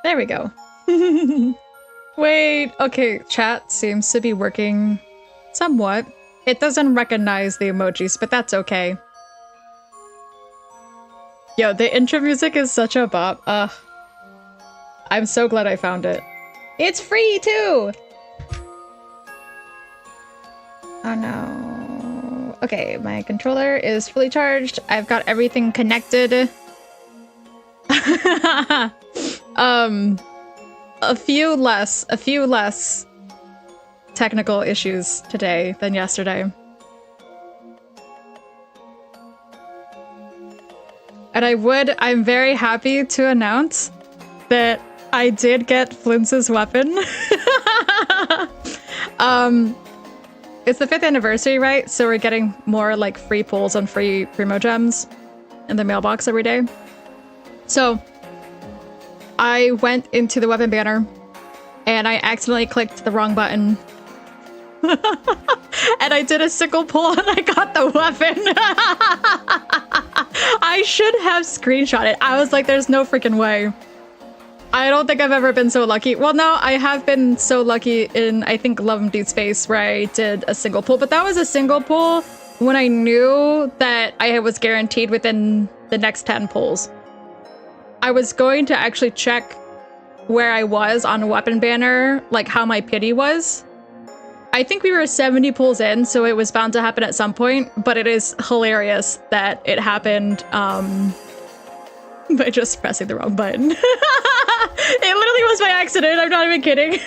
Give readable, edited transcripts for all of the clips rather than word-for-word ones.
There we go. Wait, okay, chat seems to be working somewhat. It doesn't recognize the emojis, but that's okay. Yo, the intro music is such a bop. I'm so glad I found it. It's free too! Oh no. Okay, my controller is fully charged. I've got everything connected. A few less technical issues today than yesterday. And I'm very happy to announce that I did get Flintz's weapon. It's the 5th anniversary, right? So we're getting more like free pulls on free Primo gems in the mailbox every day. So I went into the weapon banner and I accidentally clicked the wrong button. And I did a sickle pull and I got the weapon. I should have screenshot it. I was like, there's no freaking way. I don't think I've ever been so lucky. Well, no, I have been so lucky in, I think, Love 'em Dude Space, where I did a single pull. But that was a single pull when I knew that I was guaranteed within the next 10 pulls. I was going to actually check where I was on a weapon banner, like how my pity was. I think we were 70 pulls in, so it was bound to happen at some point, but it is hilarious that it happened by just pressing the wrong button. It literally was by accident, I'm not even kidding.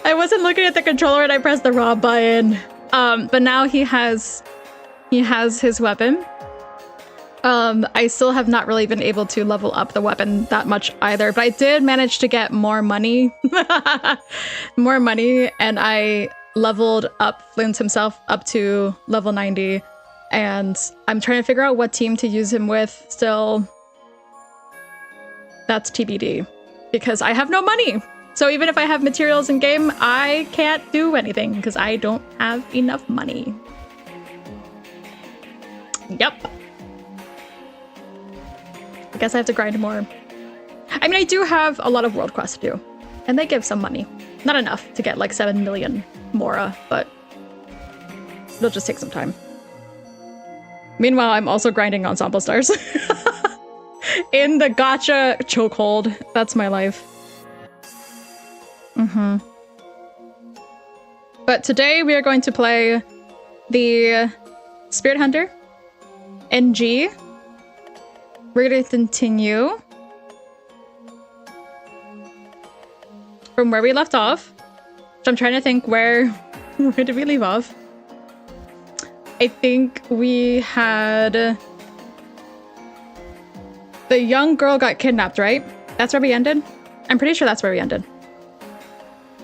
I wasn't looking at the controller and I pressed the wrong button. But now he has his weapon. I still have not really been able to level up the weapon that much either, but I did manage to get more money. More money, and I leveled up Flint himself up to level 90, and I'm trying to figure out what team to use him with still. That's TBD, because I have no money. So even if I have materials in game, I can't do anything because I don't have enough money. Yep. I guess I have to grind more. I mean, I do have a lot of world quests to do, and they give some money. Not enough to get like 7 million Mora, but it'll just take some time. Meanwhile, I'm also grinding ensemble stars. In the gacha chokehold. That's my life. But today we are going to play the Spirit Hunter NG. We're going to continue from where we left off. So I'm trying to think where did we leave off? I think we had... The young girl got kidnapped, right? That's where we ended? I'm pretty sure that's where we ended.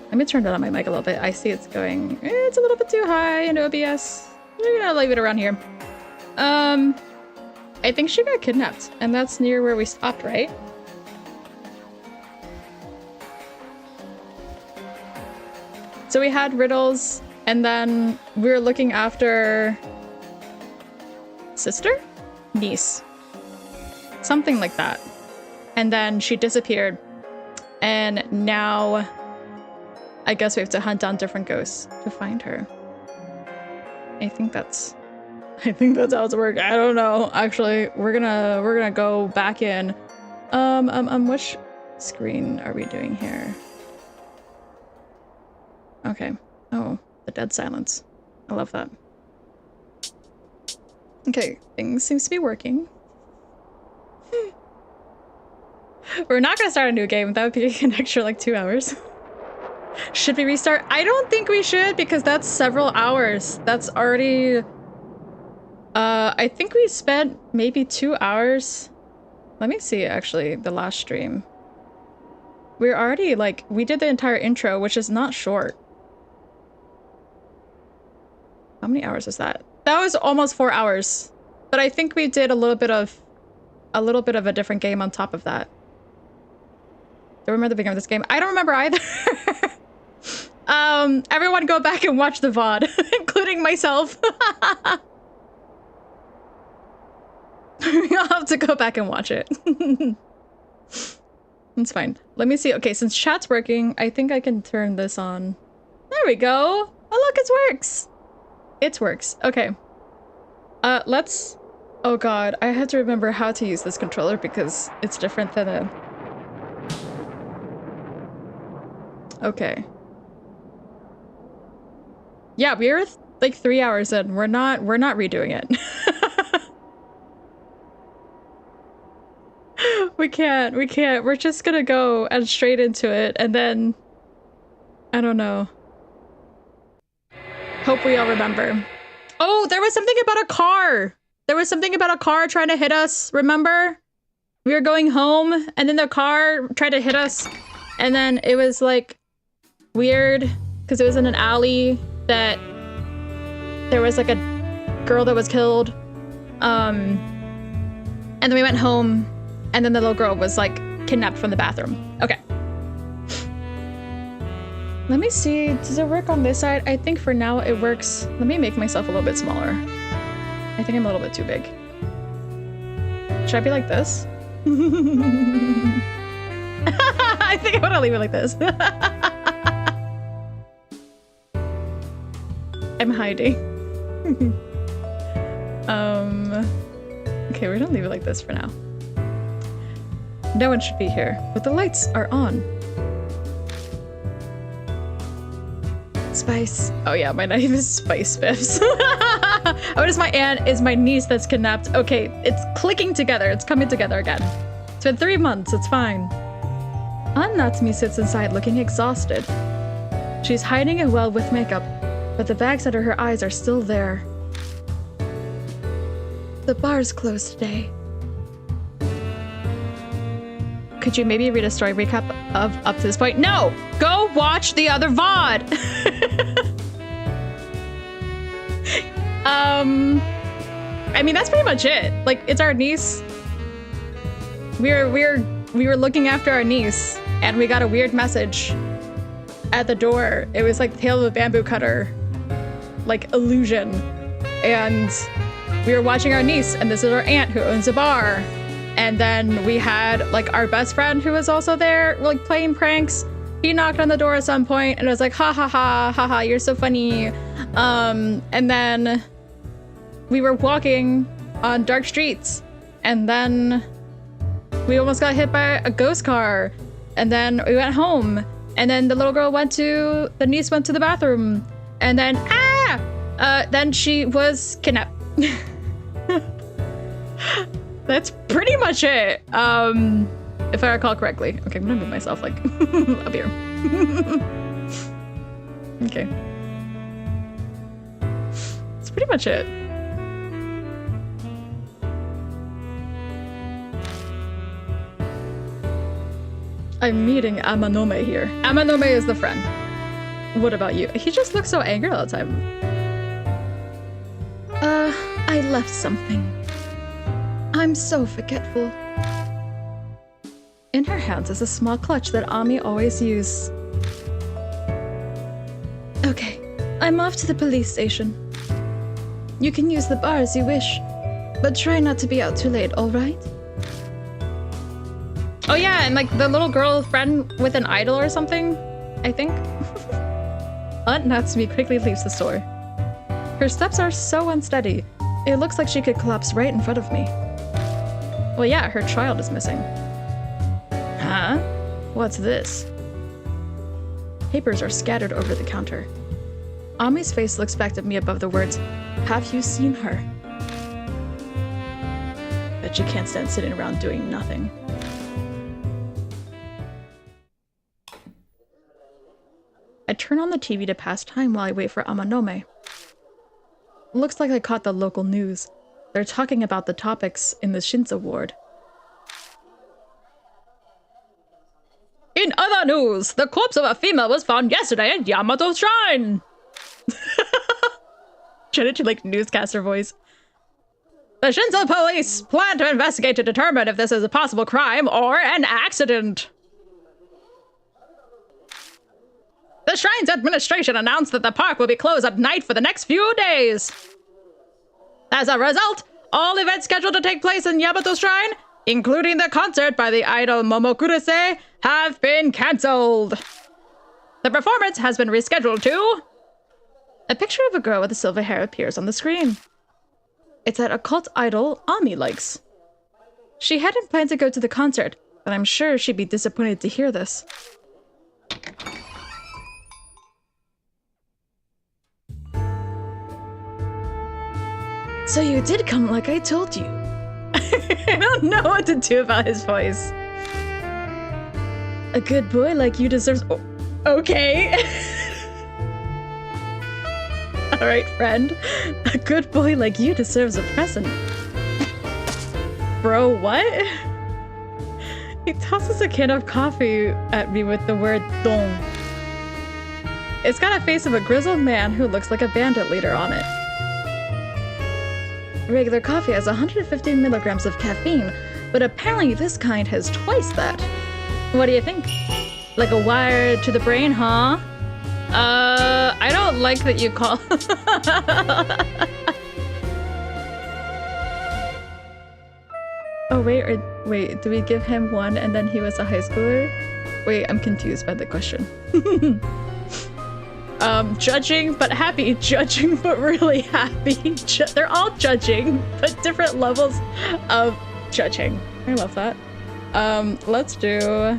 Let me turn down my mic a little bit. I see it's going... It's a little bit too high in OBS. We're gonna leave it around here. I think she got kidnapped, and that's near where we stopped, right? So we had riddles, and then we were looking after... Sister? Niece. Something like that. And then she disappeared. And now I guess we have to hunt down different ghosts to find her. I think that's how it's working. I don't know. Actually, we're gonna go back in. Which screen are we doing here? Okay. Oh, the dead silence. I love that. Okay, things seems to be working. We're not gonna start a new game. That would be an extra like 2 hours. Should we restart? I don't think we should, because that's several hours. That's already... I think we spent maybe 2 hours. Let me see, actually, the last stream. We're already, like, we did the entire intro, which is not short. How many hours is that? That was almost 4 hours. But I think we did a little bit of a different game on top of that. Do you remember the beginning of this game? I don't remember either. Everyone go back and watch the VOD, including myself. I'll have to go back and watch it. It's fine. Let me see. Okay, since chat's working, I think I can turn this on. There we go. Oh, look, it works. It works. Okay. Let's... Oh god, I had to remember how to use this controller because it's different than a... Okay. Yeah, we're like 3 hours in. We're not redoing it. We can't. We're just gonna go and straight into it and then... I don't know. Hope we all remember. Oh, there was something about a car! There was something about a car trying to hit us, remember? We were going home, and then the car tried to hit us, and then it was, like, weird, because it was in an alley that there was, like, a girl that was killed. And then we went home, and then the little girl was, like, kidnapped from the bathroom. Okay. Let me see, does it work on this side? I think for now it works. Let me make myself a little bit smaller. I think I'm a little bit too big. Should I be like this? I think I want to leave it like this. I'm hiding. Okay, we're gonna leave it like this for now. No one should be here, but the lights are on. Spice. Oh yeah, my name is Spice Biffs. Oh, it is my aunt, is my niece that's kidnapped. Okay, it's clicking together. It's coming together again. It's been 3 months. It's fine. Aunt Natsumi sits inside looking exhausted. She's hiding it well with makeup, but the bags under her eyes are still there. The bar's closed today. Could you maybe read a story recap of up to this point? No! Go watch the other VOD! I mean, that's pretty much it. Like, it's our niece. We were looking after our niece, and we got a weird message at the door. It was like the Tale of a Bamboo Cutter, like, illusion. And we were watching our niece, and this is our aunt who owns a bar. And then we had, like, our best friend who was also there, like, playing pranks. He knocked on the door at some point, and I was like, ha ha ha, ha ha, you're so funny. And then we were walking on dark streets, and then we almost got hit by a ghost car. And then we went home, and then the little girl the niece went to the bathroom, and then, then she was kidnapped. That's pretty much it, if I recall correctly. Okay, I'm gonna move myself, like, up here. Okay. That's pretty much it. I'm meeting Amanome here. Amanome is the friend. What about you? He just looks so angry all the time. I left something. I'm so forgetful. In her hands is a small clutch that Ami always used. Okay, I'm off to the police station. You can use the bar as you wish, but try not to be out too late, alright? Oh yeah, and like the little girl friend with an idol or something, I think. Aunt Natsumi quickly leaves the store. Her steps are so unsteady. It looks like she could collapse right in front of me. Well, yeah, her child is missing. Huh? What's this? Papers are scattered over the counter. Ami's face looks back at me above the words, "Have you seen her?" Bet she can't stand sitting around doing nothing. I turn on the TV to pass time while I wait for Amanome. Looks like I caught the local news. They're talking about the topics in the Shinzo ward. In other news, the corpse of a female was found yesterday at Yamato Shrine! Trying to like newscaster voice. The Shinzo police plan to investigate to determine if this is a possible crime or an accident. The Shrine's administration announced that the park will be closed at night for the next few days. As a result, all events scheduled to take place in Yamato Shrine, including the concert by the idol Momokurase, have been cancelled. The performance has been rescheduled to... A picture of a girl with a silver hair appears on the screen. It's that occult idol Ami likes. She hadn't planned to go to the concert, but I'm sure she'd be disappointed to hear this. So you did come like I told you. I don't know what to do about his voice. A good boy like you deserves... Oh, okay. Alright, friend. A good boy like you deserves a present. Bro, what? He tosses a can of coffee at me with the word don. It's got a face of a grizzled man who looks like a bandit leader on it. Regular coffee has 150 milligrams of caffeine, but apparently this kind has twice that. What do you think? Like a wire to the brain, huh? I don't like that you call... Oh, wait, do we give him one and then he was a high schooler? Wait, I'm confused by the question. Judging but happy, judging but really happy. They're all judging, but different levels of judging. I love that. Let's do...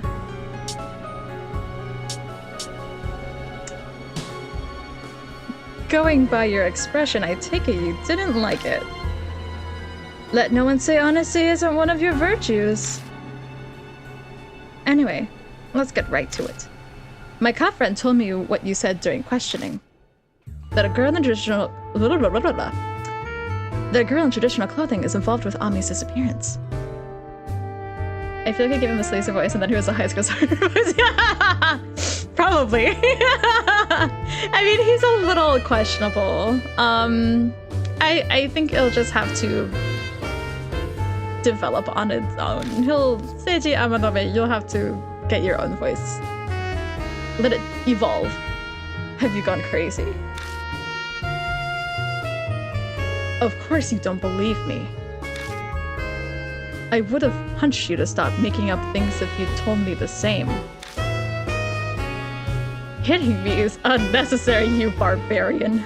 Going by your expression, I take it you didn't like it. Let no one say honesty isn't one of your virtues. Anyway, let's get right to it. My cop friend told me what you said during questioning. That a girl in traditional... That a girl in traditional clothing is involved with Ami's disappearance. I feel like I gave him a sleazy voice and then he was a high school star voice. Probably. I mean, he's a little questionable. I think it'll just have to develop on its own. He'll Seiji Amanome, you'll have to get your own voice. Let it evolve. Have you gone crazy? Of course you don't believe me. I would have punched you to stop making up things if you told me the same. Hitting me is unnecessary, you barbarian.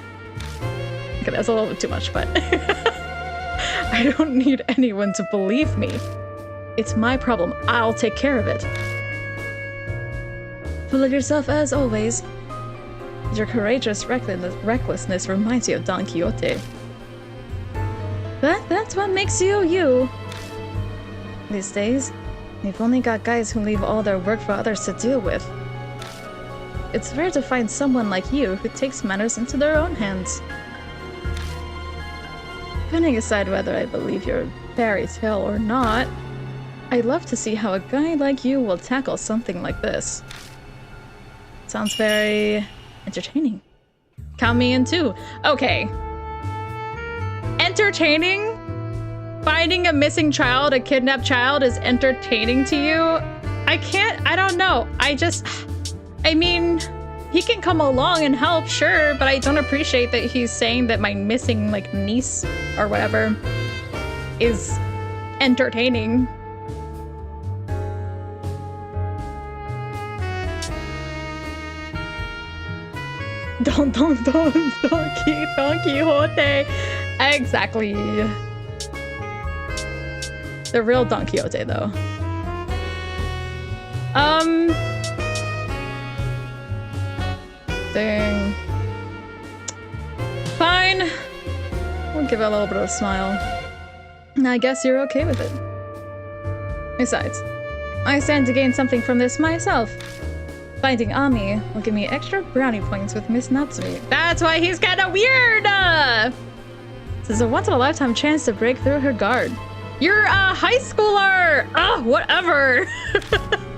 Okay, that's a little bit too much, but... I don't need anyone to believe me. It's my problem. I'll take care of it. Full of yourself as always. Your courageous recklessness reminds you of Don Quixote. But that's what makes you you. These days, we've only got guys who leave all their work for others to deal with. It's rare to find someone like you who takes matters into their own hands. Putting aside whether I believe your fairy tale or not, I'd love to see how a guy like you will tackle something like this. Sounds very entertaining. Count me in too. Okay. Entertaining? Finding a missing child, a kidnapped child is entertaining to you? I don't know. I mean, he can come along and help, sure, but I don't appreciate that he's saying that my missing, like, niece or whatever is entertaining. Don Quixote. Exactly. The real Don Quixote, though. Dang. Fine. We'll give it a little bit of a smile. I guess you're okay with it. Besides, I stand to gain something from this myself. Finding Ami will give me extra brownie points with Miss Natsumi. That's why he's kinda weird! This is a once-in-a-lifetime chance to break through her guard. You're a high schooler! Ugh, whatever!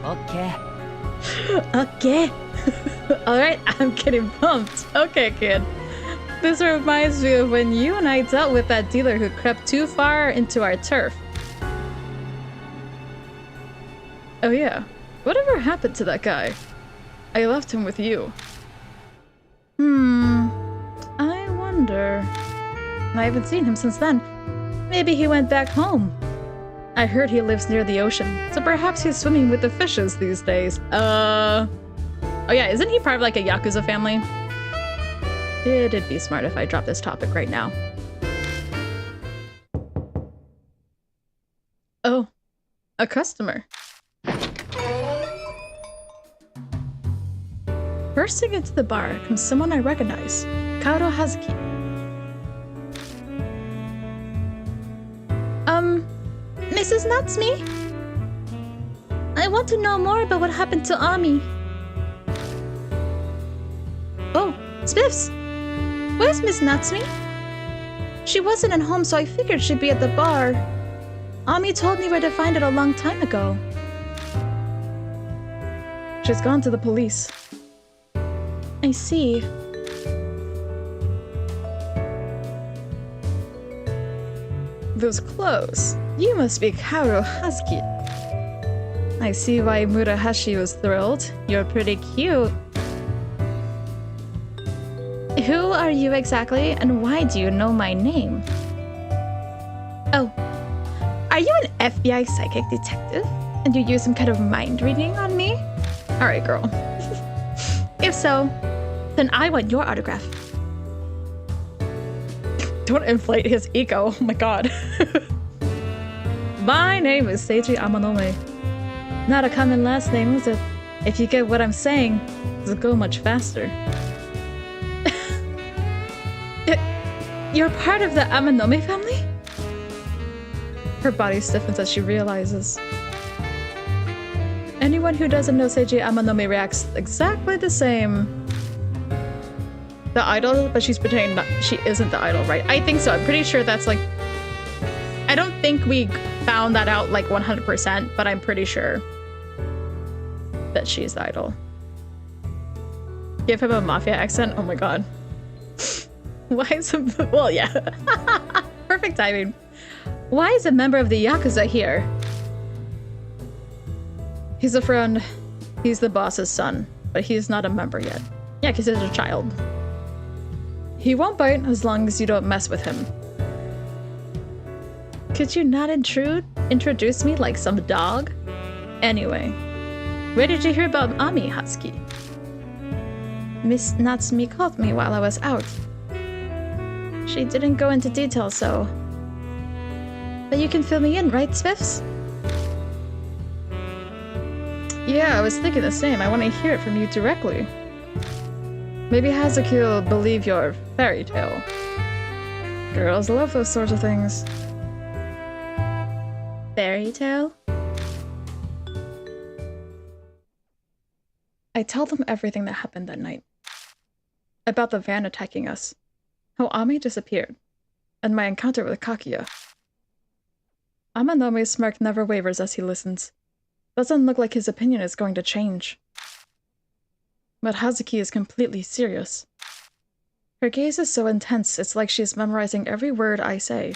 Okay. Okay. Alright, I'm getting pumped. Okay, kid. This reminds me of when you and I dealt with that dealer who crept too far into our turf. Oh yeah. Whatever happened to that guy? I left him with you. I wonder. I haven't seen him since then. Maybe he went back home. I heard he lives near the ocean, so perhaps he's swimming with the fishes these days. Oh yeah, isn't he part of like a Yakuza family? It'd be smart if I drop this topic right now. Oh, a customer. Bursting into the bar comes someone I recognize, Kaoru Hazuki. Mrs. Natsume? I want to know more about what happened to Ami. Oh, Spiffs! Where's Miss Natsume? She wasn't at home, so I figured she'd be at the bar. Ami told me where to find it a long time ago. She's gone to the police. I see. Those clothes. You must be Kaoru Hazuki. I see why Murahashi was thrilled. You're pretty cute. Who are you exactly, and why do you know my name? Oh. Are you an FBI psychic detective? And you use some kind of mind reading on me? Alright, girl. If so, then I want your autograph. Don't inflate his ego. Oh my god. My name is Seiji Amanome. Not a common last name, is it? If you get what I'm saying, it'll go much faster. You're part of the Amanome family? Her body stiffens as she realizes. Anyone who doesn't know Seiji Amanome reacts exactly the same. The idol, but she's pretending she isn't the idol, right? I think so. I'm pretty sure that's like... I don't think we found that out like 100%, but I'm pretty sure that she's the idol. Give him a mafia accent? Oh my god. Why is a... Well, yeah. Perfect timing. Why is a member of the Yakuza here? He's a friend. He's the boss's son, but he's not a member yet. Yeah, because he's a child. He won't bite as long as you don't mess with him. Could you not introduce me like some dog? Anyway, where did you hear about Ami, Hazuki? Miss Natsume called me while I was out. She didn't go into detail, so... But you can fill me in, right, Spiffs? Yeah, I was thinking the same. I want to hear it from you directly. Maybe Hazuki will believe your fairy tale. Girls love those sorts of things. Fairy tale? I tell them everything that happened that night. About the van attacking us. How Ami disappeared. And my encounter with Kakia. Amanome's smirk never wavers as he listens. Doesn't look like his opinion is going to change. But Hazuki is completely serious. Her gaze is so intense, it's like she's memorizing every word I say.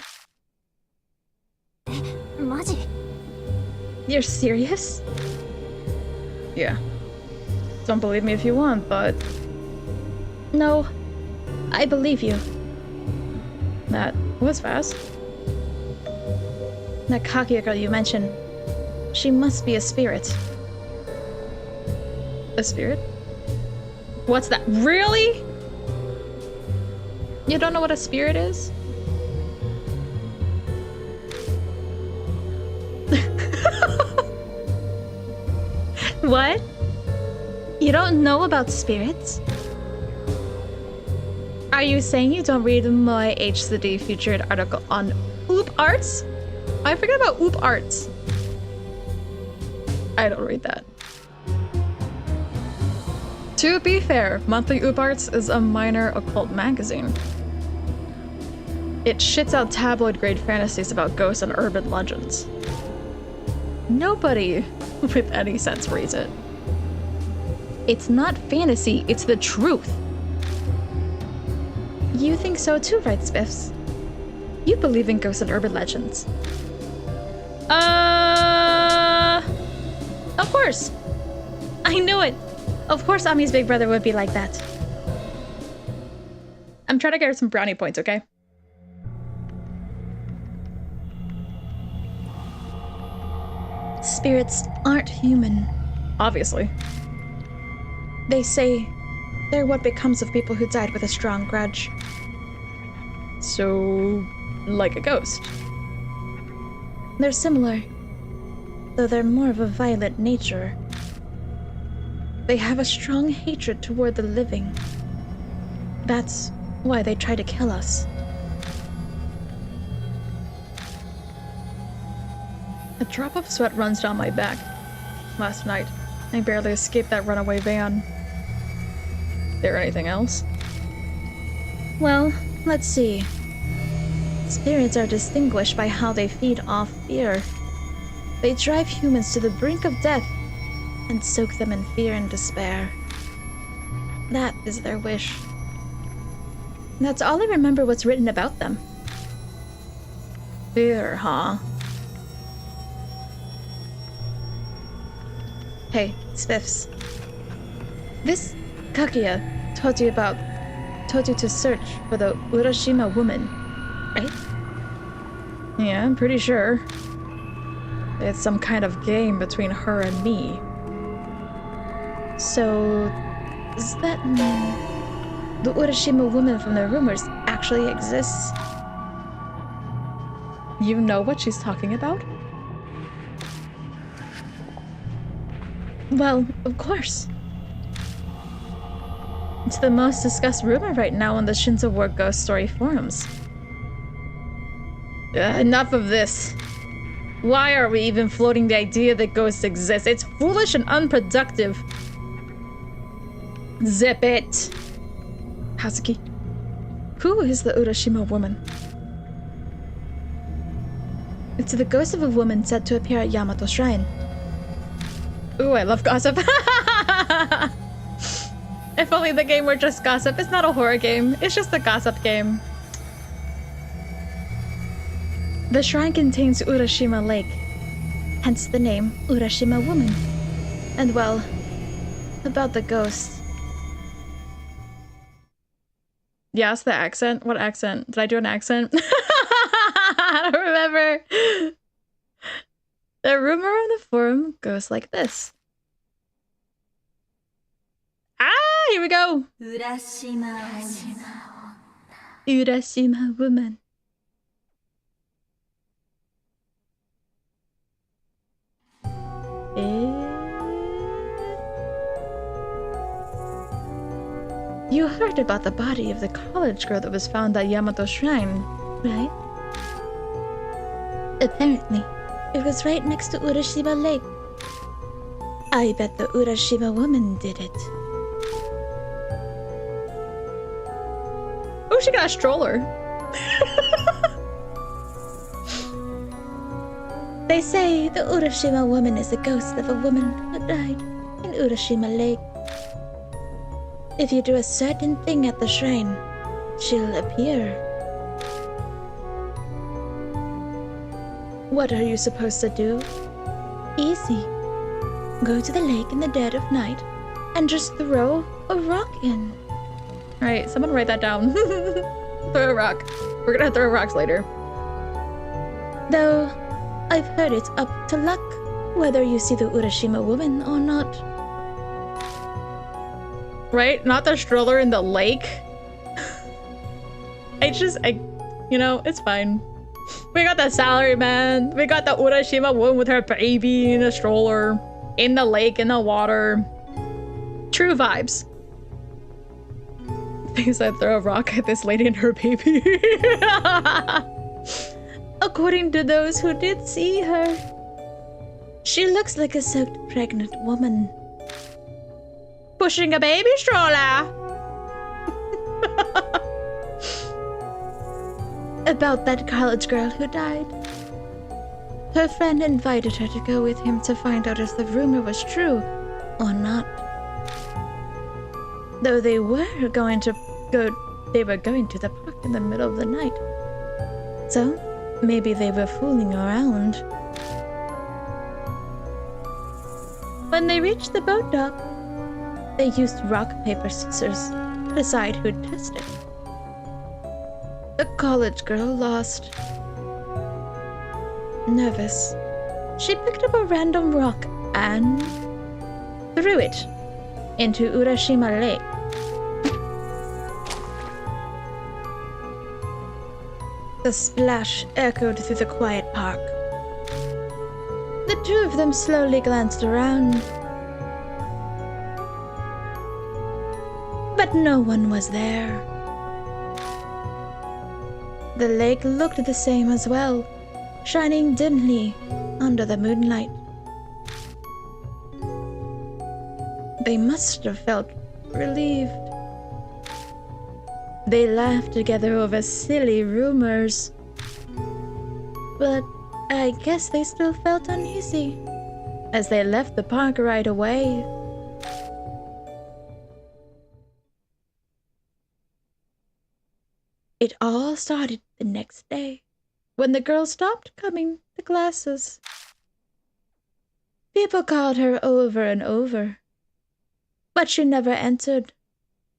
You're serious? Yeah. Don't believe me if you want, but... No. I believe you. That was fast. That Kakia girl you mentioned. She must be a spirit. A spirit? What's that? Really? You don't know what a spirit is? What? You don't know about spirits? Are you saying you don't read my HCD featured article on Oop Arts? I forget about Oop Arts. I don't read that. To be fair, Monthly Oop Arts is a minor occult magazine. It shits out tabloid-grade fantasies about ghosts and urban legends. Nobody with any sense reads it. It's not fantasy, it's the truth. You think so too, right, Spiffs? You believe in ghosts and urban legends. Of course. I knew it. Of course Ami's big brother would be like that. I'm trying to get her some brownie points, okay? Spirits aren't human. Obviously. They say they're what becomes of people who died with a strong grudge. So, like a ghost. They're similar, though they're more of a violent nature. They have a strong hatred toward the living. That's why they try to kill us. A drop of sweat runs down my back. Last night, I barely escaped that runaway van. There anything else? Well, let's see. Spirits are distinguished by how they feed off fear. They drive humans to the brink of death and soak them in fear and despair. That is their wish. That's all I remember what's written about them. Fear, huh? Hey, Spiffs. This Kaguya told you to search for the Urashima woman, right? Yeah, I'm pretty sure. It's some kind of game between her and me. So, does that mean the Urashima woman from the rumors actually exists? You know what she's talking about? Well, of course. It's the most discussed rumor right now on the Shinzo War Ghost Story forums. Enough of this. Why are we even floating the idea that ghosts exist? It's foolish and unproductive. Zip it. Hazuki, who is the Urashima woman? It's the ghost of a woman said to appear at Yamato Shrine. Ooh, I love gossip. If only the game were just gossip. It's not a horror game. It's just a gossip game. The shrine contains Urashima Lake, hence the name Urashima Woman. And well, about the ghost. Yes, the accent. What accent? Did I do an accent? I don't remember. The rumor on the forum goes like this. Ah, here we go. Urashima woman. You heard about the body of the college girl that was found at Yamato Shrine, right? Apparently, it was right next to Urashima Lake. I bet the Urashima woman did it. Oh, she got a stroller. They say the Urashima woman is the ghost of a woman who died in Urashima Lake. If you do a certain thing at the shrine, she'll appear. What are you supposed to do? Easy. Go to the lake in the dead of night and just throw a rock in. Alright, someone write that down. Throw a rock. We're gonna throw rocks later. Though, I've heard it's up to luck whether you see the Urashima woman or not. Right? Not the stroller in the lake. You know, it's fine. We got the salary man. We got the Urashima woman with her baby in a stroller. In the lake, in the water. True vibes. They said throw a rock at this lady and her baby. According to those who did see her, she looks like a soaked pregnant woman. Pushing a baby stroller. About that college girl who died. Her friend invited her to go with him to find out if the rumor was true or not. Though they were going to the park in the middle of the night. So, maybe they were fooling around. When they reached the boat dock, they used rock, paper, scissors to decide who'd test it. The college girl lost. Nervous, she picked up a random rock and threw it into Urashima Lake. The splash echoed through the quiet park. The two of them slowly glanced around, but no one was there. The lake looked the same as well, shining dimly under the moonlight. They must have felt relieved. They laughed together over silly rumors. But I guess they still felt uneasy as they left the park right away. It all started the next day when the girl stopped coming to classes. People called her over and over, but she never entered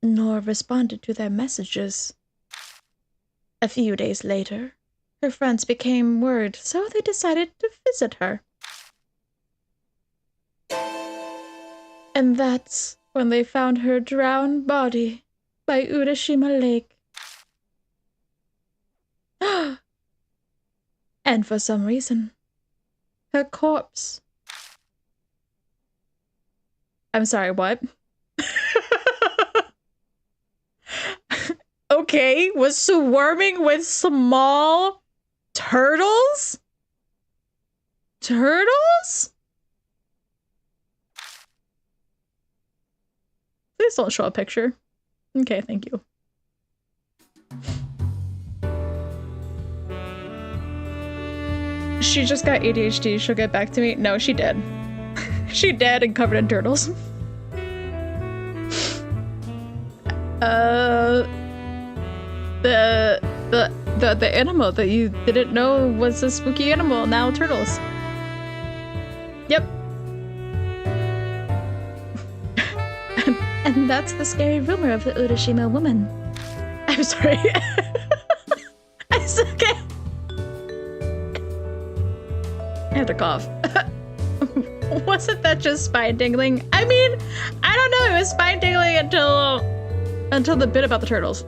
nor responded to their messages. A few days later, her friends became worried, so they decided to visit her. And that's when they found her drowned body by Urashima Lake. And for some reason, her corpse... I'm sorry, what? Okay, was swarming with small turtles? Turtles? Please don't show a picture. Okay, thank you. She just got ADHD, she'll get back to me. No, she did. She did and covered in turtles. The animal that you didn't know was a spooky animal, now turtles. Yep. And that's the scary rumor of the Urashima woman. I'm sorry. It's okay. I had to cough. Wasn't that just spine tingling? I mean, I don't know, it was spine tingling until the bit about the turtles.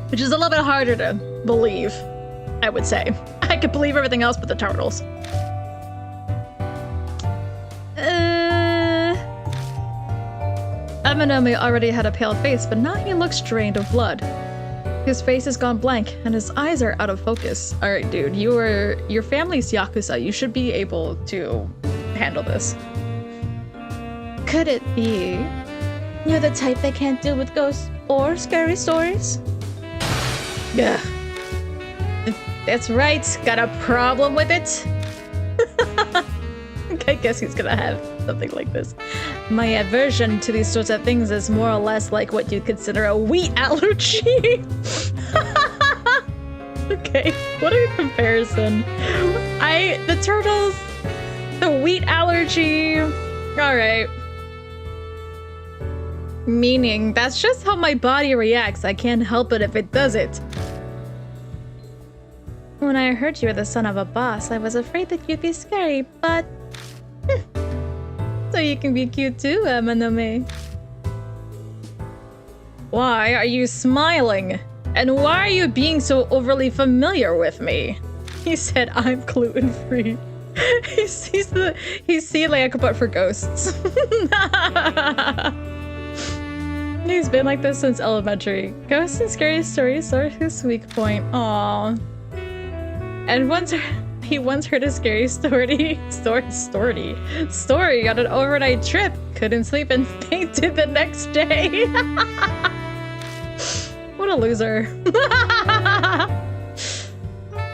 Which is a little bit harder to believe, I would say. I could believe everything else but the turtles. Amanome already had a pale face, but now he looks drained of blood. His face has gone blank, and his eyes are out of focus. Alright, dude, your family's Yakuza. You should be able to handle this. Could it be you're the type that can't deal with ghosts or scary stories? Yeah. That's right. Got a problem with it? I guess he's gonna have something like this. My aversion to these sorts of things is more or less like what you'd consider a wheat allergy. Okay, what a comparison. The turtles, the wheat allergy. Alright. Meaning, that's just how my body reacts. I can't help it if it does it. When I heard you were the son of a boss, I was afraid that you'd be scary, but... So you can be cute too, Amanome. Why are you smiling? And why are you being so overly familiar with me? He said I'm gluten-free. He's celiac but for ghosts. He's been like this since elementary. Ghosts and scary stories are his weak point. Aww. And he once heard a scary story on an overnight trip. Couldn't sleep and fainted the next day. What a loser.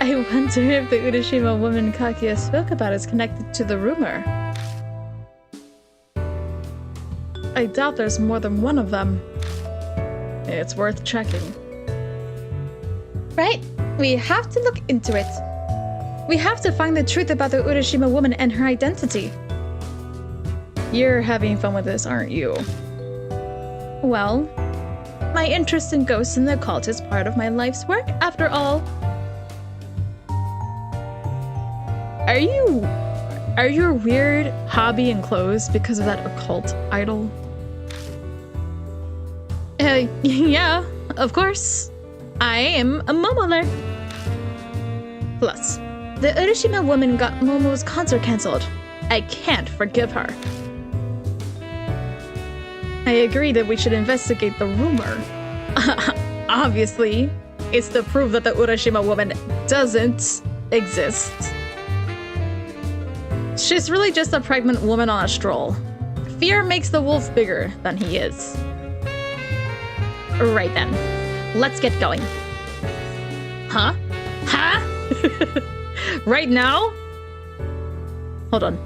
I wonder if the Urashima woman Kakia spoke about is connected to the rumor. I doubt there's more than one of them. It's worth checking. Right, we have to look into it. We have to find the truth about the Urashima woman and her identity. You're having fun with this, aren't you? Well, my interest in ghosts and the occult is part of my life's work, after all. Are your weird hobby and clothes because of that occult idol? Yeah, of course. I am a Momoler. Plus, the Urashima woman got Momo's concert cancelled. I can't forgive her. I agree that we should investigate the rumor. Obviously, it's to prove that the Urashima woman doesn't exist. She's really just a pregnant woman on a stroll. Fear makes the wolf bigger than he is. Right then, let's get going. Huh? Huh? Right now? Hold on.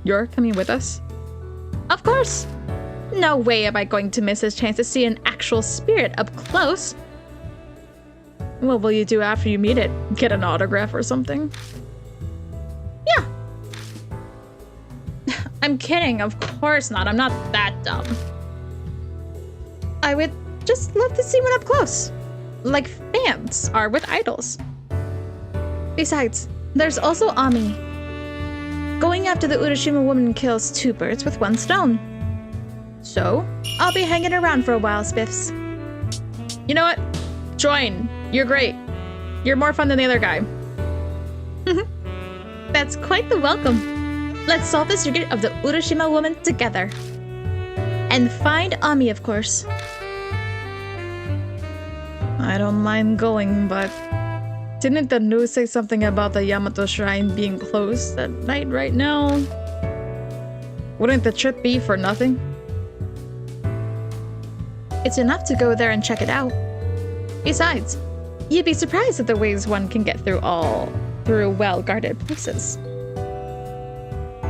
You're coming with us? Of course. No way am I going to miss this chance to see an actual spirit up close. What will you do after you meet it? Get an autograph or something? Yeah. I'm kidding, of course not. I'm not that dumb. I would just love to see one up close. Like fans are with idols. Besides, there's also Ami. Going after the Urashima woman kills 2 birds with 1 stone. So, I'll be hanging around for a while, Spiffs. You know what? Join. You're great. You're more fun than the other guy. That's quite the welcome. Let's solve the secret of the Urashima woman together. And find Ami, of course. I don't mind going, but didn't the news say something about the Yamato Shrine being closed at night right now? Wouldn't the trip be for nothing? It's enough to go there and check it out. Besides, you'd be surprised at the ways one can get through well-guarded places.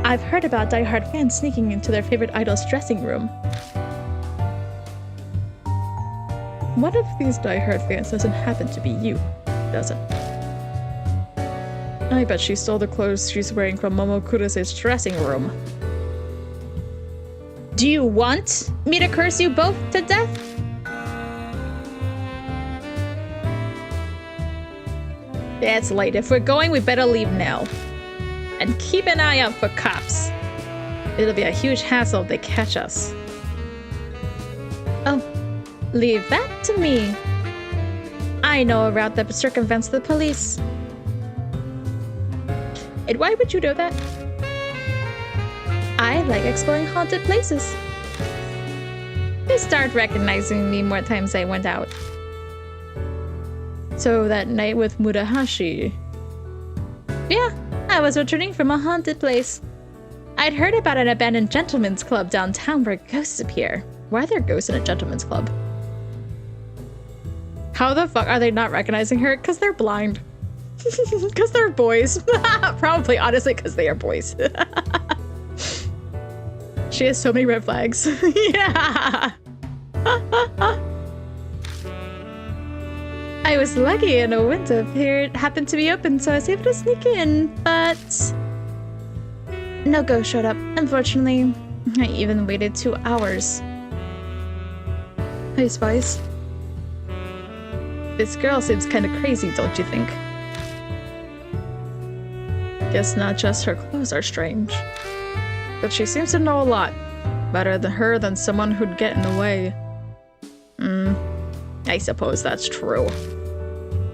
I've heard about die-hard fans sneaking into their favorite idol's dressing room. What if these die-hard fans doesn't happen to be you, does it? I bet she stole the clothes she's wearing from Momo Kuruse's dressing room. Do you want me to curse you both to death? It's late. If we're going, we better leave now. And keep an eye out for cops. It'll be a huge hassle if they catch us. Oh, leave that to me. I know a route that circumvents the police. And why would you know that? I like exploring haunted places. They start recognizing me more times I went out. So that night with Murahashi. Yeah, I was returning from a haunted place. I'd heard about an abandoned gentleman's club downtown where ghosts appear. Why are there ghosts in a gentleman's club? How the fuck are they not recognizing her? Because they're blind. Because they're boys. Probably, honestly, because they are boys. She has so many red flags. Yeah. I was lucky and a window here happened to be open, so I was able to sneak in, but no ghost showed up, unfortunately. I even waited 2 hours. Hey, Spice. This girl seems kind of crazy, don't you think? Guess not just her clothes are strange. But she seems to know a lot. Better than someone who'd get in the way. I suppose that's true.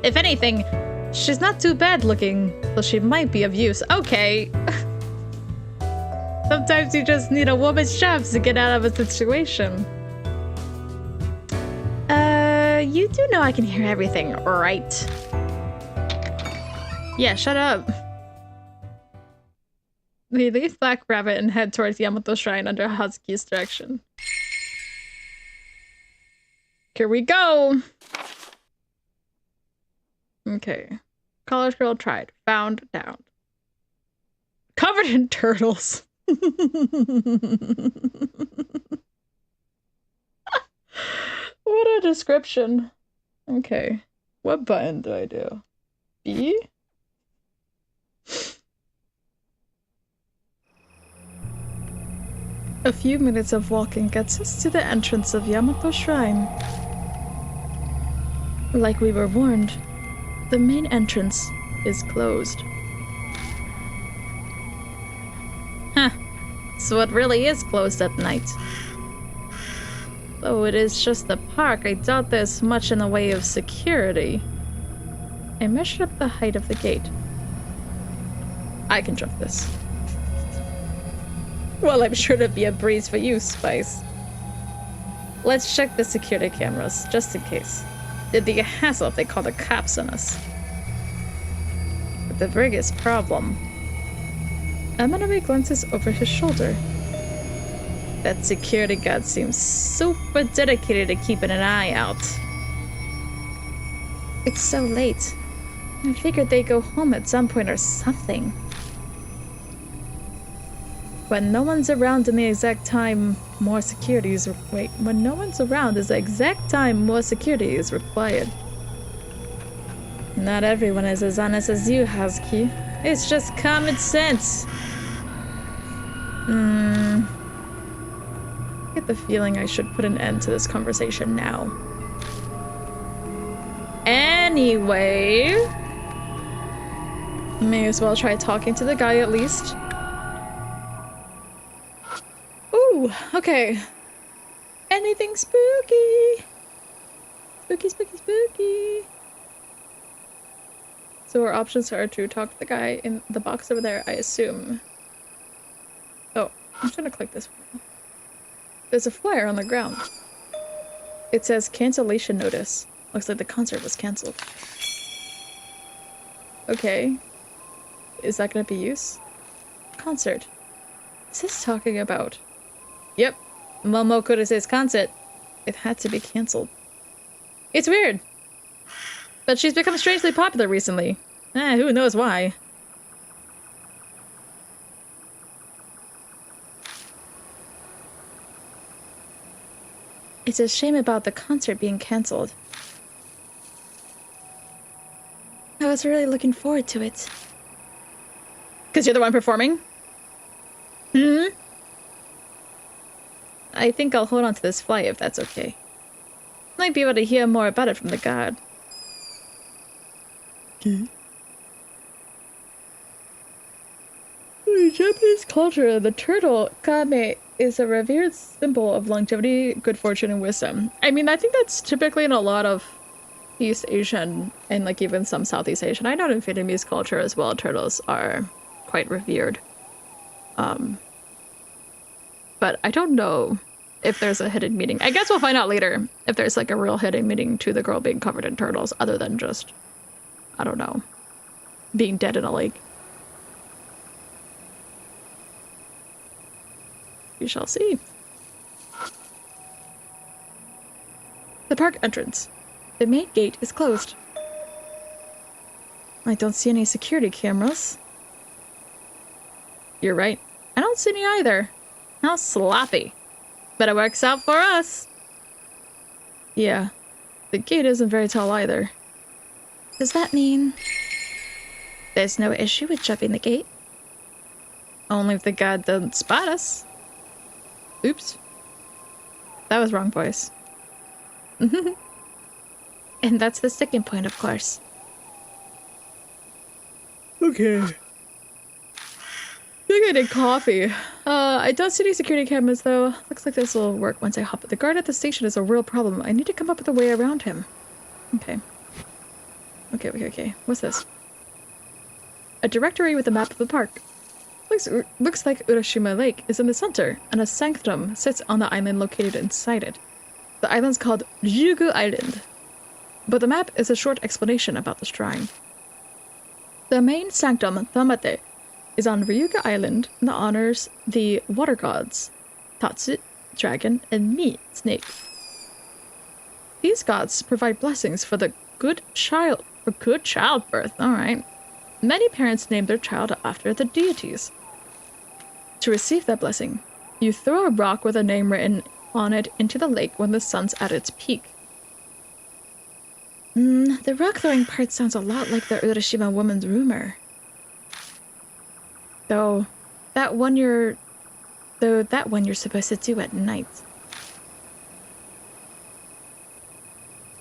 If anything, she's not too bad looking, though she might be of use. Okay. Sometimes you just need a woman's shoves to get out of a situation. You do know I can hear everything, right? Yeah, shut up. We leave Black Rabbit and head towards Yamato Shrine under Hazuki's direction. Here we go! Okay. College girl tried. Found down. Covered in turtles. What a description. Okay. What button do I do? B? A few minutes of walking gets us to the entrance of Yamato Shrine. Like we were warned, the main entrance is closed. that's what really is closed at night. Though it is just a park, I doubt there's much in the way of security. I measured up the height of the gate. I can jump this. Well, I'm sure it'd be a breeze for you, Spice. Let's check the security cameras, just in case. It'd be a hassle if they call the cops on us. But the biggest problem... Amanami glances over his shoulder. That security guard seems super dedicated to keeping an eye out. It's so late. I figured they'd go home at some point or something. When no one's around in the exact time, more security is when no one's around is the exact time more security is required. Not everyone is as honest as you, Housekeep. It's just common sense. I get the feeling I should put an end to this conversation now. Anyway, may as well try talking to the guy at least. Ooh, okay. Anything spooky? Spooky, spooky, spooky. So our options are to talk to the guy in the box over there, I assume. Oh, I'm just gonna click this one. There's a flyer on the ground. It says cancellation notice. Looks like the concert was canceled. Okay. Is that gonna be use? Concert. What's this talking about? Yep. Momokuru's concert. It had to be canceled. It's weird. But she's become strangely popular recently. Who knows why. It's a shame about the concert being canceled. I was really looking forward to it. Because you're the one performing? I think I'll hold on to this flyer if that's okay. Might be able to hear more about it from the god. Okay. In Japanese culture, the turtle, kame, is a revered symbol of longevity, good fortune, and wisdom. I mean, I think that's typically in a lot of East Asian and like even some Southeast Asian. I know in Vietnamese culture as well, turtles are quite revered. But I don't know if there's a hidden meaning. I guess we'll find out later if there's like a real hidden meaning to the girl being covered in turtles other than just, I don't know, being dead in a lake. We shall see. The park entrance. The main gate is closed. I don't see any security cameras. You're right. I don't see any either. How sloppy. But it works out for us. Yeah. The gate isn't very tall either. Does that mean there's no issue with jumping the gate? Only if the god doesn't spot us. Oops. That was wrong voice. And that's the sticking point, of course. Okay. I think I did coffee. I don't see any security cameras, though. Looks like this will work once I hop. The guard at the station is a real problem. I need to come up with a way around him. Okay. Okay. What's this? A directory with a map of the park. Looks like Urashima Lake is in the center, and a sanctum sits on the island located inside it. The island's called Ryugu Island, but the map is a short explanation about the shrine. The main sanctum, Tamate, is on Ryugu Island and honors the water gods, Tatsu, dragon, and Mi, snake. These gods provide blessings for good childbirth, alright. Many parents name their child after the deities. To receive that blessing, you throw a rock with a name written on it into the lake when the sun's at its peak. The rock throwing part sounds a lot like the Urashima woman's rumor. Though that one you're supposed to do at night.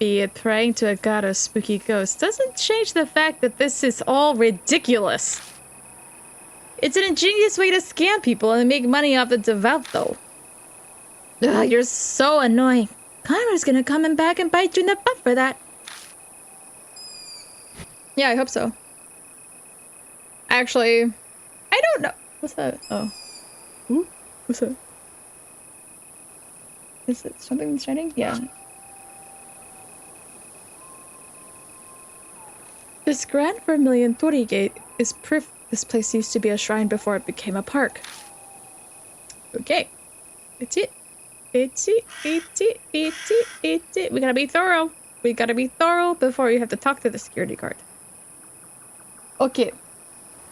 Be it praying to a god or spooky ghost doesn't change the fact that this is all ridiculous. It's an ingenious way to scam people and make money off the devout, though. Ugh, you're so annoying. Karma's gonna come and back and bite you in the butt for that. Yeah, I hope so. Actually, I don't know. What's that? Oh. Ooh, what's that? Is it something shining? Yeah. This Grand Vermilion Torii Gate is proof this place used to be a shrine before it became a park. Okay. It's it. It's it. It's it. It's it. It's it. We gotta be thorough. We gotta be thorough before you have to talk to the security guard. Okay.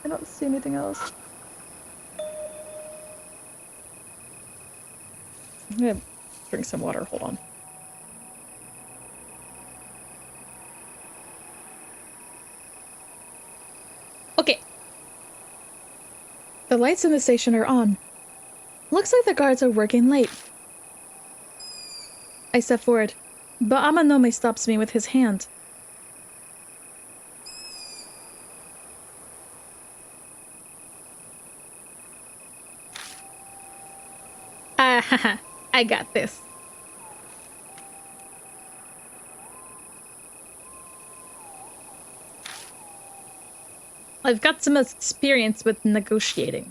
I don't see anything else. I'm gonna drink some water. Hold on. Okay. The lights in the station are on. Looks like the guards are working late. I step forward, but Amanome stops me with his hand. Haha. I got this. I've got some experience with negotiating.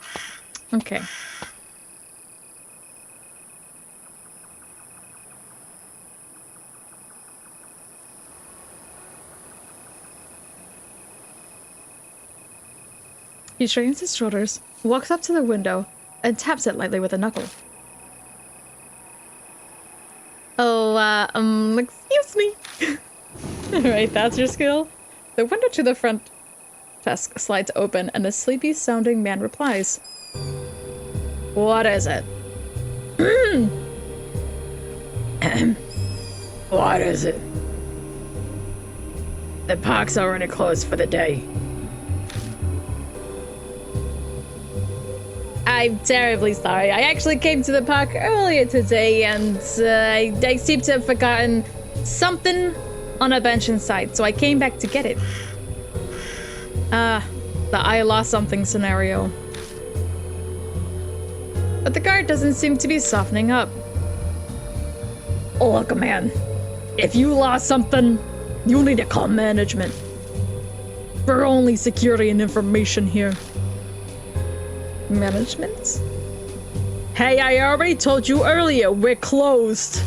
Okay. He straightens his shoulders, walks up to the window, and taps it lightly with a knuckle. Oh, excuse me. Alright, that's your skill. The window to the front desk slides open and a sleepy-sounding man replies. What is it? What is it? The park's already closed for the day. I'm terribly sorry. I actually came to the park earlier today and I seem to have forgotten something on a bench inside, so I came back to get it. The I lost something scenario. But the guard doesn't seem to be softening up. Look, man. If you lost something, you need to call management. We're only security and information here. Management? Hey, I already told you earlier, we're closed.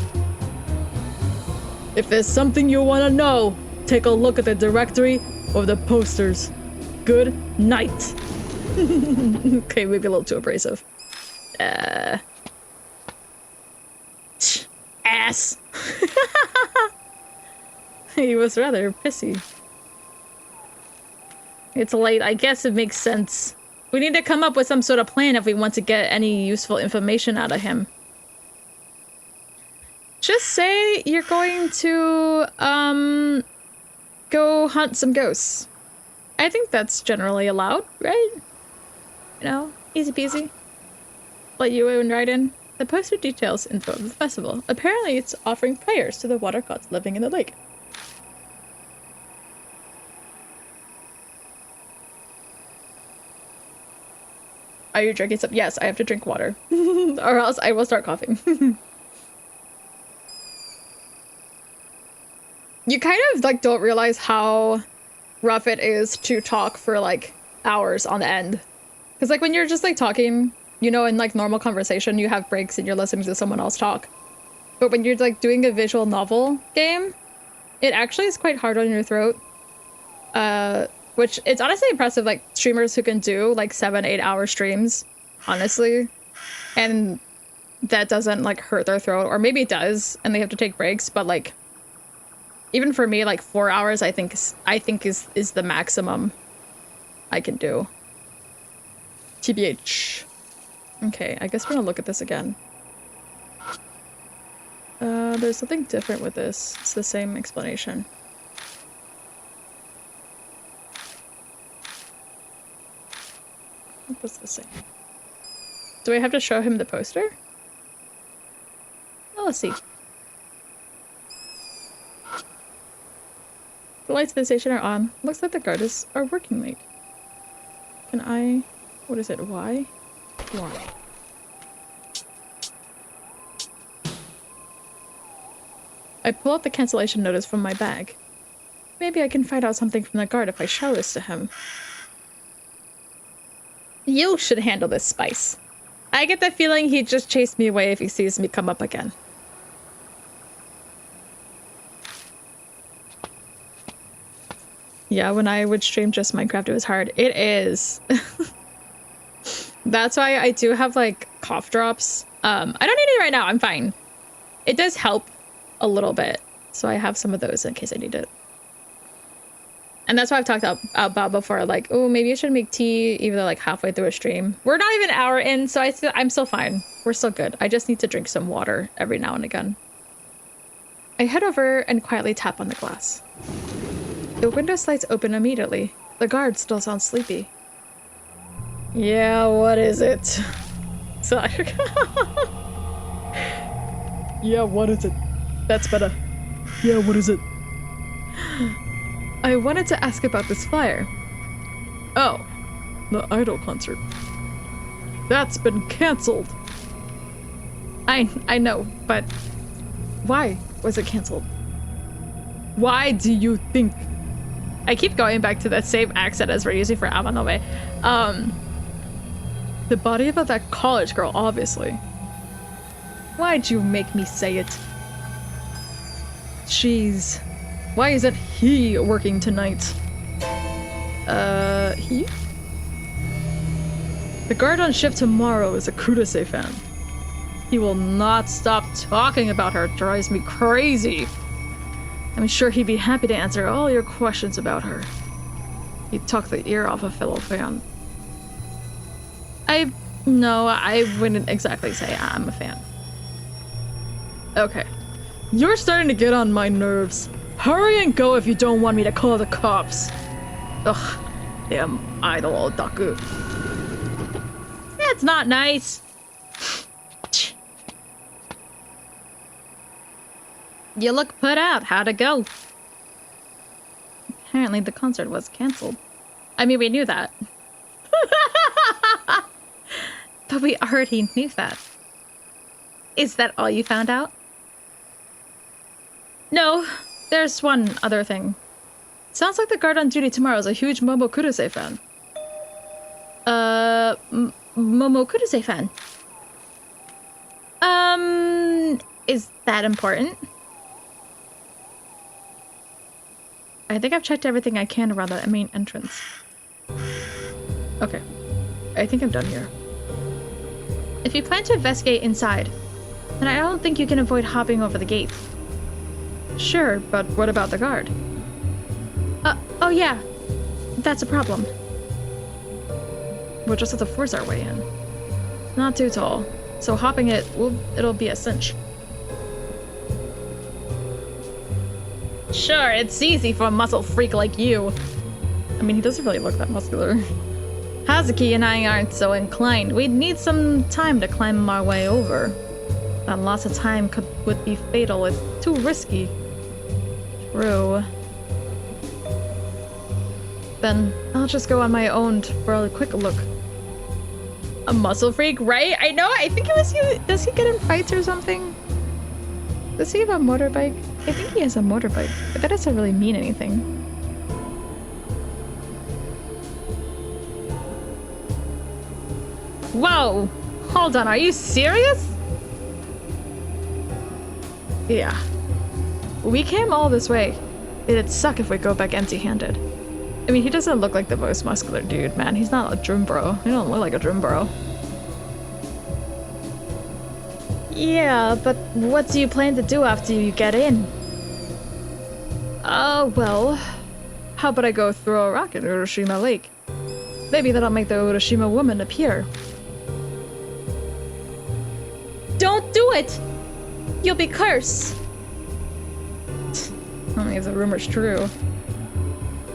If there's something you want to know, take a look at the directory or the posters. Good night. Okay, maybe a little too abrasive. Ass. He was rather pissy. It's late. I guess it makes sense. We need to come up with some sort of plan if we want to get any useful information out of him. Just say you're going to, go hunt some ghosts. I think that's generally allowed, right? You know, easy peasy. Let you in right in. The poster details info of the festival. Apparently it's offering prayers to the water gods living in the lake. Are you drinking some? Yes, I have to drink water. Or else I will start coughing. You kind of, like, don't realize how rough it is to talk for, like, hours on end. Because, like, when you're just, like, talking, you know, in, like, normal conversation, you have breaks and you're listening to someone else talk. But when you're, like, doing a visual novel game, it actually is quite hard on your throat. Which, it's honestly impressive, like, streamers who can do, like, 7-8 hour streams, honestly. And that doesn't, like, hurt their throat. Or maybe it does, and they have to take breaks, but, like, even for me, like, 4 hours, I think is the maximum I can do. TBH. Okay, I guess we're gonna look at this again. There's something different with this. It's the same explanation. What's the same? Do I have to show him the poster? Oh, let's see. The lights of the station are on. Looks like the guards are working late. Can I What is it? Why? Why? I pull out the cancellation notice from my bag. Maybe I can find out something from the guard if I show this to him. You should handle this, Spice. I get the feeling he'd just chase me away if he sees me come up again. Yeah, when I would stream just Minecraft, it was hard. It is. That's why I do have, like, cough drops. I don't need it right now. I'm fine. It does help a little bit. So I have some of those in case I need it. And that's why I've talked about before, like, oh, maybe I should make tea even though, like, halfway through a stream. We're not even an hour in, so I'm still fine. We're still good. I just need to drink some water every now and again. I head over and quietly tap on the glass. The window slides open immediately. The guard still sounds sleepy. Yeah, what is it? So yeah, what is it? That's better. Yeah, what is it? I wanted to ask about this flyer. Oh, the idol concert. That's been cancelled. I know, but why was it cancelled? Why do you think? I keep going back to that same accent as we're using for Amanome. The body of that college girl, obviously. Why'd you make me say it? Jeez. Why isn't he working tonight? He? The guard on shift tomorrow is a Kudase fan. He will not stop talking about her. It drives me crazy. I'm sure he'd be happy to answer all your questions about her. He'd talk the ear off a fellow fan. No, I wouldn't exactly say I'm a fan. Okay. You're starting to get on my nerves. Hurry and go if you don't want me to call the cops. Ugh, damn idol otaku. That's not nice. You look put out. How'd it go? Apparently the concert was cancelled. I mean, we knew that. But we already knew that. Is that all you found out? No, there's one other thing. Sounds like the guard on duty tomorrow is a huge Momo Kudase fan. Momo Kudase fan? Is that important? I think I've checked everything I can around the main entrance. Okay. I think I'm done here. If you plan to investigate inside, then I don't think you can avoid hopping over the gate. Sure, but what about the guard? Oh yeah. That's a problem. We'll just have to force our way in. Not too tall, so hopping it'll be a cinch. Sure, it's easy for a muscle freak like you. I mean, he doesn't really look that muscular. Hazuki and I aren't so inclined. We'd need some time to climb our way over. That loss of time would be fatal. It's too risky. True. Then I'll just go on my own for a quick look. A muscle freak, right? I know, I think it was you. Does he get in fights or something? Does he have a motorbike? I think he has a motorbike, but that doesn't really mean anything. Whoa! Hold on, are you serious? Yeah. We came all this way. It'd suck if we go back empty-handed. I mean, he doesn't look like the most muscular dude, man. He's not a gym bro. He don't look like a gym bro. Yeah, but what do you plan to do after you get in? Well, how about I go throw a rock in Urashima Lake? Maybe that'll make the Urashima woman appear. Don't do it! You'll be cursed! I don't know if the rumor's true.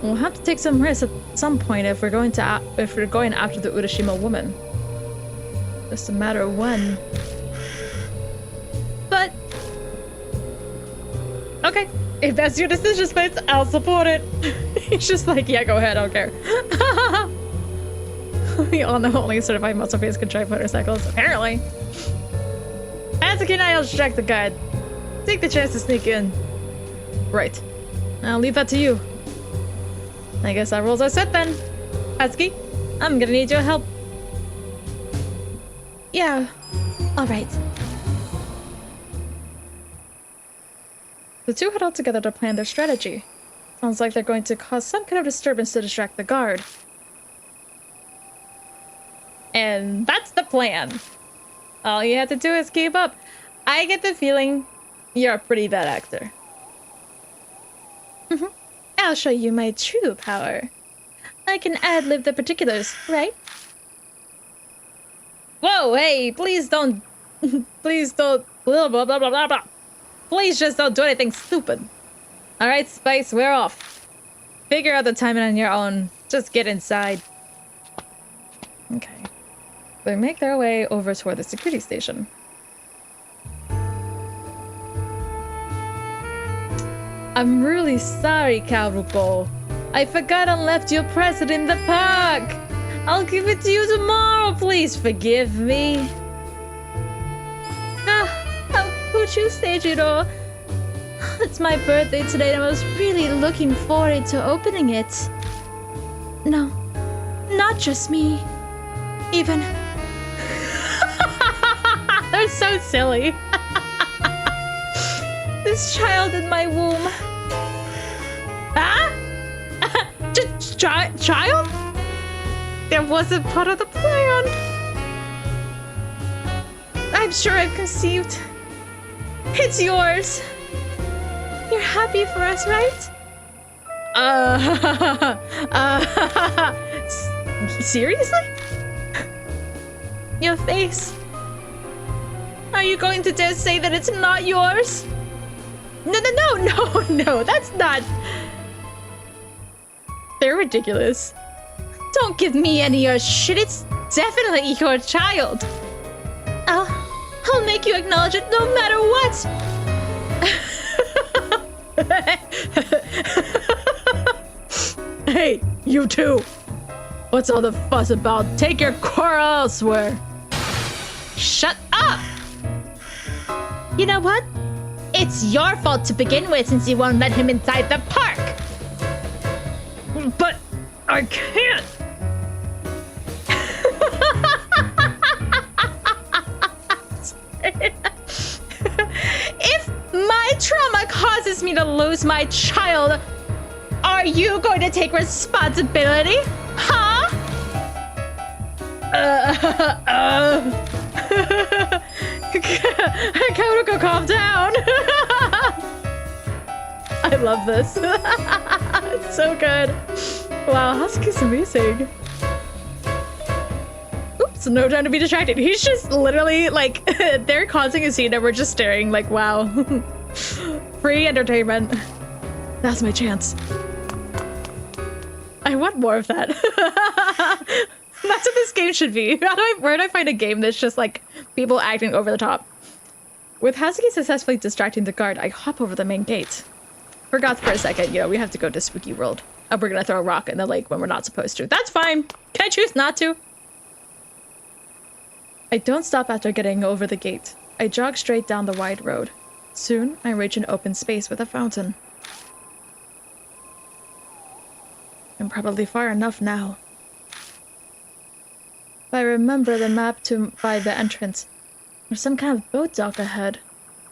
We'll have to take some risks at some point if we're going after the Urashima woman. Just a matter of when. But okay, if that's your decision, Spice, I'll support it. He's just like, yeah, go ahead, I don't care. We all know only certified muscle face can drive motorcycles, apparently. Hatsuki and I'll distract the guard. Take the chance to sneak in. Right. I'll leave that to you. I guess our rules are set then. Hatsuki, I'm gonna need your help. Yeah. All right. The two head out together to plan their strategy. Sounds like they're going to cause some kind of disturbance to distract the guard. And that's the plan. All you have to do is keep up. I get the feeling you're a pretty bad actor. I'll show you my true power. I can ad-lib the particulars, right? Whoa, hey, please don't... please don't... blah, blah, blah, blah, blah, blah. Please just don't do anything stupid. Alright, Spice, we're off. Figure out the timing on your own. Just get inside. Okay. They make their way over toward the security station. I'm really sorry, Karuko. I forgot and left your present in the park. I'll give it to you tomorrow. Please forgive me. How could you, Seijiro? It's my birthday today and I was really looking forward to opening it. No, not just me. Even... They're so silly. this child in my womb. Huh? Child? That wasn't part of the plan. I'm sure I've conceived. It's yours. You're happy for us, right? Seriously? Your face. Are you going to dare say that it's not yours? No, that's not... They're ridiculous. Don't give me any of your shit. It's definitely your child. I'll make you acknowledge it no matter what. Hey, you two. What's all the fuss about? Take your quarrel elsewhere. Shut up! You know what? It's your fault to begin with since you won't let him inside the park. But I can't. If my trauma causes me to lose my child, are you going to take responsibility? Huh? Karuko, calm down. I love this. It's so good. Wow, Husky's amazing. Oops, no time to be distracted. He's just literally like, they're causing a scene and we're just staring like, wow. Free entertainment. That's my chance. I want more of that. That's what this game should be. Where do I find a game that's just like people acting over the top? With Hazuki successfully distracting the guard, I hop over the main gate. Forgot for a second, you know, we have to go to Spooky World. And we're gonna throw a rock in the lake when we're not supposed to. That's fine. Can I choose not to? I don't stop after getting over the gate. I jog straight down the wide road. Soon, I reach an open space with a fountain. I'm probably far enough now. If I remember the map by the entrance, there's some kind of boat dock ahead.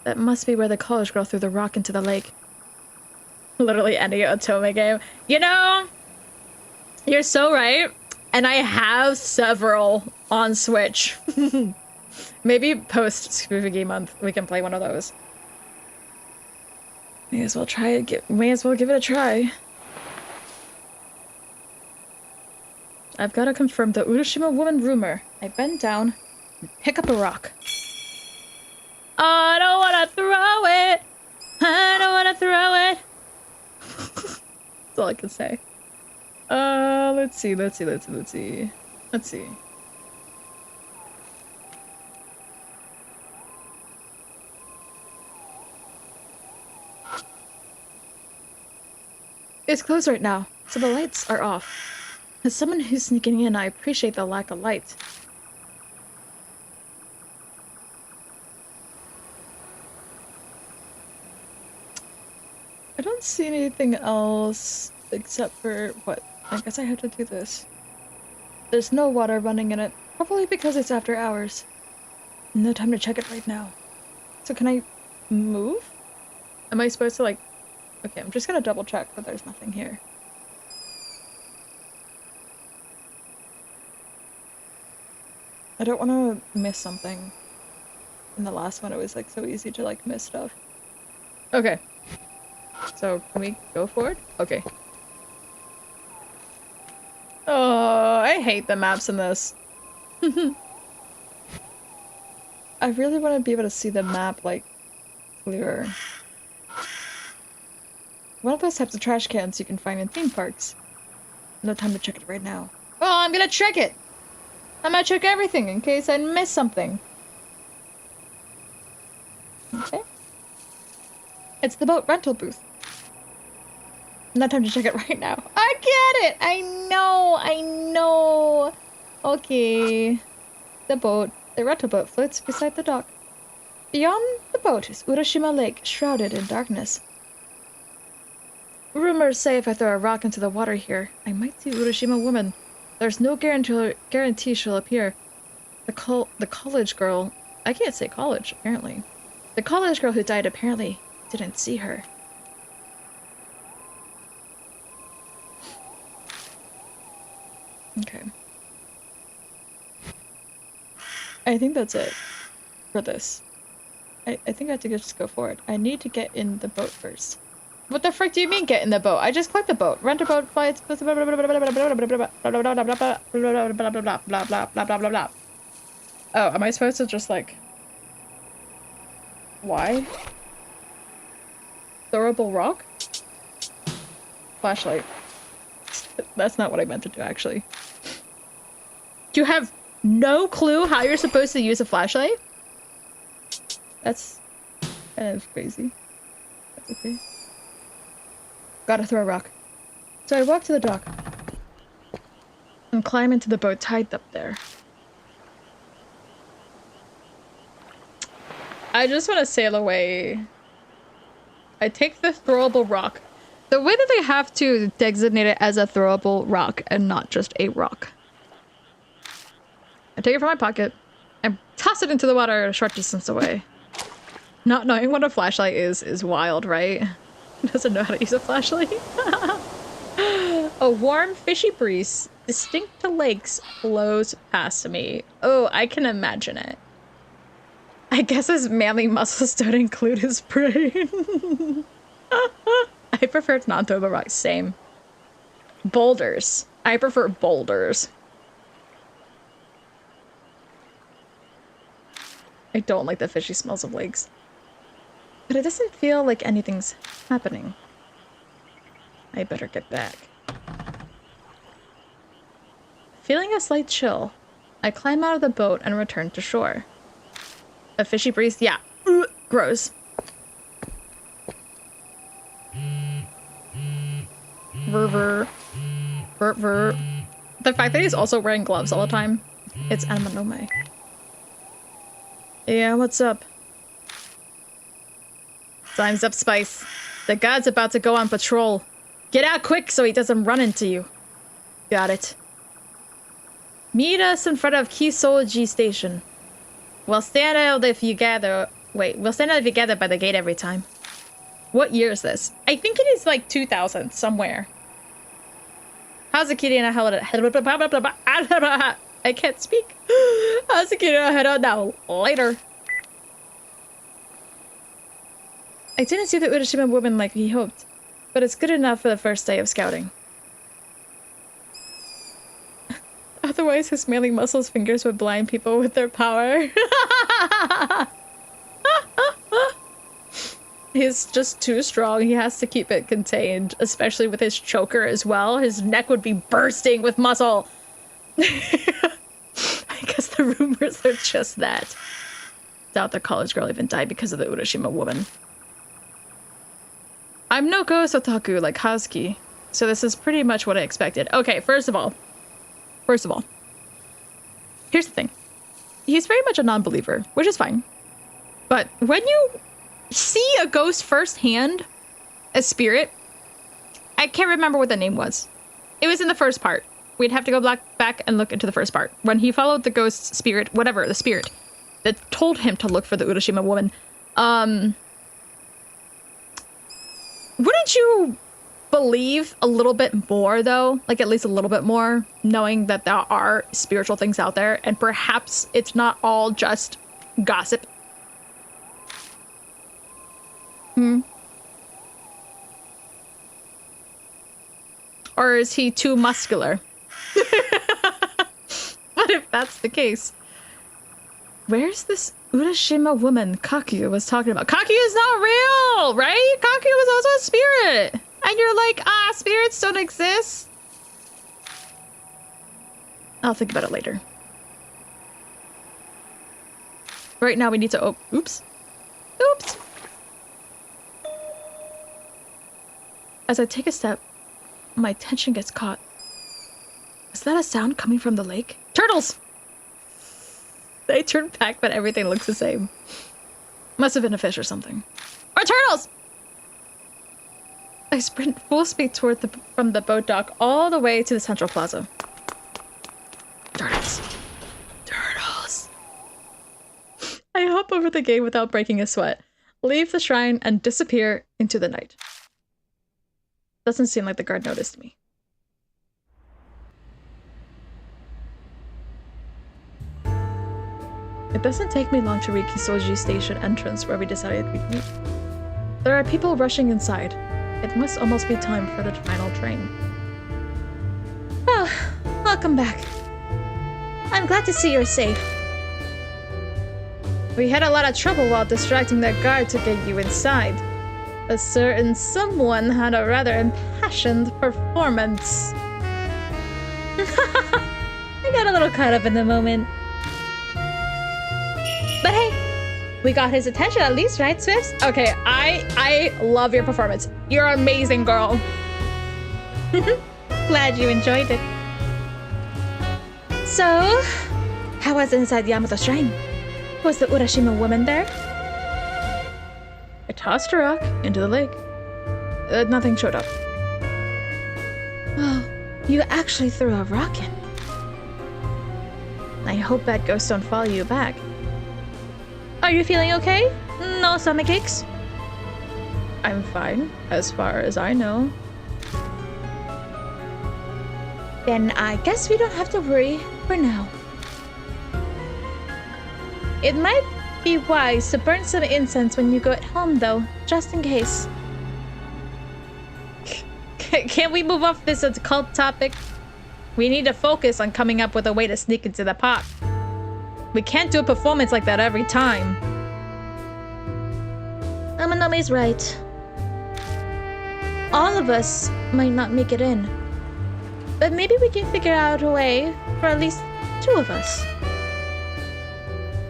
That must be where the college girl threw the rock into the lake. Literally any Otome game. You know, you're so right. And I have several on Switch. Maybe post Spooky Month we can play one of those. May as well give it a try. I've got to confirm the Urashima woman rumor. I bend down and pick up a rock. I don't want to throw it. I don't want to throw it. That's all I can say. Let's see. It's closed right now, so the lights are off. As someone who's sneaking in, I appreciate the lack of light. I don't see anything else except for what? I guess I have to do this. There's no water running in it, probably because it's after hours. No time to check it right now. So can I move? Am I supposed to like... Okay, I'm just gonna double check that there's nothing here. I don't want to miss something. In the last one, it was like so easy to like miss stuff. Okay. So, can we go forward? Okay. Oh, I hate the maps in this. I really want to be able to see the map, like, clearer. One of those types of trash cans you can find in theme parks. No time to check it right now. Oh, I'm gonna check it! I'm gonna check everything in case I miss something. Okay. It's the boat rental booth. No time to check it right now. I get it! I know! Okay. The boat. The rental boat floats beside the dock. Beyond the boat is Urashima Lake, shrouded in darkness. Rumors say if I throw a rock into the water here, I might see Urashima woman. There's no guarantee she'll appear. The college girl... I can't say college, apparently. The college girl who died apparently didn't see her. Okay. I think that's it for this. I think I have to just go forward. I need to get in the boat first. What the frick do you mean get in the boat? I just clicked the boat. Rent a boat, flights, blah blah blah blah blah blah blah blah blah. Oh, am I supposed to just like... Why? Throwable rock? Flashlight. That's not what I meant to do, actually. You have no clue how you're supposed to use a flashlight? That's kind of crazy. That's okay. Gotta throw a rock. So I walk to the dock and climb into the boat tied up there. I just want to sail away. I take the throwable rock. The way that they have to designate it as a throwable rock and not just a rock. I take it from my pocket and toss it into the water a short distance away. Not knowing what a flashlight is wild, right? Doesn't know how to use a flashlight. A warm, fishy breeze, distinct to lakes, flows past me. Oh, I can imagine it. I guess his manly muscles don't include his brain. I prefer non-throwable rocks. Same. Boulders. I prefer boulders. I don't like the fishy smells of lakes. But it doesn't feel like anything's happening. I better get back. Feeling a slight chill, I climb out of the boat and return to shore. A fishy breeze? Yeah. Gross. Ver. The fact that he's also wearing gloves all the time. It's Anmanome. Yeah, what's up? Time's up, Spice. The god's about to go on patrol. Get out quick so he doesn't run into you. Got it. Meet us in front of Kisoji Station. We'll stand out if you gather... Wait, we'll stand out if you gather by the gate every time. What year is this? I think it is like 2000, somewhere. How's the kitty and I I can't speak. How's the kitty and I head out now? Later. I didn't see the Urashima woman like he hoped, but it's good enough for the first day of scouting. Otherwise, his manly muscles fingers would blind people with their power. He's just too strong. He has to keep it contained, especially with his choker as well. His neck would be bursting with muscle. I guess the rumors are just that. Doubt the college girl even died because of the Urashima woman. I'm no ghost otaku like Hazuki, so this is pretty much what I expected. Okay, first of all, First of all, here's the thing. He's very much a non-believer, which is fine. But when you see a ghost firsthand, a spirit, I can't remember what the name was. It was in the first part. We'd have to go back and look into the first part. When he followed the ghost spirit, whatever, the spirit, that told him to look for the Urashima woman. Wouldn't you believe a little bit more, though? Like, at least a little bit more, knowing that there are spiritual things out there, and perhaps it's not all just gossip. Or is he too muscular? What if that's the case? Where's this Urashima woman Kakuya was talking about? Kakuya is not real, right? Kakuya was also a spirit. And you're like, spirits don't exist? I'll think about it later. Right now we need to oops. Oops. As I take a step, my attention gets caught. Is that a sound coming from the lake? Turtles! They turn back, but everything looks the same. Must have been a fish or something. Or turtles! I sprint full speed toward from the boat dock all the way to the central plaza. Turtles. Turtles. I hop over the gate without breaking a sweat, leave the shrine, and disappear into the night. Doesn't seem like the guard noticed me. It doesn't take me long to reach Kisoji Station entrance where we decided we'd meet. There are people rushing inside. It must almost be time for the final train. Oh, welcome back. I'm glad to see you're safe. We had a lot of trouble while distracting that guard to get you inside. A certain someone had a rather impassioned performance. I got a little caught up in the moment. But hey, we got his attention at least, right, Swifts? Okay, I love your performance. You're amazing, girl. Glad you enjoyed it. So, how was it inside Yamato Shrine? Was the Urashima woman there? I tossed a rock into the lake. Nothing showed up. Well, you actually threw a rock in. I hope bad ghosts don't follow you back. Are you feeling okay? No stomach aches? I'm fine, as far as I know. Then I guess we don't have to worry for now. It might be wise to burn some incense when you go at home, though, just in case. Can't we move off this occult topic? We need to focus on coming up with a way to sneak into the park. We can't do a performance like that every time. Amanomi's right. All of us might not make it in. But maybe we can figure out a way for at least 2 of us.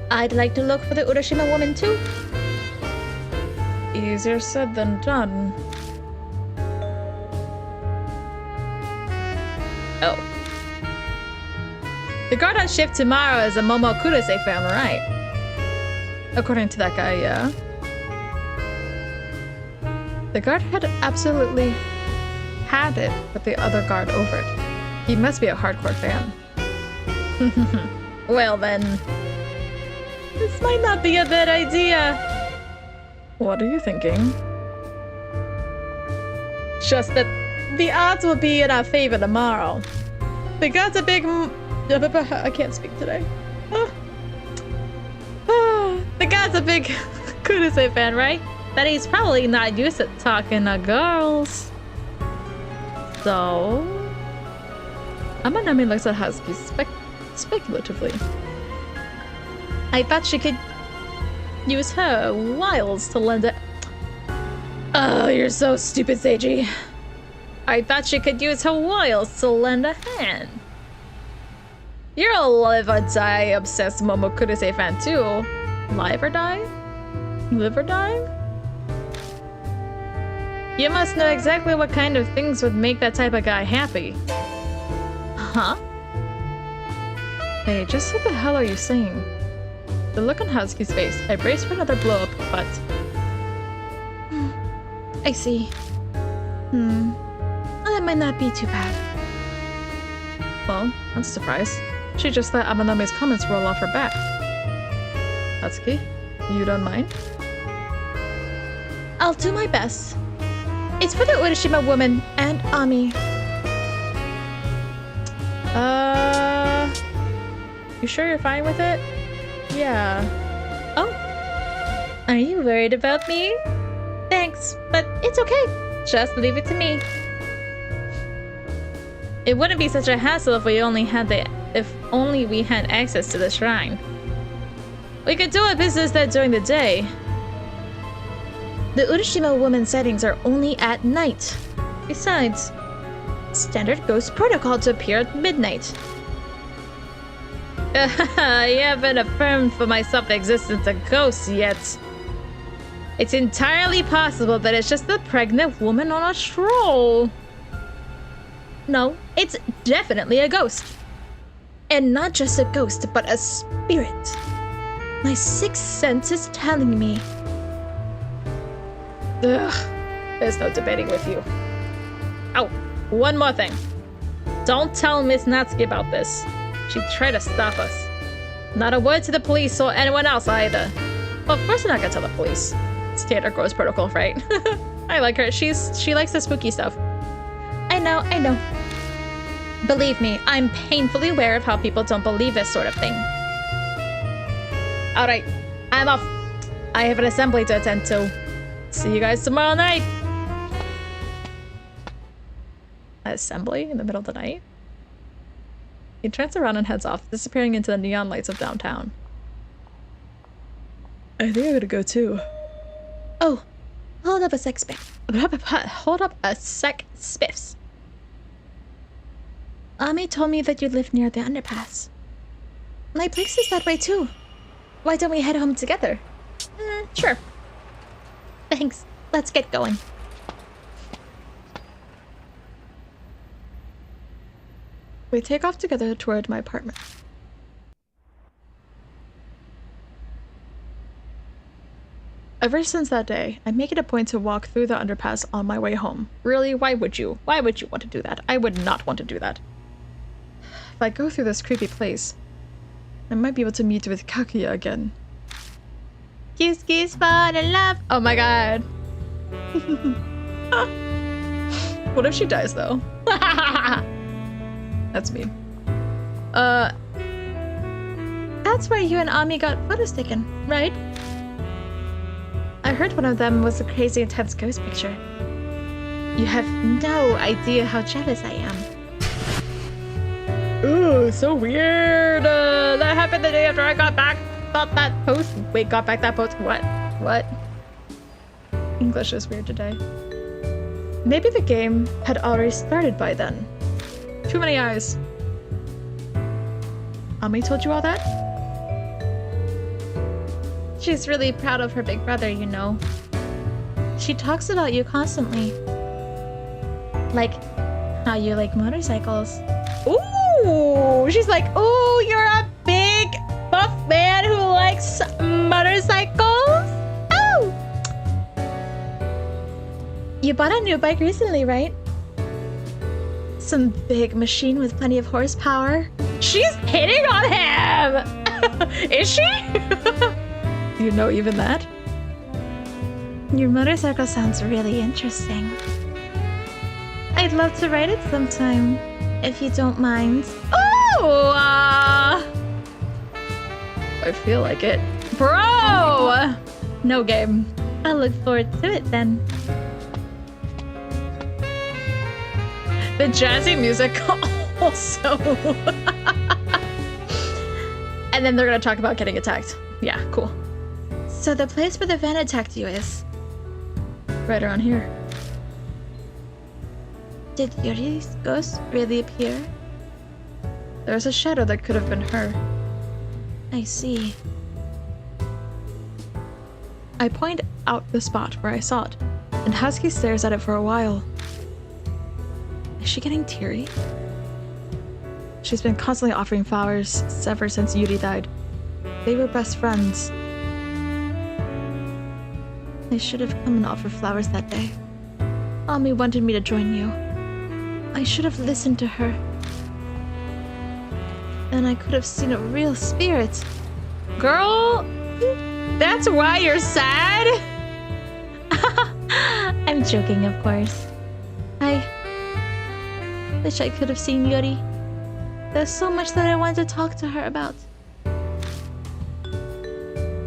I'd like to look for the Urashima woman too. Easier said than done. Oh. The guard on shift tomorrow is a Momo Kudase fan, right? According to that guy, yeah. The guard had absolutely had it with the other guard over it. He must be a hardcore fan. Well then, this might not be a bad idea. What are you thinking? Just that the odds will be in our favor tomorrow. The god's a big... I can't speak today. The god's a big Kudase fan, right? But he's probably not used to talking to girls. So... Amanami looks at Hazuki speculatively. I thought she could use her wiles to lend it. Oh, you're so stupid, Seiji. I thought she could use her wiles to lend a hand. You're a live or die obsessed Momo Kudase fan too. Live or die? Live or die? You must know exactly what kind of things would make that type of guy happy. Huh? Hey, just what the hell are you saying? The look on Husky's face. I brace for another blow up, but... I see. Well, that might not be too bad. Well, that's a surprise. She just let Amanome's comments roll off her back. Husky, you don't mind? I'll do my best. It's for the Urashima woman and Ami. You sure you're fine with it? Yeah. Oh. Are you worried about me? Thanks, but it's okay. Just leave it to me. It wouldn't be such a hassle if we only had access to the shrine. We could do our business there during the day. The Urashima woman settings are only at night. Besides, Standard ghost protocol to appear at midnight. I haven't affirmed for myself the existence of ghosts yet. It's entirely possible that it's just a pregnant woman on a stroll. No, it's definitely a ghost. And not just a ghost, but a spirit. My sixth sense is telling me. Ugh, there's no debating with you. Oh, one more thing. Don't tell Miss Natsuki about this. She'd try to stop us. Not a word to the police or anyone else either. Well, of course we're not gonna tell the police. Standard ghost protocol, right? I like her. She likes the spooky stuff. I know. Believe me, I'm painfully aware of how people don't believe this sort of thing. Alright, I'm off. I have an assembly to attend to. See you guys tomorrow night. Assembly in the middle of the night? He turns around and heads off, disappearing into the neon lights of downtown. I think I'm gonna go too. Oh, hold up a sec, spiffs. Ami told me that you live near the underpass. My place is that way too. Why don't we head home together? Sure. Thanks. Let's get going. We take off together toward my apartment. Ever since that day, I make it a point to walk through the underpass on my way home. Really, why would you? Why would you want to do that? I would not want to do that. If I go through this creepy place, I might be able to meet with Kakuya again. Kiss, kiss, fall in love. Oh my god. What if she dies though? That's me. That's where you and Ami got photos taken, right? I heard one of them was a crazy intense ghost picture. You have no idea how jealous I am. Ooh, so weird. That happened the day after I got back. Thought that post. Wait, got back that post. What? English is weird today. Maybe the game had already started by then. Too many eyes. Ami told you all that? She's really proud of her big brother, you know. She talks about you constantly. Like how you like motorcycles. Ooh, she's like, ooh, you're a big buff man who likes motorcycles? Oh! You bought a new bike recently, right? Some big machine with plenty of horsepower. She's hitting on him! Is she? Do you know even that? Your motorcycle sounds really interesting. I'd love to ride it sometime, if you don't mind. Oh! I feel like it. Bro! No game. I'll look forward to it then. The jazzy music also. And then they're gonna talk about getting attacked. Yeah, cool. So the place where the van attacked you is? Right around here. Did Yuri's ghost really appear? There's a shadow that could have been her. I see. I point out the spot where I saw it, and Husky stares at it for a while. Is she getting teary? She's been constantly offering flowers ever since Yuri died. They were best friends. I should have come and offered flowers that day. Ami wanted me to join you. I should have listened to her. Then I could have seen a real spirit. Girl, that's why you're sad? I'm joking, of course. I wish I could have seen Yuri. There's so much that I wanted to talk to her about.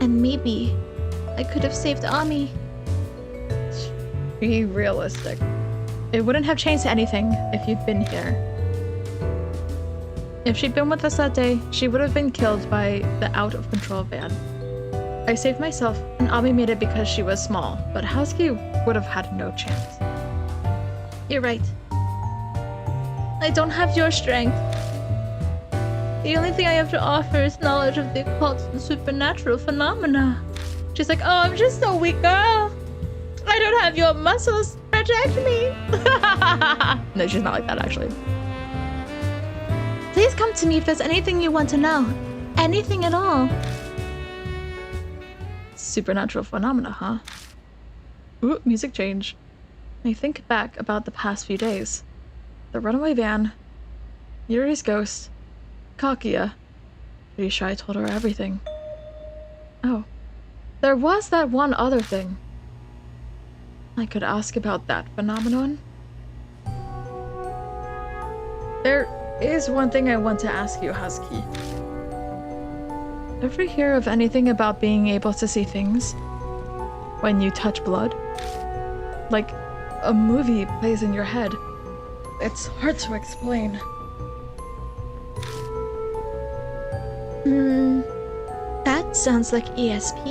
And maybe I could have saved Ami. Be realistic. It wouldn't have changed anything if you'd been here. If she'd been with us that day, she would have been killed by the out-of-control van. I saved myself, and Ami made it because she was small, but Husky would have had no chance. You're right. I don't have your strength. The only thing I have to offer is knowledge of the occult and supernatural phenomena. She's like, oh, I'm just a weak girl. I don't have your muscles. Protect me. No, she's not like that, actually. Please come to me if there's anything you want to know. Anything at all. Supernatural phenomena, huh? Ooh, music change. I think back about the past few days. The runaway van, Yuri's ghost, Kakia. Pretty sure I told her everything. Oh. There was that one other thing. I could ask about that phenomenon. There is one thing I want to ask you, Husky. Ever hear of anything about being able to see things when you touch blood? Like a movie plays in your head. It's hard to explain. That sounds like ESP.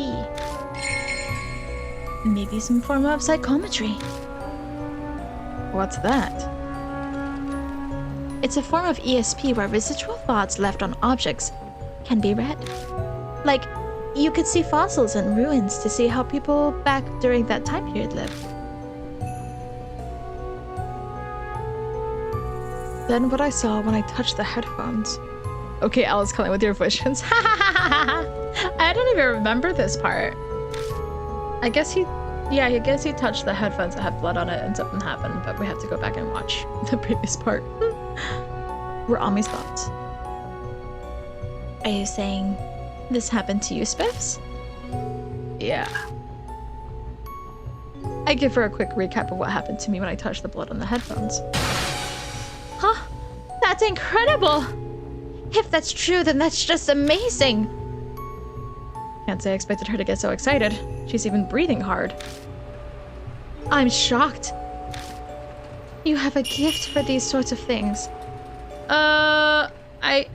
Maybe some form of psychometry. What's that? It's a form of ESP where residual thoughts left on objects can be read. Like, you could see fossils and ruins to see how people back during that time period lived. Then what I saw when I touched the headphones. Okay, Alice, calling with your visions. I don't even remember this part. I guess he touched the headphones that had blood on it and something happened, but we have to go back and watch the previous part. Were Ami's thoughts. Are you saying this happened to you, Spiffs? Yeah. I give her a quick recap of what happened to me when I touched the blood on the headphones. Huh? That's incredible! If that's true, then that's just amazing! Can't say I expected her to get so excited. She's even breathing hard. I'm shocked. You have a gift for these sorts of things.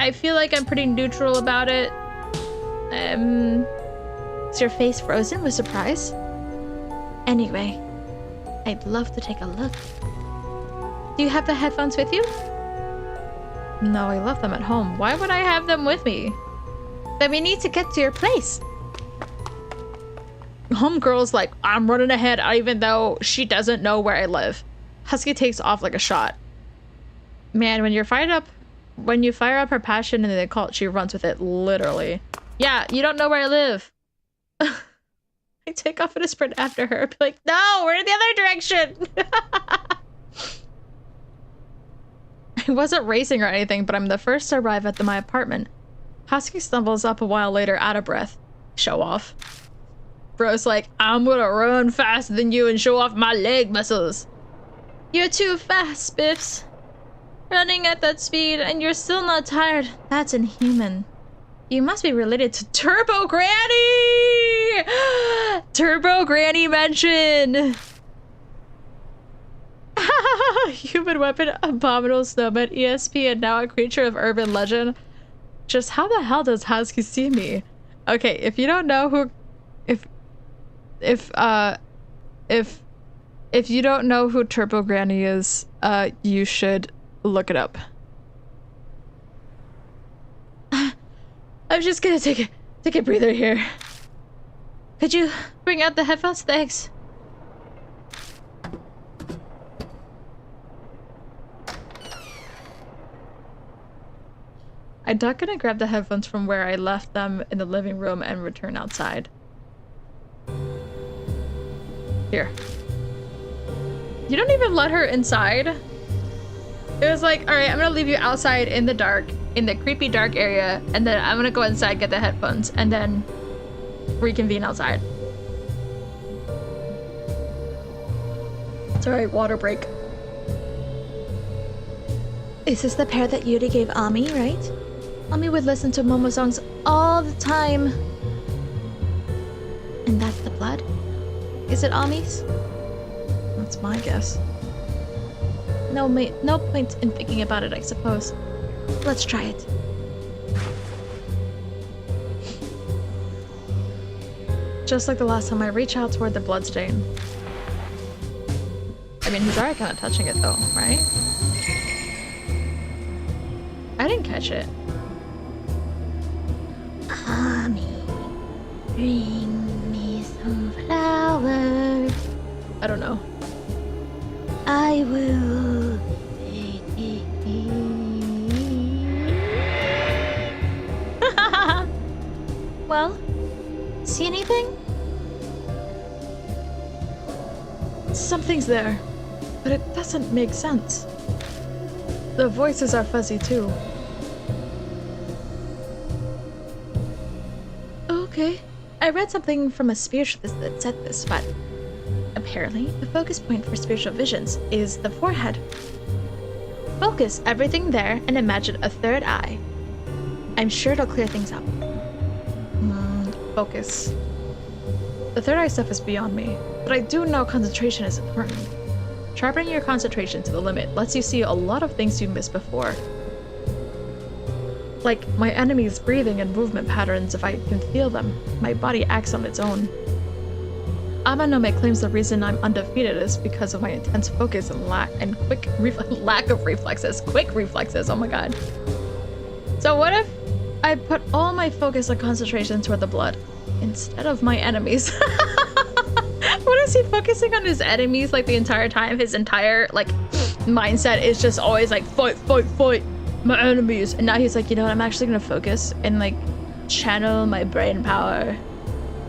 I feel like I'm pretty neutral about it. Is your face frozen with surprise? Anyway, I'd love to take a look. Do you have the headphones with you? No, I left them at home. Why would I have them with me? Then we need to get to your place. Homegirl's like, I'm running ahead even though she doesn't know where I live. Husky takes off like a shot. Man, when you fire up her passion in the occult, she runs with it, literally. Yeah, you don't know where I live. I take off in a sprint after her. Be like, no, we're in the other direction. I wasn't racing or anything, but I'm the first to arrive at my apartment. Husky stumbles up a while later, out of breath. Show off. Bro's like, I'm gonna run faster than you and show off my leg muscles. You're too fast, Spiffs. Running at that speed and you're still not tired. That's inhuman. You must be related to Turbo Granny! Turbo Granny mention! Human weapon, abominable snowman, ESP, and now a creature of urban legend. Just how the hell does Husky see me? Okay, if you don't know who... If you don't know who Turbo Granny is, you should look it up. I'm just gonna take a breather here. Could you bring out the headphones? Thanks. I'm not gonna grab the headphones from where I left them in the living room and return outside. Here. You don't even let her inside? It was like, alright, I'm gonna leave you outside in the dark, in the creepy dark area, and then I'm gonna go inside, get the headphones, and then reconvene outside. It's alright, water break. Is this the pair that Yuri gave Ami, right? Ami would listen to Momo songs all the time. And that's the blood? Is it Ami's? That's my guess. No point in thinking about it, I suppose. Let's try it. Just like the last time I reach out toward the bloodstain. I mean, he's already kind of touching it though, right? I didn't catch it. Ami, bring me some flowers. I don't know. I will. Well, see anything? Something's there, but it doesn't make sense. The voices are fuzzy too. Okay. I read something from a spiritualist that said this, but apparently the focus point for spiritual visions is the forehead. Focus everything there and imagine a third eye. I'm sure it'll clear things up. Focus. The third eye stuff is beyond me, but I do know concentration is important. Sharpening your concentration to the limit lets you see a lot of things you missed before. Like my enemy's breathing and movement patterns. If I can feel them, my body acts on its own. Amanome claims the reason I'm undefeated is because of my intense focus and lack of reflexes. Quick reflexes, oh my god. So what if I put all my focus and concentration toward the blood instead of my enemies? What is he focusing on his enemies like the entire time? His entire like mindset is just always like fight, fight, fight, my enemies. And now he's like, you know what, I'm actually gonna focus and like channel my brain power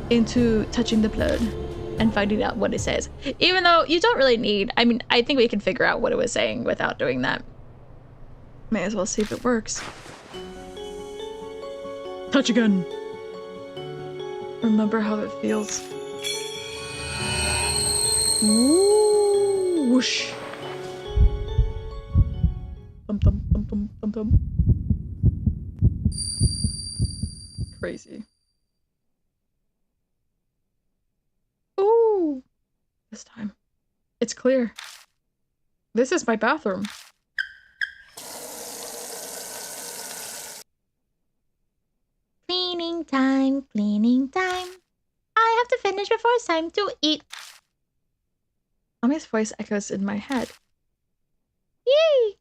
into touching the blood and finding out what it says. Even though you don't really need, I mean, I think we can figure out what it was saying without doing that. May as well see if it works. Touch again. Remember how it feels. Ooh, whoosh. Thump, thump, thump, thump, thump, thump. Crazy. Ooh. This time. It's clear. This is my bathroom. Cleaning time, cleaning time. I have to finish before it's time to eat. Ami's voice echoes in my head. Yay!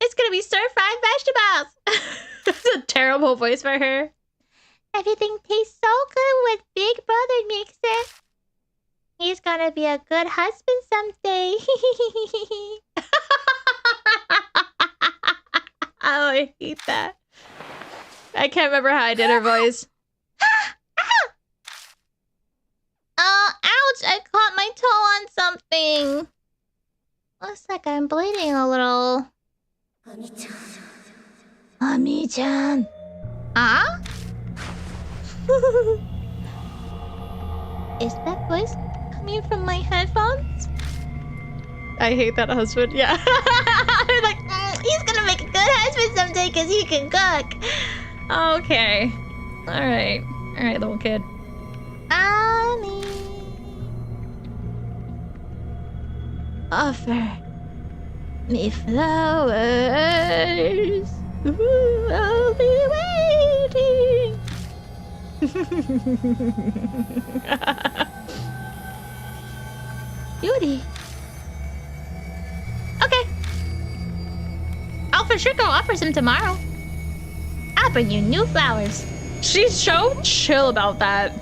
It's gonna be stir-fried vegetables! That's a terrible voice for her. Everything tastes so good with Big Brother makes it. He's gonna be a good husband someday. Oh, I hate that. I can't remember how I did her voice. Ouch! I caught my toe on something. Looks like I'm bleeding a little. Ami-chan. Huh? Is that voice coming from my headphones? I hate that husband. Yeah. I'm like, he's gonna make a good husband someday because he can cook. Okay. Alright. Alright, little kid. Ami. Offer me flowers. Ooh, I'll be waiting. Beauty. Okay. I'll for sure go offer some tomorrow. I'll bring you new flowers. She's so chill about that.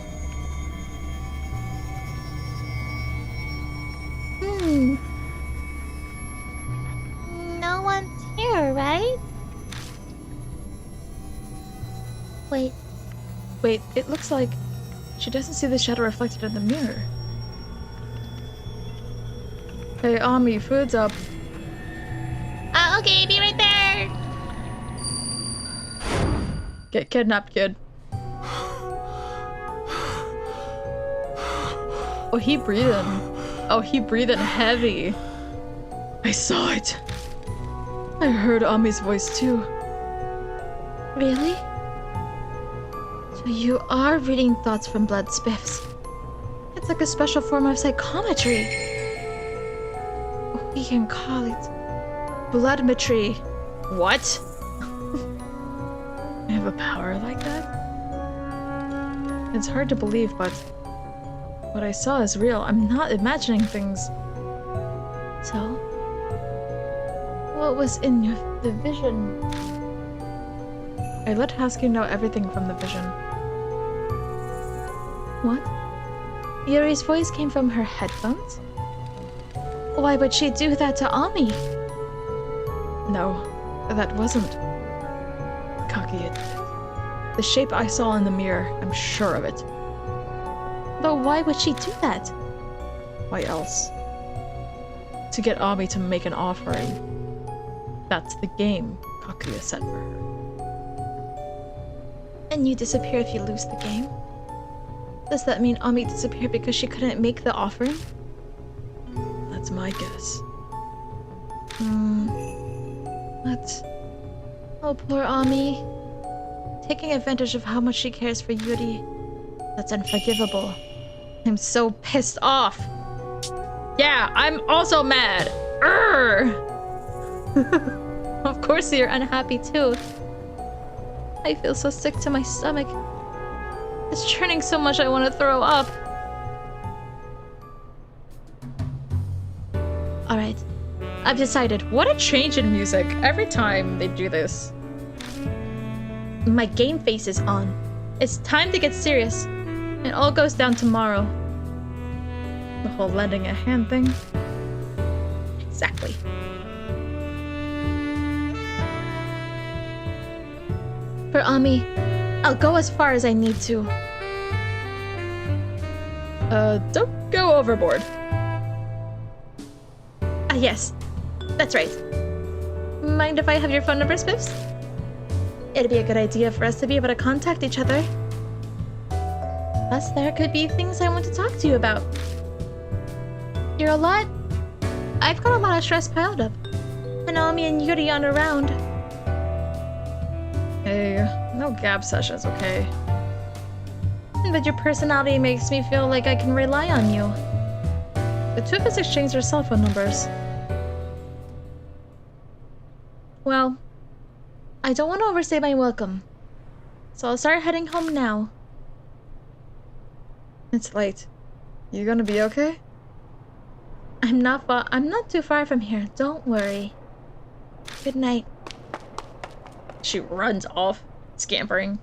No one's here, right? Wait. Wait, it looks like she doesn't see the shadow reflected in the mirror. Hey, Ami, food's up. Okay, be right there! Get kidnapped, kid. Oh, he breathing. Oh, he breathing heavy. I saw it. I heard Ami's voice too. Really? So you are reading thoughts from blood spiffs. It's like a special form of psychometry. We can call it bloodmetry. What? I have a power like that? It's hard to believe, but what I saw is real. I'm not imagining things. So, what was in the vision? I let Hasky know everything from the vision. What? Yuri's voice came from her headphones? Why would she do that to Ami? No, that wasn't Kaguya. The shape I saw in the mirror, I'm sure of it. But why would she do that? Why else? To get Ami to make an offering. That's the game Kaguya set for her. And you disappear if you lose the game? Does that mean Ami disappeared because she couldn't make the offering? That's my guess. What? Oh, poor Ami. Taking advantage of how much she cares for Yuri. That's unforgivable. I'm so pissed off. Yeah, I'm also mad. Urgh! Of course you're unhappy too. I feel so sick to my stomach. It's churning so much I want to throw up. Alright, I've decided. What a change in music. Every time they do this. My game face is on. It's time to get serious. It all goes down tomorrow. The whole lending a hand thing. Exactly. For Ami, I'll go as far as I need to. Don't go overboard. Ah, yes. That's right. Mind if I have your phone number, Spiffs? It'd be a good idea for us to be able to contact each other. Plus, there could be things I want to talk to you about. I've got a lot of stress piled up. And Ami and Yuri aren't around. Hey, no gab sessions, okay? But your personality makes me feel like I can rely on you. The two of us exchanged our cell phone numbers. Well, I don't want to overstay my welcome. So I'll start heading home now. It's late. You gonna be okay? I'm not too far from here. Don't worry. Good night. She runs off, scampering.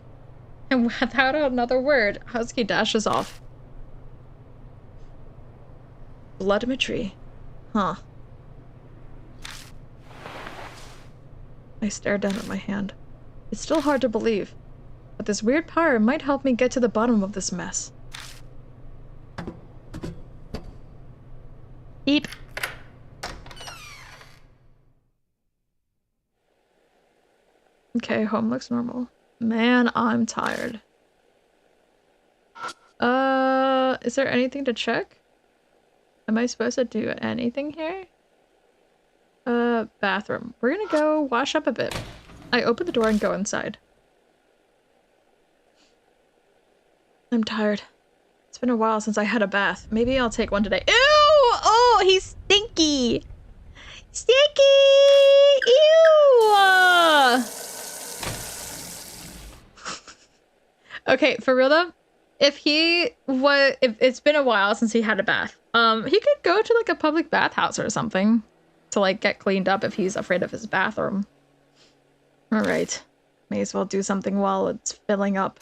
And without another word, Husky dashes off. Bloodmetry. Huh. I stare down at my hand. It's still hard to believe, but this weird power might help me get to the bottom of this mess. Beep. Okay, home looks normal. Man, I'm tired. Is there anything to check? Am I supposed to do anything here? Bathroom. We're gonna go wash up a bit. I open the door and go inside. I'm tired. It's been a while since I had a bath. Maybe I'll take one today. Ew! Oh, he's stinky! Stinky! Ew! Okay, for real though, if it's been a while since he had a bath, he could go to like a public bathhouse or something to like get cleaned up if he's afraid of his bathroom. All right, may as well do something while it's filling up.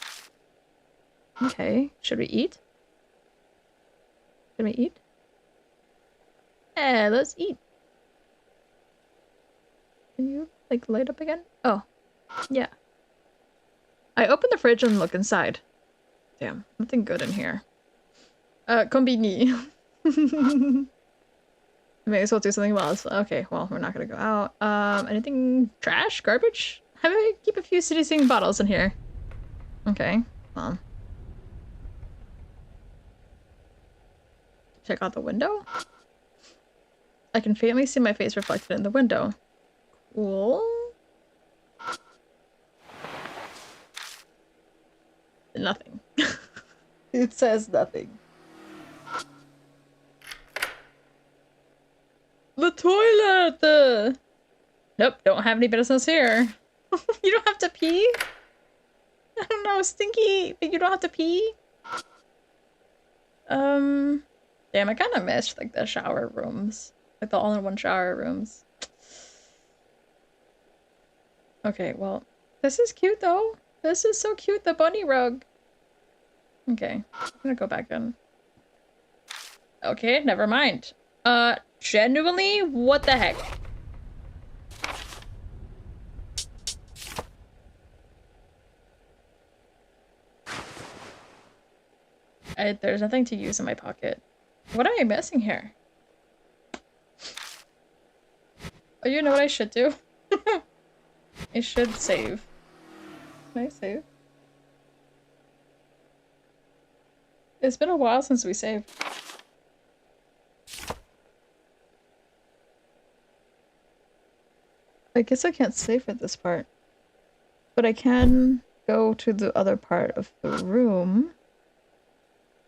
Okay, should we eat? Should we eat? Yeah, let's eat. Can you like light up again? Oh, yeah. I open the fridge and look inside. Damn, nothing good in here. Combini. May as well do something while it's okay. Well, we're not gonna go out. Anything trash, garbage? How about I keep a few city sing bottles in here? Okay, well. Check out the window. I can faintly see my face reflected in the window. Cool. Nothing. It says nothing. The toilet! Nope, don't have any business here. You don't have to pee? I don't know, stinky, but you don't have to pee? Damn, I kind of missed, like, the shower rooms. Like, the all-in-one shower rooms. Okay, well, this is cute, though. This is so cute, the bunny rug. Okay, I'm gonna go back in. Okay, never mind. Genuinely, what the heck? There's nothing to use in my pocket. What am I missing here? Oh, you know what I should do? I should save. Can I save? It's been a while since we saved. I guess I can't save for this part. But I can go to the other part of the room.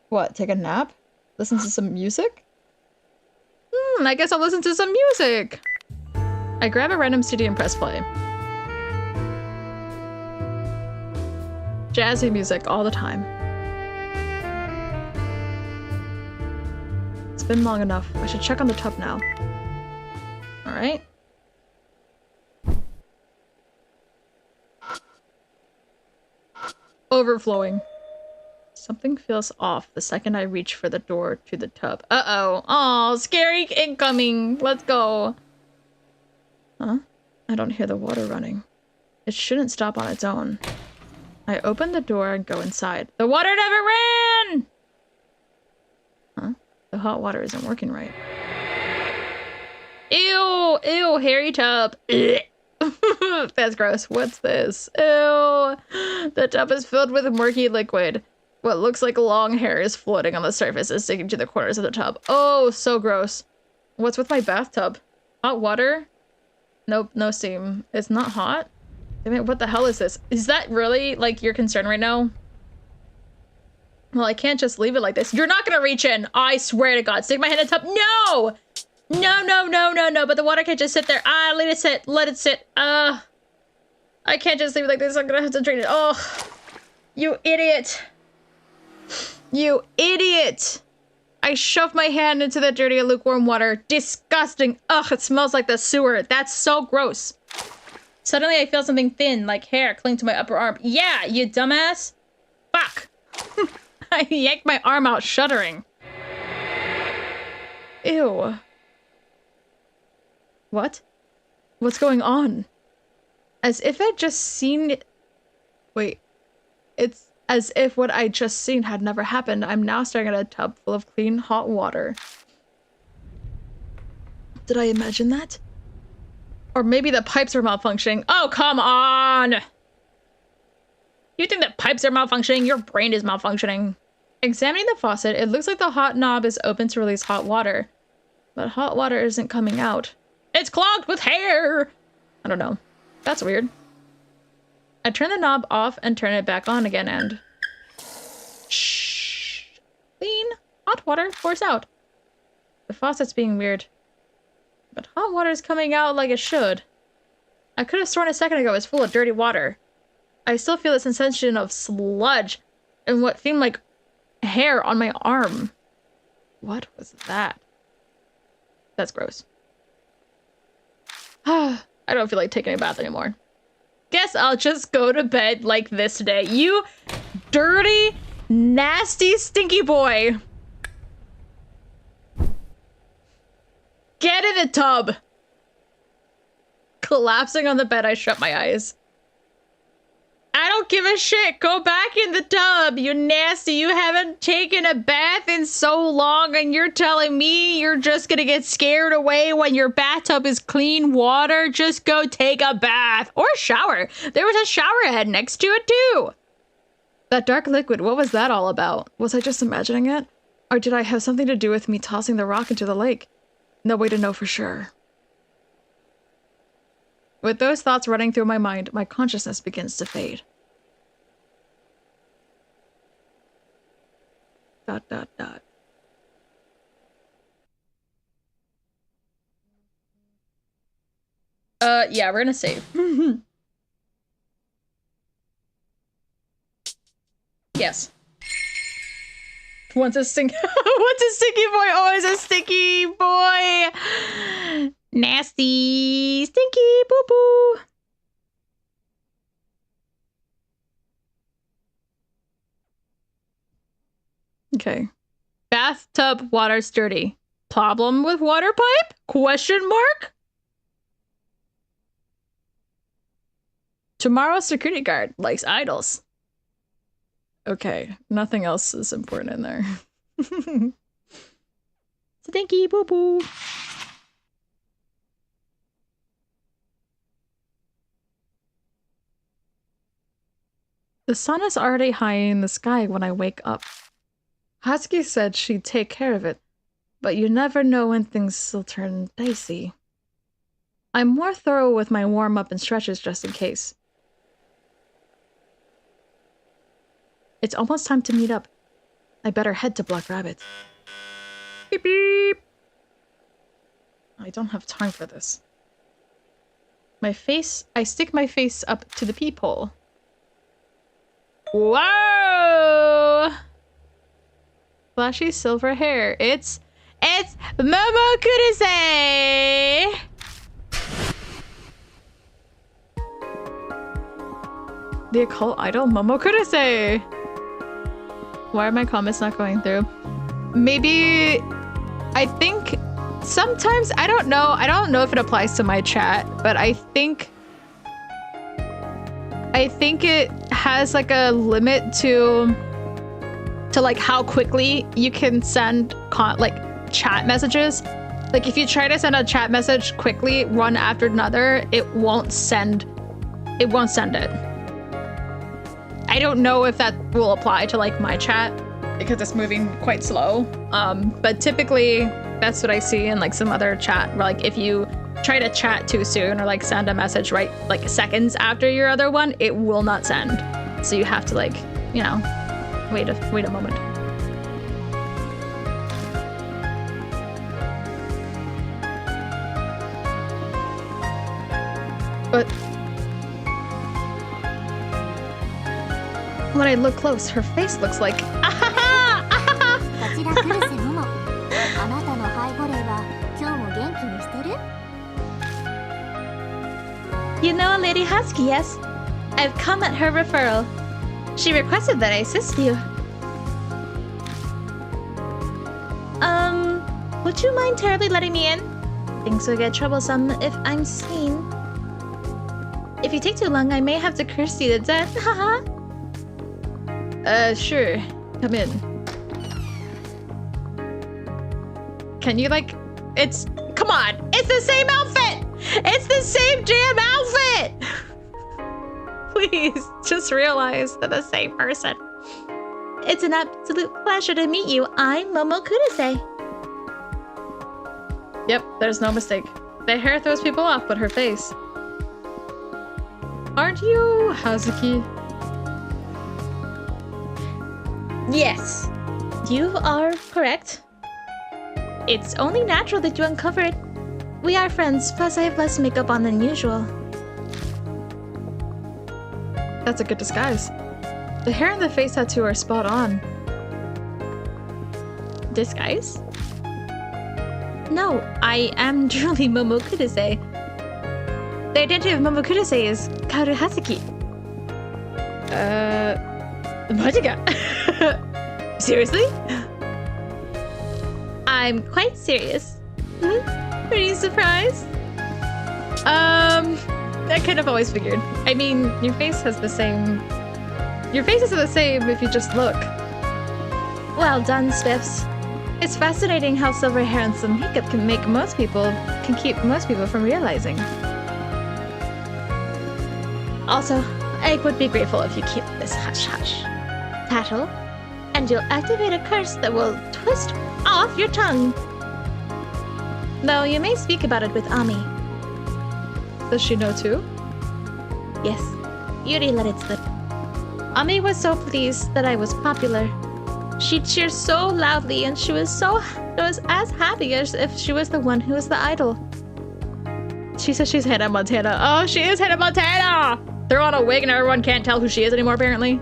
What, take a nap? Listen to some music? I guess I'll listen to some music! I grab a random CD and press play. Jazzy music all the time. It's been long enough. I should check on the tub now. Alright. Overflowing. Something feels off the second I reach for the door to the tub. Uh-oh. Aw, scary incoming. Let's go. Huh? I don't hear the water running. It shouldn't stop on its own. I open the door and go inside. The water never ran! Huh? The hot water isn't working right. Ew! Ew, hairy tub. That's gross. What's this? Ew! The tub is filled with murky liquid. What looks like long hair is floating on the surface and sticking to the corners of the tub. Oh, so gross. What's with my bathtub? Hot water? Nope, no steam. It's not hot? Damn it, what the hell is this? Is that really, like, your concern right now? Well, I can't just leave it like this. You're not gonna reach in! I swear to God. Stick my hand in the tub. No! No, no, no, no, no. But the water can't just sit there. Ah, let it sit. Let it sit. I can't just leave it like this. I'm gonna have to drain it. Oh, you idiot. You idiot! I shoved my hand into the dirty, lukewarm water. Disgusting. Ugh, it smells like the sewer. That's so gross. Suddenly, I feel something thin, like hair, cling to my upper arm. Yeah, you dumbass. Fuck. I yanked my arm out, shuddering. Ew. What? What's going on? As if I'd just seen it. Wait. It's as if what I just seen had never happened. I'm now staring at a tub full of clean, hot water. Did I imagine that? Or maybe the pipes are malfunctioning. Oh, come on! You think that pipes are malfunctioning? Your brain is malfunctioning. Examining the faucet, it looks like the hot knob is open to release hot water. But hot water isn't coming out. It's clogged with hair! I don't know. That's weird. I turn the knob off and turn it back on again and... Shh. Clean. Hot water pours out. The faucet's being weird. But hot water is coming out like it should. I could have sworn a second ago it was full of dirty water. I still feel the sensation of sludge and what seemed like hair on my arm. What was that? That's gross. I don't feel like taking a bath anymore. Guess I'll just go to bed like this today. You dirty, nasty, stinky boy. Get in the tub. Collapsing on the bed, I shut my eyes. I don't give a shit. Go back in the tub. You nasty. You haven't taken a bath in so long, and you're telling me you're just gonna get scared away when your bathtub is clean water? Just go take a bath or a shower. There was a shower head next to it too. That dark liquid, what was that all about? Was I just imagining it? Or did I have something to do with me tossing the rock into the lake? No way to know for sure. With those thoughts running through my mind, my consciousness begins to fade. ... Yeah, we're gonna save. Yes. What's a sticky boy? Oh, it's a sticky boy. Nasty. Stinky. Boo boo. Okay. Bathtub water's dirty. Problem with water pipe? Question mark? Tomorrow's security guard likes idols. Okay, nothing else is important in there. Stinky boo boo. The sun is already high in the sky when I wake up. Hatsuki said she'd take care of it, but you never know when things will turn dicey. I'm more thorough with my warm-up and stretches just in case. It's almost time to meet up. I better head to Black Rabbit. Beep beep. I don't have time for this. I stick my face up to the peephole. Whoa! Flashy silver hair. It's Momo Kudasai! the occult idol Momo Kudasai. Why are my comments not going through? Maybe, I think sometimes, I don't know if it applies to my chat, but I think it has like a limit to like how quickly you can send chat messages. Like if you try to send a chat message quickly, one after another, it won't send it. I don't know if that will apply to like my chat because it's moving quite slow. But typically that's what I see in like some other chat where like if you try to chat too soon or like send a message right like seconds after your other one, it will not send. So you have to like, you know, wait a moment. But when I look close, her face looks like You know Lady Husky, yes? I've come at her referral. She requested that I assist you. Would you mind terribly letting me in? Things will get troublesome if I'm seen. If you take too long, I may have to curse you to death, haha. Sure. Come in. Can you like... Come on! It's the same outfit! It's the same damn outfit! Please, just realize they're the same person. It's an absolute pleasure to meet you. I'm Momo Kudasai. Yep, there's no mistake. The hair throws people off, but her face. Aren't you Hazuki? Yes, you are correct. It's only natural that you uncover it. We are friends, plus I have less makeup on than usual. That's a good disguise. The hair and the face tattoo are spot on. Disguise? No, I am truly Momo Kudasai. The identity of Momo Kudasai is Kaoru Hazuki. Seriously? I'm quite serious. Are you surprised? I kind of always figured. I mean, your face has the same Your faces are the same if you just look. Well done, Spiffs. It's fascinating how silver hair and some makeup can keep most people from realizing. Also, I would be grateful if you keep this hush-hush. Tattle, and you'll activate a curse that will twist off your tongue. Though you may speak about it with Ami. Does she know too? Yes, Yuri let it slip. Ami was so pleased that I was popular. She cheered so loudly, and she was as happy as if she was the one who was the idol. She says she's Hannah Montana. Oh, she is Hannah Montana! They're on a wig and everyone can't tell who she is anymore, apparently.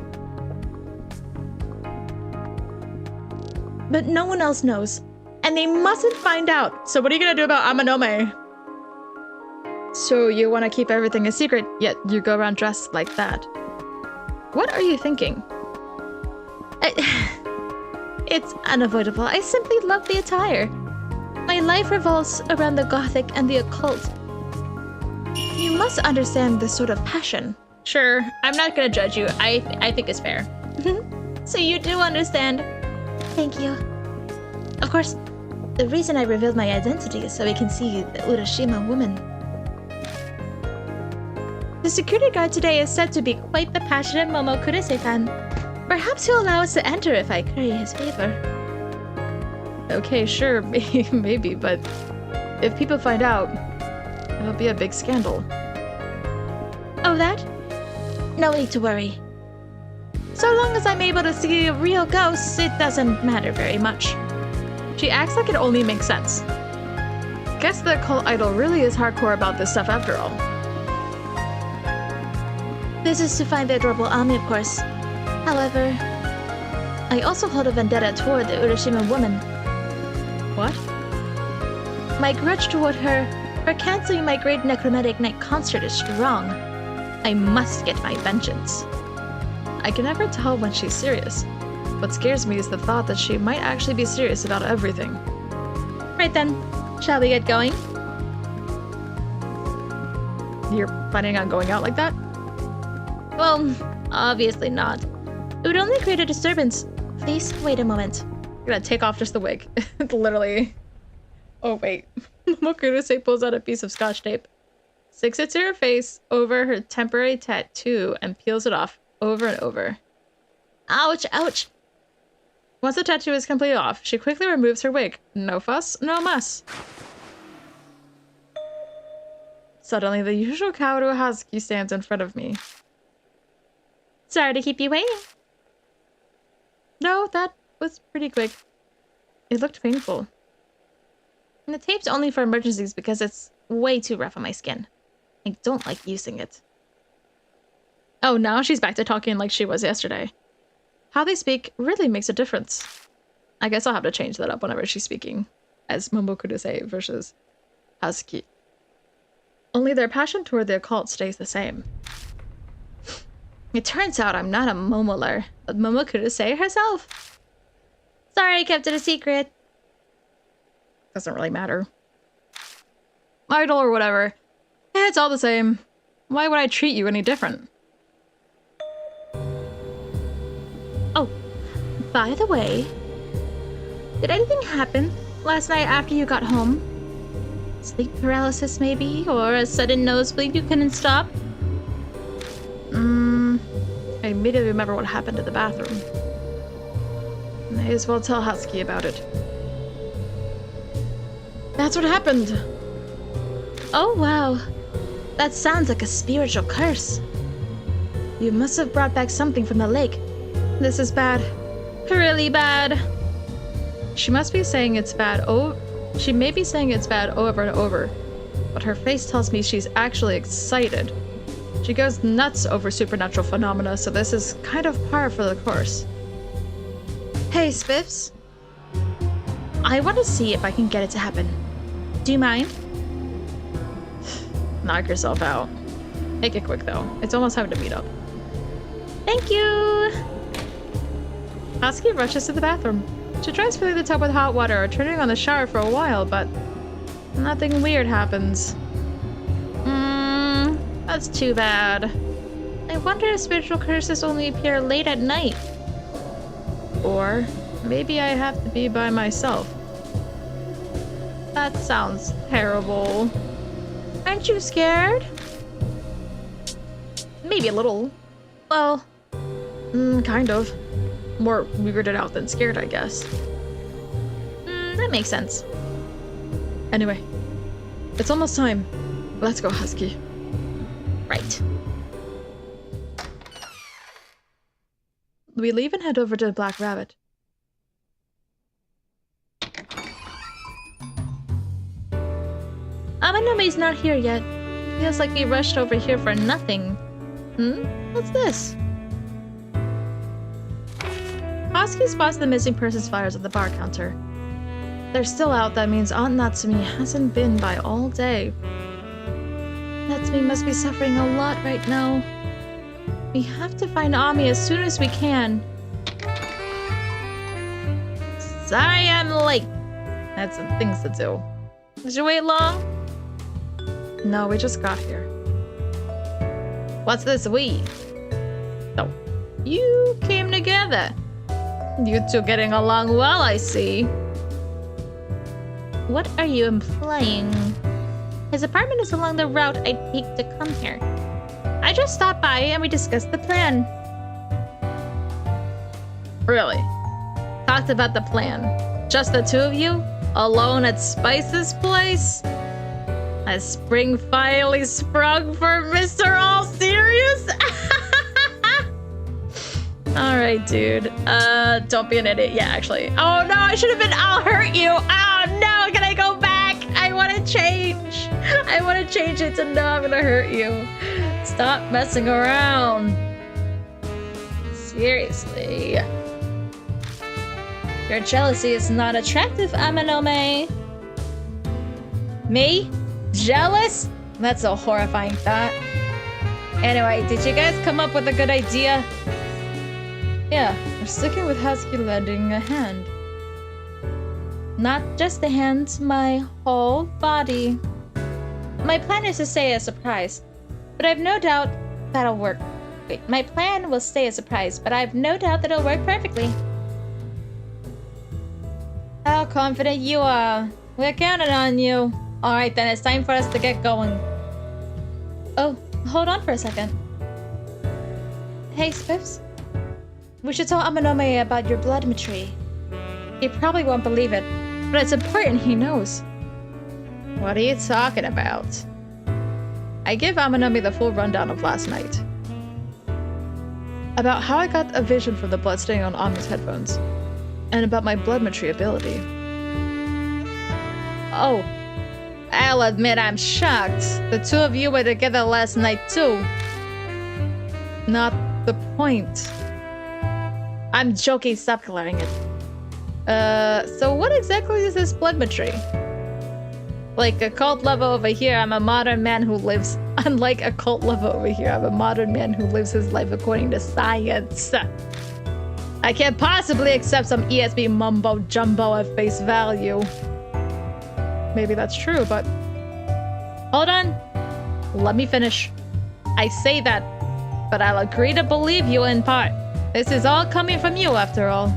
But no one else knows, and they mustn't find out. So what are you gonna do about Amanome? So you want to keep everything a secret, yet you go around dressed like that. What are you thinking? It's unavoidable. I simply love the attire. My life revolves around the Gothic and the occult. You must understand this sort of passion. Sure, I'm not gonna judge you. I think it's fair. So you do understand. Thank you. Of course, the reason I revealed my identity is so we can see the Urashima woman. The security guard today is said to be quite the passionate Momo Kurose fan. Perhaps he'll allow us to enter if I curry his favor. Okay, sure, maybe, but if people find out, it'll be a big scandal. Oh, that? No need to worry. So long as I'm able to see real ghosts, it doesn't matter very much. She acts like it only makes sense. Guess the cult idol really is hardcore about this stuff after all. This is to find the adorable Ami, of course. However, I also hold a vendetta toward the Urashima woman. What? My grudge toward her for canceling my great necromantic night concert is strong. I must get my vengeance. I can never tell when she's serious. What scares me is the thought that she might actually be serious about everything. Right then, shall we get going? You're planning on going out like that? Well, obviously not. It would only create a disturbance. Please wait a moment. I'm gonna take off just the wig. Literally. Oh, wait. Mokuruse pulls out a piece of scotch tape, sticks it to her face over her temporary tattoo, and peels it off over and over. Ouch, ouch. Once the tattoo is completely off, she quickly removes her wig. No fuss, no muss. Suddenly, the usual Kaoru Hazuki stands in front of me. Sorry to keep you waiting. No, that was pretty quick. It looked painful. And the tape's only for emergencies because it's way too rough on my skin. I don't like using it. Oh, now she's back to talking like she was yesterday. How they speak really makes a difference. I guess I'll have to change that up whenever she's speaking as Momokuruse versus Hazuki. Only their passion toward the occult stays the same. It turns out I'm not a Momoler, but Momokuruse herself. Sorry I kept it a secret. Doesn't really matter. Idol or whatever. It's all the same. Why would I treat you any different? Oh, by the way, did anything happen last night after you got home? Sleep paralysis maybe, or a sudden nosebleed you couldn't stop? I immediately remember what happened in the bathroom. May as well tell Hazuki about it. That's what happened! Oh wow, that sounds like a spiritual curse. You must have brought back something from the lake. This is bad. Really bad. She must be saying it's bad. She may be saying it's bad over and over, but her face tells me she's actually excited. She goes nuts over supernatural phenomena, so this is kind of par for the course. Hey, Spiffs. I want to see if I can get it to happen. Do you mind? Knock yourself out. Make it quick, though. It's almost time to meet up. Thank you! Hazuki rushes to the bathroom. She tries filling the tub with hot water or turning on the shower for a while, but nothing weird happens. That's too bad. I wonder if spiritual curses only appear late at night. Or maybe I have to be by myself. That sounds terrible. Aren't you scared? Maybe a little. Well, kind of. More weirded out than scared, I guess. That makes sense. Anyway, it's almost time. Let's go, Husky. Right. We leave and head over to the Black Rabbit. Amanome's not here yet. Feels like we rushed over here for nothing. What's this? Husky spots the missing persons flyers at the bar counter. They're still out, that means Aunt Natsumi hasn't been by all day. Natsumi must be suffering a lot right now. We have to find Ami as soon as we can. Sorry I'm late. Had some things to do. Did you wait long? No, we just got here. What's this we? So, you came together. You two getting along well, I see. What are you implying? His apartment is along the route I take to come here. I just stopped by and we discussed the plan. Really? Talked about the plan. Just the two of you? Alone at Spice's place? Has spring finally sprung for Mr. All Serious? Alright, dude. Don't be an idiot. Yeah, actually. Oh no, I should have been I'll hurt you. Oh no, can I go back? I want to change. I want to change it to no, I'm gonna hurt you. Stop messing around. Seriously. Your jealousy is not attractive, Amanome. Me? Jealous? That's a horrifying thought. Anyway, did you guys come up with a good idea? Yeah, we're sticking with Husky lending a hand. Not just a hand, my whole body. My plan is to stay a surprise, but I've no doubt that'll work. Wait, my plan will stay a surprise, but I've no doubt that it'll work perfectly. How confident you are. We're counting on you. Alright then, it's time for us to get going. Oh, hold on for a second. Hey, Spiffs. We should tell Amanome about your bloodmetry. He probably won't believe it, but it's important he knows. What are you talking about? I give Amanome the full rundown of last night. About how I got a vision from the bloodstain on Ami's headphones. And about my bloodmetry ability. Oh, I'll admit I'm shocked. The two of you were together last night too. Not the point. I'm joking, stop glaring it. So what exactly is this bloodmetry? Like a cult lover over here, I'm a modern man who lives... Unlike a cult lover over here, I'm a modern man who lives his life according to science. I can't possibly accept some ESB mumbo jumbo at face value. Maybe that's true, but... Hold on. Let me finish. I say that, but I'll agree to believe you in part. This is all coming from you, after all.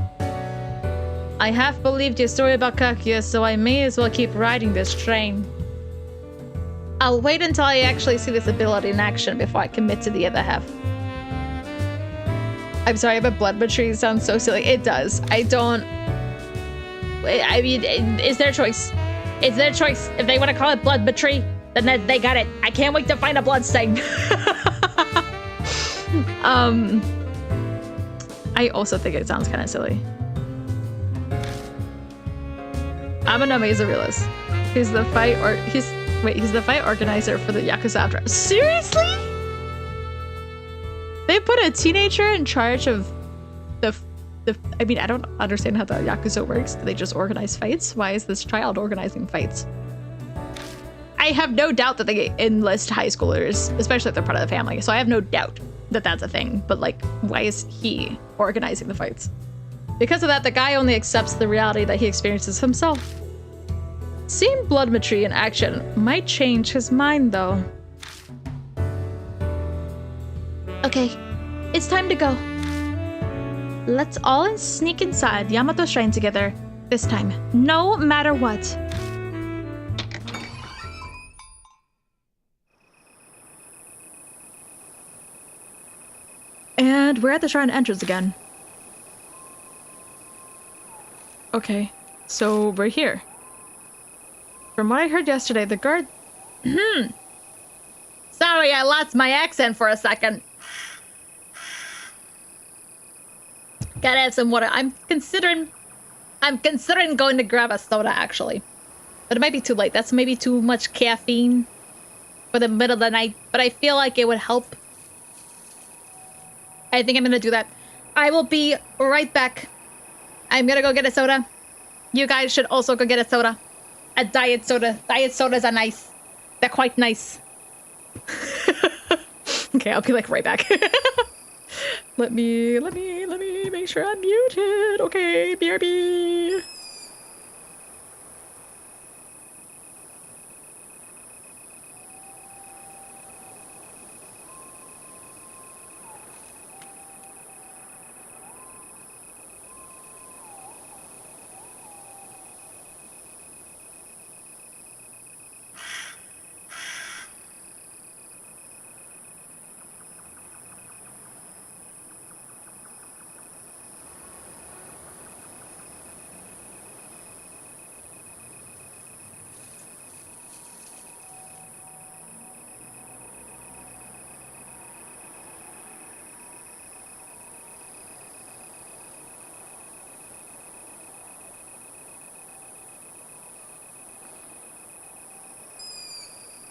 I half believed your story about Kakuya, so I may as well keep riding this train. I'll wait until I actually see this ability in action before I commit to the other half. I'm sorry, but bloodmetry sounds so silly. It does. I don't... I mean, it's their choice. It's their choice. If they want to call it bloodmetry, then they got it. I can't wait to find a bloodstain. I also think it sounds kind of silly. Amanome is a realist. He's the fight organizer for the Yakuza After. Seriously? They put a teenager in charge of the I mean, I don't understand how the Yakuza works. Do they just organize fights? Why is this child organizing fights? I have no doubt that they enlist high schoolers, especially if they're part of the family. So I have no doubt that that's a thing. But like, why is he organizing the fights? Because of that, the guy only accepts the reality that he experiences himself. Seeing bloodmetry in action might change his mind, though. Okay, it's time to go. Let's all sneak inside Yamato Shrine together. This time, no matter what. And we're at the shrine entrance again. Okay, so we're here. From what I heard yesterday, the guard... Sorry, I lost my accent for a second. Gotta have some water. I'm considering going to grab a soda, actually. But it might be too late. That's maybe too much caffeine for the middle of the night. But I feel like it would help. I think I'm gonna do that. I will be right back. I'm gonna go get a soda. You guys should also go get a soda. A diet soda. Diet sodas are nice. They're quite nice. Okay, I'll be like right back. Let me make sure I'm muted. Okay, BRB.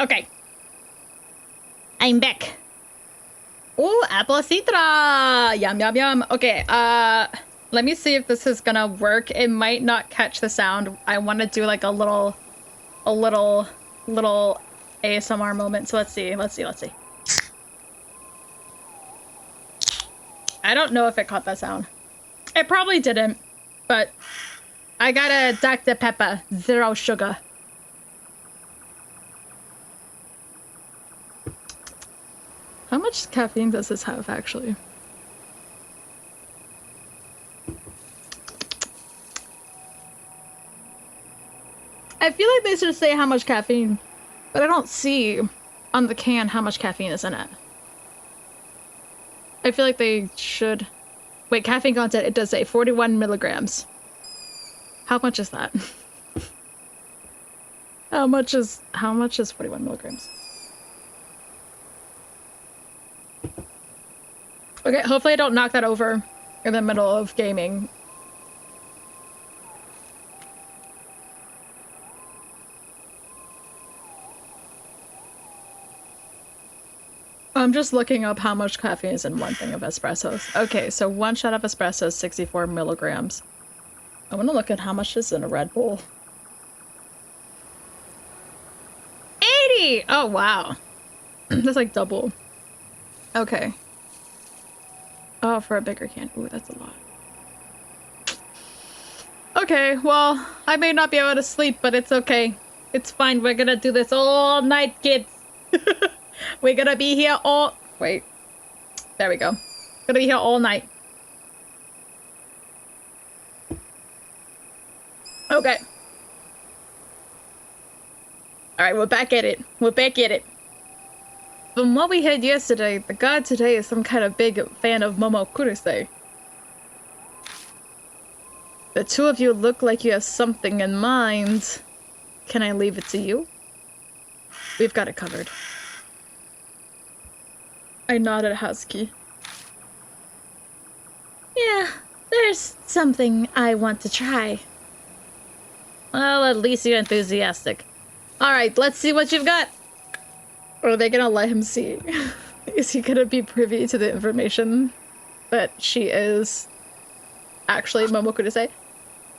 Okay. I'm back. Ooh, apple citra! Yum, yum, yum. Okay, let me see if this is gonna work. It might not catch the sound. I want to do like a little ASMR moment. So let's see. I don't know if it caught that sound. It probably didn't, but I got a Dr. Pepper, 0 sugar. How much caffeine does this have, actually? I feel like they should say how much caffeine, but I don't see on the can how much caffeine is in it. I feel like they should... Wait, caffeine content, it does say 41 milligrams. How much is that? How much is 41 milligrams? Okay, hopefully I don't knock that over in the middle of gaming. I'm just looking up how much caffeine is in one thing of espressos. Okay, so 1 shot of espresso is 64 milligrams. I want to look at how much is in a Red Bull. 80! Oh, wow. That's like double. Okay. Oh, for a bigger can. Ooh, that's a lot. Okay, well, I may not be able to sleep, but it's okay. It's fine. We're gonna do this all night, kids. We're gonna be here all... Wait. There we go. Gonna be here all night. Okay. Alright, we're back at it. We're back at it. From what we heard yesterday, the god today is some kind of big fan of Momo Kurose. The two of you look like you have something in mind. Can I leave it to you? We've got it covered. I nodded at Husky. Yeah, there's something I want to try. Well, at least you're enthusiastic. Alright, let's see what you've got. Or are they gonna let him see? Is he gonna be privy to the information that she is actually Momo Kurose?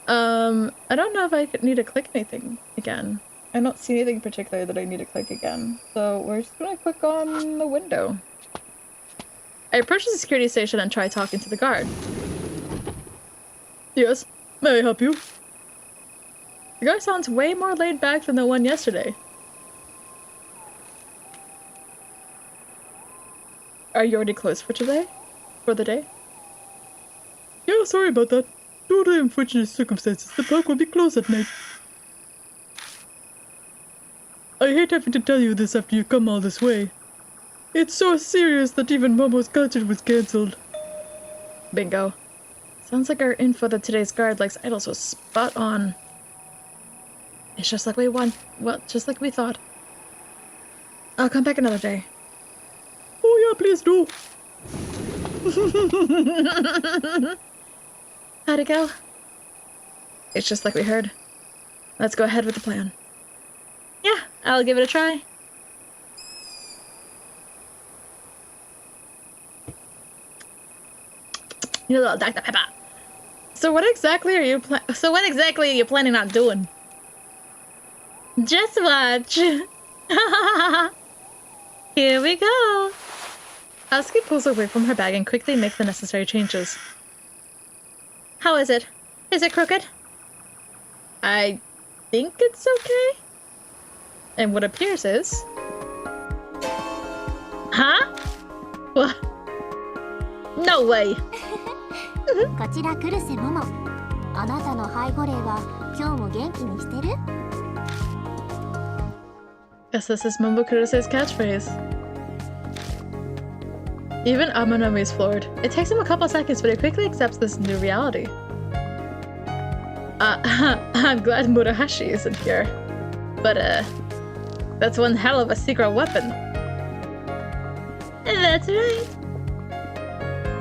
I don't know if I need to click anything again. I don't see anything particular that I need to click again. So we're just gonna click on the window. I approach the security station and try talking to the guard. Yes, may I help you? The guy sounds way more laid back than the one yesterday. Are you already closed for today? For the day? Yeah, sorry about that. Due to unfortunate circumstances, the park will be closed at night. I hate having to tell you this after you come all this way. It's so serious that even Momo's concert was cancelled. Bingo. Sounds like our info that today's guard likes idols was spot on. It's just like we want. Well, just like we thought. I'll come back another day. Oh yeah, please do. How'd it go? It's just like we heard. Let's go ahead with the plan. Yeah, I'll give it a try. You little Dr. Pepper. So what exactly are you So what exactly are you planning on doing? Just watch. Here we go. Asuki pulls away from her bag and quickly makes the necessary changes. How is it? Is it crooked? I think it's okay. And what appears is... Huh? What? No way. こちらクルセモモ。あなたの背後霊は今日も元気にしてる？ Guess this is Momokurose's catchphrase. Even Amanami is floored. It takes him a couple seconds, but he quickly accepts this new reality. I'm glad Murahashi isn't here. But, that's one hell of a secret weapon. That's right.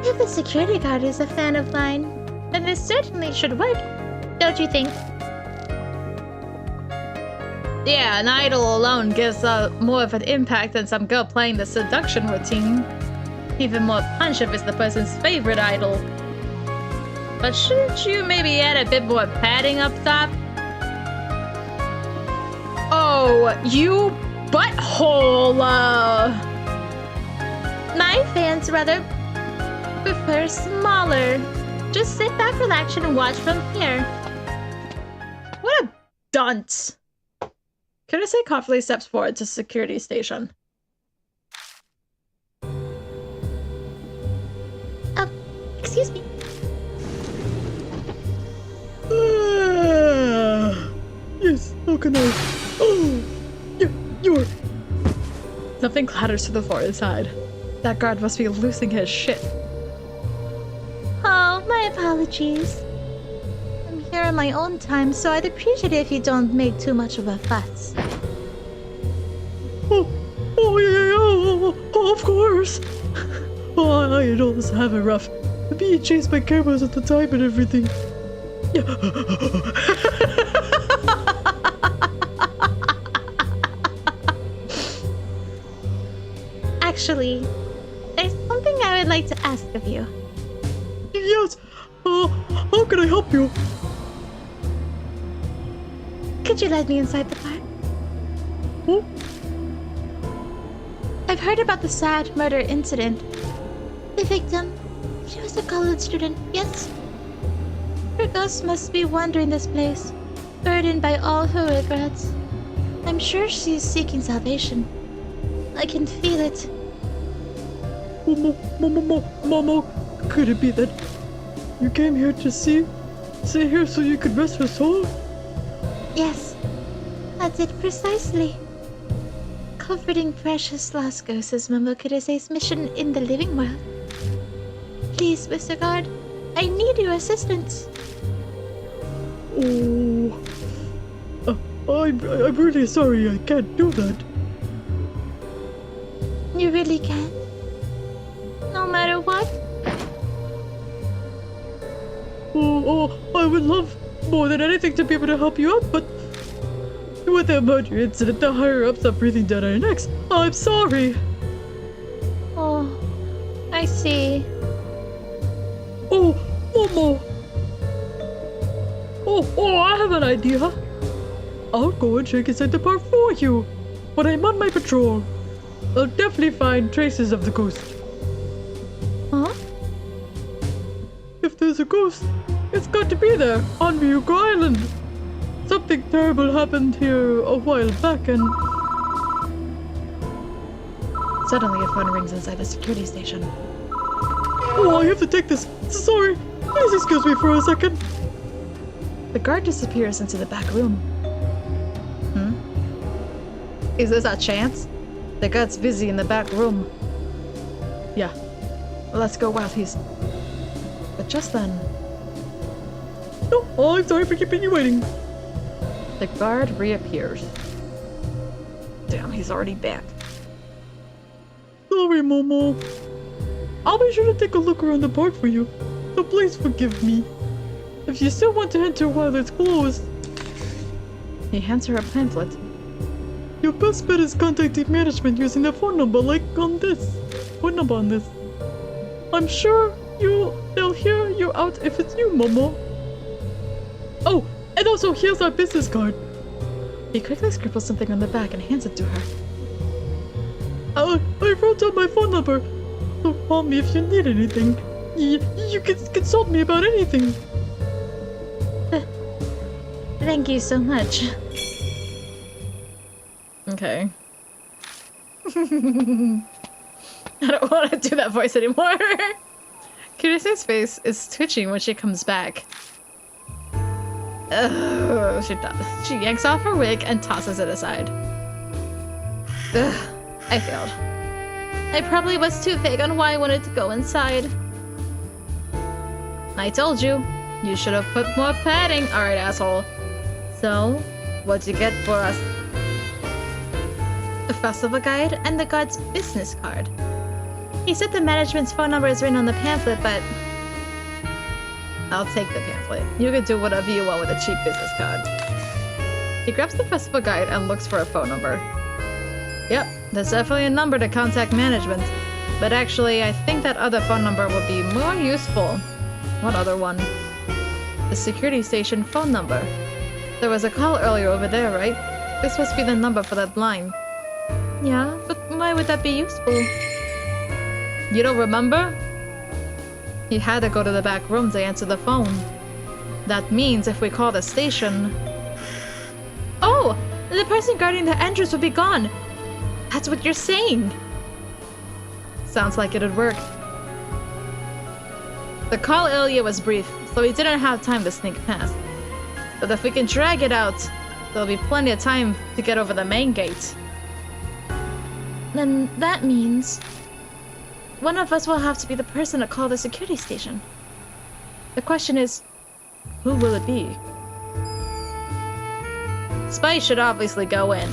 If the security guard is a fan of mine, then this certainly should work, don't you think? Yeah, an idol alone gives more of an impact than some girl playing the seduction routine. Even more punch if it's the person's favorite idol. But shouldn't you maybe add a bit more padding up top? Oh, you butthole! My fans rather prefer smaller. Just sit back, relax, and watch from here. What a dunce! Kurose confidently steps forward to security station. Excuse me. Yes, how can I? Oh, you're. Something clatters to the floor inside. That guard must be losing his shit. Oh, my apologies. I'm here on my own time, so I'd appreciate it if you don't make too much of a fuss. Oh yeah, oh, of course. Oh, idols have it rough. Being chased by cameras at the time and everything. Yeah. Actually, there's something I would like to ask of you. Yes. How can I help you? Could you let me inside the park? Huh? I've heard about the sad murder incident. The victim, she was a college student, yes? Her ghost must be wandering this place, burdened by all her regrets. I'm sure she's seeking salvation. I can feel it. Momo, could it be that you came here to stay here so you could rest her soul? Yes, that's it precisely. Comforting precious lost ghosts is Momokurose's mission in the living world. Please, Mr. Guard, I need your assistance. Oh, I'm really sorry. I can't do that. You really can't? No matter what? Oh, I would love more than anything to be able to help you out, but with the murder incident, the higher-ups are breathing down our necks. I'm sorry. Oh, I see. Oh, Momo. Oh, I have an idea. I'll go and check inside the park for you. When I'm on my patrol, I'll definitely find traces of the ghost. Huh? If there's a ghost, it's got to be there on Ryuko Island. Something terrible happened here a while back and... Suddenly, a phone rings inside the security station. Oh, I have to take this. Sorry. Please excuse me for a second. The guard disappears into the back room. Is this a chance? The guard's busy in the back room. Yeah. Let's go while he's... But just then, Oh, I'm sorry for keeping you waiting. the guard reappears. Damn, he's already back. Sorry, Momo. I'll be sure to take a look around the park for you, so please forgive me. If you still want to enter while it's closed, He hands her a pamphlet. your best bet is contacting management using the phone number like on this. Phone number on this. I'm sure they'll hear you out if it's you, Momo. Oh, and also here's our business card. He quickly scribbles something on the back and hands it to her. I wrote down my phone number, so call me if you need anything. You can consult me about anything. Thank you so much. Okay. I don't want to do that voice anymore. Kurise's face is twitching when she comes back. Ugh, she yanks off her wig and tosses it aside. Ugh, I failed. I probably was too vague on why I wanted to go inside. I told you. You should have put more padding. Alright, asshole. So, what'd you get for us? The festival guide and the guard's business card. He said the management's phone number is written on the pamphlet, but I'll take the pamphlet. You can do whatever you want with a cheap business card. He grabs the festival guide and looks for a phone number. Yep, there's definitely a number to contact management. But actually, I think that other phone number would be more useful. What other one? The security station phone number. There was a call earlier over there, right? This must be the number for that line. yeah, but why would that be useful? You don't remember? He had to go to the back room to answer the phone. That means if we call the station... Oh, the person guarding the entrance would be gone. That's what you're saying. Sounds like it had worked. The call earlier was brief, so we didn't have time to sneak past. But if we can drag it out, there'll be plenty of time to get over the main gate. Then that means one of us will have to be the person to call the security station. The question is, who will it be? Spice should obviously go in.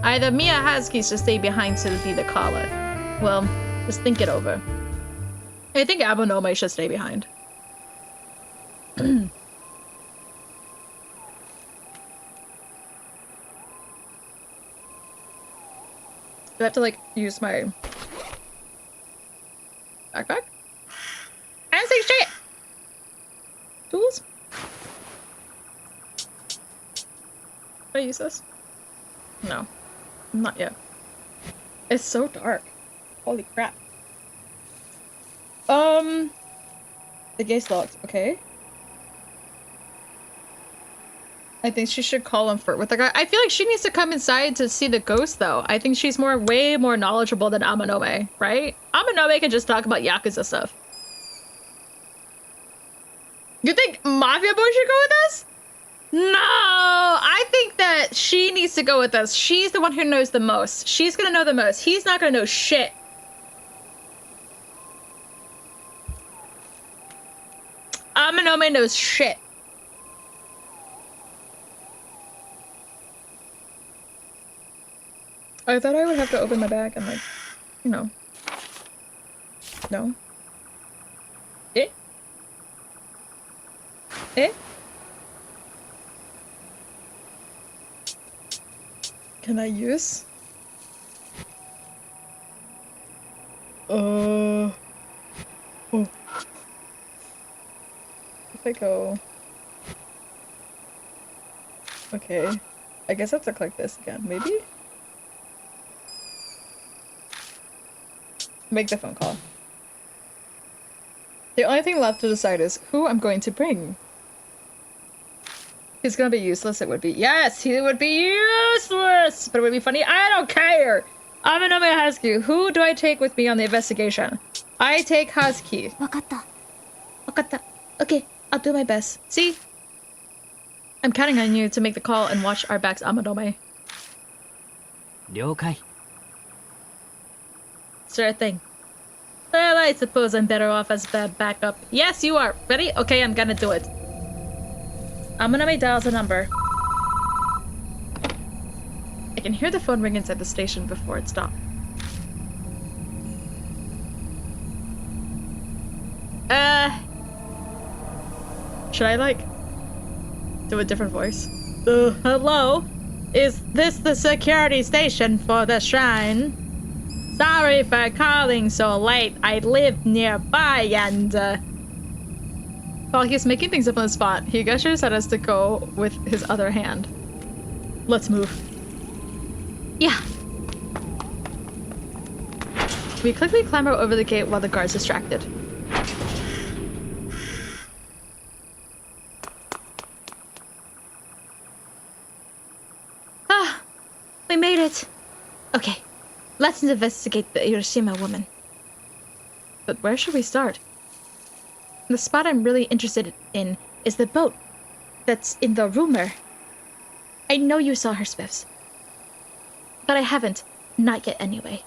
Either me or Hazuki should stay behind to be the caller. Well, just think it over. I think Abonome should stay behind. Do I have to, like, use my backpack? I didn't say shit! Tools? Can I use this? No. Not yet. It's so dark. Holy crap. The gate's locked. Okay. I think she should call him for with the guy. I feel like she needs to come inside to see the ghost, though. I think she's way more knowledgeable than Amanome, right? Amanome can just talk about Yakuza stuff. You think Mafia Boy should go with us? No! I think that she needs to go with us. She's the one who knows the most. She's gonna know the most. He's not gonna know shit. Amanome knows shit. I thought I would have to open my bag and, like, you know. No. Eh? Eh? Can I use? Oh. If I go... Okay. I guess I have to click this again, maybe? Make the phone call. The only thing left to decide is who I'm going to bring. He's gonna be useless, it would be. Yes, he would be useless! But it would be funny. I don't care! Amanome Husky, who do I take with me on the investigation? I take Husky. わかった Wakata. Okay, I'll do my best. See? I'm counting on you to make the call and watch our backs, Amadome. 了解 Sure thing. Well, I suppose I'm better off as a backup. Yes, you are. Ready? Okay, I'm gonna do it. Amanome dials a number. I can hear the phone ring inside the station before it stopped. Should I, like, do a different voice? Hello? Is this the security station for the shrine? Sorry for calling so late. I live nearby and, While he's making things up on the spot, he gestures at us to go with his other hand. Let's move. Yeah. We quickly clamber over the gate while the guard's distracted. We made it. Okay, let's investigate the Hiroshima woman. But where should we start? The spot I'm really interested in is the boat that's in the rumor. I know you saw her, Spiffs. But I haven't. Not yet, anyway.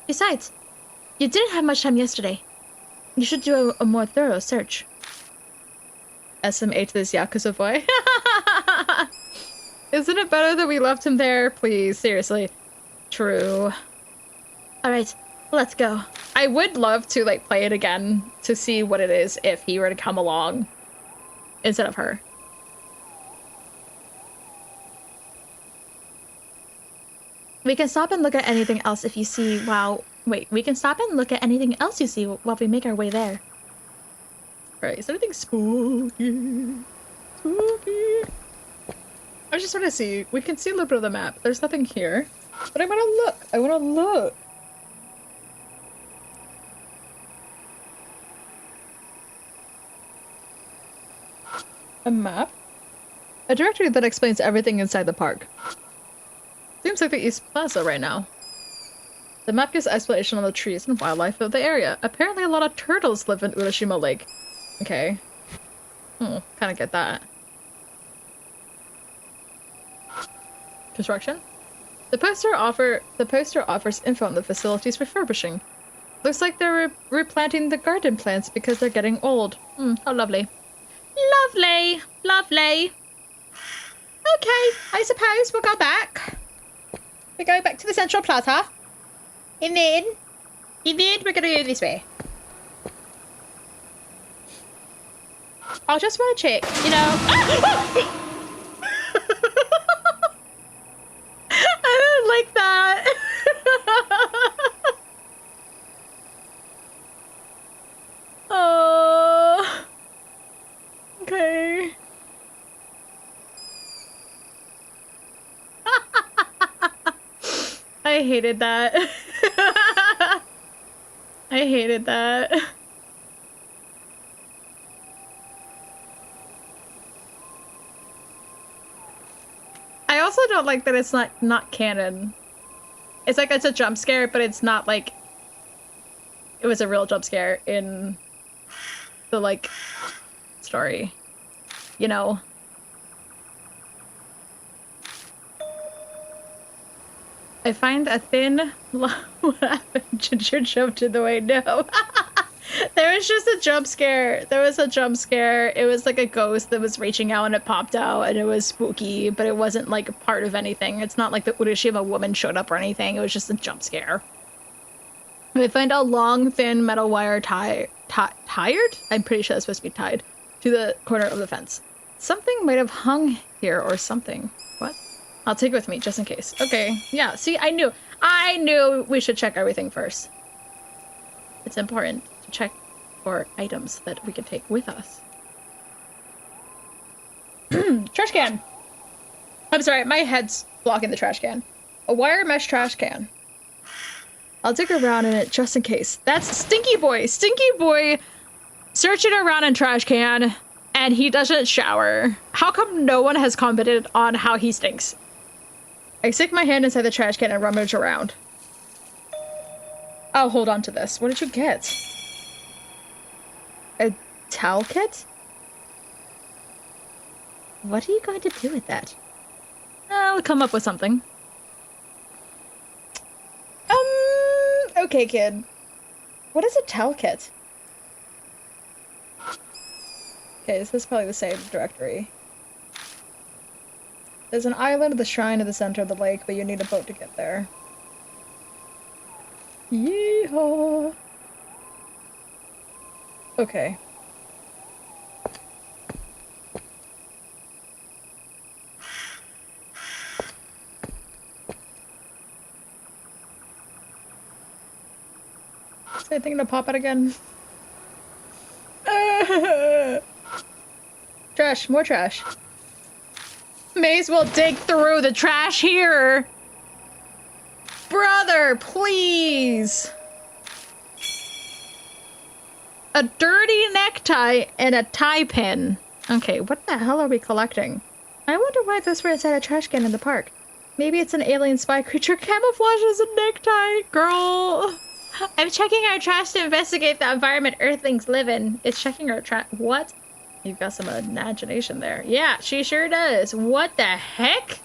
Besides, you didn't have much time yesterday. You should do a more thorough search. SMA to this Yakuza boy. Isn't it better that we left him there? Please, seriously. True. Alright, let's go. I would love to, like, play it again to see what it is if he were to come along instead of her. We can stop and look at anything else if you see while... Wait, we can stop and look at anything else you see while we make our way there. Right, is there anything spooky? Spooky. I just want to see. We can see a little bit of the map. There's nothing here. But I want to look. I want to look. A map? A directory that explains everything inside the park. Seems like the East Plaza right now. The map gives explanation on the trees and wildlife of the area. Apparently a lot of turtles live in Urashima Lake. Okay. Kind of get that. Construction? The poster offers info on the facility's refurbishing. Looks like they're replanting the garden plants because they're getting old. How lovely. lovely, lovely. Okay, I suppose we'll go back. We go back to the central plaza. And then we're gonna go this way. I just want to check, you know. I didn't like that. Oh. Okay. I hated that. I hated that. I also don't like that it's not canon. It's like it's a jump scare, but it's not like it was a real jump scare in the like story, you know. I find a thin what happened? Ginger jumped in the way. No. There was just a jump scare. There was a jump scare. It was like a ghost that was reaching out and it popped out and it was spooky, but it wasn't like a part of anything. It's not like the Urashima woman showed up or anything. It was just a jump scare. I find a long, thin metal wire tied? I'm pretty sure that's supposed to be tied to the corner of the fence. Something might have hung here or something. What? I'll take it with me just in case. Okay. Yeah. See, I knew we should check everything first. It's important to check for items that we can take with us. Trash can. I'm sorry, my head's blocking the trash can. A wire mesh trash can. I'll dig around in it just in case. That's Stinky Boy. Stinky Boy searching around in trash can and he doesn't shower. How come no one has commented on how he stinks? I stick my hand inside the trash can and rummage around. I'll hold on to this. What did you get? A towel kit? What are you going to do with that? I'll come up with something. Okay, kid. What is a towel kit? Okay, this is probably the same directory. There's an island with a shrine at the center of the lake, but you need a boat to get there. Yeehaw! Okay. Is anything to pop it again? Trash, more trash. May as well dig through the trash here. Brother, please. A dirty necktie and a tie pin. Okay, what the hell are we collecting? I wonder why this were inside a trash can in the park. Maybe it's an alien spy creature camouflaged as a necktie. Girl. I'm checking our trash to investigate the environment Earthlings live in. It's checking our trash. What? You've got some imagination there. Yeah, she sure does. What the heck?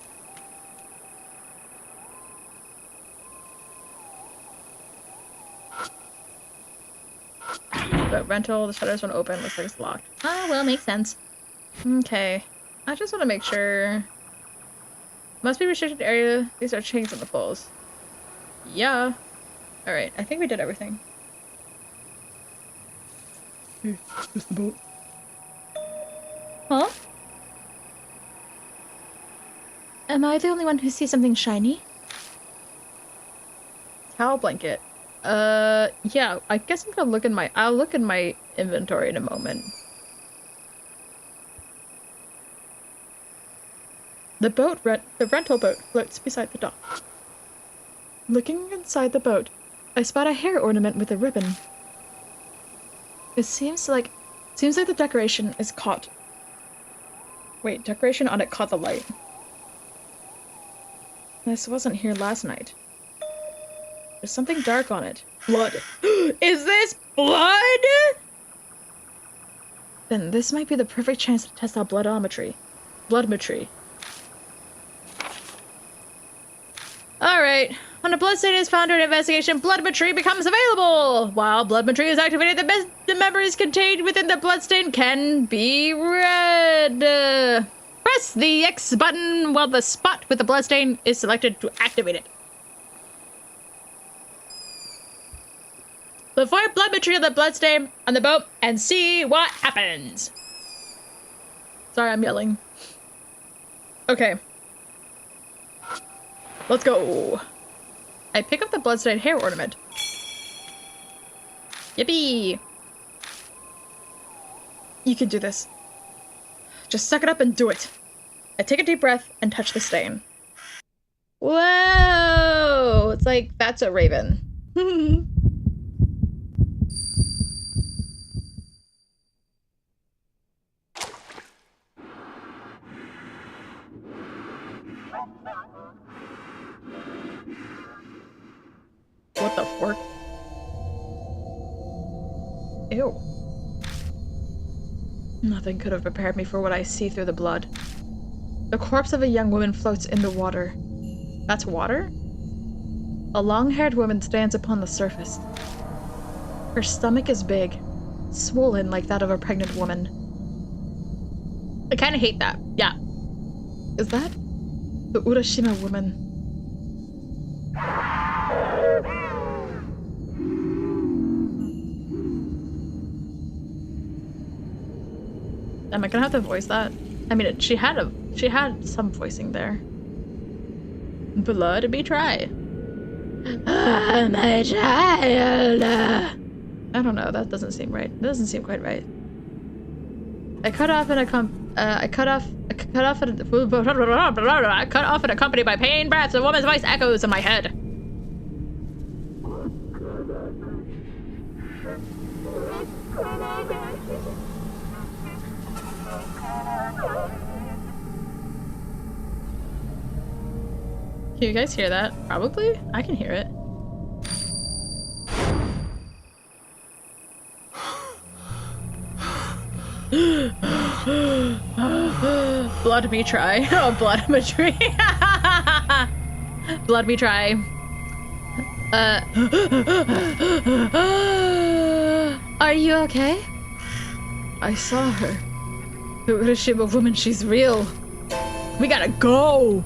But rental, the shutters won't open. Looks like it's locked. Oh, well, makes sense. Okay. I just want to make sure. Must be restricted area. These are chains on the poles. Yeah. Alright, I think we did everything. Hey, it's the boat. Huh? Am I the only one who sees something shiny? Towel blanket. Yeah, I guess I'm gonna look in my- I'll look in my inventory in a moment. The rental boat floats beside the dock. Looking inside the boat, I spot a hair ornament with a ribbon. It seems like the decoration is caught. Wait, decoration on it caught the light. This wasn't here last night. There's something dark on it. Blood. Is this blood? Then this might be the perfect chance to test out bloodometry. Bloodmetry. Alright. When a bloodstain is found during an investigation, bloodmetry becomes available! While bloodmetry is activated, the memories contained within the bloodstain can be read. Press the X button while the spot with the bloodstain is selected to activate it. Perform bloodmetry on the bloodstain on the boat and see what happens. Sorry, I'm yelling. Okay. Let's go. I pick up the bloodstained hair ornament. Yippee! You can do this. Just suck it up and do it. I take a deep breath and touch the stain. Whoa! It's like, that's a raven. What the fork? Ew. Nothing could have prepared me for what I see through the blood. The corpse of a young woman floats in the water. That's water? A long-haired woman stands upon the surface. Her stomach is big, swollen like that of a pregnant woman. I kind of hate that. Yeah. Is that the Urashima woman? Am I gonna have to voice that? I mean, she had some voicing there. Blood be try. Ah, my child. I don't know. That doesn't seem right. That doesn't seem quite right. I cut off and accompanied by pain breaths. A woman's voice echoes in my head. Can you guys hear that? Probably. I can hear it. Blood me try. Oh, blood me try. Blood me try. Are you okay? I saw her. The Urashima woman, she's real. We gotta go.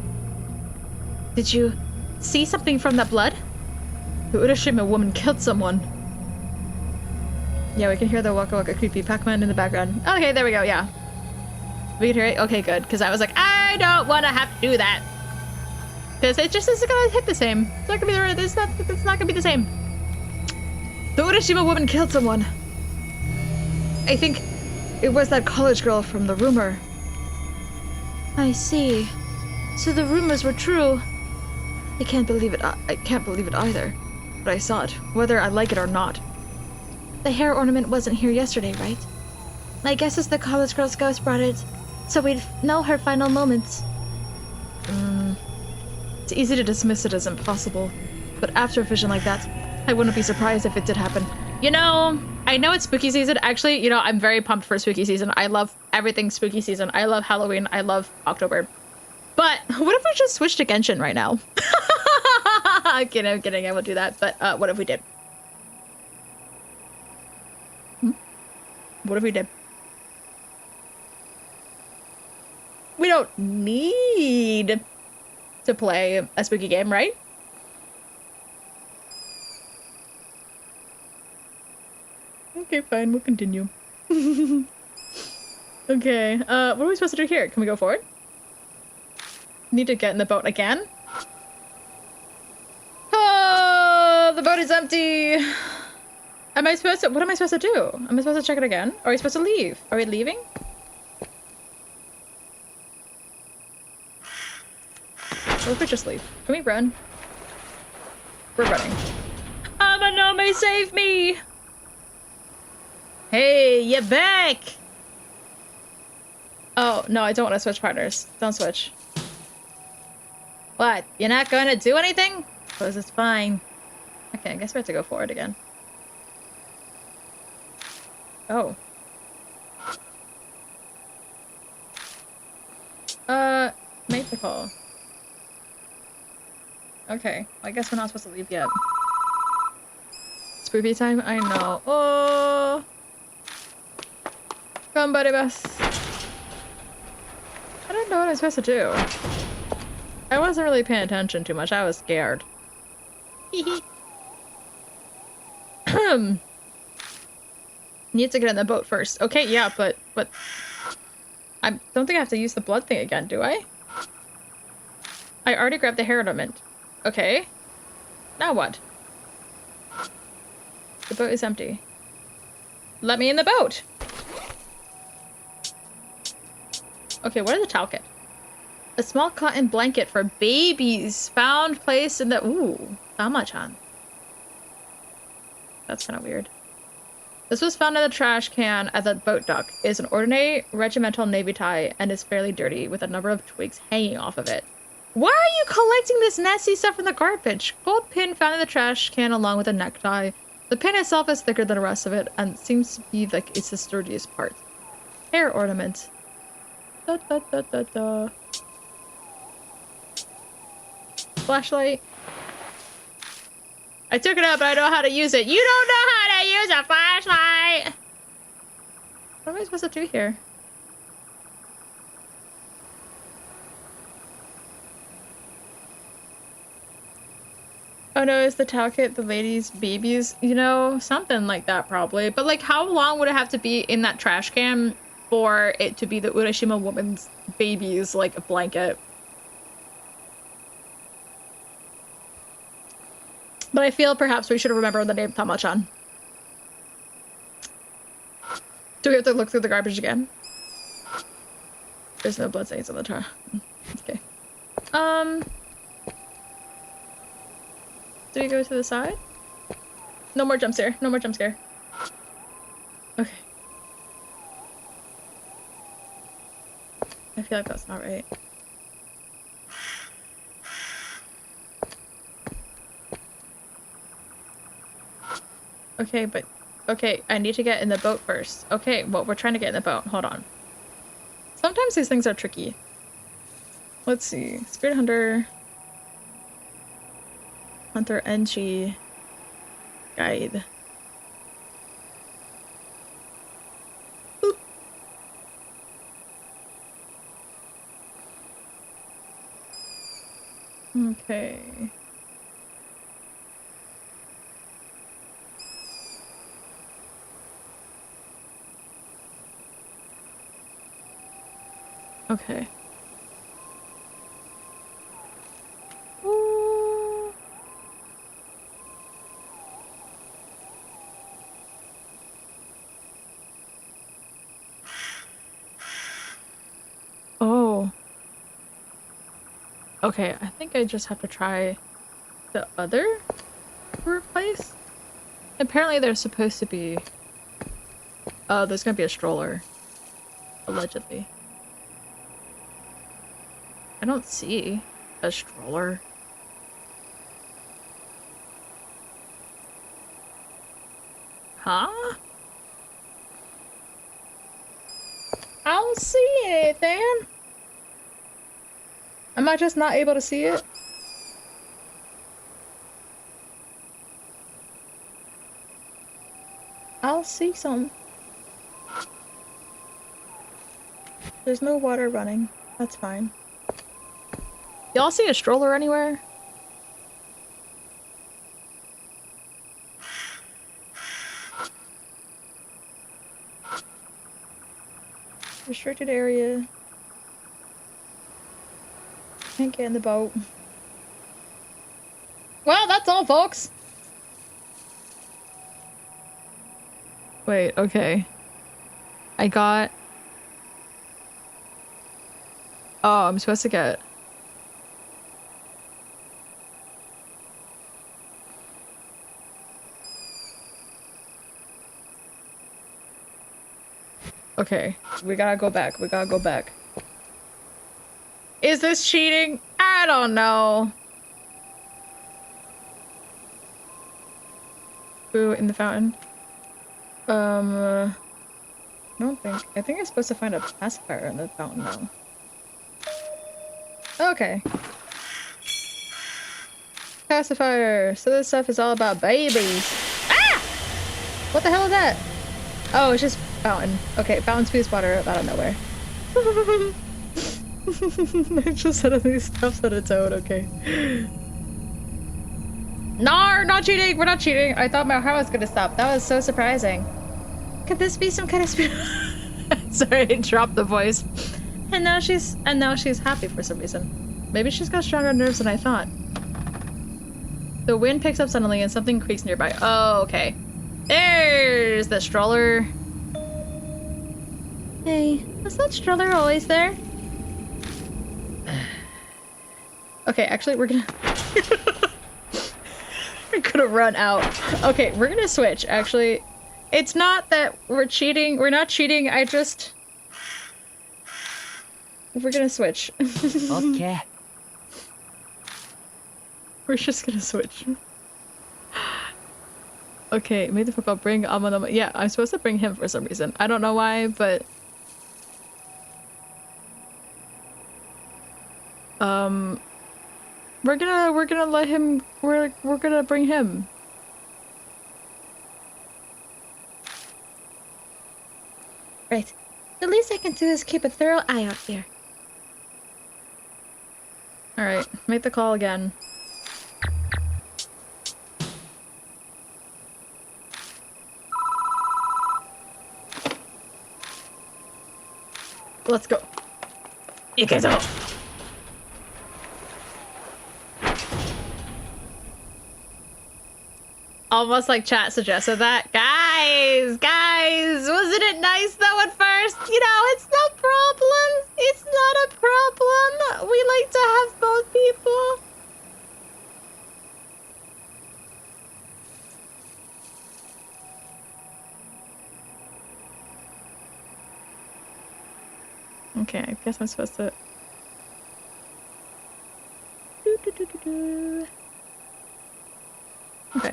Did you see something from that blood? The Urashima woman killed someone. Yeah, we can hear the Waka Waka creepy Pac-Man in the background. Okay, there we go, yeah. We can hear it? Okay, good. Because I was like, I don't want to have to do that. Because it just isn't going to hit the same. It's not going to be the, it's not going to be the same. The Urashima woman killed someone. I think it was that college girl from the rumor. I see. So the rumors were true. I can't believe it. I can't believe it either. But I saw it, whether I like it or not. The hair ornament wasn't here yesterday, right? My guess is the college girl's ghost brought it, so we'd know her final moments. It's easy to dismiss it as impossible, but after a vision like that, I wouldn't be surprised if it did happen. You know, I know it's spooky season. Actually, you know, I'm very pumped for spooky season. I love everything spooky season. I love Halloween. I love October. But what if we just switched to Genshin right now? I'm kidding. I won't do that. But what if we did? What if we did? We don't need to play a spooky game, right? Okay, fine. We'll continue. Okay. What are we supposed to do here? Can we go forward? Need to get in the boat again? Oh, the boat is empty. Am I supposed to? What am I supposed to do? Am I supposed to check it again? Are we supposed to leave? Are we leaving? What if we just leave? Can we run? We're running. Amanome, save me! Hey, you're back! Oh, no, I don't want to switch partners. Don't switch. What? You're not going to do anything? Because it's fine. Okay, I guess we have to go forward again. Oh. Make the call. Okay, I guess we're not supposed to leave yet. Spooky time? I know. Oh! Ganbarebasu. I don't know what I'm supposed to do. I wasn't really paying attention too much. I was scared. Need to get in the boat first. Okay, yeah, but I don't think I have to use the blood thing again, do I? I already grabbed the hair ornament. Okay. Now what? The boat is empty. Let me in the boat! Okay, what are the towel kit? A small cotton blanket for babies found placed in the— ooh, Tama-chan. That's kind of weird. This was found in the trash can at the boat dock. It is an ordinary regimental navy tie and is fairly dirty with a number of twigs hanging off of it. Why are you collecting this nasty stuff in the garbage? Gold pin found in the trash can along with a necktie. The pin itself is thicker than the rest of it and seems to be like it's the sturdiest part. Hair ornament. Da, da, da, da, da. Flashlight. I took it out, but I don't know how to use it. You don't know how to use a flashlight! What am I supposed to do here? Oh no, is the towel kit the ladies' babies? You know, something like that probably. But like, how long would it have to be in that trash can for it to be the Urashima woman's baby's, like, a blanket? But I feel perhaps we should remember the name Tama-chan. Do we have to look through the garbage again? There's no blood stains on the tar. Okay. Do we go to the side? No more jump scare. No more jump scare. Okay. I feel like that's not right. Okay, but... Okay, I need to get in the boat first. Okay, well, we're trying to get in the boat. Hold on. Sometimes these things are tricky. Let's see. Spirit Hunter. Hunter NG. Guide. Boop. Okay. Okay. Ooh. Oh. Okay, I think I just have to try the other place. Apparently there's supposed to be... Oh, there's gonna be a stroller. Allegedly. I don't see a stroller. Huh? I don't see anything. Am I just not able to see it? I'll see some. There's no water running. That's fine. Y'all see a stroller anywhere? Restricted area. Can't get in the boat. Well, that's all, folks. Wait, okay. I got... Oh, I'm supposed to get... Okay, we gotta go back. We gotta go back. Is this cheating? I don't know. Boo in the fountain. I don't think. I think I'm supposed to find a pacifier in the fountain now. Okay. Pacifier. So this stuff is all about babies. Ah! What the hell is that? Oh, it's just fountain. Okay, fountain spews water up out of nowhere. I just suddenly stops at a toad, okay. No, not cheating! We're not cheating! I thought my heart was gonna stop. That was so surprising. Could this be some kind of spirit? Sorry, I dropped the voice. And now she's happy for some reason. Maybe she's got stronger nerves than I thought. The wind picks up suddenly and something creaks nearby. Oh, okay. There's the stroller. Hey, was that stroller always there? Okay, actually, we're gonna... we're gonna run out. Okay, we're gonna switch, actually. It's not that we're cheating. We're not cheating, I just... We're gonna switch. Okay. We're just gonna switch. Okay, made the football bring Amanoma. Yeah, I'm supposed to bring him for some reason. I don't know why, but... We're gonna let him, we're gonna bring him. Right. The least I can do is keep a thorough eye out here. Alright, make the call again. Let's go. Ikezo! Almost like chat suggested that. Guys, wasn't it nice though at first? You know, it's no problem. It's not a problem. We like to have both people. Okay, I guess I'm supposed to... Okay.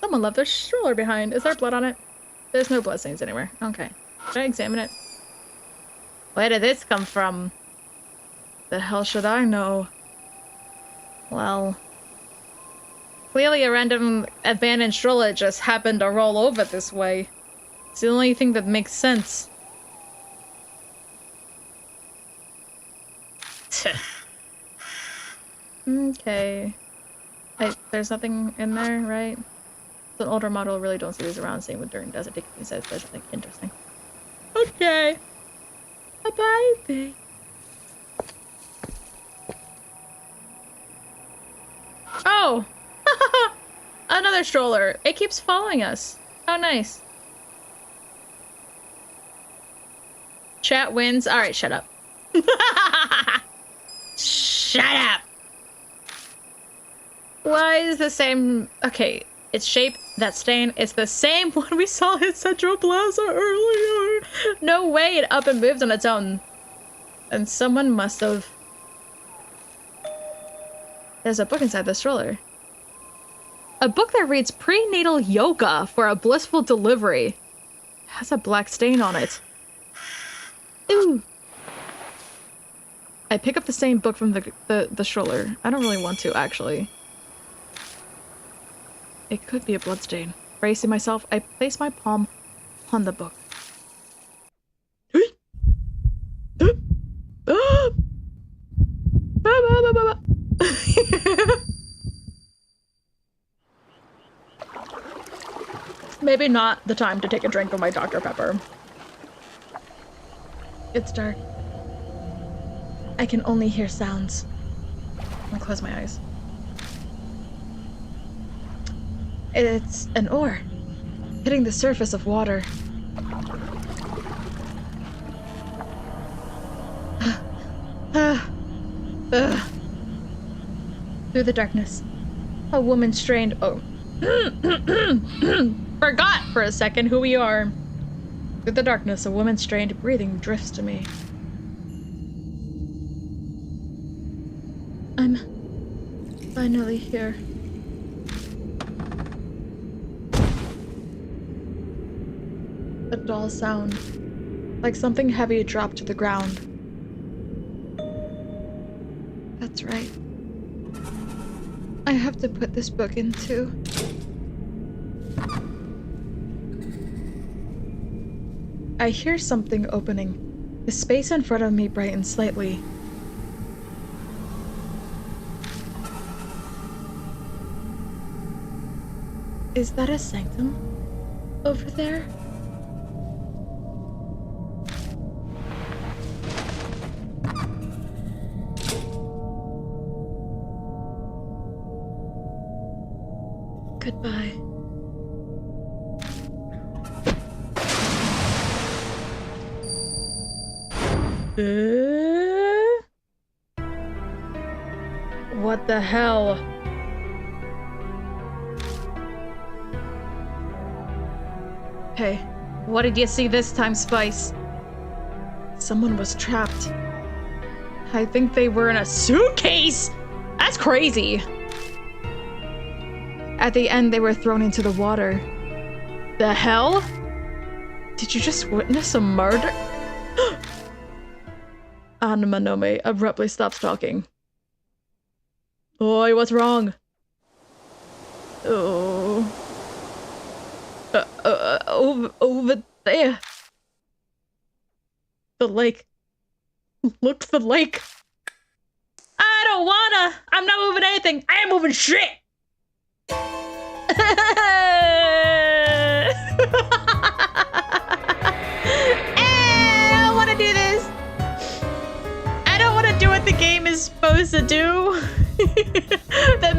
Someone left their stroller behind. Is there blood on it? There's no blood stains anywhere. Okay. Should I examine it? Where did this come from? The hell should I know? Well, clearly a random abandoned stroller just happened to roll over this way. It's the only thing that makes sense. Okay. There's nothing in there, right? It's an older model, really don't see these around. Same with Dirt Desert. He says there's something interesting. Okay. Bye-bye, babe. Oh! Another stroller. It keeps following us. How nice. Chat wins. Alright, shut up. Shut up! Why is the same... Okay, its shape, that stain, it's the same one we saw in Central Plaza earlier. No way it up and moved on its own. And someone must have... There's a book inside the stroller. A book that reads Prenatal Yoga for a Blissful Delivery. It has a black stain on it. Ooh. I pick up the same book from the stroller. I don't really want to, actually. It could be a bloodstain. Bracing myself, I place my palm on the book. Maybe not the time to take a drink of my Dr. Pepper. It's dark. I can only hear sounds. I'm gonna close my eyes. It's an oar, hitting the surface of water. Through the darkness, a woman strained. Oh. Forgot for a second who we are. Through the darkness, a woman strained breathing drifts to me. I'm finally here. A dull sound, like something heavy dropped to the ground. That's right. I have to put this book in too. I hear something opening. The space in front of me brightens slightly. Is that a sanctum over there? Goodbye. What the hell? Hey, what did you see this time, Spice? Someone was trapped. I think they were in a suitcase! That's crazy! At the end, they were thrown into the water. The hell? Did you just witness a murder? Anmanome abruptly stops talking. Oi, what's wrong? Oh. Over there. The lake. Look to the lake. I don't wanna! I'm not moving anything! I am moving shit! I don't wanna do this! I don't wanna do what the game is supposed to do. The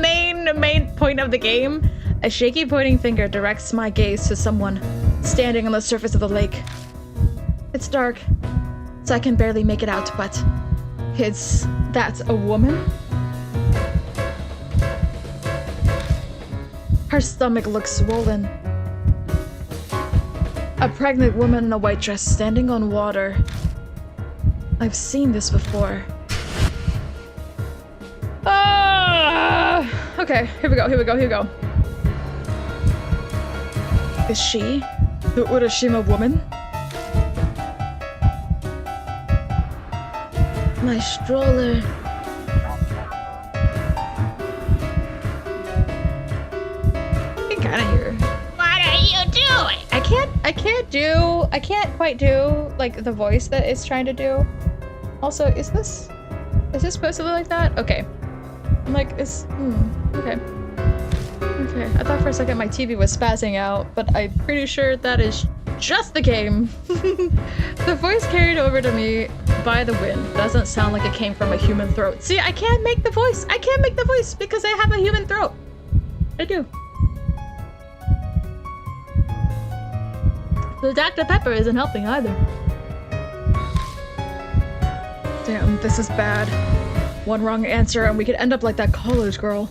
main point of the game. A shaky pointing finger directs my gaze to someone standing on the surface of the lake. It's dark, so I can barely make it out, but is that a woman? Her stomach looks swollen. A pregnant woman in a white dress standing on water. I've seen this before. Okay, here we go. Is she the Urashima woman? My stroller. Get out of here. What are you doing? I can't quite do like the voice that it's trying to do. Also, is this supposed to look like that? Okay. I'm like, okay. Okay, I thought for a second my TV was spazzing out, but I'm pretty sure that is just the game. The voice carried over to me by the wind doesn't sound like it came from a human throat. See, I can't make the voice. I can't make the voice because I have a human throat. I do. The Dr. Pepper isn't helping either. Damn, this is bad. One wrong answer and we could end up like that college girl.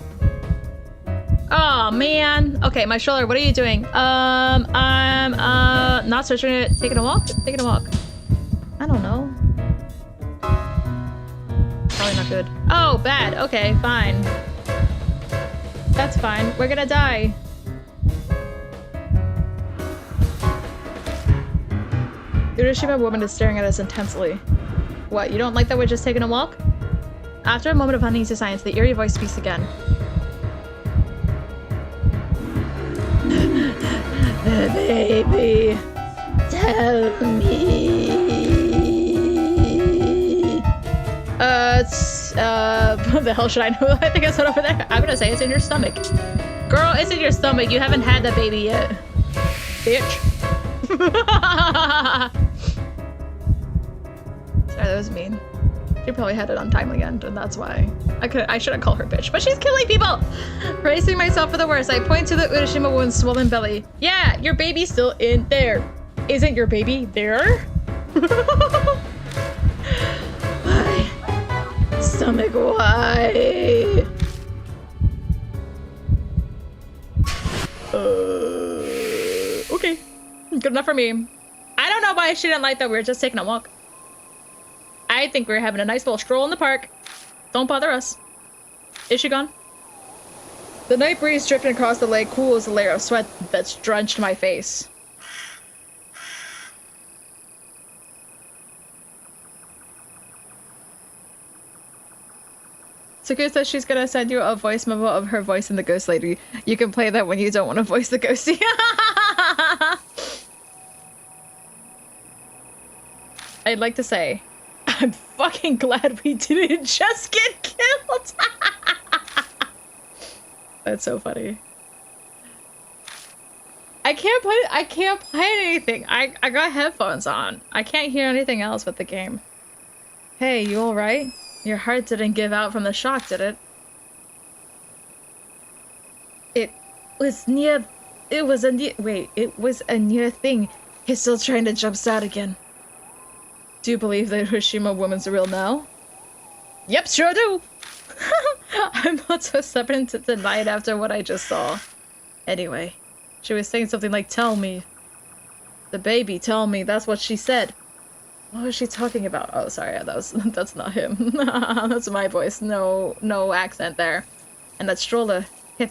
Oh man. Okay, my stroller, what are you doing? I'm not searching it. Taking a walk? Taking a walk. I don't know. Probably not good. Oh, bad. Okay, fine. That's fine. We're gonna die. The Urashima woman is staring at us intensely. What, you don't like that we're just taking a walk? After a moment of uneasy silence, the eerie voice speaks again. Baby, tell me. What the hell should I know? I think I said over there. I'm gonna say it's in your stomach. Girl, it's in your stomach. You haven't had the baby yet. Bitch. Sorry, that was mean. She probably had it on time again, and that's why. I shouldn't call her bitch, but she's killing people! Bracing myself for the worst, I point to the Urashima woman's swollen belly. Yeah, your baby's still in there. Isn't your baby there? Why? Stomach, why? Okay. Good enough for me. I don't know why she didn't like that we were just taking a walk. I think we're having a nice little stroll in the park. Don't bother us. Is she gone? The night breeze drifting across the lake cools a layer of sweat that's drenched my face. Saku says she's gonna send you a voice memo of her voice in the ghost lady. You can play that when you don't want to voice the ghostie. I'd like to say, I'm fucking glad we didn't just get killed. That's so funny. I can't play anything. I got headphones on. I can't hear anything else but the game. Hey, you alright? Your heart didn't give out from the shock, did it? It was a near thing. He's still trying to jumpstart again. Do you believe that Urashima woman's real now? Yep, sure do! I'm not so stubborn to deny it after what I just saw. Anyway, she was saying something like, tell me. The baby, tell me, that's what she said. What was she talking about? Oh, sorry, that's not him. That's my voice. No accent there. And that stroller, it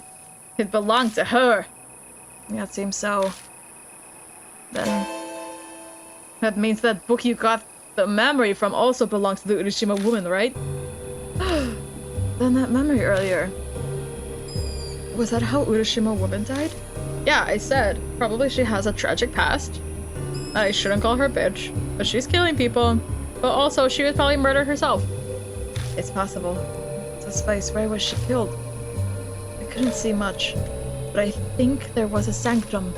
belonged to her. Yeah, it seems so. Then, that means that book you got the memory from also belongs to the Urashima woman, right? Then that memory earlier. Was that how Urashima woman died? Yeah, I said. Probably she has a tragic past. I shouldn't call her bitch, but she's killing people. But also, she would probably murder herself. It's possible. To spice, where was she killed? I couldn't see much, but I think there was a sanctum.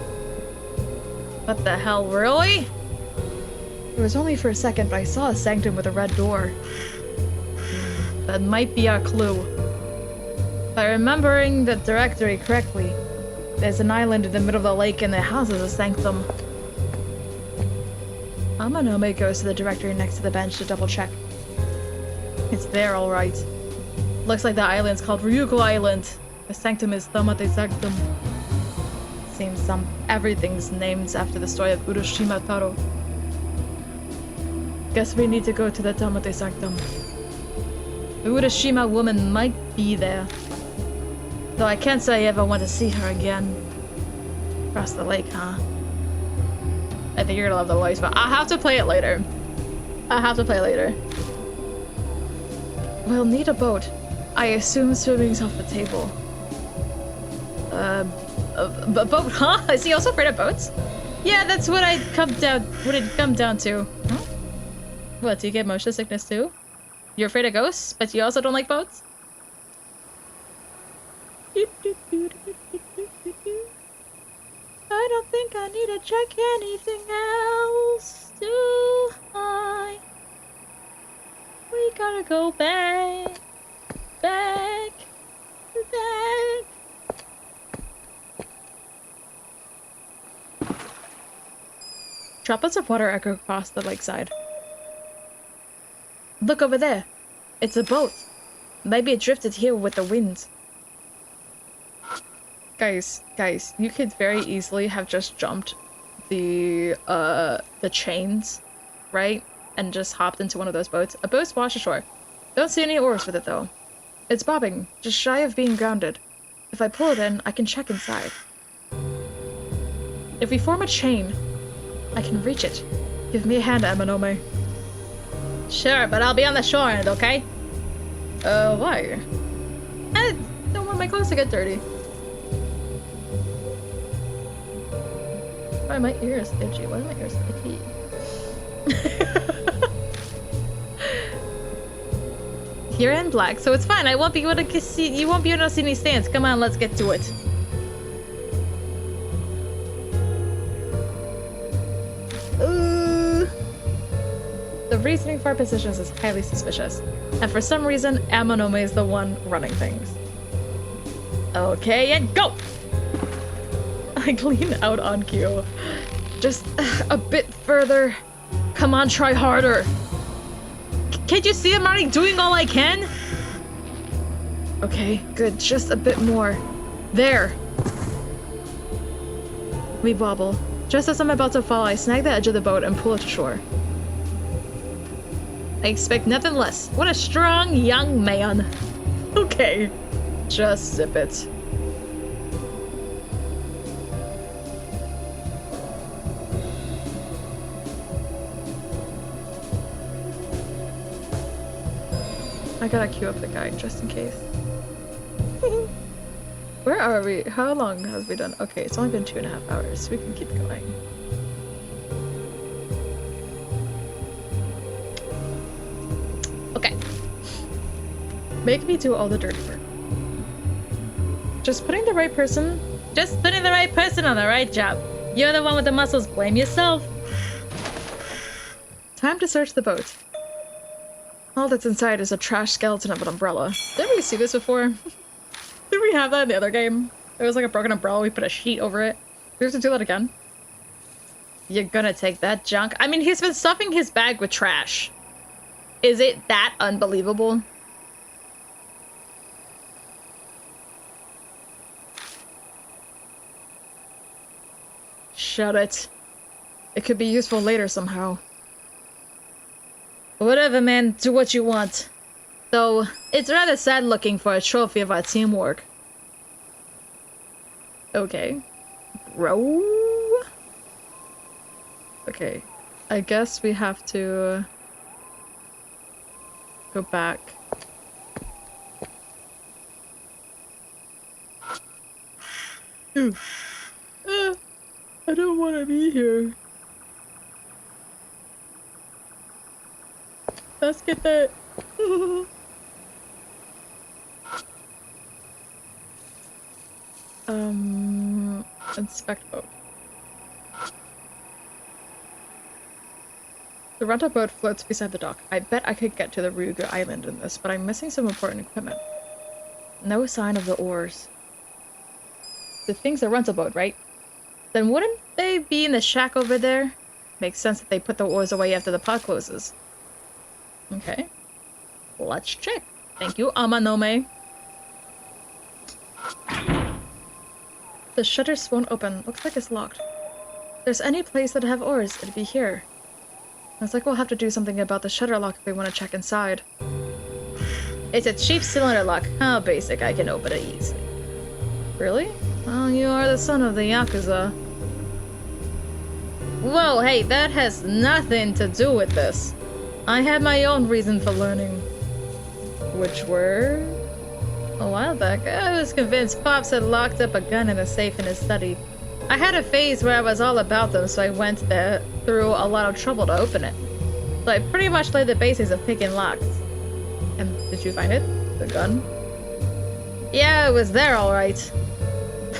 What the hell, really? It was only for a second, but I saw a sanctum with a red door. That might be our clue. By remembering the directory correctly, there's an island in the middle of the lake and it houses a sanctum. Amanome goes to the directory next to the bench to double check. It's there, alright. Looks like the island's called Ryuko Island. The sanctum is Tamate Sanctum. Seems everything's named after the story of Urashima Taro. Guess we need to go to the Tamate Sanctum. The Urashima woman might be there. Though I can't say I ever want to see her again. Across the lake, huh? I think you're gonna love the voice, but I'll have to play it later. We'll need a boat. I assume swimming's off the table. Boat, huh? Is he also afraid of boats? Yeah, that's what I'd come down. What it'd come down to. Huh? What? Do you get motion sickness too? You're afraid of ghosts, but you also don't like boats? I don't think I need to check anything else, do I? We gotta go back. Droplets of water echo across the lakeside. Look over there. It's a boat. Maybe it drifted here with the wind. Guys, you could very easily have just jumped the chains, right? And just hopped into one of those boats. A boat's washed ashore. Don't see any oars with it though. It's bobbing, just shy of being grounded. If I pull it in, I can check inside. If we form a chain, I can reach it. Give me a hand, Amanome. Sure, but I'll be on the shore end, okay? Why? I don't want my clothes to get dirty. Why are my ears itchy? Why are my ears itchy? You're in black, so it's fine. I won't be able to see. You won't be able to see any stands. Come on, let's get to it. The reasoning for our positions is highly suspicious, and for some reason, Amanome is the one running things. Okay, and go! I lean out on Kyo. Just a bit further. Come on, try harder. Can't you see I'm already doing all I can? Okay, good. Just a bit more. There. We wobble. Just as I'm about to fall, I snag the edge of the boat and pull it to shore. I expect nothing less. What a strong young man. Okay. Just zip it. I gotta queue up the guide just in case. Where are we? How long has we done? Okay, it's only been 2.5 hours. We can keep going. Okay. Make me do all the dirty work. Just putting the right person on the right job. You're the one with the muscles. Blame yourself. Time to search the boat. All that's inside is a trash skeleton of an umbrella. Did we see this before? Did we have that in the other game? There was like a broken umbrella, we put a sheet over it. We have to do that again? You're gonna take that junk? I mean, he's been stuffing his bag with trash. Is it that unbelievable? Shut it. It could be useful later somehow. Whatever, man. Do what you want. Though, it's rather sad looking for a trophy of our teamwork. Okay. Bro? Okay. I guess we have to go back. Ooh. I don't want to be here. Let's get that. Inspect boat. The rental boat floats beside the dock. I bet I could get to the Ryugu Island in this, but I'm missing some important equipment. No sign of the oars. The thing's a rental boat, right? Then wouldn't they be in the shack over there? Makes sense that they put the oars away after the pod closes. Okay. Let's check. Thank you, Amanome. The shutters won't open. Looks like it's locked. If there's any place that'd have oars, it'd be here. Looks like we'll have to do something about the shutter lock if we want to check inside. It's a cheap cylinder lock. How basic, I can open it easily. Really? Well, you are the son of the Yakuza. Whoa, hey, that has nothing to do with this. I had my own reason for learning. Which were... A while back, I was convinced Pops had locked up a gun in a safe in his study. I had a phase where I was all about them, so I went there through a lot of trouble to open it. So I pretty much laid the basics of picking locks. And did you find it? The gun? Yeah, it was there alright.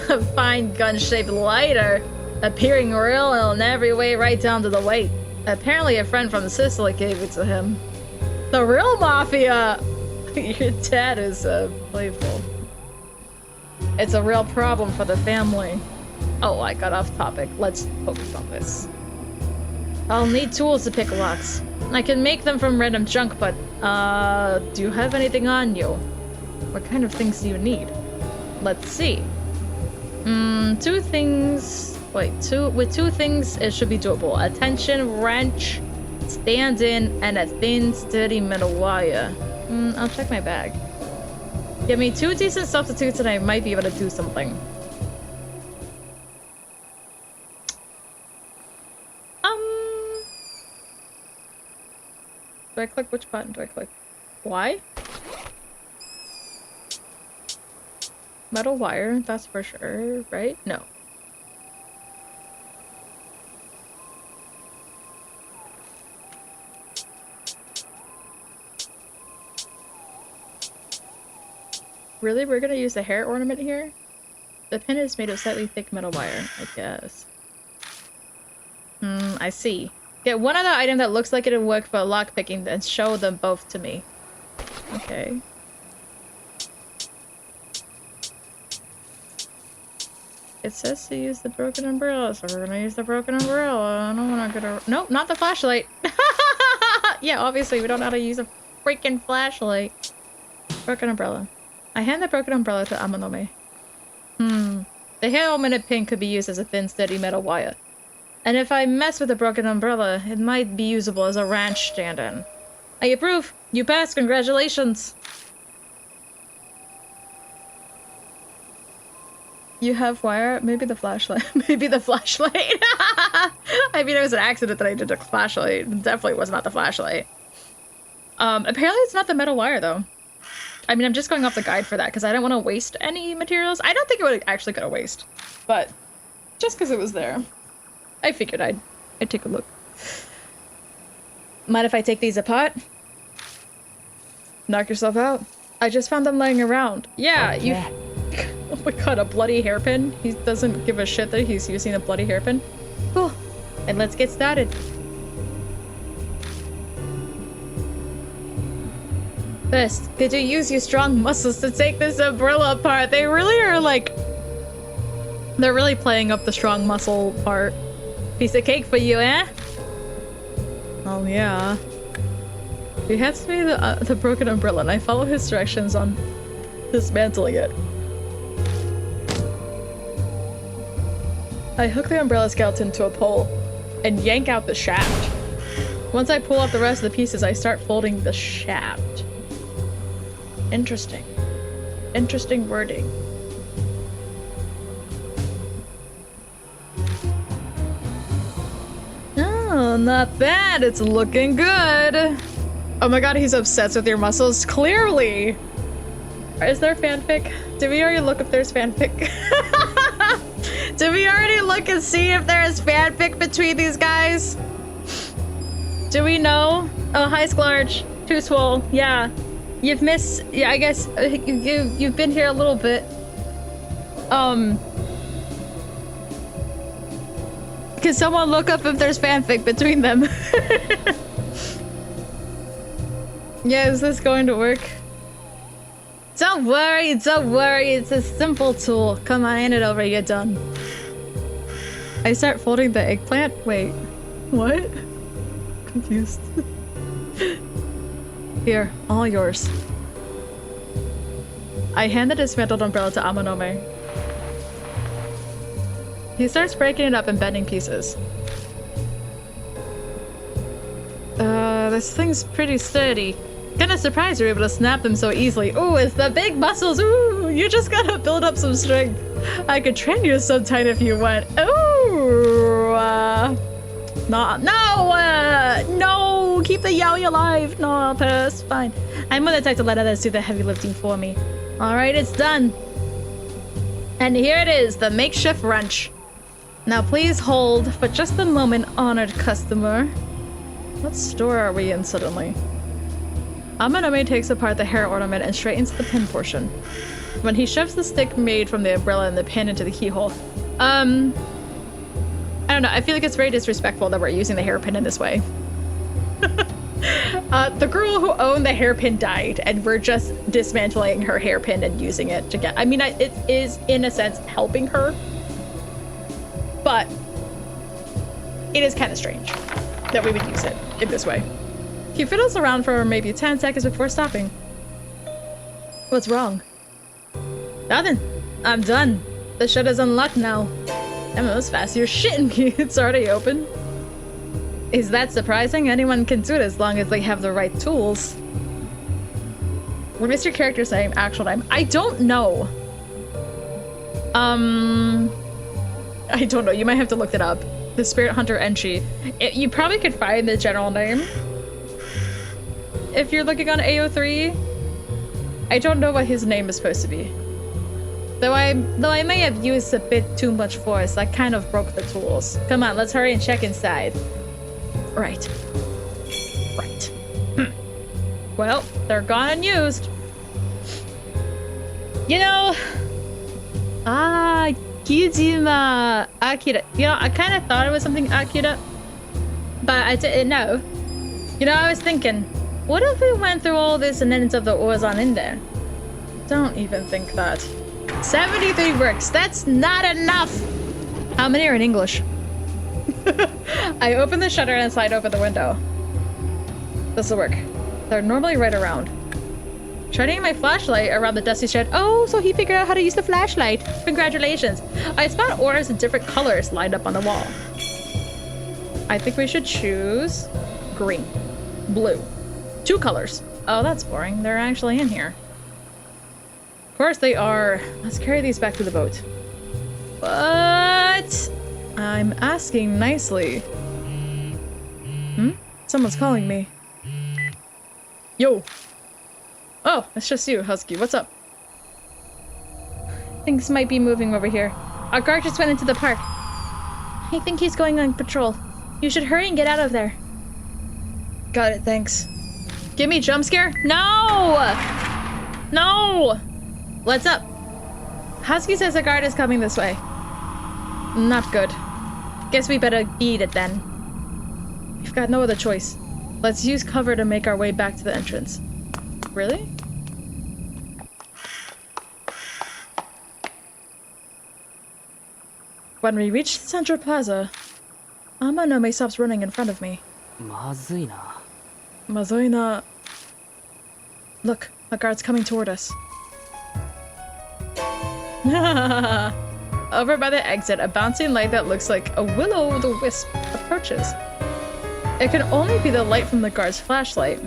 A fine gun-shaped lighter, appearing real in every way right down to the weight. Apparently a friend from Sicily gave it to him. The real mafia! Your dad is playful. It's a real problem for the family. Oh, I got off topic. Let's focus on this. I'll need tools to pick locks. I can make them from random junk, but, do you have anything on you? What kind of things do you need? Let's see. Two things... Wait, with two things, it should be doable. A tension wrench, stand-in, and a thin, sturdy metal wire. I'll check my bag. Give me 2 decent substitutes and I might be able to do something. Do I click? Which button do I click? Y? Metal wire, that's for sure, right? No. Really? We're gonna use the hair ornament here? The pin is made of slightly thick metal wire, I guess. I see. Get one other item that looks like it'll work for lockpicking and show them both to me. Okay. It says to use the broken umbrella, so we're gonna use the broken umbrella. I don't wanna get a- Nope, not the flashlight! Yeah, obviously we don't know how to use a freaking flashlight. Broken umbrella. I hand the broken umbrella to Amanome. The hair ornament pin could be used as a thin, steady metal wire. And if I mess with the broken umbrella, it might be usable as a ranch stand-in. I approve! You passed! Congratulations! You have wire? Maybe the flashlight. Maybe the flashlight. I mean, it was an accident that I did a flashlight. It definitely was not the flashlight. Apparently it's not the metal wire, though. I mean, I'm just going off the guide for that, because I don't want to waste any materials. I don't think it would actually go to waste. But, just because it was there. I figured I'd take a look. Mind if I take these apart? Knock yourself out. I just found them laying around. Yeah, you... Oh my god, a bloody hairpin? He doesn't give a shit that he's using a bloody hairpin. Cool. And let's get started. First, could you use your strong muscles to take this umbrella apart? They really are like... They're really playing up the strong muscle part. Piece of cake for you, eh? Oh yeah. He hands me the broken umbrella and I follow his directions on dismantling it. I hook the umbrella skeleton to a pole and yank out the shaft. Once I pull out the rest of the pieces, I start folding the shaft. Interesting. Interesting wording. Oh, not bad. It's looking good. Oh my god, he's obsessed with your muscles. Clearly. Is there fanfic? Did we already look if there's fanfic? Did we already look and see if there's fanfic between these guys? Do we know? Oh, hi, Sklarge. Too swole. Yeah. You've missed... Yeah, I guess you've been here a little bit. Can someone look up if there's fanfic between them? Yeah, is this going to work? Don't worry, don't worry. It's a simple tool. Come on, hand it over. You're done. I start folding the eggplant? Wait. What? Confused. Here, all yours. I hand the dismantled umbrella to Amanome. He starts breaking it up and bending pieces. This thing's pretty sturdy. Kinda surprised you're able to snap them so easily. Ooh, it's the big muscles! Ooh, you just gotta build up some strength. I could train you sometime if you want. Ooh. No, keep the yaoi alive. No, that's fine. I'm more the type to let others do the heavy lifting for me. All right, it's done. And here it is, the makeshift wrench. Now please hold for just a moment, honored customer. What store are we in suddenly? Amanome takes apart the hair ornament and straightens the pin portion. When he shoves the stick made from the umbrella and the pin into the keyhole. I don't know, I feel like it's very disrespectful that we're using the hairpin in this way. The girl who owned the hairpin died, and we're just dismantling her hairpin and using it to get... I mean, it is, in a sense, helping her. But it is kind of strange that we would use it in this way. He fiddles around for maybe 10 seconds before stopping. What's wrong? Nothing. I'm done. The shutter's unlocked now. Damn, that was fast. You're shitting me. It's already open. Is that surprising? Anyone can do it as long as they have the right tools. What is your character's name? Actual name? I don't know. I don't know. You might have to look it up. The Spirit Hunter Enchi. You probably could find the general name. If you're looking on AO3, I don't know what his name is supposed to be. Though I may have used a bit too much force, I kind of broke the tools. Come on, let's hurry and check inside. Right. Right. Well, they're gone and used. You know... Kijima Akira. You know, I kind of thought it was something Akira, but I didn't know. You know, I was thinking, what if we went through all this and ended up the Orzon in there? Don't even think that. 73 bricks. That's not enough. How many are in English? I open the shutter and slide open the window. This'll work. They're normally right around. Shining my flashlight around the dusty shed. Oh, so he figured out how to use the flashlight. Congratulations. I spot auras in different colors lined up on the wall. I think we should choose green, blue. 2 colors. Oh, that's boring. They're actually in here. Of course they are. Let's carry these back to the boat. But I'm asking nicely. Someone's calling me. Yo. Oh, it's just you, Husky. What's up? Things might be moving over here. Our guard just went into the park. I think he's going on patrol. You should hurry and get out of there. Got it, thanks. Give me a jump scare? No! No! What's up? Husky says the guard is coming this way. Not good. Guess we better eat it then. We've got no other choice. Let's use cover to make our way back to the entrance. Really? When we reach Central Plaza, Amanome stops running in front of me. まずいな。 Mazoina. Look, a guard's coming toward us. Over by the exit, a bouncing light that looks like a will-o'-the-wisp approaches. It can only be the light from the guard's flashlight.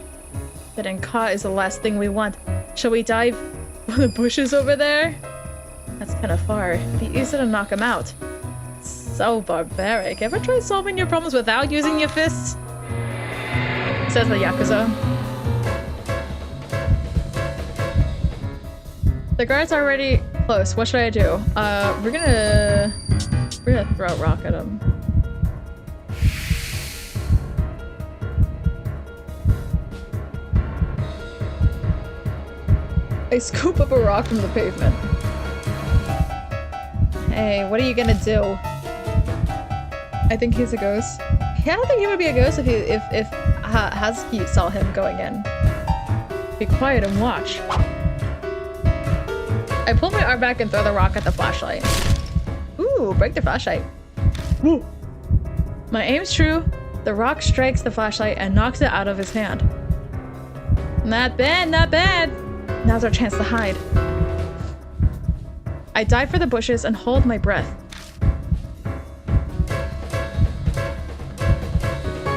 Getting caught is the last thing we want. Shall we dive for the bushes over there? That's kind of far. It'd be easy to knock him out. So barbaric. Ever tried solving your problems without using your fists? Says the Yakuza. The guard's already close. What should I do? We're gonna throw a rock at him. I scoop up a rock from the pavement. Hey, what are you gonna do? I think he's a ghost. I don't think he would be a ghost if Husky saw him going in. Be quiet and watch. I pull my arm back and throw the rock at the flashlight. Ooh, break the flashlight. Woo. My aim's true. The rock strikes the flashlight and knocks it out of his hand. Not bad, not bad. Now's our chance to hide. I dive for the bushes and hold my breath.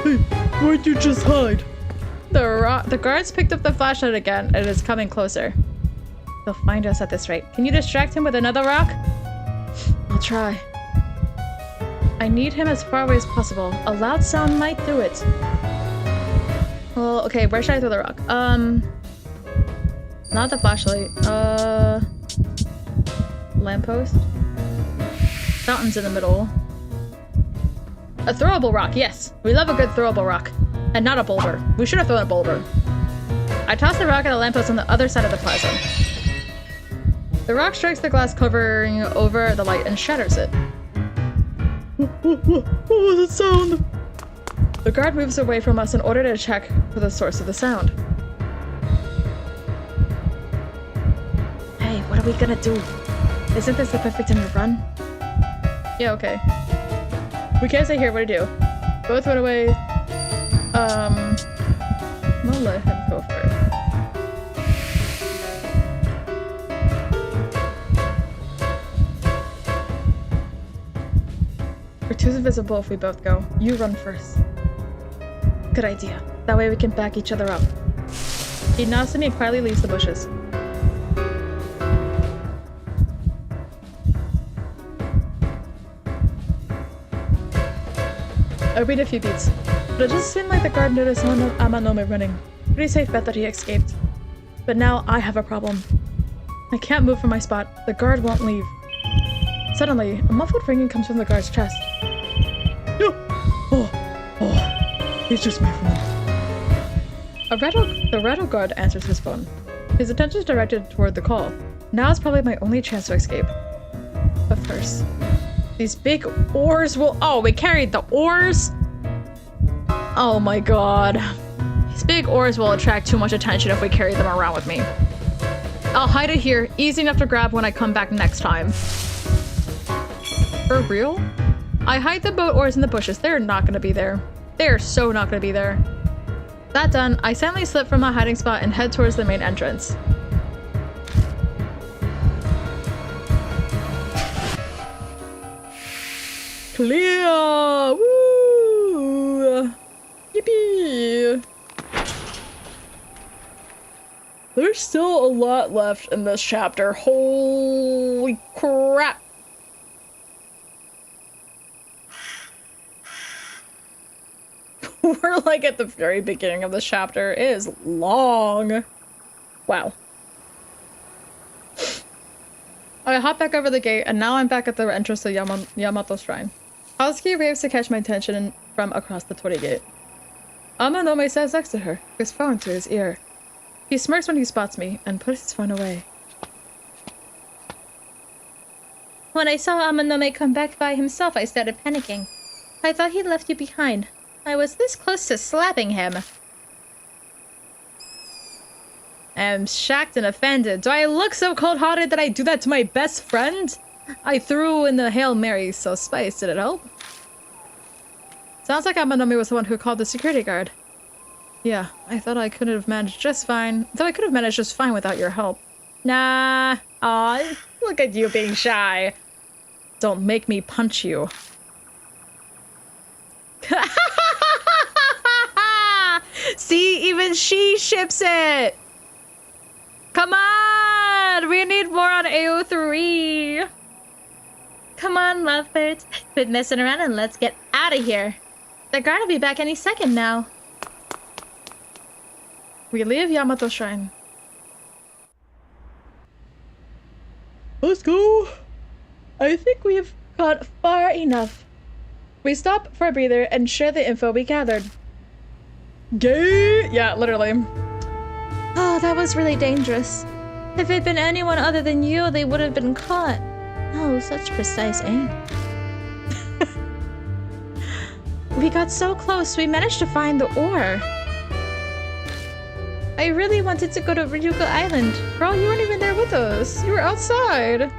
Hey, why'd you just hide? The guards picked up the flashlight again and is coming closer. They'll find us at this rate. Can you distract him with another rock? try. I need him as far away as possible. A loud sound might do it. Well, okay, where should I throw the rock? Not the flashlight. Lamppost? Fountain's in the middle. A throwable rock, yes. We love a good throwable rock. And not a boulder. We should have thrown a boulder. I tossed the rock at a lamppost on the other side of the plaza. The rock strikes the glass covering over the light and shatters it. What was that sound? The guard moves away from us in order to check for the source of the sound. Hey, what are we gonna do? Isn't this the perfect time to run? Yeah, okay. We can't stay here, what do you do? Both run away. I'll let him go first. We're too invisible if we both go. You run first. Good idea. That way we can back each other up. He nods to me and quietly leaves the bushes. I wait a few beats, but it just seemed like the guard noticed Amanome running. Pretty safe bet that he escaped. But now I have a problem. I can't move from my spot. The guard won't leave. Suddenly, a muffled ringing comes from the guard's chest. He's just my phone. The rattle guard answers his phone. His attention is directed toward the call. Now is probably my only chance to escape. But first, these big oars will— oh, we carried the oars? Oh my god. These big oars will attract too much attention if we carry them around with me. I'll hide it here, easy enough to grab when I come back next time. For real? I hide the boat oars in the bushes. They're not gonna be there. They're so not gonna be there. That done, I silently slip from my hiding spot and head towards the main entrance. Clear! Woo! Yippee! There's still a lot left in this chapter. Holy crap! We're like at the very beginning of this chapter. It is long. Wow. I hop back over the gate, and now I'm back at the entrance to Yamato Shrine. Hazuki waves to catch my attention from across the torii gate. Amanome stands next to her, his phone to his ear. He smirks when he spots me, and puts his phone away. When I saw Amanome come back by himself, I started panicking. I thought he'd left you behind. I was this close to slapping him. I'm shocked and offended. Do I look so cold-hearted that I do that to my best friend? I threw in the Hail Mary, so spice, did it help? Sounds like Amanome was the one who called the security guard. Yeah, I thought I could have managed just fine. Though I could have managed just fine without your help. Nah. Aw, look at you being shy. Don't make me punch you. See, even she ships it! Come on! We need more on AO3! Come on, lovebirds. Quit messing around and let's get out of here. The guard will be back any second now. We leave Yamato Shrine. Let's go! I think we've got far enough. We stop for a breather and share the info we gathered. Gay! Yeah, literally. Oh, that was really dangerous. If it'd been anyone other than you, they would have been caught. Oh, such precise aim. We got so close, we managed to find the ore. I really wanted to go to Ryuga Island. Girl, you weren't even there with us. You were outside.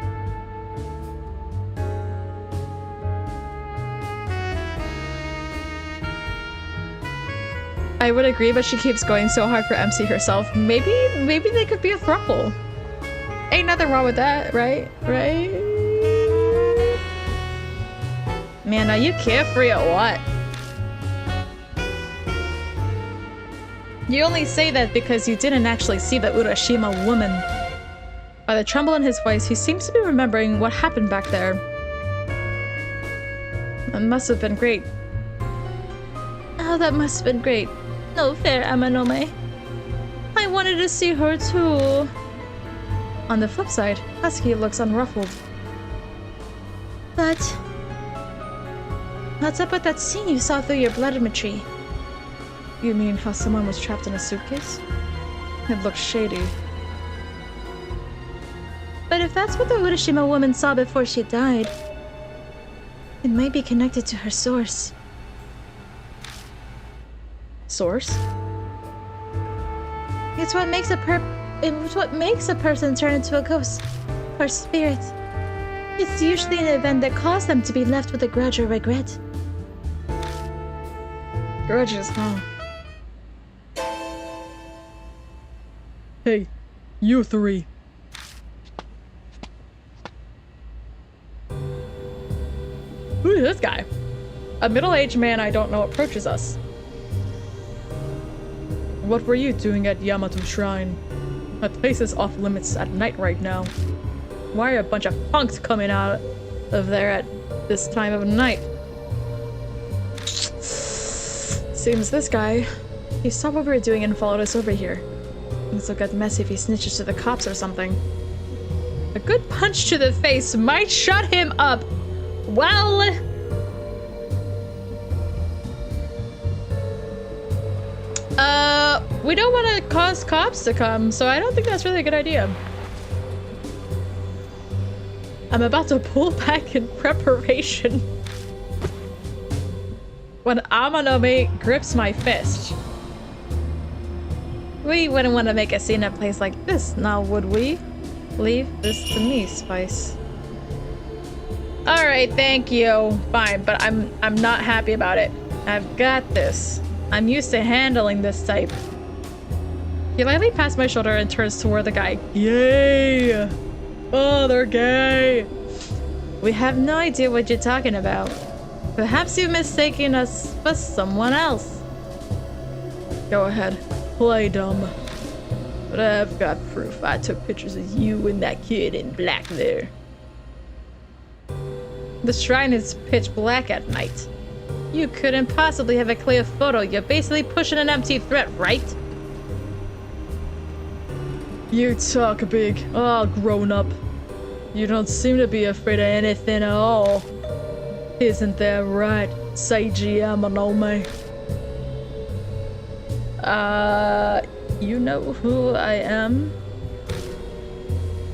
I would agree, but she keeps going so hard for MC herself. Maybe they could be a throuple. Ain't nothing wrong with that, right? Right? Man, are you carefree or what? You only say that because you didn't actually see the Urashima woman. By the tremble in his voice, he seems to be remembering what happened back there. That must have been great. Oh, that must have been great. No fair, Amanome. I wanted to see her too. On the flip side, Husky looks unruffled. But what's up with that scene you saw through your bloodimetry? You mean how someone was trapped in a suitcase? It looks shady. But if that's what the Urashima woman saw before she died, it might be connected to her source. Source? It's what makes a person turn into a ghost or spirit. It's usually an event that caused them to be left with a grudge or regret. Grudges, huh? Hey, you three. Who is this guy? A middle-aged man I don't know approaches us. What were you doing at Yamato Shrine? That place is off limits at night right now. Why are a bunch of punks coming out of there at this time of night? Seems this guy, he saw what we were doing and followed us over here. Things will get messy if he snitches to the cops or something. A good punch to the face might shut him up. Well... we don't want to cause cops to come, so I don't think that's really a good idea. I'm about to pull back in preparation when Amanome grips my fist. We wouldn't want to make a scene in a place like this, now would we? Leave this to me, Spice. Alright, thank you. Fine, but I'm not happy about it. I've got this. I'm used to handling this type. He lightly passed my shoulder and turns toward the guy. Yay! Oh, they're gay! We have no idea what you're talking about. Perhaps you've mistaken us for someone else. Go ahead, play dumb. But I've got proof. I took pictures of you and that kid in black there. The shrine is pitch black at night. You couldn't possibly have a clear photo. You're basically pushing an empty threat, right? You talk big, all grown up. You don't seem to be afraid of anything at all. Isn't that right, Seiji Amanome? You know who I am?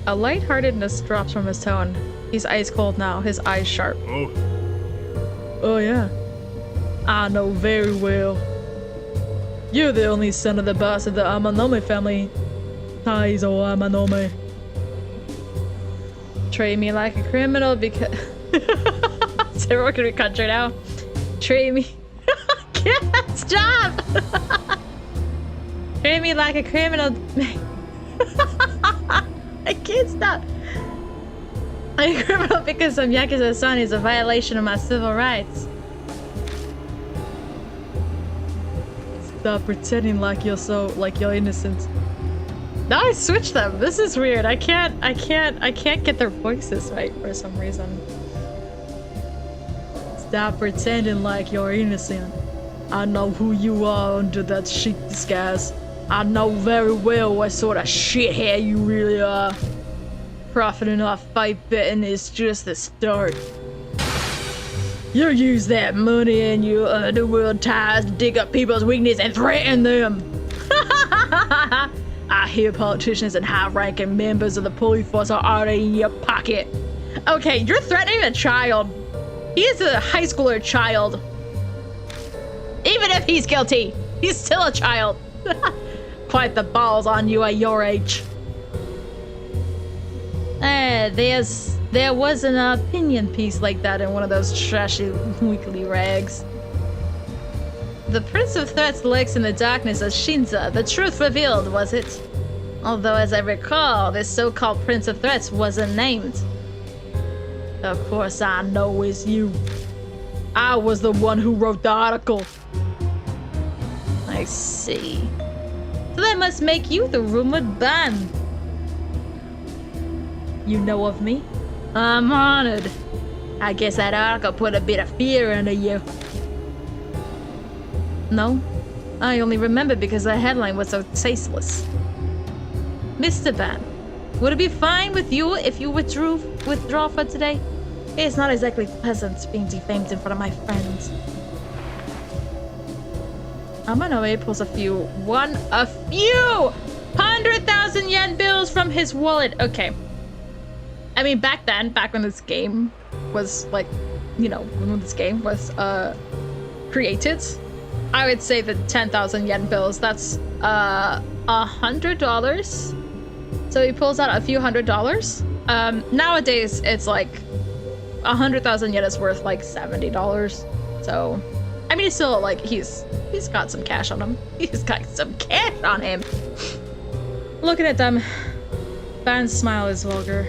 A lightheartedness drops from his tone. He's ice cold now, his eyes sharp. Oh yeah, I know very well. You're the only son of the boss of the Amanome family, Taizo Amanome. Treat me like a criminal because... Is everyone gonna be country now? Treat me... Can't stop! Treat me like a criminal... I can't stop! I'm a criminal because I'm Yakuza's son is a violation of my civil rights. Stop pretending like you're innocent. Now I switched them. This is weird. I can't get their voices right for some reason. Stop pretending like you're innocent. I know who you are under that chic disguise. I know very well what sort of shithead you really are. Profiting off fight betting is just the start. You use that money and your underworld ties to dig up people's weakness and threaten them. I hear politicians and high-ranking members of the police force are already in your pocket. Okay, you're threatening a child. He is a high schooler child. Even if he's guilty, he's still a child. Quite the balls on you at your age. There was an opinion piece like that in one of those trashy weekly rags. The Prince of Threats lurks in the darkness as Shinza, the truth revealed, was it? Although, as I recall, this so-called Prince of Threats wasn't named. Of course I know it's you. I was the one who wrote the article. I see. So that must make you the rumored Ban. You know of me? I'm honored. I guess that article put a bit of fear into you. No, I only remember because the headline was so tasteless. Mr. Van, would it be fine with you if you withdraw for today? It's not exactly pleasant being defamed in front of my friends. Amanoe pulls a few 100,000 yen bills from his wallet. Okay. I mean, back when this game was like, you know, when this game was created, I would say the 10,000 yen bills, that's $100. So he pulls out a few $100s. Nowadays, it's like 100,000 yen is worth like $70. So, I mean, it's still like he's got some cash on him. He's got some cash on him. Looking at them, Van's smile is vulgar.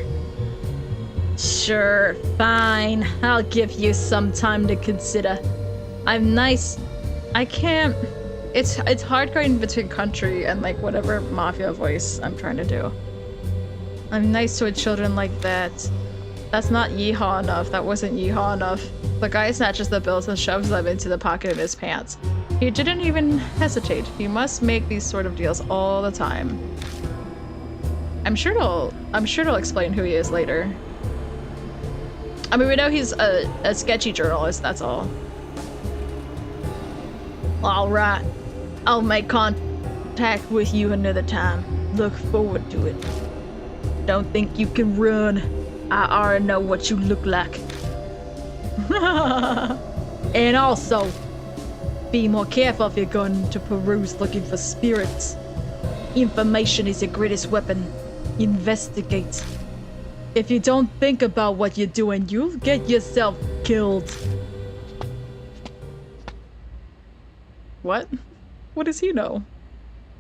Sure, fine. I'll give you some time to consider. I'm nice. I can't. It's hard going between country and like whatever mafia voice I'm trying to do. I'm nice to children like that. That's not yeehaw enough. That wasn't yeehaw enough. The guy snatches the bills and shoves them into the pocket of his pants. He didn't even hesitate. He must make these sort of deals all the time. I'm sure they'll explain who he is later. I mean, we know he's a sketchy journalist, that's all. Alright. I'll make contact with you another time. Look forward to it. Don't think you can run. I already know what you look like. And also, be more careful if you're going to peruse looking for spirits. Information is your greatest weapon. Investigate. If you don't think about what you're doing, you'll get yourself killed. What? What does he know?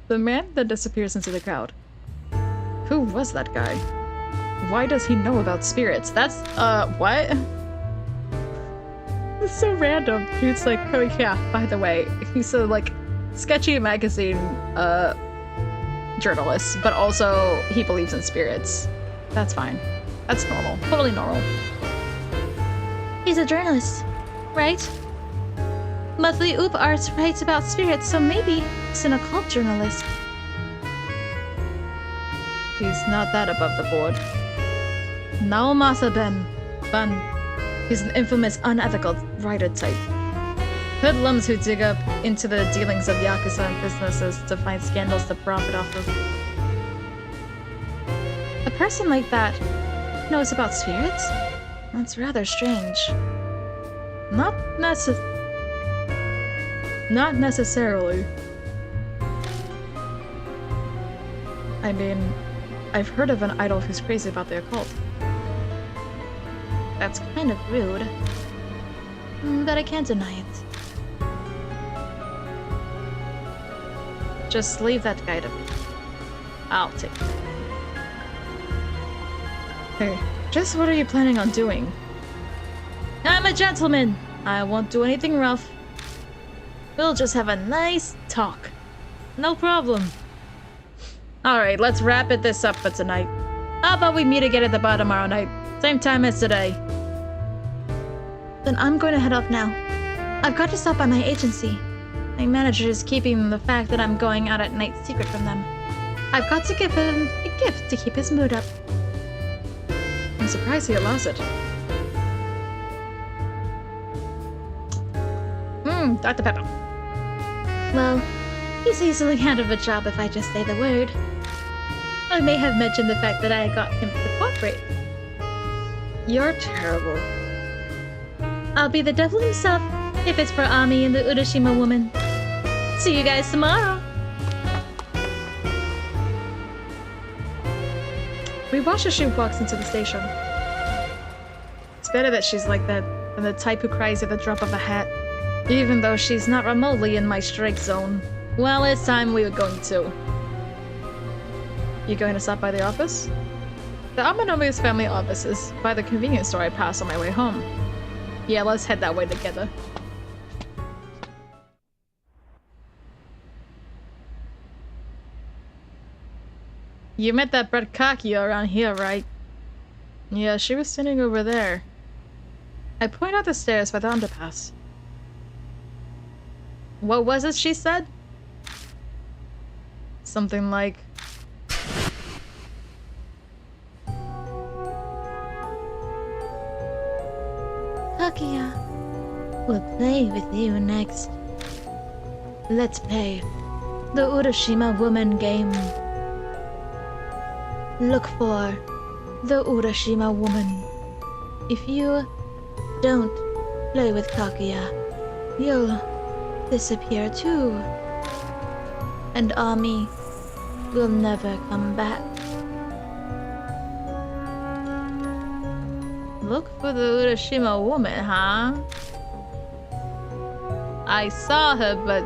The man then disappears into the crowd. Who was that guy? Why does he know about spirits? That's, what? It's so random. He's like, oh yeah, by the way, he's a, like, sketchy magazine, journalist, but also he believes in spirits. That's fine. That's normal. Totally normal. He's a journalist, right? Monthly Oop Arts writes about spirits, so maybe he's an occult journalist. He's not that above the board. Naomasa Ban. He's an infamous, unethical writer type. Hoodlums who dig up into the dealings of Yakuza and businesses to find scandals to profit off of. A person like that knows about spirits? That's rather strange. Not necessarily. I mean, I've heard of an idol who's crazy about the occult. That's kind of rude. But I can't deny it. Just leave that guy to me. I'll take it. Hey, just what are you planning on doing? I'm a gentleman. I won't do anything rough. We'll just have a nice talk. No problem. Alright, let's wrap this up for tonight. How about we meet again at the bar tomorrow night? Same time as today. Then I'm going to head off now. I've got to stop by my agency. My manager is keeping the fact that I'm going out at night secret from them. I've got to give him a gift to keep his mood up. I'm surprised he allows it. Dr. Pepper. Well, he's easily out of a job if I just say the word. I may have mentioned the fact that I got him to cooperate. You're terrible. I'll be the devil himself if it's for Ami and the Urashima woman. See you guys tomorrow! We watch as she walks into the station. It's better that she's like that than the type who cries at the drop of a hat. Even though she's not remotely in my strike zone. Well, it's time we were going to. You going to stop by the office? The Amanomi's family office is by the convenience store I passed on my way home. Yeah, let's head that way together. You met that Brett Kakia around here, right? Yeah, she was sitting over there. I point out the stairs by the underpass. What was it she said? Something like... Kaguya will play with you next. Let's play the Urashima woman game. Look for the Urashima woman. If you don't play with Kaguya, you'll disappear too. And Ami will never come back. Look for the Urashima woman, huh? I saw her, but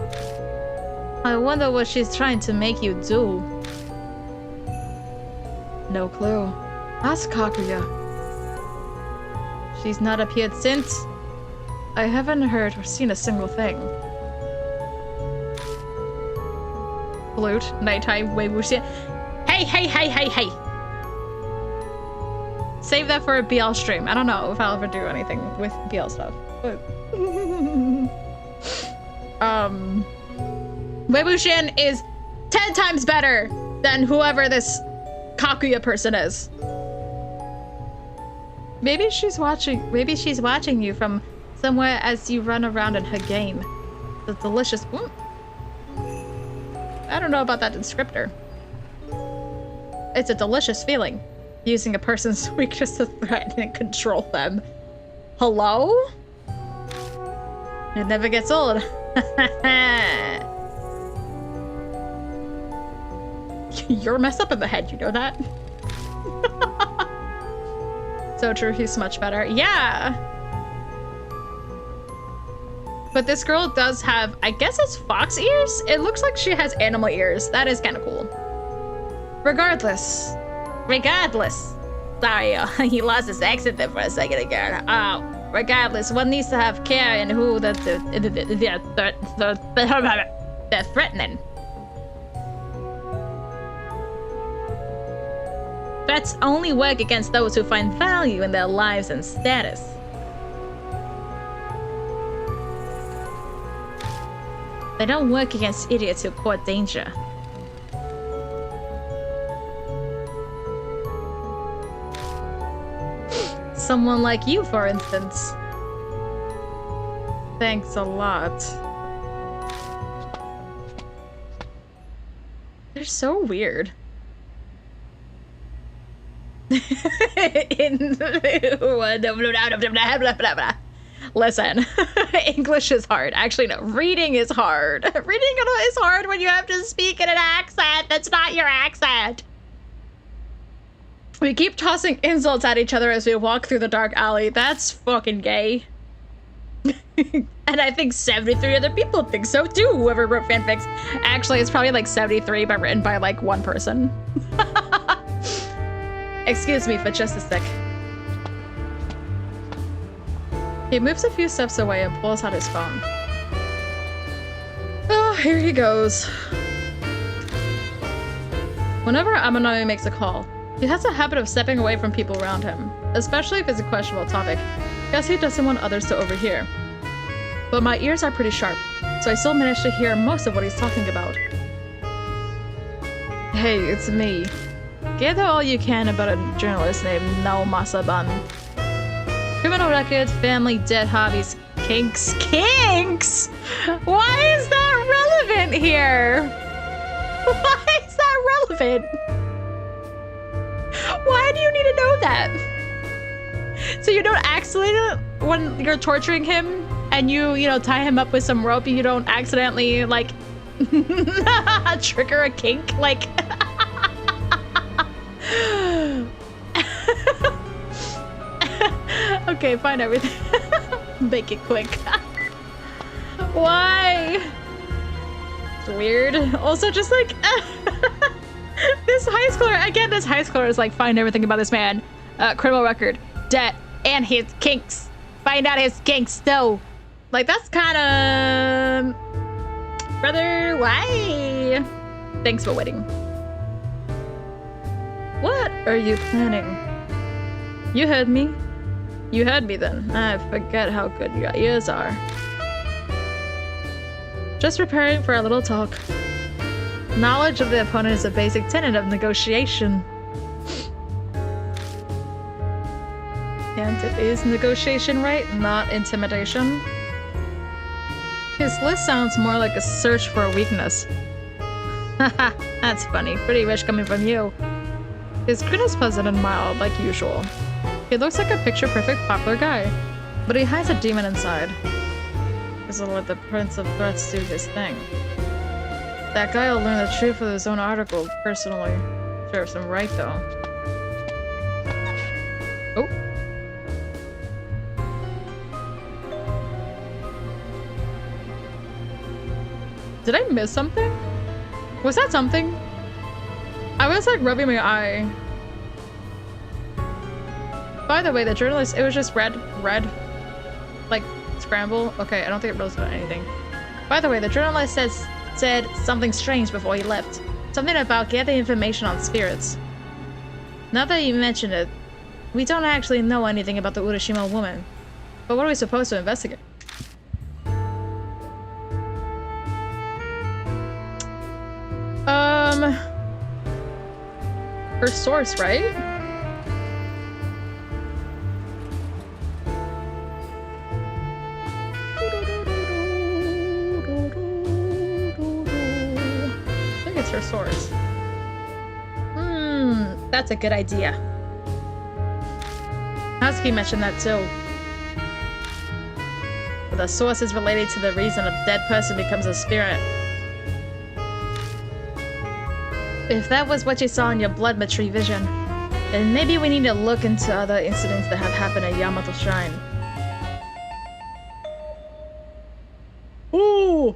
I wonder what she's trying to make you do. No clue. Ask Kaguya. She's not appeared since. I haven't heard or seen a single thing. Flute, nighttime, Weiwuxia. Hey! Save that for a BL stream. I don't know if I'll ever do anything with BL stuff, but... Weiwuxian is 10 times better than whoever this Kaguya person is. Maybe she's watching you from somewhere as you run around in her game. The delicious... I don't know about that descriptor. It's a delicious feeling. Using a person's weakness to threaten and control them. Hello? It never gets old. You're messed up in the head, you know that? So true, he's much better. Yeah! But this girl does have, I guess it's fox ears? It looks like she has animal ears. That is kind of cool. Regardless. Sorry, he lost his accent there for a second again. Regardless, one needs to have care in who they're threatening. Threats only work against those who find value in their lives and status. They don't work against idiots who court danger. Someone like you, for instance. Thanks a lot. They're so weird. Listen, English is hard. Actually, no, reading is hard. Reading is hard when you have to speak in an accent that's not your accent. We keep tossing insults at each other as we walk through the dark alley. That's fucking gay. And I think 73 other people think so too, whoever wrote fanfics. Actually, it's probably like 73, but written by like one person. Excuse me for just a sec. He moves a few steps away and pulls out his phone. Oh, here he goes. Whenever Amanami makes a call, he has a habit of stepping away from people around him, especially if it's a questionable topic. Guess he doesn't want others to overhear. But my ears are pretty sharp, so I still manage to hear most of what he's talking about. Hey, it's me. Gather all you can about a journalist named Nao Masaban. Criminal records, family, dead hobbies, kinks. Kinks? Why is that relevant here? Why is that relevant? Why do you need to know that? So you don't accidentally, when you're torturing him and you tie him up with some rope, you don't accidentally, like, trigger a kink? Like... Okay, find everything. Make it quick. Why? It's weird. Also, just like this high schooler again. This high schooler is like, find everything about this man. Criminal record, debt, and his kinks. Find out his kinks. No, like that's kind of brother. Why? Thanks for waiting. What are you planning? You heard me. You heard me then. I forget how good your ears are. Just preparing for a little talk. Knowledge of the opponent is a basic tenet of negotiation. And it is negotiation, right? Not intimidation. His list sounds more like a search for a weakness. Haha, that's funny. Pretty rich coming from you. His grin is pleasant and mild, like usual. He looks like a picture-perfect popular guy, but he hides a demon inside. This'll let the Prince of Threats do his thing. That guy will learn the truth of his own article, personally. Serves him right, though. Oh. Did I miss something? Was that something? I was like rubbing my eye. By the way, the journalist, it was just red, like scramble. Okay, I don't think it really said anything. By the way, the journalist said something strange before he left. Something about getting information on spirits. Now that you mention it, we don't actually know anything about the Urashima woman. But what are we supposed to investigate? Her source, right? I think it's her source. That's a good idea. Housekeeping mentioned that too. The source is related to the reason a dead person becomes a spirit. If that was what you saw in your blood matrix vision, then maybe we need to look into other incidents that have happened at Yamato Shrine. Oh!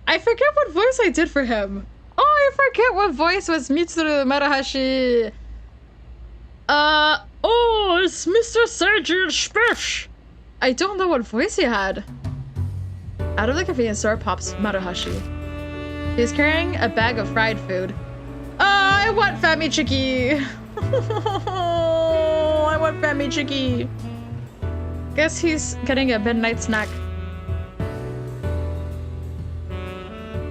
I forget what voice I did for him. Oh, I forget what voice was Mitsuru Marahashi. Oh, it's Mr. Sergeant Spish! I don't know what voice he had. Out of the convenience store pops Maruhashi. He is carrying a bag of fried food. I want Fami Chiki! I want Fami Chiki! Guess he's getting a midnight snack.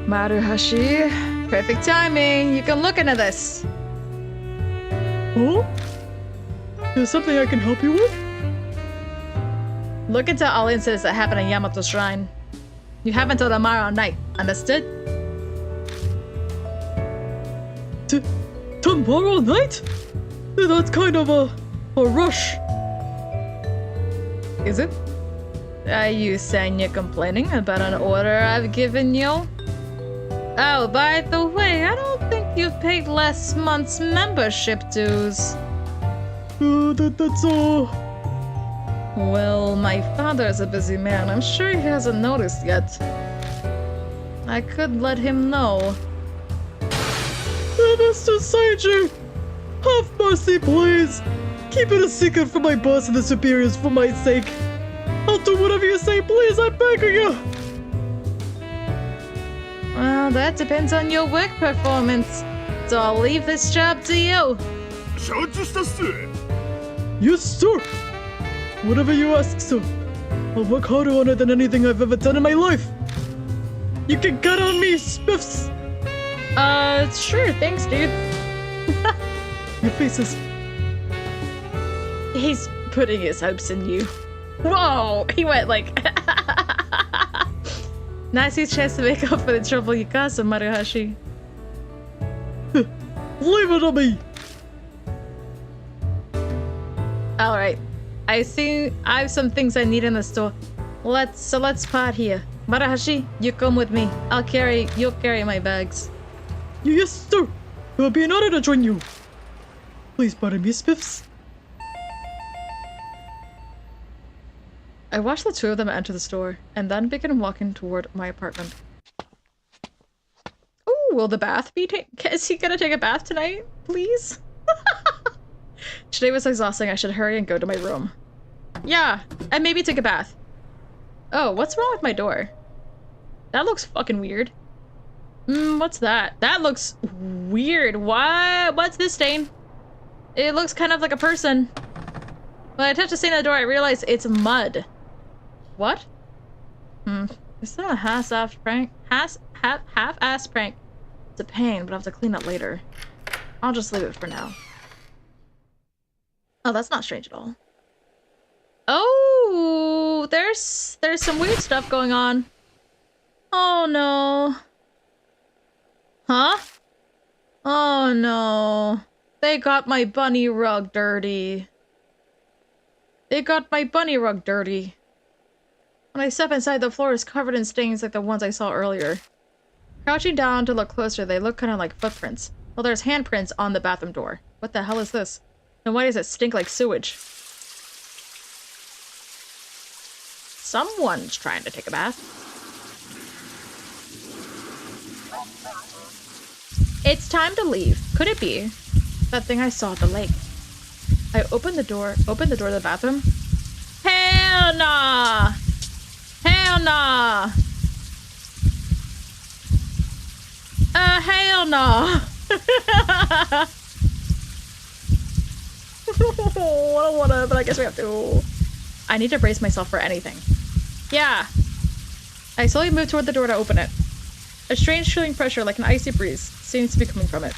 Maruhashi, perfect timing. You can look into this. Oh? Is something I can help you with? Look into all incidents that happen at Yamato Shrine. You have until tomorrow night, understood? Tomorrow night? That's kind of a rush. Is it? Are you saying you're complaining about an order I've given you? Oh, by the way, I don't think you've paid last month's membership dues. That's all. Well, my father's a busy man. I'm sure he hasn't noticed yet. I could let him know. Mr. Seiji, have mercy, please. Keep it a secret from my boss and the superiors for my sake. I'll do whatever you say, please. I beg of you. Well, that depends on your work performance. So I'll leave this job to you. Yes, sir. Whatever you ask, sir. I'll work harder on it than anything I've ever done in my life. You can count on me, Spiffs. Sure, thanks, dude. Your faces. He's putting his hopes in you. Whoa! He went like... Nice chance to make up for the trouble you caused him, Maruhashi. Leave it on me. Alright. I see I have some things I need in the store. Let's part here. Maruhashi, you come with me. You'll carry my bags. Yes, sir. It will be an honor to join you. Please pardon me, Spiffs. I watched the two of them enter the store, and then began walking toward my apartment. Ooh, will the bath be is he gonna take a bath tonight? Please? Today was exhausting. I should hurry and go to my room. Yeah, and maybe take a bath. Oh, what's wrong with my door? That looks fucking weird. What's that? That looks weird. What's this stain? It looks kind of like a person. When I touch the stain on the door, I realize it's mud. What? Is that a half-assed prank? Half-assed prank. It's a pain, but I'll have to clean up later. I'll just leave it for now. Oh, that's not strange at all. Oh, there's some weird stuff going on. Oh no. Huh? Oh no. They got my bunny rug dirty. They got my bunny rug dirty. When I step inside, the floor is covered in stains like the ones I saw earlier. Crouching down to look closer, they look kind of like footprints. Well, there's handprints on the bathroom door. What the hell is this? And why does it stink like sewage? Someone's trying to take a bath. It's time to leave. Could it be that thing I saw at the lake? I opened the door to the bathroom. Hell nah! Hell nah! Hell nah! Oh, I don't wanna, but I guess we have to. I need to brace myself for anything. Yeah. I slowly move toward the door to open it. A strange chilling pressure, like an icy breeze, seems to be coming from it.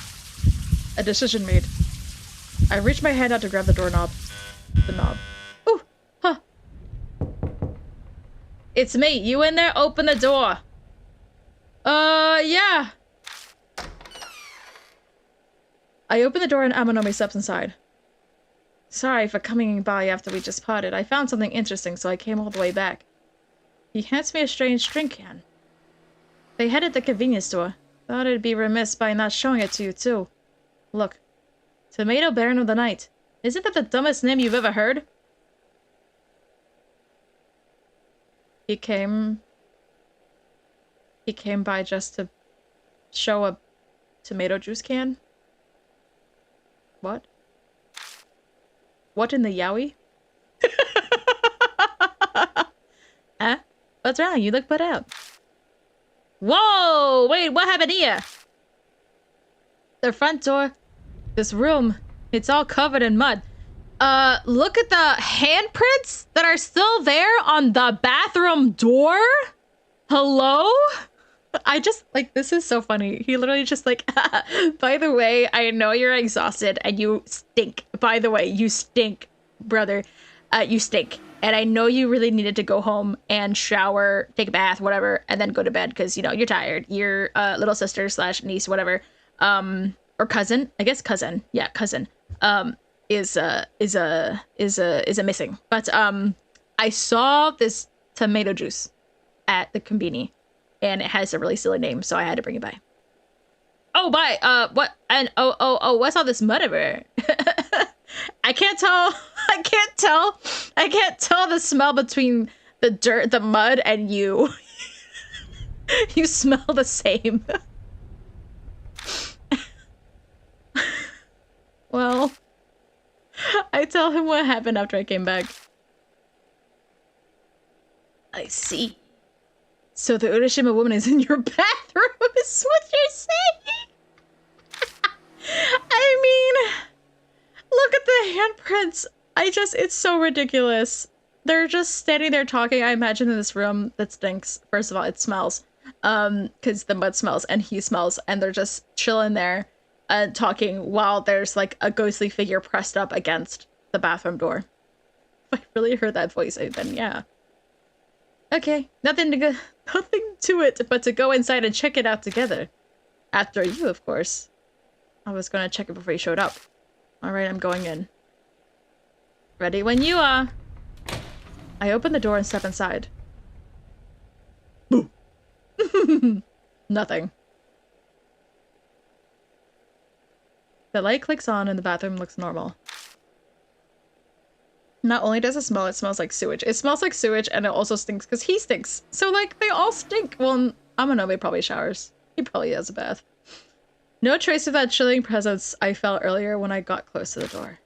A decision made. I reach my hand out to grab the doorknob. The knob. Ooh! Huh. It's me. You in there? Open the door. Yeah. I open the door and Amanomi steps inside. Sorry for coming by after we just parted. I found something interesting, so I came all the way back. He hands me a strange drink can. They had it at the convenience store. Thought it'd be remiss by not showing it to you, too. Look. Tomato Baron of the Night. Isn't that the dumbest name you've ever heard? He came by just to show a tomato juice can? What? What in the yowie? Huh? What's wrong? You look put out. Whoa! Wait, what happened here? The front door. This room. It's all covered in mud. Look at the handprints that are still there on the bathroom door? Hello? I just, like, this is so funny. He literally just like, by the way, I know you're exhausted and you stink. By the way, you stink, brother. You stink. And I know you really needed to go home and shower, take a bath, whatever, and then go to bed because, you know, you're tired. Your little sister / niece, whatever, or cousin, I guess cousin. Yeah, cousin, is missing. But I saw this tomato juice at the conveni. And it has a really silly name, so I had to bring it by. Oh, what? And what's all this mud everywhere? I can't tell the smell between the dirt, the mud, and you. You smell the same. Well, I tell him what happened after I came back. I see. So the Urashima woman is in your bathroom, is what you're saying? I mean, look at the handprints. It's so ridiculous. They're just standing there talking, I imagine, in this room that stinks. First of all, it smells. Because the mud smells and he smells, and they're just chilling there talking while there's like a ghostly figure pressed up against the bathroom door. If I really heard that voice, then yeah. Okay, nothing to it but to go inside and check it out together. After you, of course. I was gonna check it before you showed up. Alright, I'm going in. Ready when you are. I open the door and step inside. Boo! Nothing. The light clicks on and the bathroom looks normal. Not only does it smells like sewage. It smells like sewage and it also stinks because he stinks. So, like, they all stink. Well, Amanobe probably showers. He probably has a bath. No trace of that chilling presence I felt earlier when I got close to the door.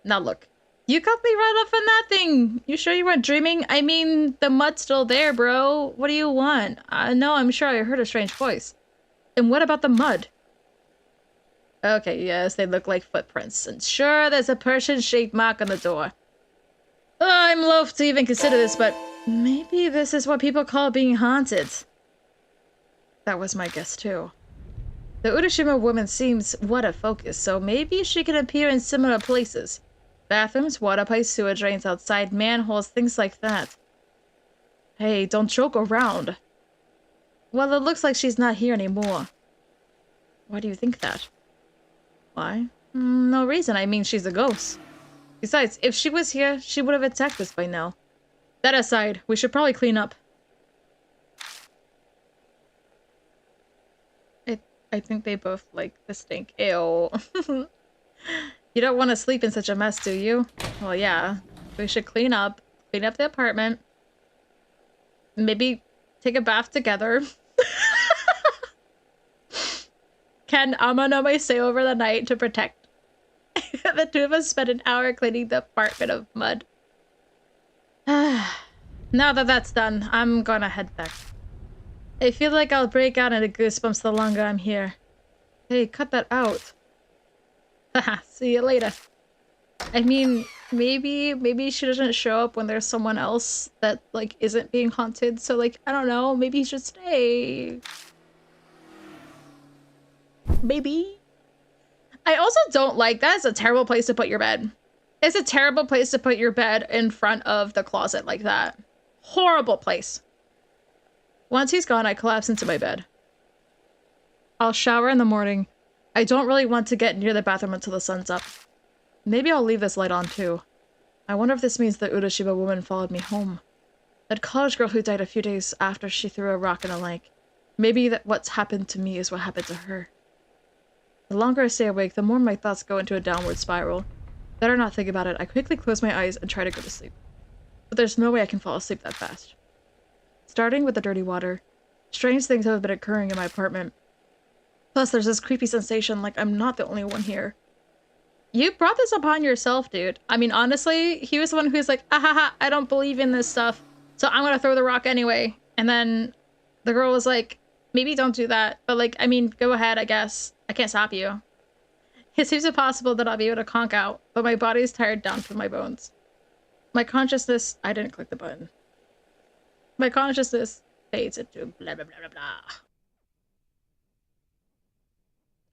Now look. You got me right up on that thing. You sure you weren't dreaming? I mean, the mud's still there, bro. What do you want? No, I'm sure I heard a strange voice. And what about the mud? Okay, yes, they look like footprints. And sure, there's a Persian-shaped mark on the door. I'm loath to even consider this, but maybe this is what people call being haunted. That was my guess, too. The Urashima woman seems what a focus, so maybe she can appear in similar places. Bathrooms, water pipes, sewer drains outside, manholes, things like that. Hey, don't joke around. Well, it looks like she's not here anymore. Why do you think that? Why? No reason. I mean, she's a ghost. Besides, if she was here, she would have attacked us by now. That aside, we should probably clean up. I think they both like the stink. Ew. You don't want to sleep in such a mess, do you? Well, yeah. We should clean up the apartment. Maybe take a bath together. Can Amanome stay over the night to protect? The two of us spent an hour cleaning the apartment of mud. Now that that's done, I'm gonna head back. I feel like I'll break out into goosebumps the longer I'm here. Hey, cut that out. Haha, see you later. I mean, maybe she doesn't show up when there's someone else that, like, isn't being haunted. So, like, I don't know, maybe you should stay. Maybe. I also don't like, that is a terrible place to put your bed. It's a terrible place to put your bed in front of the closet like that. Horrible place. Once he's gone, I collapse into my bed. I'll shower in the morning. I don't really want to get near the bathroom until the sun's up. Maybe I'll leave this light on too. I wonder if this means the Urashima woman followed me home. That college girl who died a few days after she threw a rock in a lake. Maybe that what's happened to me is what happened to her. The longer I stay awake, the more my thoughts go into a downward spiral. Better not think about it. I quickly close my eyes and try to go to sleep. But there's no way I can fall asleep that fast. Starting with the dirty water. Strange things have been occurring in my apartment. Plus, there's this creepy sensation like I'm not the only one here. You brought this upon yourself, dude. I mean, honestly, he was the one who's like, ahaha, I don't believe in this stuff, so I'm gonna throw the rock anyway. And then the girl was like, maybe don't do that, but like, I mean, go ahead, I guess. I can't stop you. It seems impossible that I'll be able to conk out, but my body's tired down to my bones. My consciousness... I didn't click the button. My consciousness fades into blah blah blah blah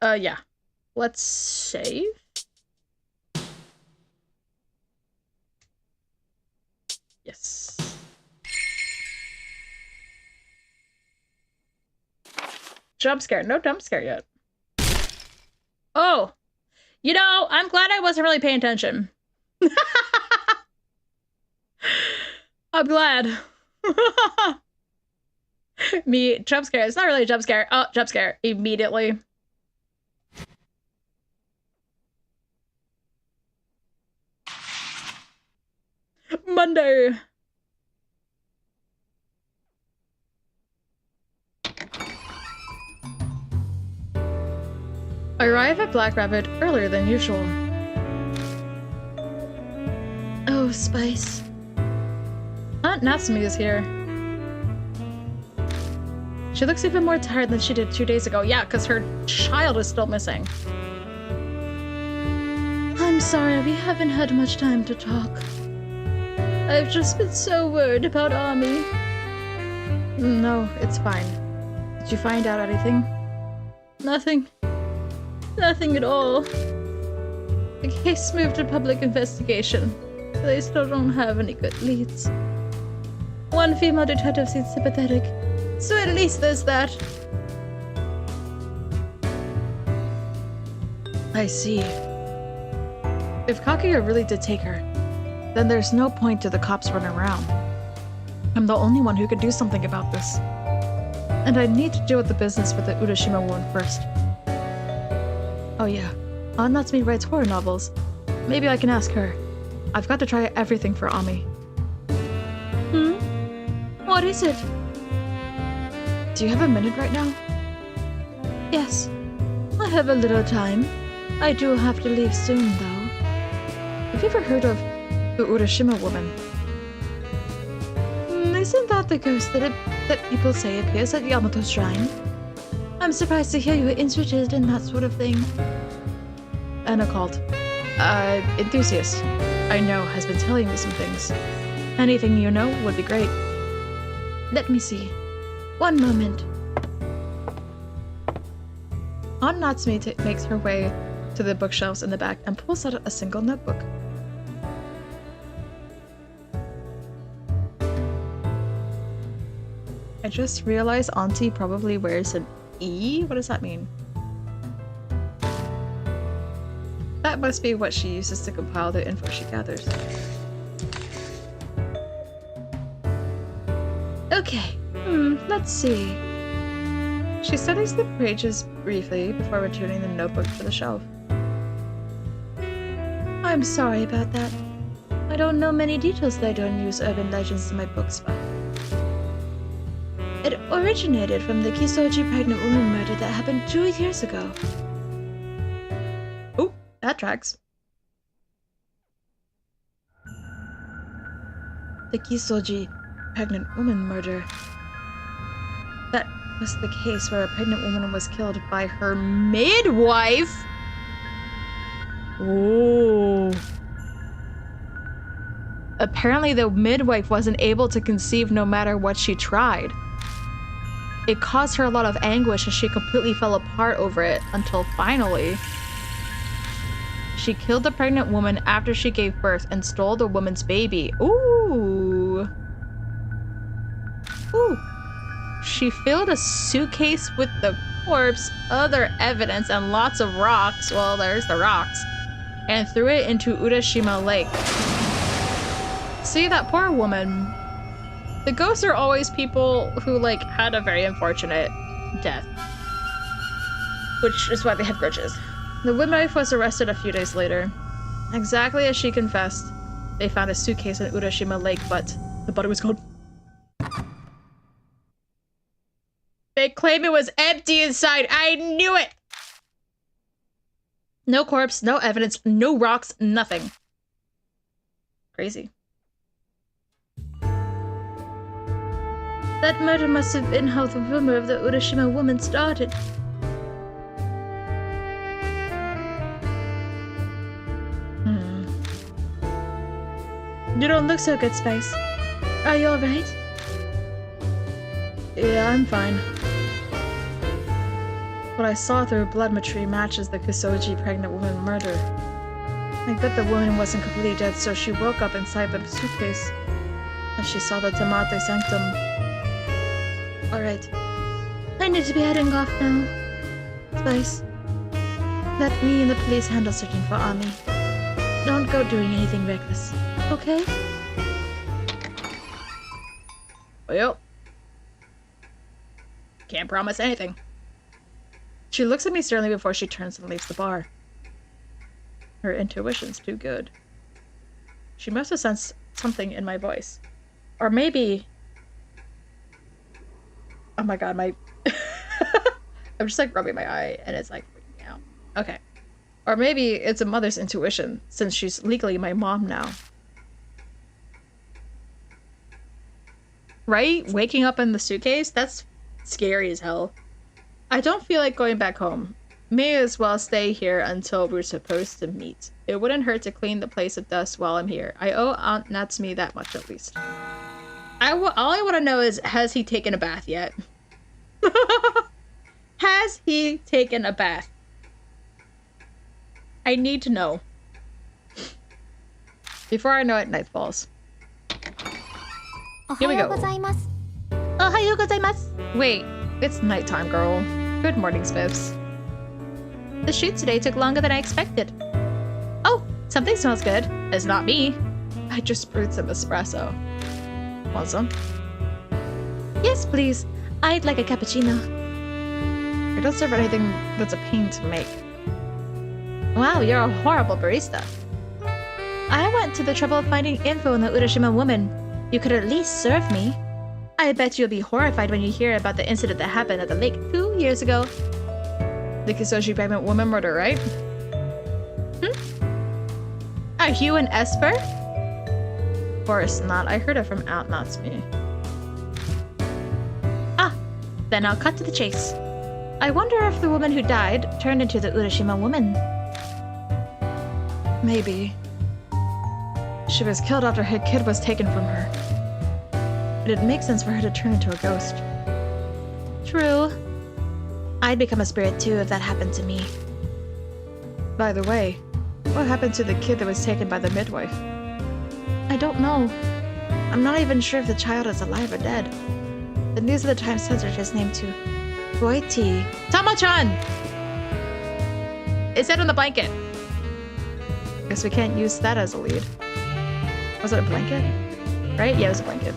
blah. Yeah. Let's save. Yes. Jump scare. No jump scare yet. Oh! You know, I'm glad I wasn't really paying attention. I'm glad. Me, jump scare. It's not really a jump scare. Oh, jump scare. Immediately. Monday. I arrive at Black Rabbit earlier than usual. Oh, Spice. Aunt Natsumi is here. She looks even more tired than she did 2 days ago. Yeah, because her child is still missing. I'm sorry, we haven't had much time to talk. I've just been so worried about Ami. No, it's fine. Did you find out anything? Nothing. Nothing at all. The case moved to public investigation. They still don't have any good leads. One female detective seems sympathetic, so at least there's that. I see. If Kaguya really did take her, then there's no point to the cops running around. I'm the only one who can do something about this. And I need to deal with the business with the Urashima woman first. Oh yeah, Aunt Natsumi writes horror novels. Maybe I can ask her. I've got to try everything for Ami. What is it? Do you have a minute right now? Yes, I have a little time. I do have to leave soon, though. Have you ever heard of the Urashima woman? Isn't that the ghost that people say appears at Yamato's shrine? I'm surprised to hear you were interested in that sort of thing. an occult enthusiast I know has been telling me some things. Anything you know would be great. Let me see. One moment. Aunt Natsume makes her way to the bookshelves in the back and pulls out a single notebook. I just realized Auntie probably wears an E? What does that mean? That must be what she uses to compile the info she gathers. Okay. Let's see. She studies the pages briefly before returning the notebook to the shelf. I'm sorry about that. I don't know many details that I don't use urban legends in my books, but it originated from the Kisoji pregnant woman murder that happened 2 years ago. Oh, that tracks. The Kisoji pregnant woman murder. That was the case where a pregnant woman was killed by her midwife. Oh. Apparently the midwife wasn't able to conceive no matter what she tried. It caused her a lot of anguish and she completely fell apart over it until finally she killed the pregnant woman after she gave birth and stole the woman's baby. Ooh. Ooh. She filled a suitcase with the corpse, other evidence, and lots of rocks. Well, there's the rocks. And threw it into Urashima Lake. See, that poor woman. The ghosts are always people who, like, had a very unfortunate death. Which is why they have grudges. The midwife was arrested a few days later. Exactly as she confessed, they found a suitcase in Urashima Lake, but the body was gone. They claim it was empty inside. I knew it! No corpse, no evidence, no rocks, nothing. Crazy. That murder must have been how the rumor of the Urashima woman started. You don't look so good, Spice. Are you alright? Yeah, I'm fine. What I saw through bloodmetry matches the Kusoji pregnant woman murder. I bet the woman wasn't completely dead, so she woke up inside the suitcase. And she saw the Tomate Sanctum. Alright. I need to be heading off now. Spice, let me and the police handle searching for Ami. Don't go doing anything reckless, okay? Well, can't promise anything. She looks at me sternly before she turns and leaves the bar. Her intuition's too good. She must have sensed something in my voice. Or maybe... Oh my god, my... I'm just like rubbing my eye and it's like freaking me out. Okay. Or maybe it's a mother's intuition, since she's legally my mom now. Right? Waking up in the suitcase? That's scary as hell. I don't feel like going back home. May as well stay here until we're supposed to meet. It wouldn't hurt to clean the place of dust while I'm here. I owe Aunt Natsume that much at least. All I want to know is, has he taken a bath yet? Has he taken a bath? I need to know. Before I know it, night falls. Here we go. Ohayou gozaimasu. Wait, it's nighttime, girl. Good morning, Spiffs. The shoot today took longer than I expected. Oh, something smells good. It's not me. I just brewed some espresso. Want some? Yes, please. I'd like a cappuccino. I don't serve anything that's a pain to make. Wow, you're a horrible barista. I went to the trouble of finding info on the Urashima woman. You could at least serve me. I bet you'll be horrified when you hear about the incident that happened at the lake 2 years ago. The Kisoji pregnant woman murder, right? Are you an Esper? Of course not. I heard it from Aunt Natsume. Ah, then I'll cut to the chase. I wonder if the woman who died turned into the Urashima woman. Maybe. She was killed after her kid was taken from her. It'd make sense for her to turn into a ghost. True. I'd become a spirit too if that happened to me. By the way, what happened to the kid that was taken by the midwife? I don't know. I'm not even sure if the child is alive or dead. The News of the Times censored his name to Boiti. Tama-chan! It said on the blanket. Guess we can't use that as a lead. Was it a blanket? Right? Yeah, it was a blanket.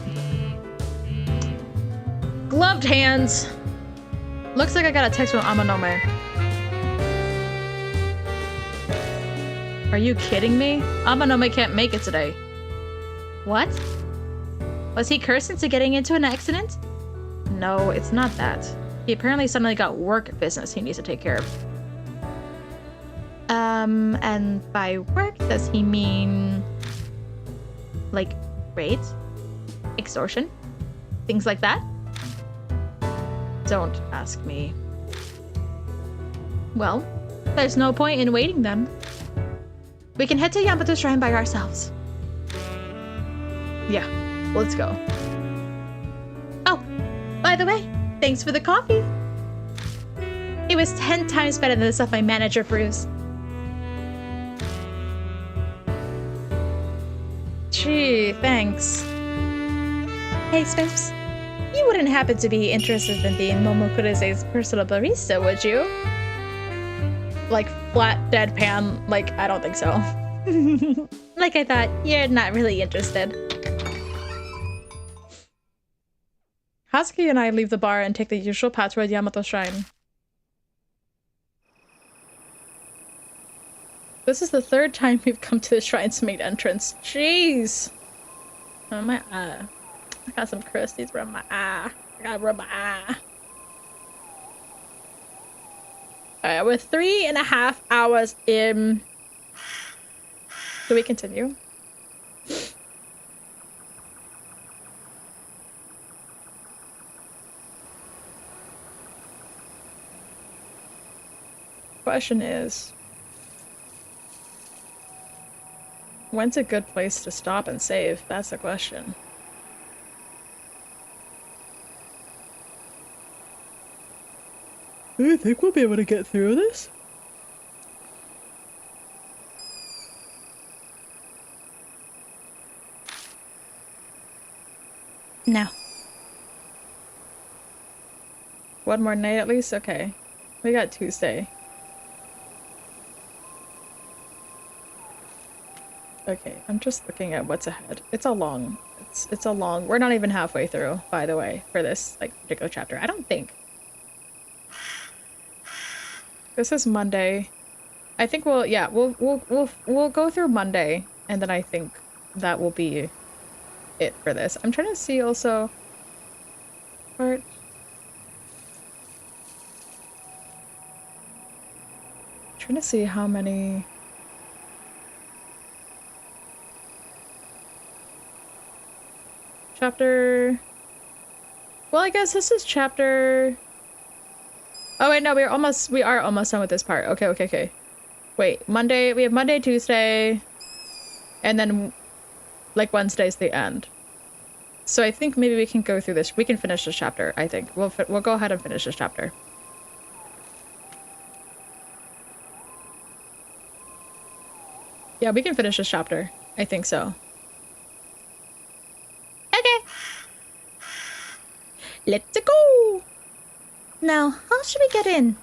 Gloved hands. Looks like I got a text from Amanome. Are you kidding me? Amanome can't make it today. What? Was he cursed into getting into an accident? No, it's not that. He apparently suddenly got work business he needs to take care of. And by work, does he mean like rape, extortion, things like that? Don't ask me. Well, there's no point in waiting then. We can head to Yamato's shrine by ourselves. Yeah, let's go. Oh, by the way, thanks for the coffee. It was 10 times better than the stuff my manager brews. Gee, thanks. Hey, Spiffs. You wouldn't happen to be interested in being Momokurese's personal barista, would you? Like, flat deadpan, like, I don't think so. Like I thought, you're not really interested. Hazuki and I leave the bar and take the usual path toward Yamato Shrine. This is the third time we've come to the shrine's main entrance. Jeez! Oh, my eye. I got some crusties around my eye. I gotta rub my eye. Alright, we're 3.5 hours in. Do we continue? Question is, when's a good place to stop and save? That's the question. Do you think we'll be able to get through this? No. One more night at least? Okay. We got Tuesday. Okay, I'm just looking at what's ahead. It's a long, we're not even halfway through, by the way, for this, like, particular chapter. I don't think. This is Monday. I think we'll go through Monday, and then I think that will be it for this. I'm trying to see also part. Trying to see how many. Chapter. Well, I guess this is chapter. Oh wait, no, we are almost done with this part. Okay. Wait, Monday, we have Monday, Tuesday, and then like Wednesday's the end. So I think maybe we can go through this. We can finish this chapter, I think. We'll go ahead and finish this chapter. Yeah, we can finish this chapter. I think so. Okay. Let's go! Now, how should we get in?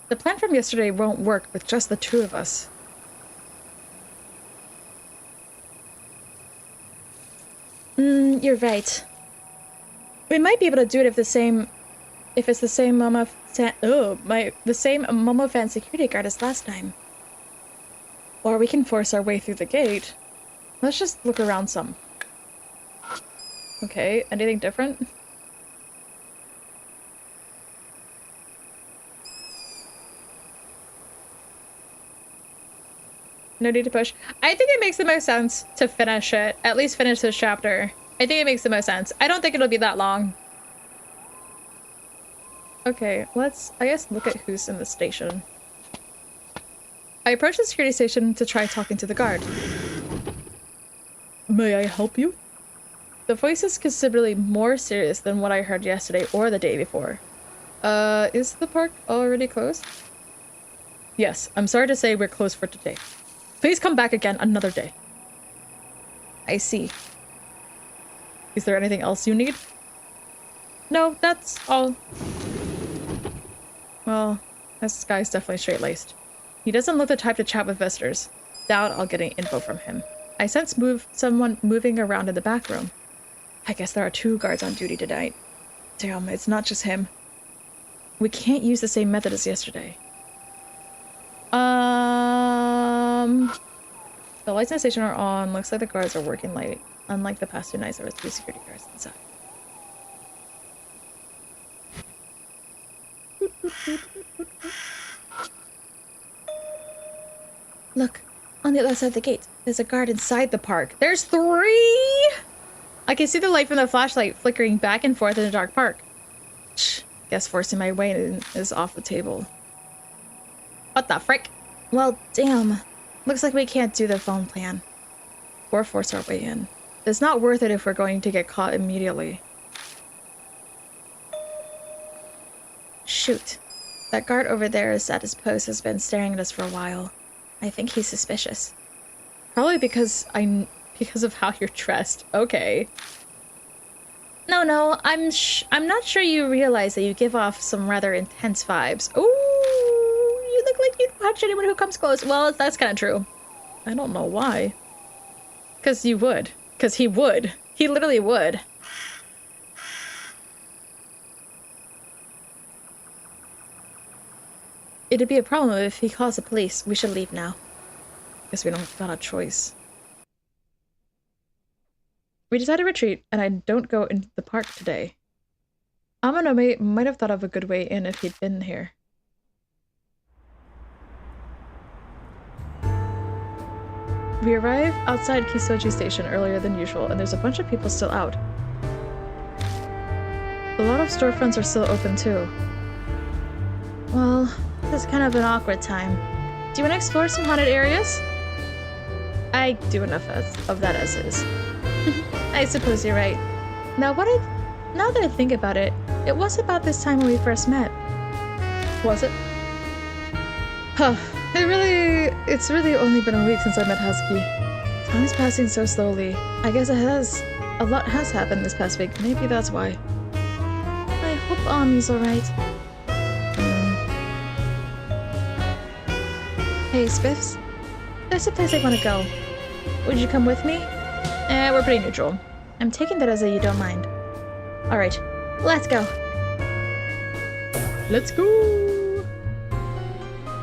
The plan from yesterday won't work with just the two of us. You're right. We might be able to do it if it's the same Momo fan security guard as last time. Or we can force our way through the gate. Let's just look around some. Okay, anything different? No need to push. I think it makes the most sense to finish it. At least finish this chapter. I think it makes the most sense. I don't think it'll be that long. Okay, let's, I guess, look at who's in the station. I approached the security station to try talking to the guard. May I help you? The voice is considerably more serious than what I heard yesterday or the day before. Is the park already closed? Yes, I'm sorry to say we're closed for today. Please come back again another day. I see. Is there anything else you need? No, that's all. Well, this guy's definitely straight-laced. He doesn't look the type to chat with visitors. Doubt I'll get any info from him. I sense someone moving around in the back room. I guess there are 2 guards on duty tonight. Damn, it's not just him. We can't use the same method as yesterday. The lights in the station are on. Looks like the guards are working late. Unlike the past 2 nights, there were 2 security guards inside. Look, on the other side of the gate, there's a guard Inside the park. There's 3! I can see the light from the flashlight flickering back and forth in the dark park. Shh. Guess forcing my way in is off the table. What the frick? Well, damn. Looks like we can't do the phone plan. Or force our way in. It's not worth it if we're going to get caught immediately. Shoot. That guard over there is at his post has been staring at us for a while. I think he's suspicious. Probably because of how you're dressed. Okay. No, I'm not sure you realize that you give off some rather intense vibes. Ooh, you look like you'd punch anyone who comes close. Well, that's kind of true. I don't know why. Because you would. Because he would. He literally would. It'd be a problem if he calls the police. We should leave now. Guess we don't got a choice. We decided to retreat, and I don't go into the park today. Amanome might have thought of a good way in if he'd been here. We arrive outside Kisoji Station earlier than usual, and there's a bunch of people still out. A lot of storefronts are still open too. Well, this is kind of an awkward time. Do you want to explore some haunted areas? I do enough of that as is. I suppose you're right. Now that I think about it, it was about this time when we first met. Was it? Huh. It's really only been a week since I met Husky. Time's passing so slowly. I guess a lot has happened this past week. Maybe that's why. I hope Ami's alright. Hey, Spiffs. There's a place I want to go. Would you come with me? We're pretty neutral. I'm taking that as a you don't mind. Alright. Let's go. Let's go!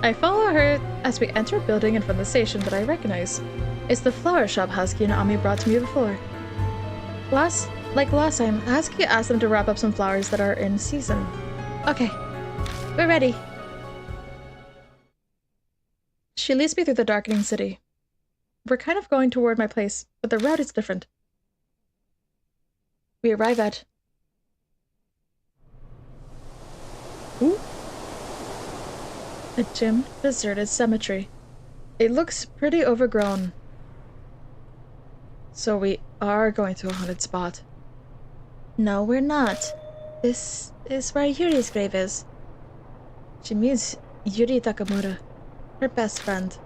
I follow her as we enter a building in front of the station that I recognize. It's the flower shop Husky and Ami brought to me before. Like last time, Husky asked them to wrap up some flowers that are in season. Okay. We're ready. She leads me through the darkening city. We're kind of going toward my place, but the route is different. We arrive at... Ooh. A dim, deserted cemetery. It looks pretty overgrown. So we are going to a haunted spot. No, we're not. This is where Yuri's grave is. She means Yuri Takamura, her best friend.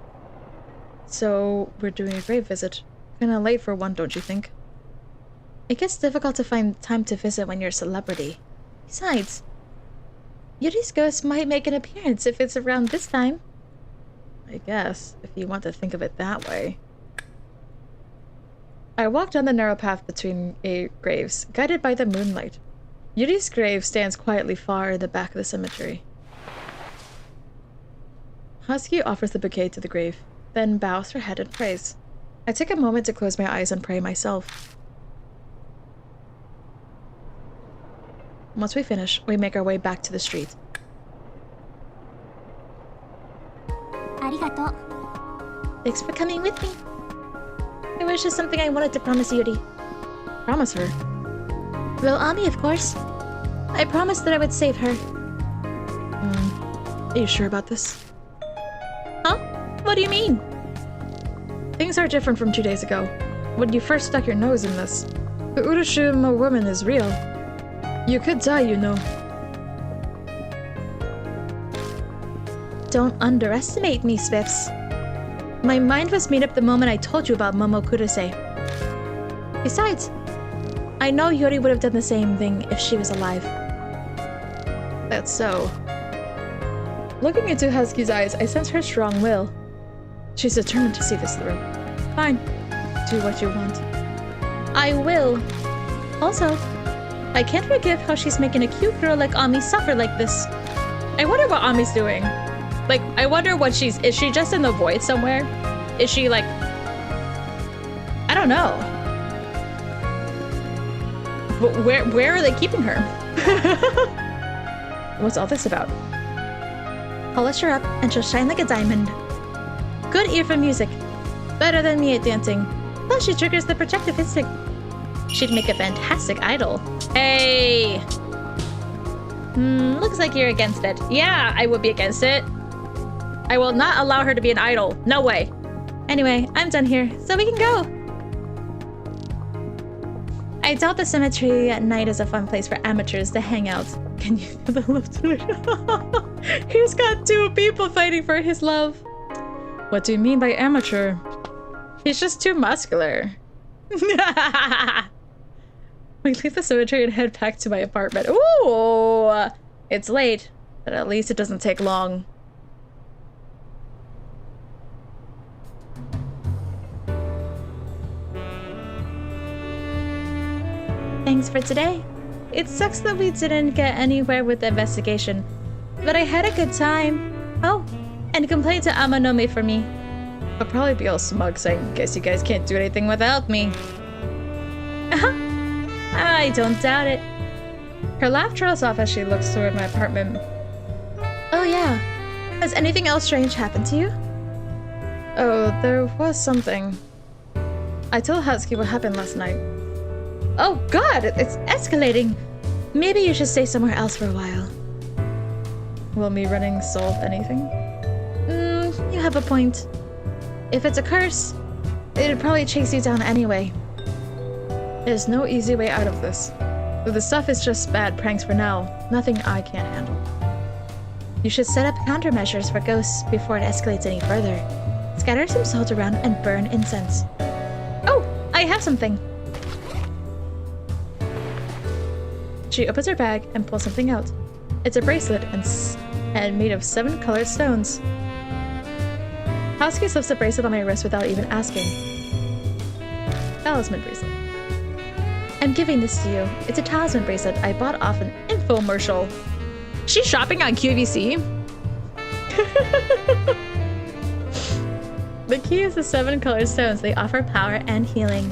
So we're doing a grave visit. Kinda late for one, don't you think? It gets difficult to find time to visit when you're a celebrity. Besides, Yuri's ghost might make an appearance if it's around this time. I guess, if you want to think of it that way. I walk down the narrow path between graves, guided by the moonlight. Yuri's grave stands quietly far in the back of the cemetery. Husky offers the bouquet to the grave, then bows her head and prays. I take a moment to close my eyes and pray myself. Once we finish, we make our way back to the street. ありがとう。 Thanks for coming with me. There was just something I wanted to promise Yuri. Promise her. Well, Ami, of course. I promised that I would save her. Are you sure about this? Huh? What What do you mean? Things are different from 2 days ago, when you first stuck your nose in this. The Urashima woman is real. You could die, you know. Don't underestimate me, Swifts. My mind was made up the moment I told you about Momo Kurose. Besides, I know Yuri would have done the same thing if she was alive. That's so. Looking into Hazuki's eyes, I sense her strong will. She's determined to see this through. Fine. Do what you want. I will. Also, I can't forgive how she's making a cute girl like Ami suffer like this. I wonder what Ami's doing. Like, I wonder what is she just in the void somewhere? Is she like, I don't know. But where are they keeping her? What's all this about? Polish her up and she'll shine like a diamond. Good ear for music. Better than me at dancing. Plus she triggers the protective instinct. She'd make a fantastic idol. Hey! Looks like you're against it. Yeah, I would be against it. I will not allow her to be an idol. No way. Anyway, I'm done here, so we can go. I doubt the cemetery at night is a fun place for amateurs to hang out. Can you feel the love to it? He's got 2 people fighting for his love. What do you mean by amateur? He's just too muscular. We leave the cemetery and head back to my apartment. Ooh! It's late, but at least it doesn't take long. Thanks for today. It sucks that we didn't get anywhere with the investigation, but I had a good time. Oh, and complain to Amanome for me. I'll probably be all smug saying, guess you guys can't do anything without me. I don't doubt it. Her laugh trails off as she looks toward my apartment. Oh yeah. Has anything else strange happened to you? Oh, there was something. I told Hazuki what happened last night. Oh god, it's escalating. Maybe you should stay somewhere else for a while. Will me running solve anything? You have a point. If it's a curse, it'd probably chase you down anyway. There's no easy way out of this. Though the stuff is just bad pranks for now, nothing I can't handle. You should set up countermeasures for ghosts before it escalates any further. Scatter some salt around and burn incense. Oh, I have something. She opens her bag and pulls something out. It's a bracelet and made of 7 colored stones. Hazuki slips the bracelet on my wrist without even asking. Talisman bracelet. I'm giving this to you. It's a talisman bracelet I bought off an infomercial. She's shopping on QVC. The key is the 7 colored stones. They offer power and healing.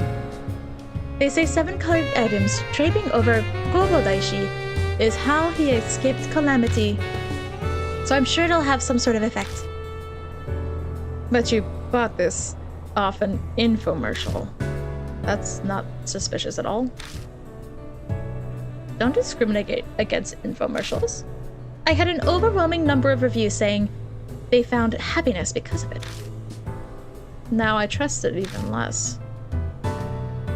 They say 7 colored items draping over Gobodaishi is how he escaped calamity. So I'm sure it'll have some sort of effect. But you bought this off an infomercial. That's not suspicious at all. Don't discriminate against infomercials. I had an overwhelming number of reviews saying they found happiness because of it. Now I trust it even less.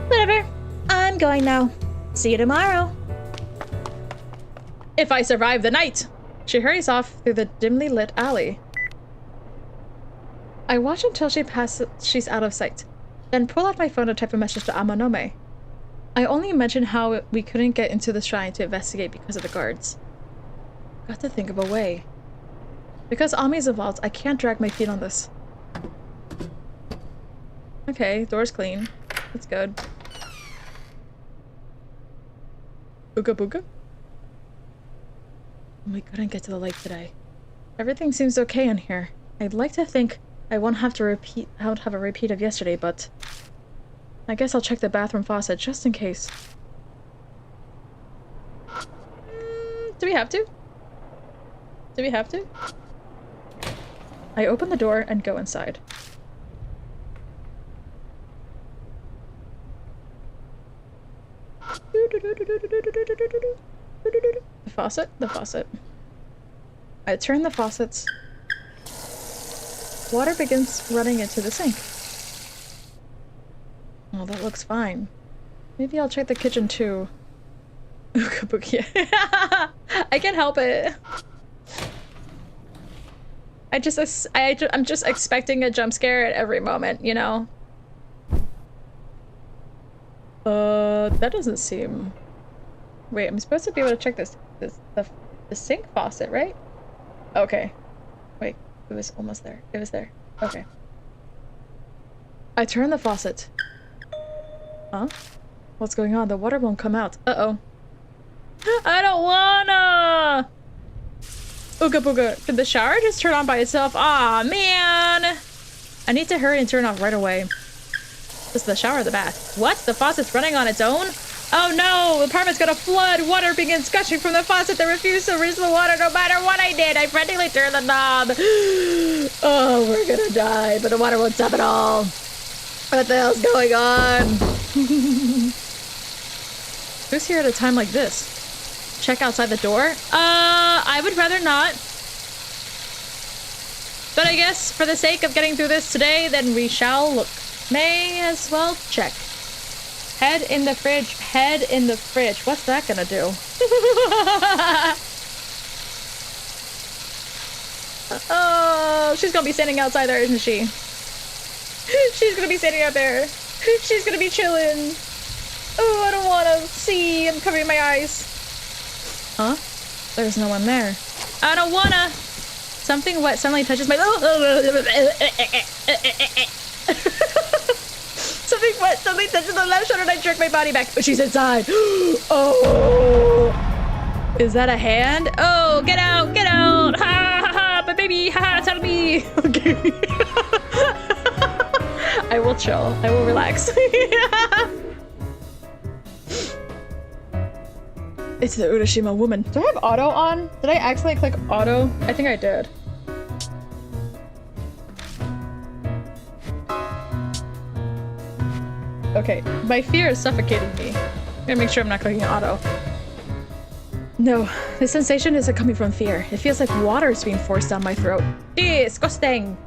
Whatever. I'm going now. See you tomorrow. If I survive the night. She hurries off through the dimly lit alley. I watch until she's out of sight, then pull out my phone to type a message to Amanome. I only mention how we couldn't get into the shrine to investigate because of the guards. Got to think of a way. Because Ami's involved, I can't drag my feet on this. Okay, door's clean. That's good. Booga booga? We couldn't get to the lake today. Everything seems okay in here. I'd like to think I won't have a repeat of yesterday, but I guess I'll check the bathroom faucet just in case. Do we have to? Do we have to? I open the door and go inside. The faucet? The faucet. I turn the faucets. Water begins running into the sink. Oh, that looks fine. Maybe I'll check the kitchen too. Ooga I can't help it. I'm just expecting a jump scare at every moment, you know? That doesn't seem... Wait, I'm supposed to be able to check the sink faucet, right? Okay. Wait, it was almost there. It was there. Okay. I turn the faucet. Huh? What's going on? The water won't come out. Uh-oh. I don't wanna! Ooga booga. Did the shower just turn on by itself? Aw, man! I need to hurry and turn off right away. This is the shower or the bath? What? The faucet's running on its own? Oh no! The apartment's gonna flood! Water begins gushing from the faucet that refused to reach the water no matter what I did! I frantically turned the knob! Oh, we're gonna die, but the water won't stop at all! What the hell's going on? Who's here at a time like this? Check outside the door? I would rather not. But I guess for the sake of getting through this today, then we shall look. May as well check. Head in the fridge. Head in the fridge. What's that gonna do? Oh, she's gonna be standing outside there, isn't she? She's gonna be standing out there. She's gonna be chilling. Oh, I don't wanna see. I'm covering my eyes. Huh? There's no one there. I don't wanna. Something wet suddenly touches my... Something wet suddenly touches the left shoulder and I jerk my body back. But she's inside. Oh. Is that a hand? Oh, get out, get out. Ha ha ha, my baby. Ha ha, tell me. Okay. I will chill. I will relax. It's the Urashima woman. Do I have auto on? Did I accidentally click auto? I think I did. Okay, my fear is suffocating me. I'm gonna make sure I'm not clicking auto. No, the sensation isn't coming from fear. It feels like water is being forced down my throat. Disgusting!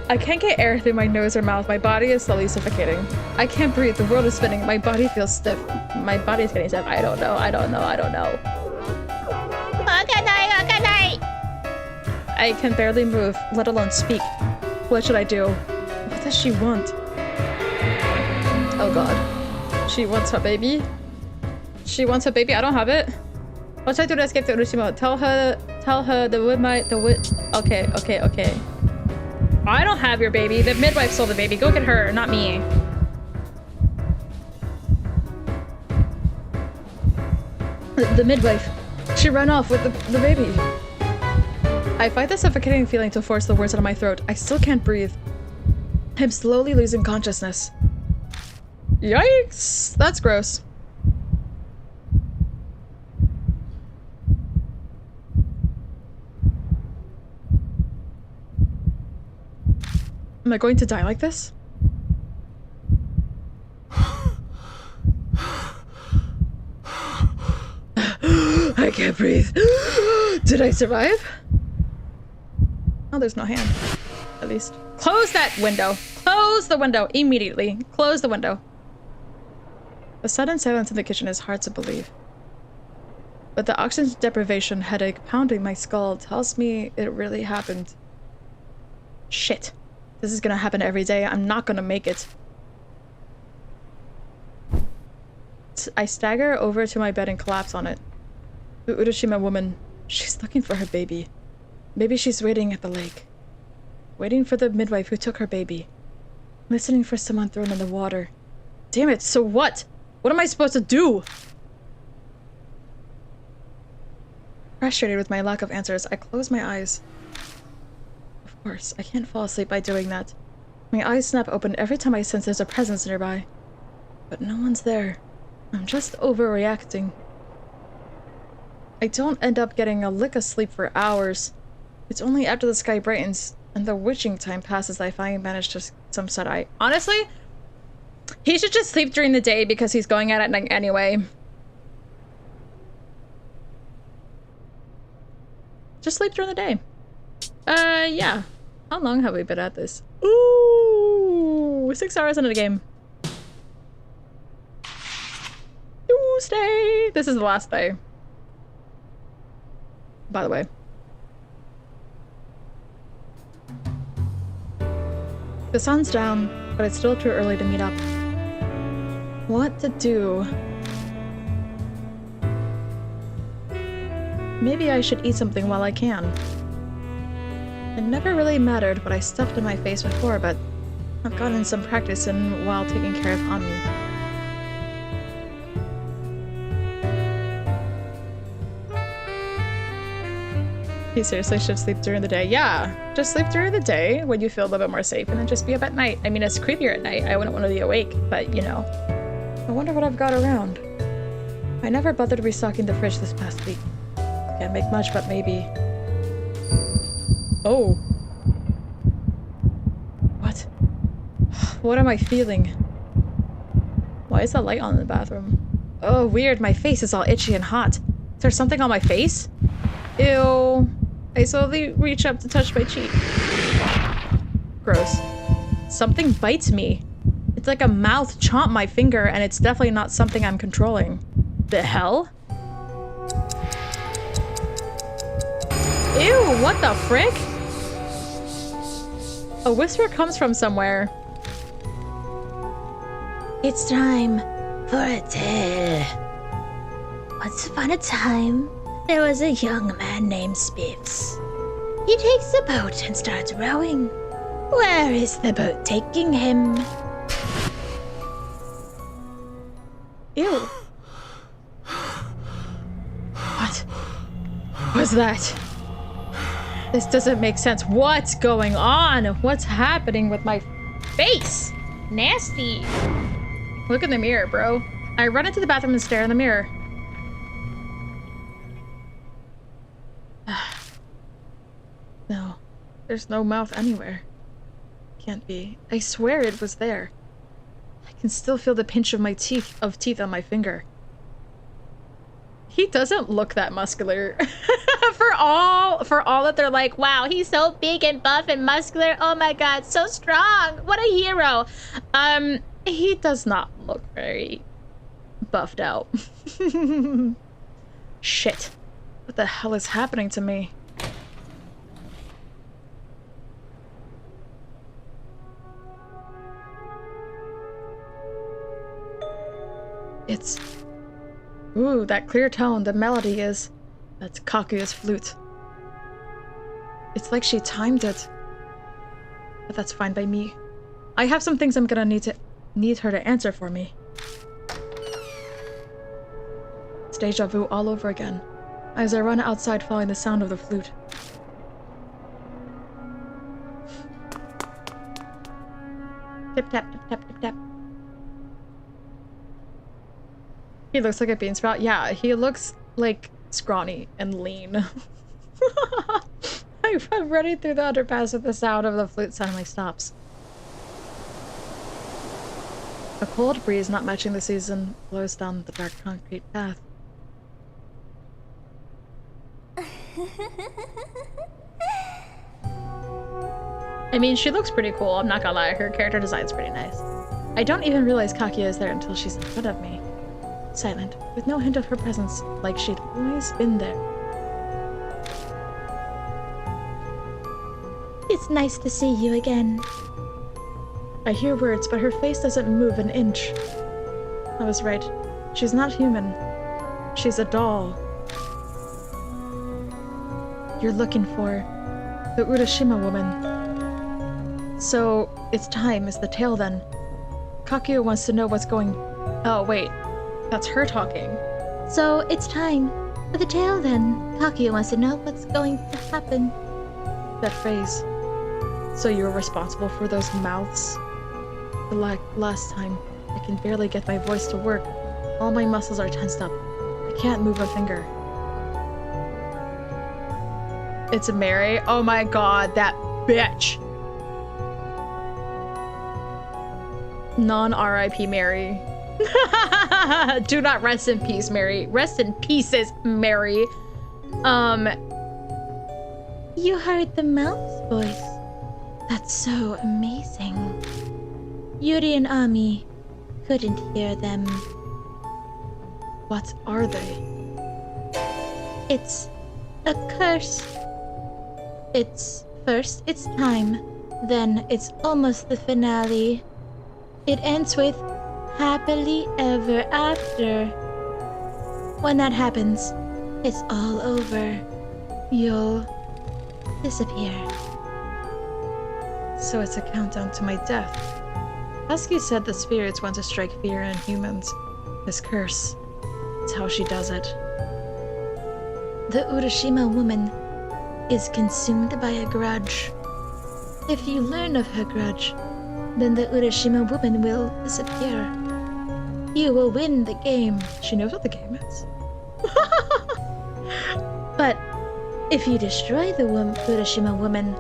I can't get air through my nose or mouth. My body is slowly suffocating. I can't breathe. The world is spinning. My body feels stiff. My body's getting stiff. I don't know. I don't know. I don't know. I can barely move, let alone speak. What should I do? What does she want? Oh god. She wants her baby? She wants her baby? I don't have it. What should I do to escape the Urashima? Tell her the midnight, okay. I don't have your baby. The midwife stole the baby. Go get her, not me. The midwife. She ran off with the baby. I fight the suffocating feeling to force the words out of my throat. I still can't breathe. I'm slowly losing consciousness. Yikes! That's gross. Am I going to die like this? I can't breathe. Did I survive? Oh, there's no hand. At least. Close that window. Close the window immediately. Close the window. The sudden silence in the kitchen is hard to believe. But the oxygen deprivation headache pounding my skull tells me it really happened. Shit. This is gonna happen every day. I'm not gonna make it. I stagger over to my bed and collapse on it. The Urashima woman. She's looking for her baby. Maybe she's waiting at the lake. Waiting for the midwife who took her baby. Listening for someone thrown in the water. Damn it, so what? What am I supposed to do? Frustrated with my lack of answers, I close my eyes. Of course, I can't fall asleep by doing that. My eyes snap open every time I sense there's a presence nearby. But no one's there. I'm just overreacting. I don't end up getting a lick of sleep for hours. It's only after the sky brightens and the witching time passes that I finally manage to some shut-eye. Honestly, he should just sleep during the day because he's going out at night anyway. Just sleep during the day. Yeah. How long have we been at this? Ooh, 6 hours into the game. Tuesday! This is the last day. By the way. The sun's down, but it's still too early to meet up. What to do? Maybe I should eat something while I can. It never really mattered what I stuffed in my face before, but I've gotten some practice in while taking care of Ami. You seriously should sleep during the day. Yeah, just sleep during the day when you feel a little bit more safe, and then just be up at night. I mean, it's creepier at night. I wouldn't want to be awake, but you know. I wonder what I've got around. I never bothered restocking the fridge this past week. Can't make much, but maybe. Oh. What? What am I feeling? Why is the light on in the bathroom? Oh, weird. My face is all itchy and hot. Is there something on my face? Ew. I slowly reach up to touch my cheek. Gross. Something bites me. It's like a mouth chomped my finger, and it's definitely not something I'm controlling. The hell? Ew, what the frick? A whisper comes from somewhere. It's time for a tale. Once upon a time, there was a young man named Spiffs. He takes a boat and starts rowing. Where is the boat taking him? Ew. What was that? This doesn't make sense. What's going on? What's happening with my face? Nasty. Look in the mirror, bro. I run into the bathroom and stare in the mirror. No. There's no mouth anywhere. Can't be. I swear it was there. I can still feel the pinch of my teeth on my finger. He doesn't look that muscular. for all that they're like, wow, he's so big and buff and muscular. Oh my god, so strong. What a hero. He does not look very buffed out. Shit. What the hell is happening to me? It's... Ooh, that clear tone, the melody is... That's Kakuya's flute. It's like she timed it. But that's fine by me. I have some things I'm gonna need her to answer for me. It's deja vu all over again, as I run outside following the sound of the flute. Tip tap, tip tap, tip tap. He looks like a beansprout. Yeah, he looks like scrawny and lean. I'm running through the underpass with the sound of the flute suddenly stops. A cold breeze not matching the season blows down the dark concrete path. I mean, she looks pretty cool, I'm not gonna lie. Her character design's pretty nice. I don't even realize Kakuya is there until she's in front of me. Silent, with no hint of her presence, like she'd always been there. It's nice to see you again. I hear words, but her face doesn't move an inch. I was right. She's not human. She's a doll. You're looking for the Urashima woman. So, it's time is the tale then. Kakuya wants to know what's going... Oh, wait. That's her talking. So, it's time for the tale then. Kakuya wants to know what's going to happen. That phrase. So you were responsible for those mouths? Like last time, I can barely get my voice to work. All my muscles are tensed up. I can't move a finger. It's Mary. Oh my god, that bitch! Non-RIP Mary. Do not rest in peace, Mary. Rest in pieces, Mary. You heard the mouth's voice. That's so amazing. Yuri and Ami couldn't hear them. What are they? It's a curse. First it's time, then it's almost the finale. It ends with happily ever after. When that happens, it's all over. You'll disappear. So it's a countdown to my death. Husky said the spirits want to strike fear in humans. This curse. It's how she does it. The Urashima woman is consumed by a grudge. If you learn of her grudge, then the Urashima woman will disappear. You will win the game. She knows what the game is. But if you destroy the Urashima woman,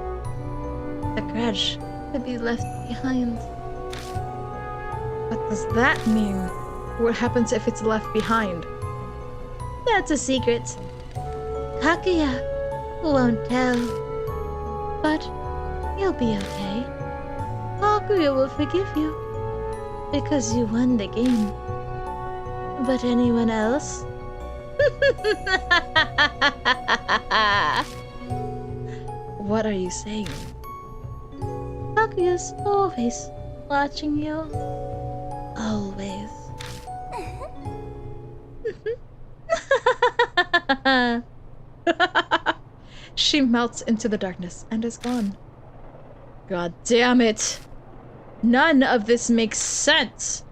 the grudge could be left behind. What does that mean? What happens if it's left behind? That's a secret. Kaguya won't tell. But you'll be okay. Kaguya will forgive you because you won the game. But anyone else? What are you saying? Kaguya's always watching you. Always. She melts into the darkness and is gone. God damn it! None of this makes sense!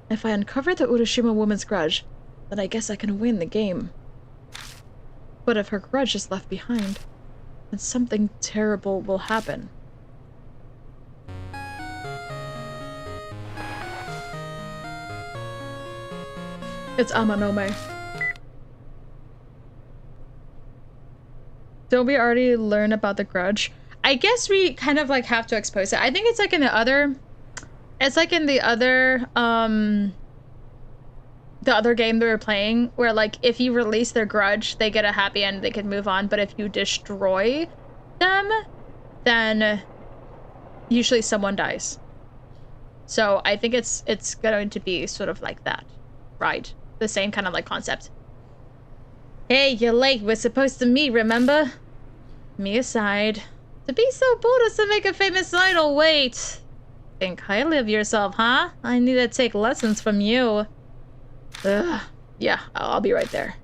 If I uncover the Urashima woman's grudge, then I guess I can win the game. But if her grudge is left behind, then something terrible will happen. It's Amanome. Don't we already learn about the grudge? I guess we kind of like have to expose it. I think it's like in the other game they were playing, where like if you release their grudge, they get a happy end, they can move on, but if you destroy them, then usually someone dies. So I think it's going to be sort of like that, right? The same kind of like concept. Hey, you're late. We're supposed to meet, remember? Me aside. To be so bold as to make a famous idol, wait. Think highly of yourself, huh? I need to take lessons from you. Ugh. Yeah, I'll be right there.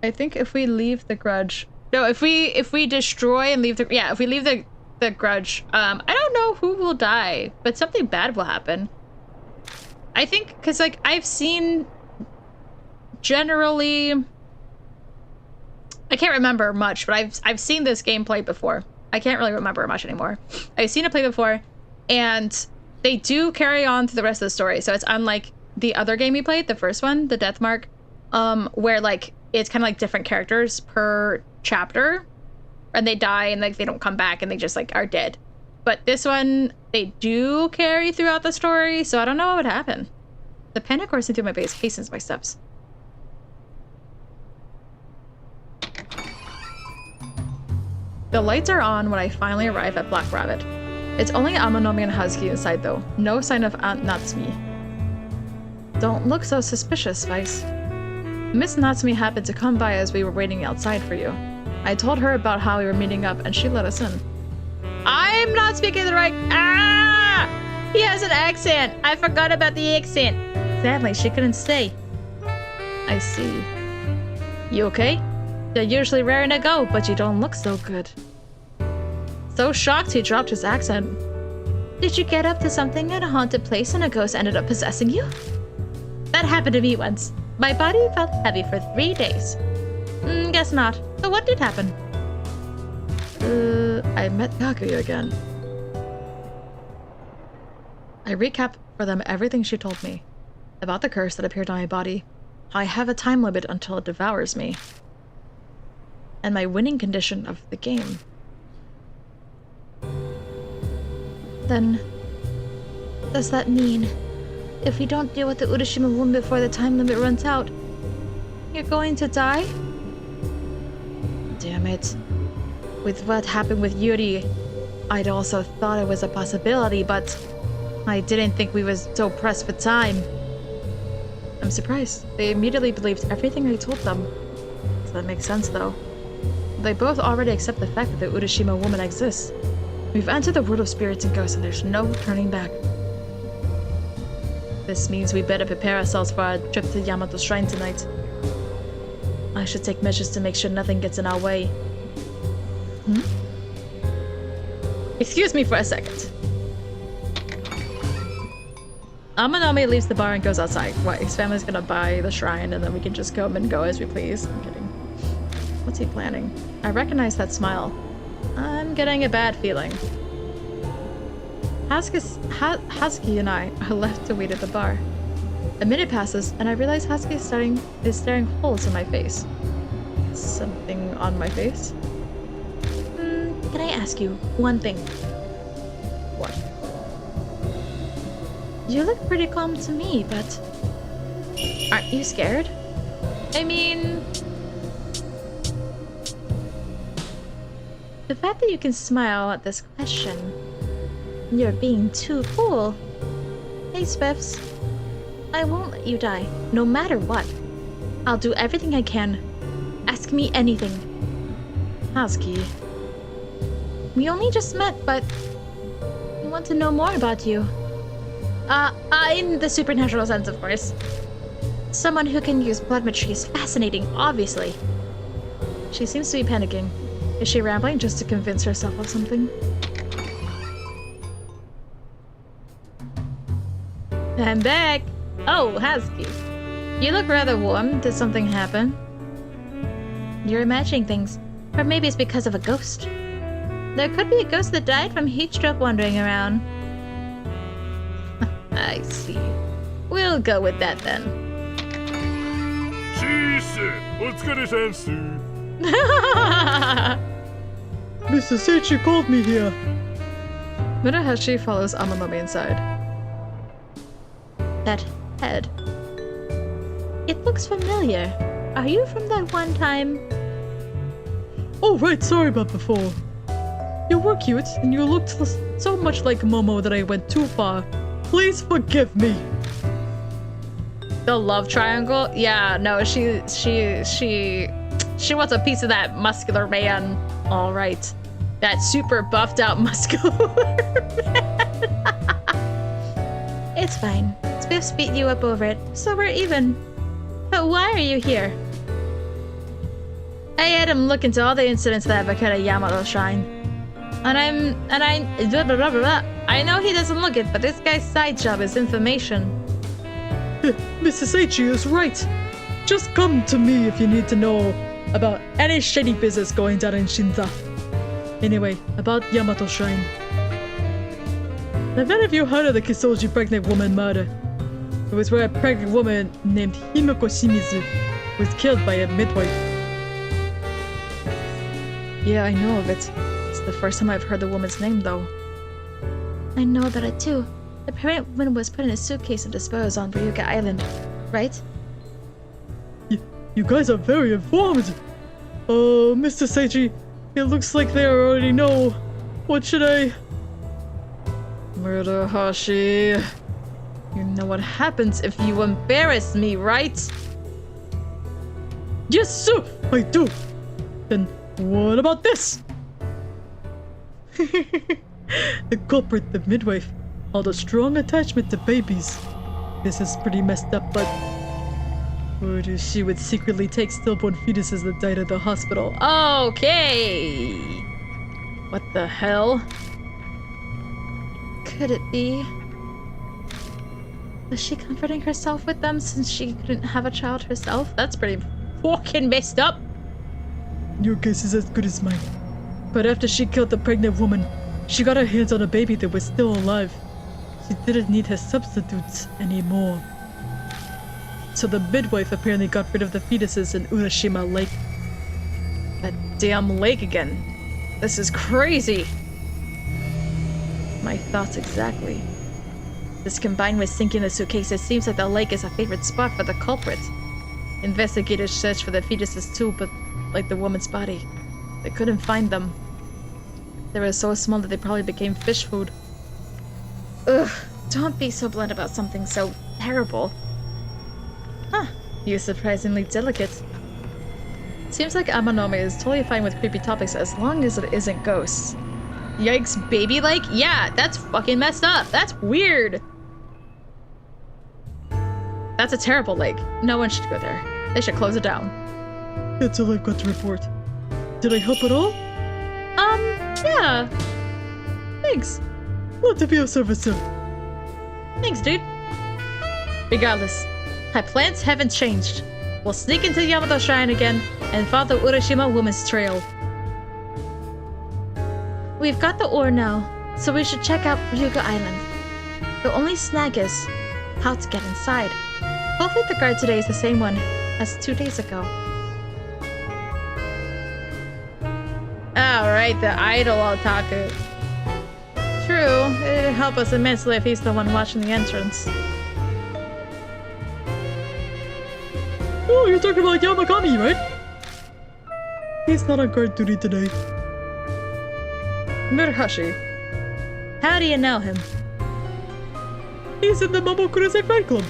I think if we leave the grudge... No, if we destroy and leave the... Yeah, if we leave the grudge, I don't know who will die, but something bad will happen. I think, because, like, I've seen... Generally... I can't remember much, but I've seen this gameplay before. I can't really remember much anymore. I've seen it play before, and they do carry on to the rest of the story, so it's unlike the other game we played, the first one, the Deathmark, where, like, it's kind of like different characters per chapter, and they die and like they don't come back and they just like are dead. But this one, they do carry throughout the story, so I don't know what would happen. The panic coursing through my base hastens my steps. The lights are on when I finally arrive at Black Rabbit. It's only Amanome and Husky inside though. No sign of Aunt Natsumi. Don't look so suspicious, Vice. Miss Natsumi happened to come by as we were waiting outside for you. I told her about how we were meeting up and she let us in. I'm not speaking the right... Ah! He has an accent! I forgot about the accent. Sadly, she couldn't stay. I see. You okay? You're usually raring to go, but you don't look so good. So shocked he dropped his accent. Did you get up to something at a haunted place and a ghost ended up possessing you? That happened to me once. My body felt heavy for 3 days. Guess not. So what did happen? I met Kaguya again. I recap for them everything she told me. About the curse that appeared on my body. How I have a time limit until it devours me. And my winning condition of the game. Then, does that mean If we don't deal with the Urashima woman before the time limit runs out, you're going to die? Damn it. With what happened with Yuri, I'd also thought it was a possibility, but I didn't think we was so pressed for time. I'm surprised. They immediately believed everything I told them. Does that make sense, though? They both already accept the fact that the Urashima woman exists. We've entered the world of spirits and ghosts, and there's no turning back. This means we better prepare ourselves for our trip to Yamato Shrine tonight. I should take measures to make sure nothing gets in our way. Excuse me for a second. Amanami leaves the bar and goes outside. What, his family's gonna buy the shrine and then we can just come and go as we please? I'm kidding. What's he planning? I recognize that smile. I'm getting a bad feeling. Hazuki and I are left to wait at the bar. A minute passes, and I realize Hazuki is staring holes in my face. Something on my face? Can I ask you one thing? What? You look pretty calm to me, but aren't you scared? I mean, The fact that you can smile at this question. You're being too cool. Hey, Spiffs. I won't let you die, no matter what. I'll do everything I can. Ask me anything. Hazuki. We only just met, but I want to know more about you. In the supernatural sense, of course. Someone who can use blood matrix is fascinating, obviously. She seems to be panicking. Is she rambling just to convince herself of something? I'm back. Oh, Hazuki. You look rather warm. Did something happen? You're imagining things. Or maybe it's because of a ghost. There could be a ghost that died from heat stroke wandering around. I see. We'll go with that then. Mr. Seichi called me here. Murahashi follows Amanami inside. That head. It looks familiar. Are you from that one time? Oh, right, sorry about before. You were cute, and you looked so much like Momo that I went too far. Please forgive me. The love triangle? Yeah, no, she wants a piece of that muscular man. All right. That super buffed out muscular man. It's fine. Spiffs beat you up over it, so we're even. But why are you here? I had him look into all the incidents that have occurred at Yamato Shrine. I know he doesn't look it, but this guy's side job is information. Mr. Seichi is right. Just come to me if you need to know about any shady business going down in Shinza. Anyway, about Yamato Shrine. Have any of you heard of the Kisoji pregnant woman murder? It was where a pregnant woman named Himiko Shimizu was killed by a midwife. Yeah, I know of it. It's the first time I've heard the woman's name, though. I know about it too. The pregnant woman was put in a suitcase and disposed on Ryuga Island, right? You guys are very informed. Mr. Seichi, it looks like they already know. What should I... Murahashi, you know what happens if you embarrass me, right? Yes, sir, I do. Then what about this? The culprit, the midwife, held a strong attachment to babies. This is pretty messed up, but... she would secretly take stillborn fetuses that died at the hospital. Okay. What the hell? Could it be? Was she comforting herself with them since she couldn't have a child herself? That's pretty fucking messed up. Your guess is as good as mine. But after she killed the pregnant woman, she got her hands on a baby that was still alive. She didn't need her substitutes anymore. So the midwife apparently got rid of the fetuses in Urashima Lake. That damn lake again. This is crazy. My thoughts exactly. This combined with sinking the suitcase, it seems like the lake is a favorite spot for the culprit. Investigators searched for the fetuses too, but like the woman's body, they couldn't find them. They were so small that they probably became fish food. Ugh, don't be so blunt about something so terrible. Huh, you're surprisingly delicate. Seems like Amanome is totally fine with creepy topics as long as it isn't ghosts. Yikes, baby lake? Yeah, that's fucking messed up. That's weird. That's a terrible lake. No one should go there. They should close it down. That's all I've got to report. Did I help at all? Yeah. Thanks. Glad to be of service, sir. Thanks, dude. Regardless, my plans haven't changed. We'll sneak into the Yamato Shrine again and follow Urashima Woman's trail. We've got the ore now, so we should check out Ryuga Island. The only snag is how to get inside. Hopefully the guard today is the same one as 2 days ago. Alright, the idol otaku. True, it'd help us immensely if he's the one watching the entrance. Oh, you're talking about Yamagami, right? He's not on guard duty today. Murahashi. How do you know him? He's in the Momokurose fan club.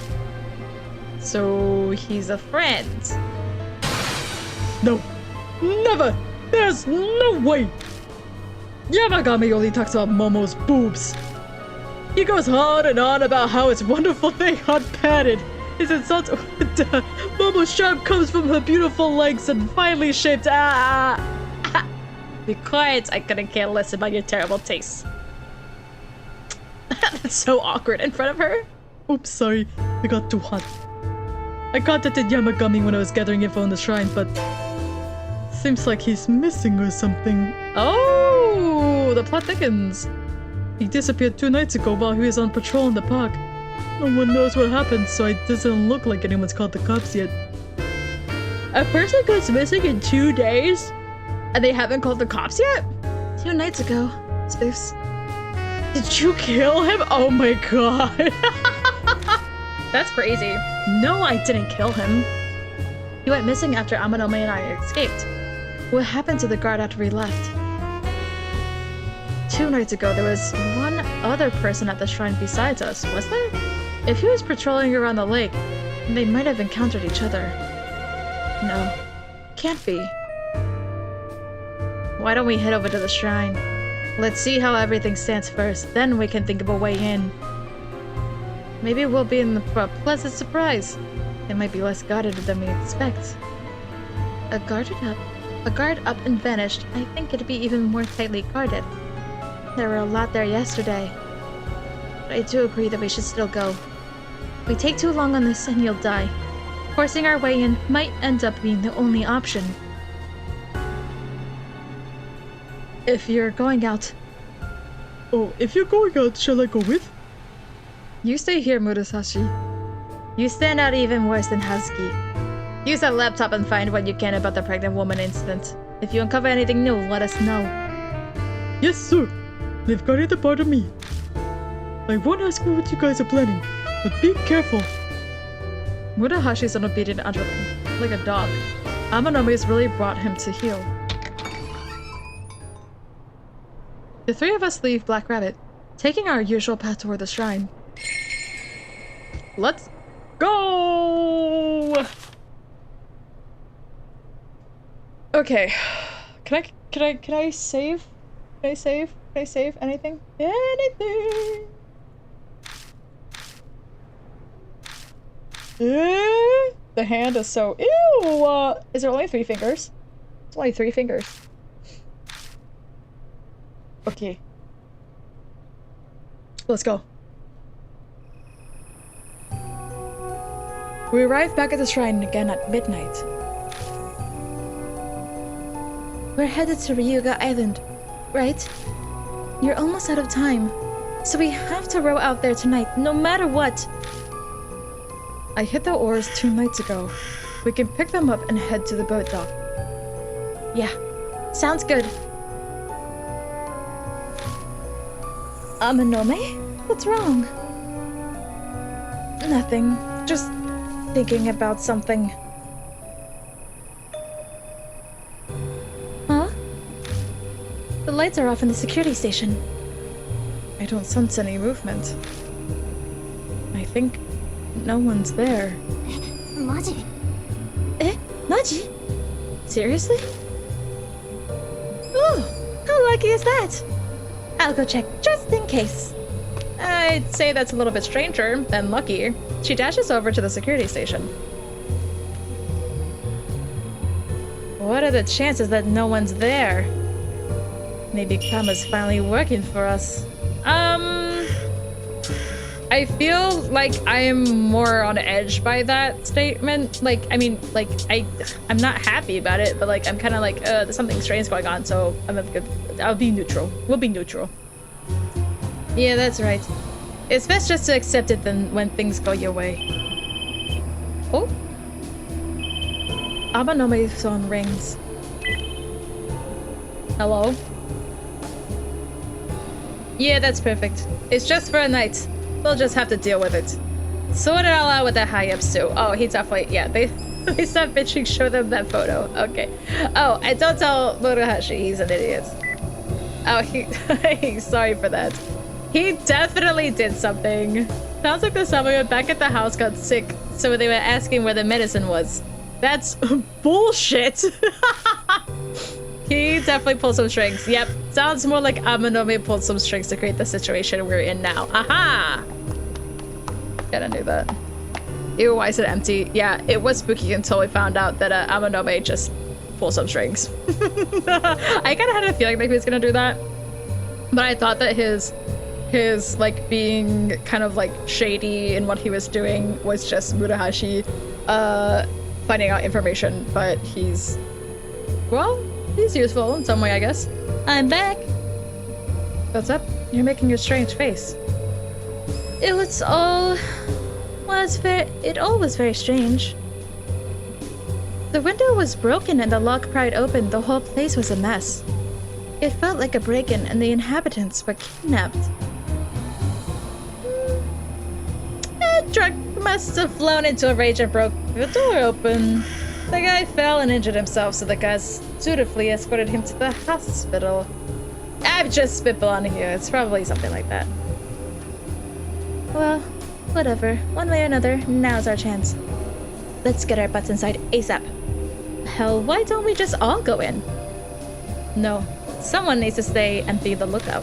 So he's a friend. No. Never! There's no way! Yamagami only talks about Momo's boobs. He goes on and on about how it's wonderful they are padded. His insults Momo's charm comes from her beautiful legs and finely shaped Be quiet, I couldn't care less about your terrible taste. That's so awkward in front of her. Oops, sorry. It got too hot. I contacted Yamagami when I was gathering info on the shrine, but seems like he's missing or something. Oh, the plot thickens. He disappeared 2 nights ago while he was on patrol in the park. No one knows what happened, so it doesn't look like anyone's called the cops yet. A person goes missing in 2 days? And they haven't called the cops yet? 2 nights ago, spoofs. Did you kill him? Oh my god. That's crazy. No, I didn't kill him. He went missing after Amanome and I escaped. What happened to the guard after we left? 2 nights ago, there was one other person at the shrine besides us, was there? If he was patrolling around the lake, they might have encountered each other. No, can't be. Why don't we head over to the shrine? Let's see how everything stands first, then we can think of a way in. Maybe we'll be in for a pleasant surprise. It might be less guarded than we expect. A guard up and vanished. I think it'd be even more tightly guarded. There were a lot there yesterday. But I do agree that we should still go. If we take too long on this and you'll die. Forcing our way in might end up being the only option. If you're going out... Oh, if you're going out, shall I go with? You stay here, Murasashi. You stand out even worse than Hazuki. Use that laptop and find what you can about the pregnant woman incident. If you uncover anything new, let us know. Yes, sir. They've got it a part of me. I won't ask you what you guys are planning, but be careful. Murahashi's an obedient underling, like a dog. Amanome's really brought him to heel. The 3 of us leave Black Rabbit, taking our usual path toward the shrine. Let's go! Okay. Can I save? Can I save? Can I save anything? Anything! The hand is so... Ew! Is there only 3 fingers? It's only 3 fingers. Okay. Let's go. We arrived back at the shrine again at midnight. We're headed to Ryuga Island, right? You're almost out of time, so we have to row out there tonight, no matter what. I hit the oars 2 nights ago. We can pick them up and head to the boat dock. Yeah, sounds good. Amanome? What's wrong? Nothing. Just thinking about something. Huh? The lights are off in the security station. I don't sense any movement. I think no one's there. マジ Eh? Maji? Seriously? Oh, how lucky is that? I'll go check just in case. I'd say that's a little bit stranger than lucky. She dashes over to the security station. What are the chances that no one's there? Maybe Kama's finally working for us. I feel like I'm more on edge by that statement. Like, I mean, like, I'm not happy about it, but like, I'm kind of like, there's something strange going on, so I'll be neutral. We'll be neutral. Yeah, that's right. It's best just to accept it than when things go your way. Oh. Abanome's phone rings. Hello? Yeah, that's perfect. It's just for a night. We'll just have to deal with it. Sort it all out with the high-ups too. Oh, he definitely, yeah, they stopped bitching, show them that photo. Okay. Oh, and don't tell Murahashi he's an idiot. Oh, he's sorry for that. He definitely did something. Sounds like the summer went back at the house, got sick, so they were asking where the medicine was. That's bullshit. He definitely pulled some strings. Yep. Sounds more like Amanome pulled some strings to create the situation we're in now. Aha! Gotta do that. Ew, why is it empty? Yeah, it was spooky until we found out that Amanome just pulled some strings. I kind of had a feeling like he was gonna do that. But I thought that his like being kind of like shady in what he was doing was just Murahashi finding out information, but he's, well, he's useful in some way, I guess. I'm back. What's up? You're making a strange face. It was all... Well, it all was very strange. The window was broken and the lock pried open. The whole place was a mess. It felt like a break-in and the inhabitants were kidnapped. Drunk must have flown into a rage and broke the door open. The guy fell and injured himself, so the guys dutifully escorted him to the hospital. I'm just spitballing here. It's probably something like that. Well, whatever. One way or another, now's our chance. Let's get our butts inside ASAP. Hell, why don't we just all go in? No, someone needs to stay and be the lookout.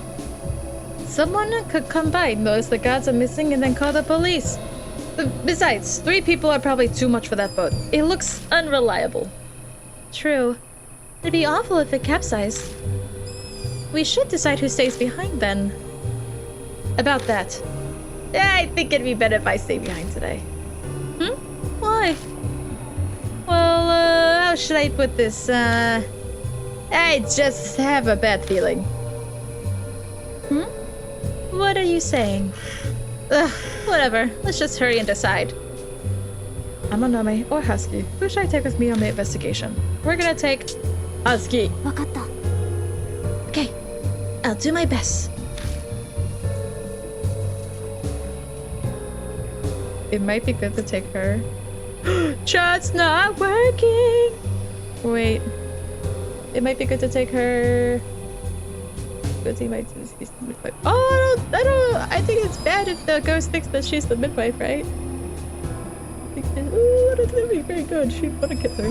Someone could come by, notice the guards are missing, and then call the police. Besides, 3 people are probably too much for that boat. It looks unreliable. True. It'd be awful if it capsized. We should decide who stays behind then. About that. I think it'd be better if I stay behind today. Why? Well, how should I put this? I just have a bad feeling. What are you saying? Ugh, whatever. Let's just hurry and decide. Amanome or Husky? Who should I take with me on the investigation? We're gonna take Husky. わかった Okay, I'll do my best. It might be good to take her. Chat's not working. Wait. It might be good to take her. Oh, I don't. I think it's bad if the ghost thinks that she's the midwife, right? Ooh, that's gonna be very good. She'd want to get her.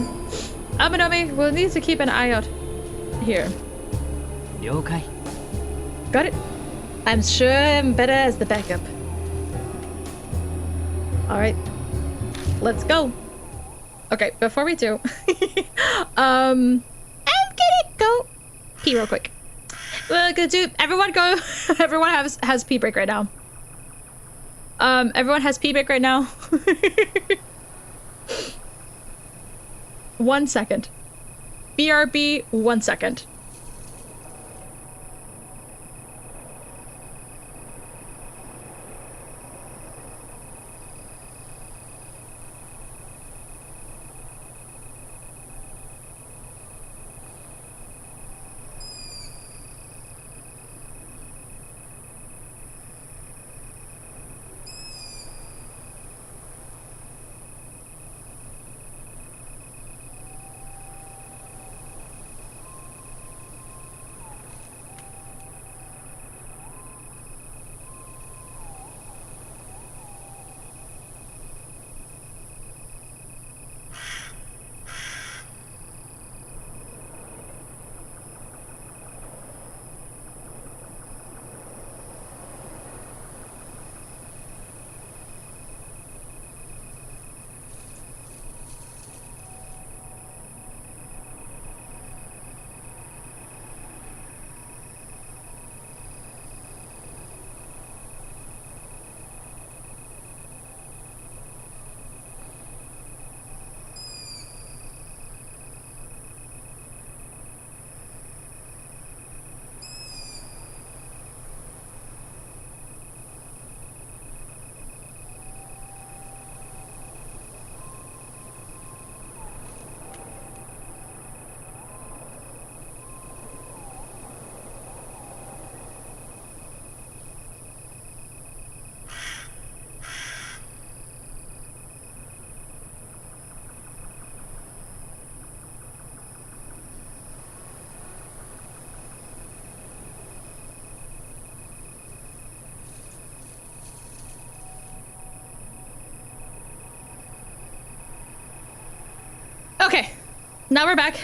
Amanome, we'll need to keep an eye out here. 了解 Got it. I'm sure I'm better as the backup. All right, let's go. Okay, before we do, I'm gonna go pee real quick. We're gonna do. Everyone go. Everyone has pee break right now. Everyone has pee break right now. 1 second. BRB. 1 second. Okay, now we're back.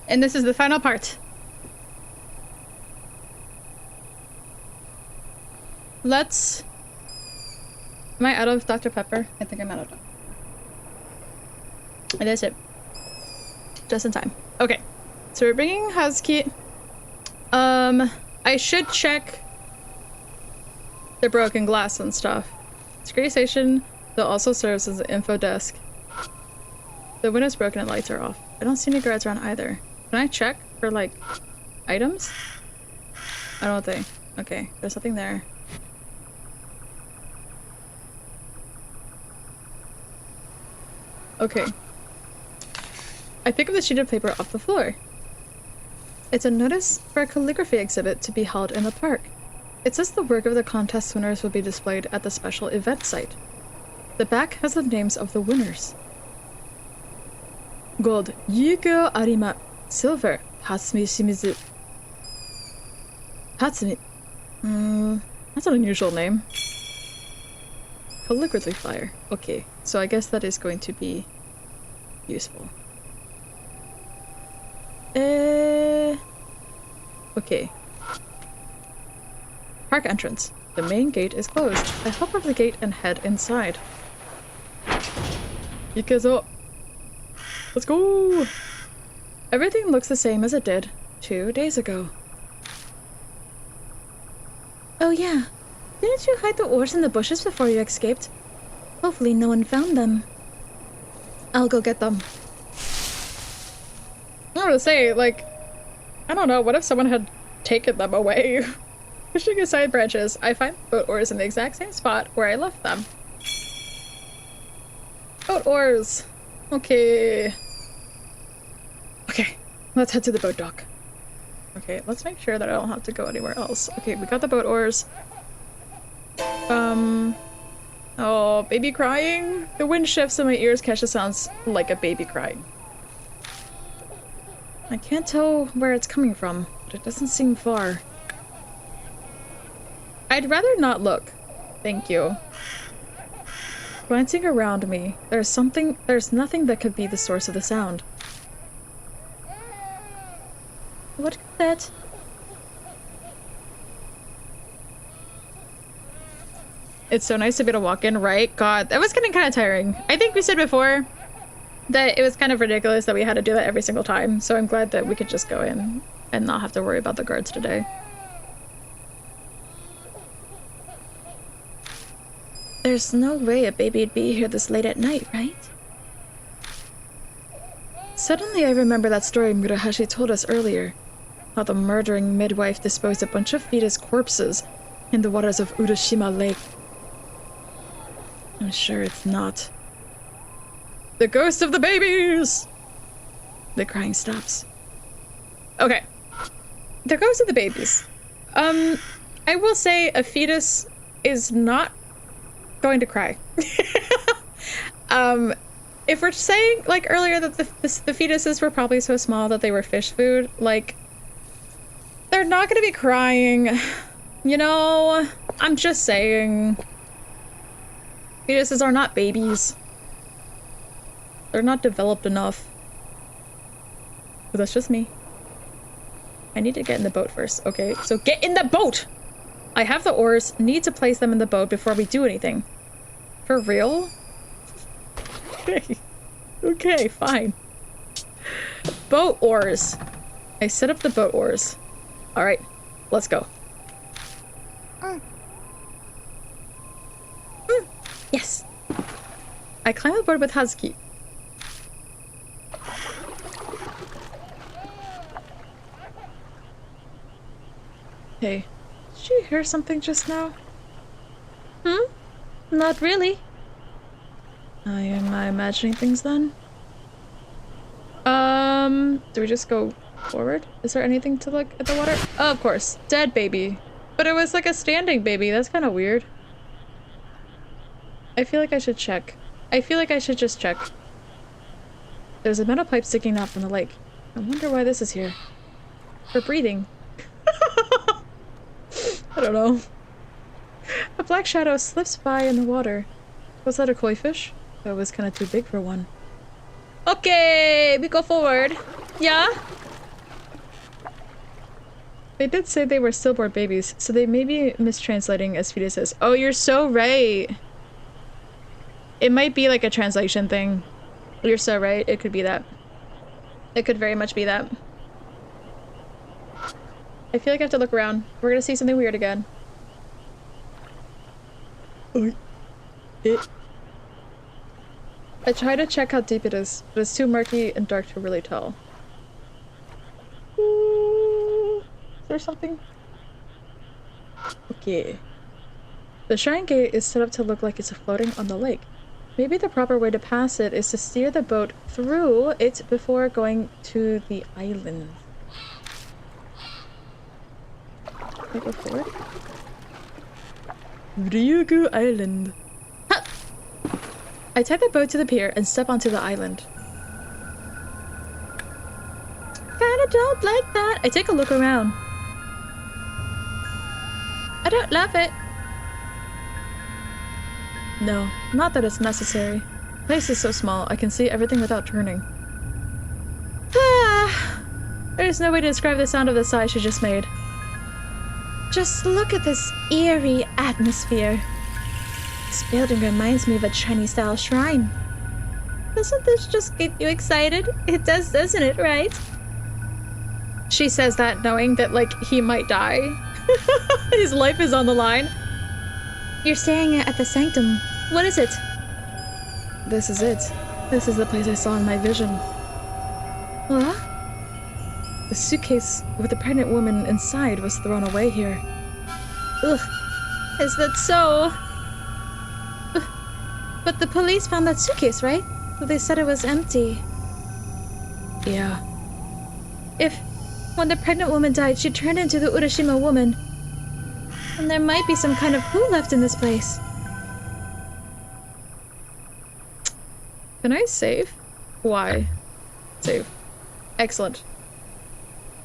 And this is the final part. Let's... Am I out of Dr. Pepper? I think I'm out of Dr. Pepper. And that's it. Just in time. Okay. So we're bringing Husky. I should check the broken glass and stuff. Security station that also serves as an info desk. The window's broken and lights are off. I don't see any guards around either. Can I check for, like, items? I don't think. Okay, there's nothing there. Okay. I pick up the sheet of paper off the floor. It's a notice for a calligraphy exhibit to be held in the park. It says the work of the contest winners will be displayed at the special event site. The back has the names of the winners. Gold, Yuko Arima. Silver, Hatsumi Shimizu. Hatsumi. That's an unusual name. Calligraphy flyer. Okay, so I guess that is going to be useful. Okay. Park entrance. The main gate is closed. I hop over the gate and head inside. Ikezo! Let's go! Everything looks the same as it did 2 days ago. Oh yeah. Didn't you hide the ores in the bushes before you escaped? Hopefully no one found them. I'll go get them. I was gonna say, like, I don't know, what if someone had taken them away? Fishing aside branches, I find boat oars in the exact same spot where I left them. Boat oars! Okay. Okay, let's head to the boat dock. Okay, let's make sure that I don't have to go anywhere else. Okay, we got the boat oars. Oh, baby crying? The wind shifts and my ears catch the sounds like a baby crying. I can't tell where it's coming from, but it doesn't seem far. I'd rather not look. Thank you. Glancing around me, there's nothing that could be the source of the sound. What could that? It's so nice to be able to walk in, right? God, that was getting kind of tiring. I think we said before that it was kind of ridiculous that we had to do that every single time, so I'm glad that we could just go in and not have to worry about the guards today. There's no way a baby'd be here this late at night, right? Suddenly I remember that story Murahashi told us earlier. How the murdering midwife disposed a bunch of fetus corpses in the waters of Urashima Lake. I'm sure it's not. The ghost of the babies! The crying stops. Okay. The ghost of the babies. I will say a fetus is not going to cry. If we're saying, like, earlier that the fetuses were probably so small that they were fish food, like, they're not gonna be crying. You know, I'm just saying. Fetuses are not babies. They're not developed enough. But that's just me. I need to get in the boat first. Okay, so get in the boat! I have the oars, need to place them in the boat before we do anything. For real? Okay. Okay, fine. Boat oars. I set up the boat oars. Alright, let's go. Yes! I climb aboard with Hazuki. Hey, did you hear something just now? Not really. Am I imagining things then? Do we just go forward? Is there anything to look at the water? Oh, of course. Dead baby. But it was like a standing baby. That's kind of weird. I feel like I should check. I feel like I should just check. There's a metal pipe sticking out from the lake. I wonder why this is here. For breathing. I don't know. A black shadow slips by in the water. Was that a koi fish? That was kind of too big for one. Okay, we go forward. Yeah? They did say they were stillborn babies, so they may be mistranslating as fetuses. Oh, you're so right. It might be like a translation thing. You're so right. It could be that. It could very much be that. I feel like I have to look around. We're gonna see something weird again. I try to check how deep it is, but it's too murky and dark to really tell. Is there something? Okay. The shrine gate is set up to look like it's floating on the lake. Maybe the proper way to pass it is to steer the boat through it before going to the island. Can I go forward? Ryugu Island. Ha! I tie the boat to the pier and step onto the island. Kinda don't like that. I take a look around. I don't love it. No, not that it's necessary. The place is so small, I can see everything without turning. There's no way to describe the sound of the sigh she just made. Just look at this eerie atmosphere. This building reminds me of a Chinese-style shrine. Doesn't this just get you excited? It does, doesn't it, right? She says that knowing that, like, he might die. His life is on the line. You're staring at the sanctum. What is it? This is it. This is the place I saw in my vision. What? The suitcase with the pregnant woman inside was thrown away here. Ugh. Is that so? But the police found that suitcase, right? They said it was empty. Yeah. When the pregnant woman died, she turned into the Urashima woman. And there might be some kind of clue left in this place. Can I save? Why? Save. Excellent.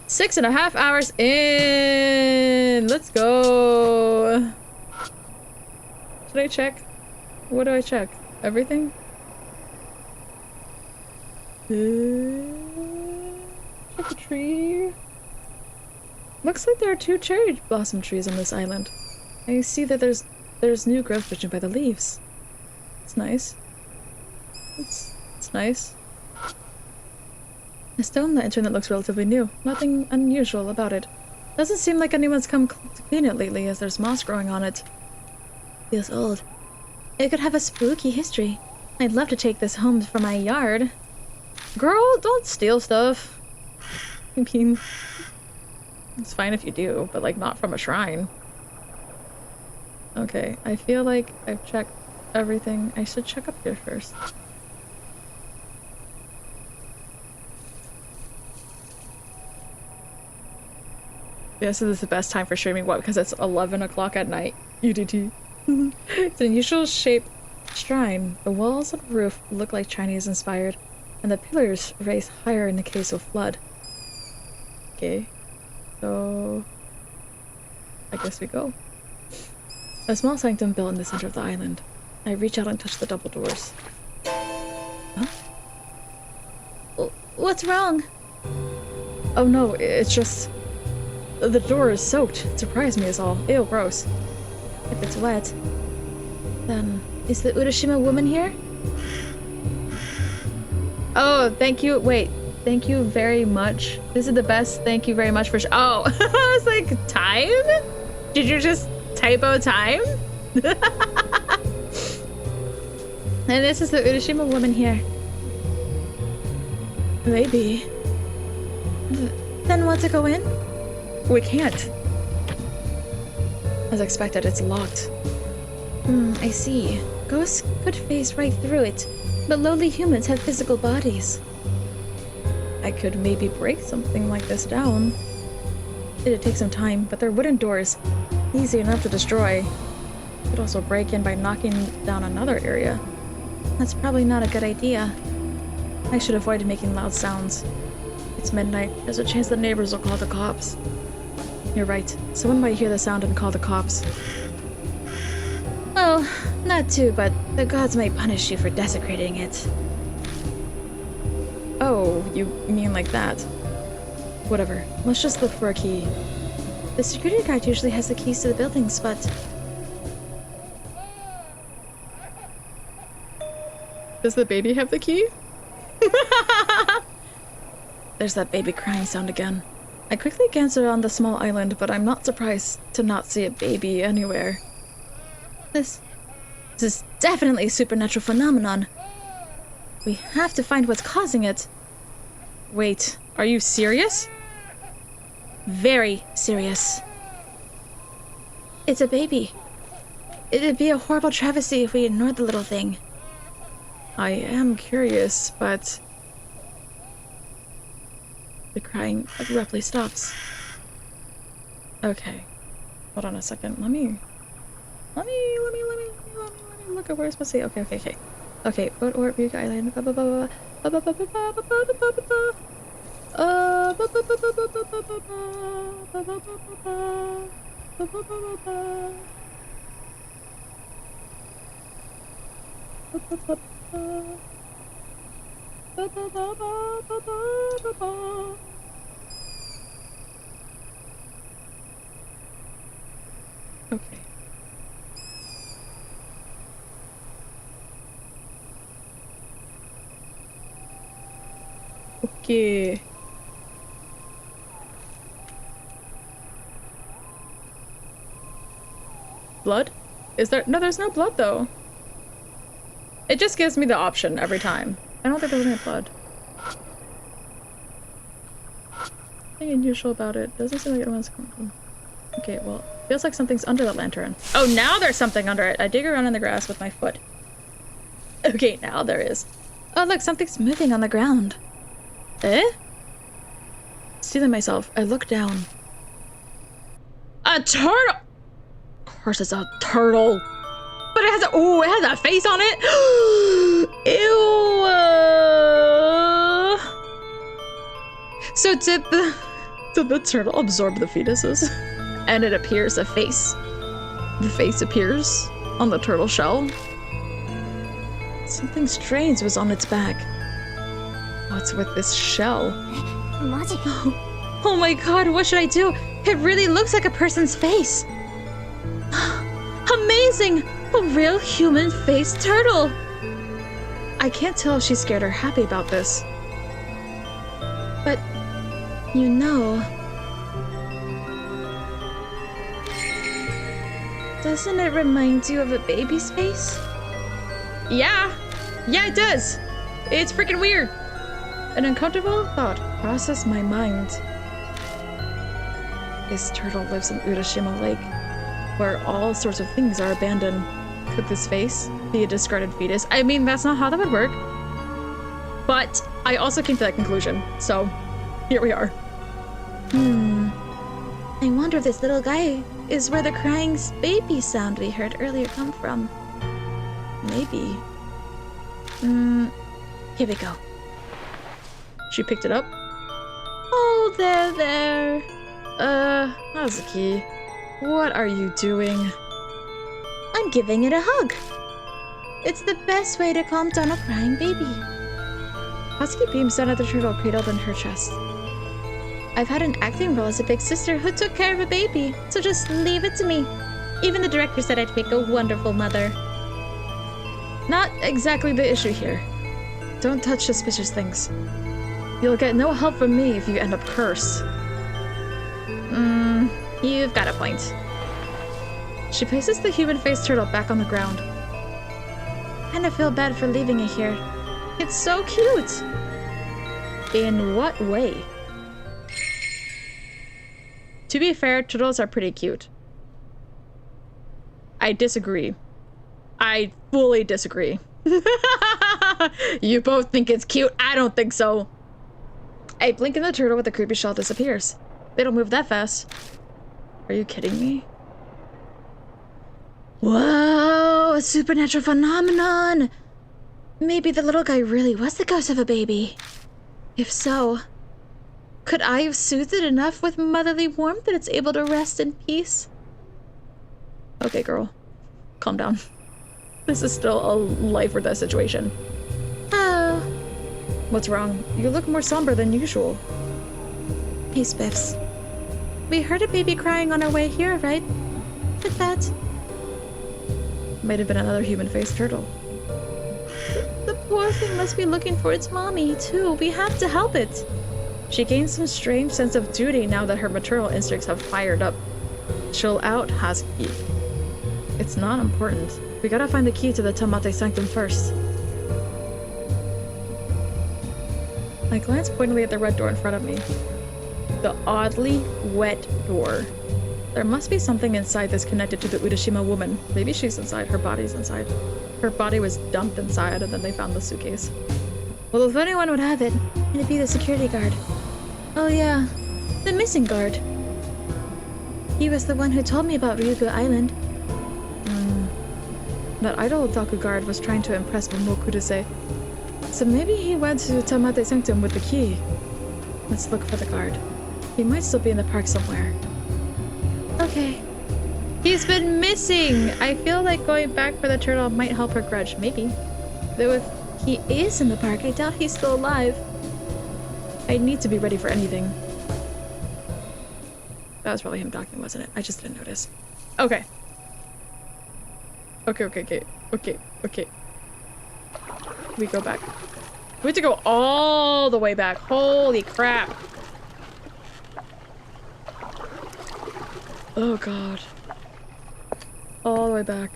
6.5 hours in! Let's go! Should I check? What do I check? Everything? Check the tree. Looks like there are 2 cherry blossom trees on this island. I see that there's new growth judging by the leaves. It's nice. It's nice. The stone on the internet looks relatively new. Nothing unusual about it. Doesn't seem like anyone's come to clean it lately, as there's moss growing on it. Feels old. It could have a spooky history. I'd love to take this home from my yard. Girl, don't steal stuff. I mean, it's fine if you do, but like not from a shrine. Okay, I feel like I've checked everything. I should check up here first. This is the best time for streaming. What? Because it's 11 o'clock at night. UDT. It's an unusual shaped shrine. The walls and roof look like Chinese inspired, and the pillars raise higher in the case of flood. Okay. So I guess we go. A small sanctum built in the center of the island. I reach out and touch the double doors. Huh? What's wrong? Oh no, it's just... the door is soaked. It surprised me is all. Ew, gross. If it's wet, then is the Urashima woman here? Oh, thank you. Wait, thank you very much. This is the best. Thank you very much for. Oh, I was like, time? Did you just typo time? And this is the Urashima woman here. Maybe. Then want to go in? We can't. As expected, it's locked. I see. Ghosts could phase right through it, but lowly humans have physical bodies. I could maybe break something like this down. It'd take some time, but they're wooden doors. Easy enough to destroy. Could also break in by knocking down another area. That's probably not a good idea. I should avoid making loud sounds. It's midnight. There's a chance the neighbors will call the cops. You're right. Someone might hear the sound and call the cops. Oh, not too, but the gods might punish you for desecrating it. Oh, you mean like that? Whatever. Let's just look for a key. The security guard usually has the keys to the buildings, but Does the baby have the key? There's that baby crying sound again. I quickly glance around the small island, but I'm not surprised to not see a baby anywhere. This is definitely a supernatural phenomenon. We have to find what's causing it. Wait, are you serious? very serious. It's a baby. It'd be a horrible travesty if we ignored the little thing. I am curious, but the crying abruptly stops. Okay, hold on a second. Let me look at where it's supposed to be. Okay, what or Big Island? Okay. Okay. Blood? Is there? No, there's no blood though. It just gives me the option every time. I don't think there's any blood. Nothing unusual about it. Doesn't seem like anyone's coming from. Okay, well, feels like something's under that lantern. Oh, now there's something under it. I dig around in the grass with my foot. Okay, now there is. Oh, look, something's moving on the ground. Eh? Stealing myself, I look down. A turtle! Of course it's a turtle. But it has a, ooh, it has a face on it. Ew. So did the turtle absorb the fetuses? And it appears a face. The face appears on the turtle shell. Something strange was on its back. What's with this shell? Magic. Oh my god, what should I do? It really looks like a person's face. Amazing! A real human-faced turtle! I can't tell if she's scared or happy about this. But, you know... Doesn't it remind you of a baby's face? Yeah! Yeah, it does! It's freaking weird! An uncomfortable thought crosses my mind. This turtle lives in Urashima Lake, where all sorts of things are abandoned. Could this face be a discarded fetus? I mean, that's not how that would work. But I also came to that conclusion, so here we are. I wonder if this little guy is where the crying baby sound we heard earlier come from. Maybe. Here we go. She picked it up. Oh, there. How's the key? What are you doing? I'm giving it a hug. It's the best way to calm down a crying baby. Husky beams down at the turtle cradled in her chest. I've had an acting role as a big sister who took care of a baby, so just leave it to me. Even the director said I'd make a wonderful mother. Not exactly the issue here. Don't touch suspicious things. You'll get no help from me if you end up cursed. You've got a point. She places the human-faced turtle back on the ground. Kinda feel bad for leaving it here. It's so cute! In what way? To be fair, turtles are pretty cute. I disagree. I fully disagree. You both think it's cute. I don't think so. I blink and the turtle with the creepy shell disappears. They don't move that fast. Are you kidding me? Whoa, a supernatural phenomenon! Maybe the little guy really was the ghost of a baby. If so, could I have soothed it enough with motherly warmth that it's able to rest in peace? Okay, girl. Calm down. This is still a life or death situation. Oh, What's wrong? You look more somber than usual. Hey, Spiffs. We heard a baby crying on our way here, right? Did that? Might have been another human-faced turtle. The poor thing must be looking for its mommy, too. We have to help it. She gains some strange sense of duty now that her maternal instincts have fired up. Chill out, Hazuki. It's not important. We gotta find the key to the Tamate Sanctum first. I glance pointedly at the red door in front of me. The oddly wet door. There must be something inside this connected to the Urashima woman. Maybe she's inside, her body's inside. Her body was dumped inside and then they found the suitcase. Well, if anyone would have it, it'd be the security guard. Oh yeah, the missing guard. He was the one who told me about Ryugu Island. That idol otaku guard was trying to impress Momokudase. So maybe he went to Tamate Sanctum with the key. Let's look for the guard. He might still be in the park somewhere. Okay. He's been missing! I feel like going back for the turtle might help her grudge. Maybe. Though if He is in the park. I doubt he's still alive. I need to be ready for anything. That was probably him talking, wasn't it? I just didn't notice. Okay. Okay. We go back. We have to go all the way back. Holy crap. Oh god. All the way back.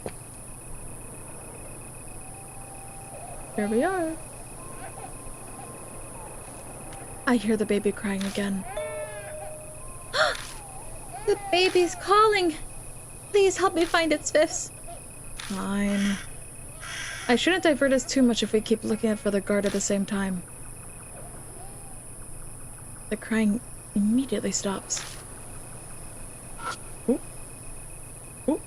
Here we are. I hear the baby crying again. The baby's calling. Please help me find its Spiffs. Fine. I shouldn't divert us too much if we keep looking out for the guard at the same time. The crying immediately stops. Ooh. Ooh.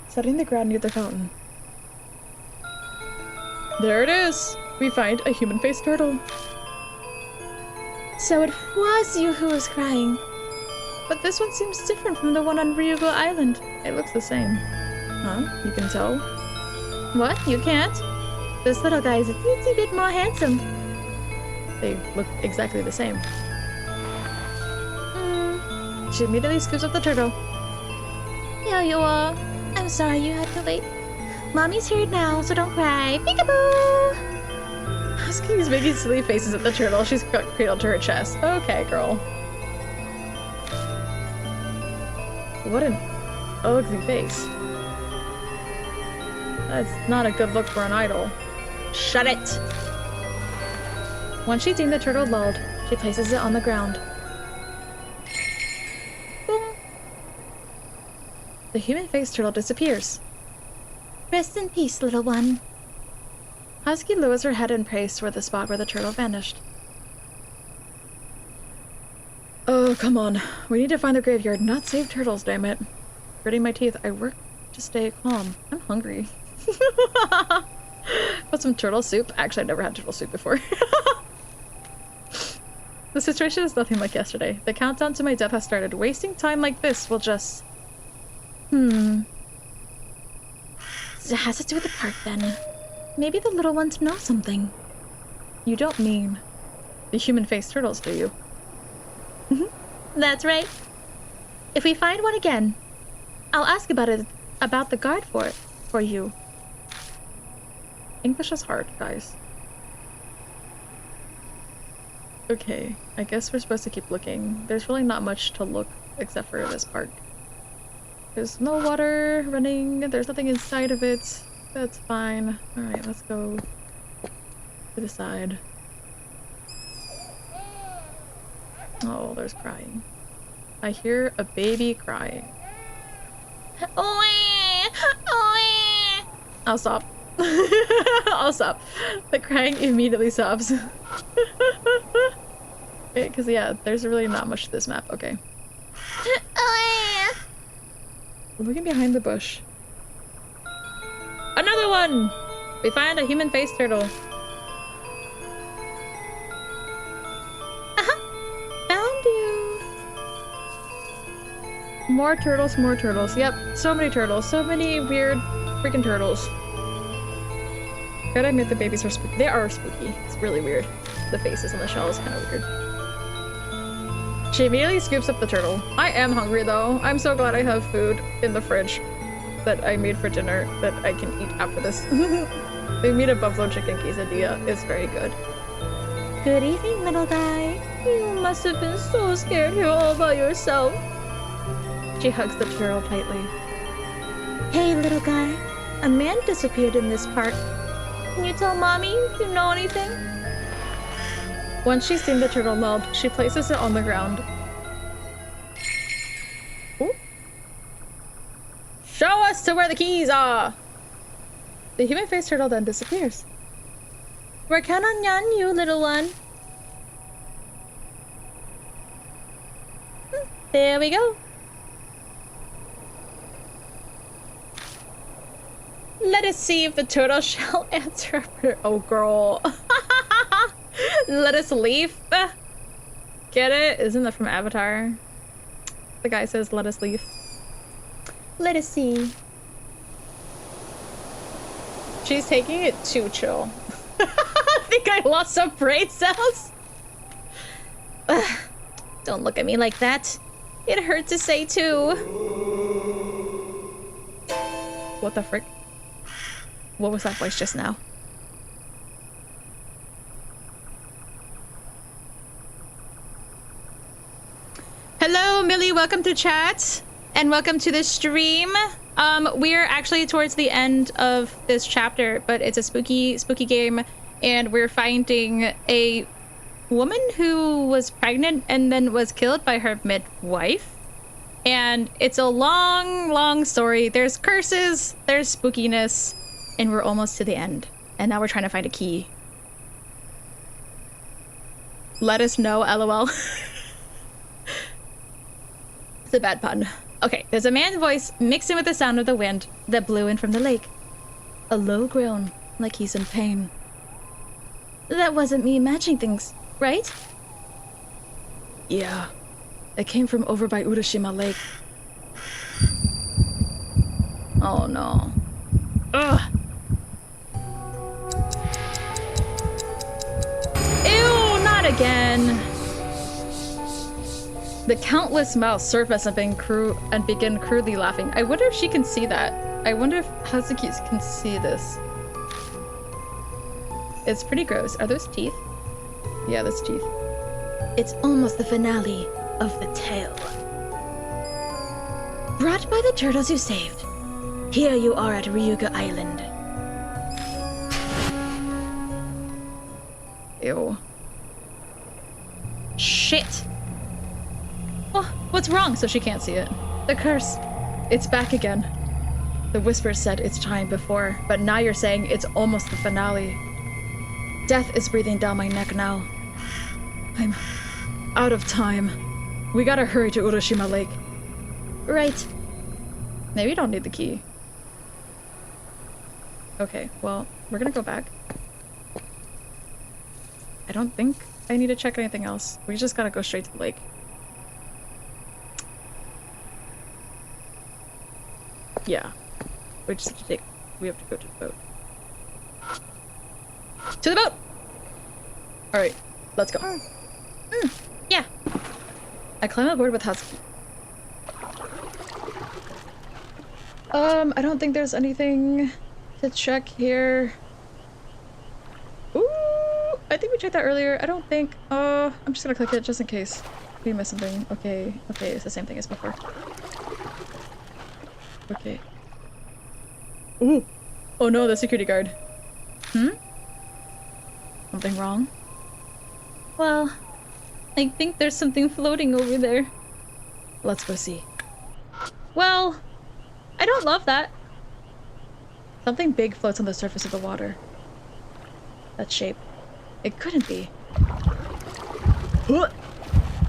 Setting the ground near the fountain. There it is! We find a human-faced turtle. So it was you who was crying. But this one seems different from the one on Ryugu Island. It looks the same. Huh? You can tell? What? You can't? This little guy is a teensy bit more handsome. They look exactly the same. She immediately scoops up the turtle. Here you are. I'm sorry you had to wait. Mommy's here now, so don't cry. Peekaboo! Husky's making silly faces at the turtle. She's got cradled to her chest. Okay, girl. What an ugly face. That's not a good look for an idol. Shut it! Once she's deemed the turtle lulled, she places it on the ground. Boom! The human-faced turtle disappears. Rest in peace, little one. Husky lowers her head and prays toward the spot where the turtle vanished. Oh, come on. We need to find the graveyard, not save turtles, damn it. Gritting my teeth, I work to stay calm. I'm hungry. Want some turtle soup? Actually, I've never had turtle soup before. The situation is nothing like yesterday. The countdown to my death has started. Wasting time like this will just... So it has to do with the park, then. Maybe the little ones know something. You don't mean the human-faced turtles, do you? That's right. If we find one again, I'll ask about the guard for you. English is hard, guys. Okay, I guess we're supposed to keep looking. There's really not much to look except for this park. There's no water running, there's nothing inside of it. That's fine. Alright, let's go to the side. Oh, there's crying. I hear a baby crying. I'll stop. I'll stop. The crying immediately stops. Because, yeah, there's really not much to this map. Okay. Looking behind the bush. Another one! We find a human-faced turtle. Found you. More turtles, more turtles. Yep, so many turtles. So many weird freaking turtles. Gotta admit the babies are spooky. They are spooky. It's really weird. The faces on the shell is kind of weird. She immediately scoops up the turtle. I am hungry though. I'm so glad I have food in the fridge that I made for dinner that I can eat after this. They made a buffalo chicken quesadilla. It's very good. Good evening, little guy. You must have been so scared here all by yourself. She hugs the turtle tightly. Hey, little guy. A man disappeared in this park. Can you tell Mommy if you know anything? Once she's seen the turtle meld, she places it on the ground. Ooh. Show us to where the keys are! The human-faced turtle then disappears. We're counting on you, little one. There we go. Let us see if the turtle shall answer. Oh, girl. Let us leave. Get it? Isn't that from Avatar? The guy says, let us leave. Let us see. She's taking it too chill. I think I lost some brain cells. Don't look at me like that. It hurt to say too. What the frick? What was that voice just now? Hello, Millie. Welcome to chat. And welcome to the stream. We're actually towards the end of this chapter, but it's a spooky game. And we're finding a woman who was pregnant and then was killed by her midwife. And it's a long story. There's curses, there's spookiness, and we're almost to the end. And now we're trying to find a key. Let us know, LOL. It's a bad pun. Okay, there's a man's voice mixed in with the sound of the wind that blew in from the lake. A low groan, like he's in pain. That wasn't me imagining things, right? Yeah. It came from over by Urashima Lake. Oh no. Ugh. Ew, not again. The countless mouths surface and begin crudely laughing. I wonder if she can see that. I wonder if Hazuki can see this. It's pretty gross. Are those teeth? Yeah, that's teeth. It's almost the finale of the tale. Brought by the turtles you saved. Here you are at Ryuga Island. Ew. Shit! Oh, what's wrong? So she can't see it. The curse. It's back again. The whispers said it's time before, but now you're saying it's almost the finale. Death is breathing down my neck now. I'm out of time. We gotta hurry to Urashima Lake. Right. Maybe we don't need the key. Okay, well, we're gonna go back. I don't think I need to check anything else. We just gotta go straight to the lake. Yeah. We just have to we have to go to the boat. To the boat! Alright, let's go. Yeah. I climb aboard with Hazuki. I don't think there's anything to check here. Ooh, I think we checked that earlier. I don't think, I'm just gonna click it just in case we miss something. Okay, it's the same thing as before. Okay. Ooh! Oh no, the security guard. Something wrong? Well, I think there's something floating over there. Let's go see. Well, I don't love that. Something big floats on the surface of the water. That shape. It couldn't be.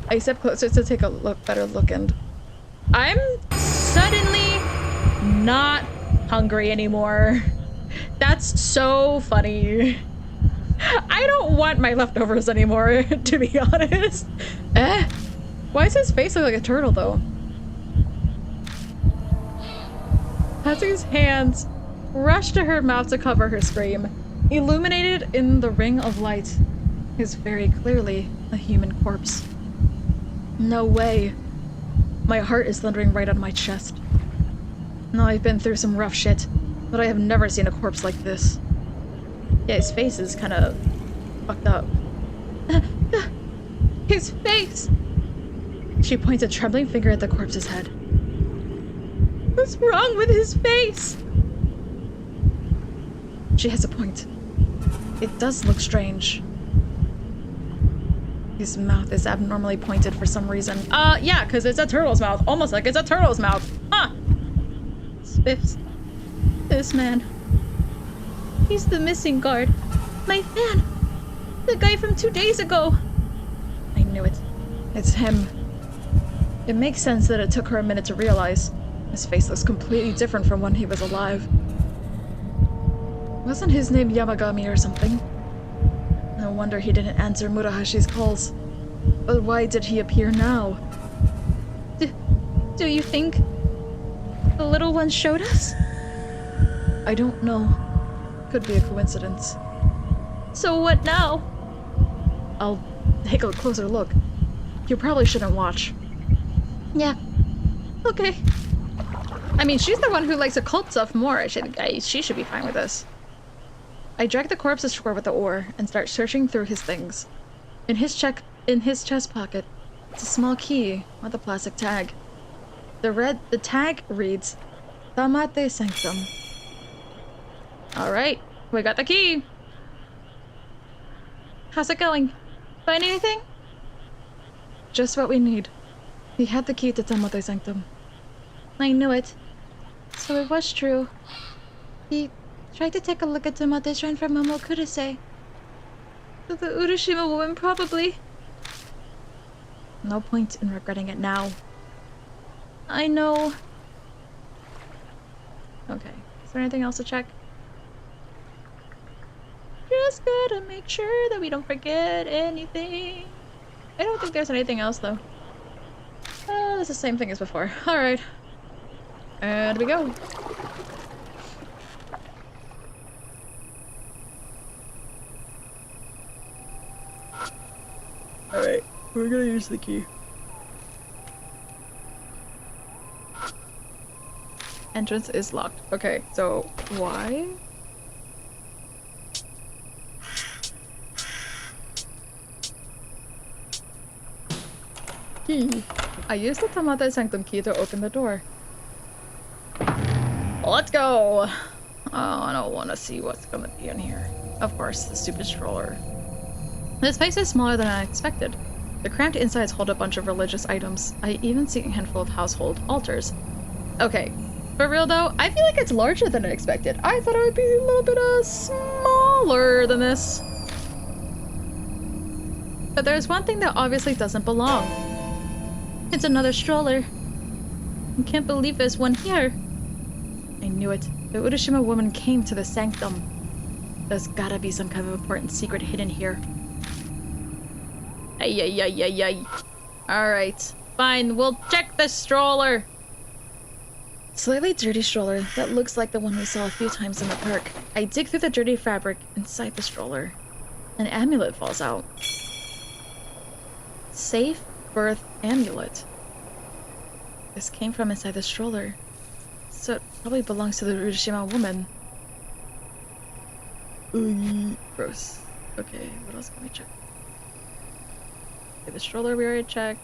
I step closer to take a better look, and I'm suddenly not hungry anymore. That's so funny. I don't want my leftovers anymore, to be honest. Why does his face look like a turtle, though? Hussie's hands rush to her mouth to cover her scream. Illuminated in the ring of light is very clearly a human corpse. No way. My heart is thundering right on my chest. Now, I've been through some rough shit, but I have never seen a corpse like this. Yeah, his face is kind of fucked up. His face! She points a trembling finger at the corpse's head. What's wrong with his face? She has a point. It does look strange. His mouth is abnormally pointed for some reason. Yeah, because it's a turtle's mouth. Almost like it's a turtle's mouth. Huh. Spiffs. This man. He's the missing guard. My fan. The guy from 2 days ago. I knew it. It's him. It makes sense that it took her a minute to realize. His face looks completely different from when he was alive. Wasn't his name Yamagami or something? No wonder he didn't answer Murahashi's calls. But why did he appear now? Do you think the little one showed us? I don't know. Could be a coincidence. So what now? I'll take a closer look. You probably shouldn't watch. Yeah. Okay. I mean, she's the one who likes occult stuff more. She should be fine with this. I drag the corpse ashore with the oar and start searching through his things. In his chest pocket, it's a small key with a plastic tag. The tag reads, Tamate Sanctum. Alright, we got the key. How's it going? Find anything? Just what we need. He had the key to Tamate Sanctum. I knew it. So it was true. He tried to take a look at Tamate's shrine for Momo Kurase. The Urashima woman, probably. No point in regretting it now. I know. Okay. Is there anything else to check? Just gotta make sure that we don't forget anything. I don't think there's anything else, though. It's the same thing as before. Alright. And we go. Alright, we're gonna use the key. Entrance is locked. Okay, so why? Key. I used the Tamate Sanctum key to open the door. Let's go! Oh, I don't want to see what's gonna be in here. Of course, the stupid stroller. This place is smaller than I expected. The cramped insides hold a bunch of religious items. I even see a handful of household altars. Okay, for real though, I feel like it's larger than I expected. I thought it would be a little bit smaller than this. But there's one thing that obviously doesn't belong. It's another stroller. I can't believe there's one here. I knew it. The Urashima woman came to the sanctum. There's gotta be some kind of important secret hidden here. Ay. Alright, fine, we'll check the stroller. Slightly dirty stroller that looks like the one we saw a few times in the park. I dig through the dirty fabric inside the stroller. An amulet falls out. Safe birth amulet. This came from inside the stroller. So it probably belongs to the Urashima woman. Ooh, gross. Okay, what else can we check? Okay, the stroller we already checked.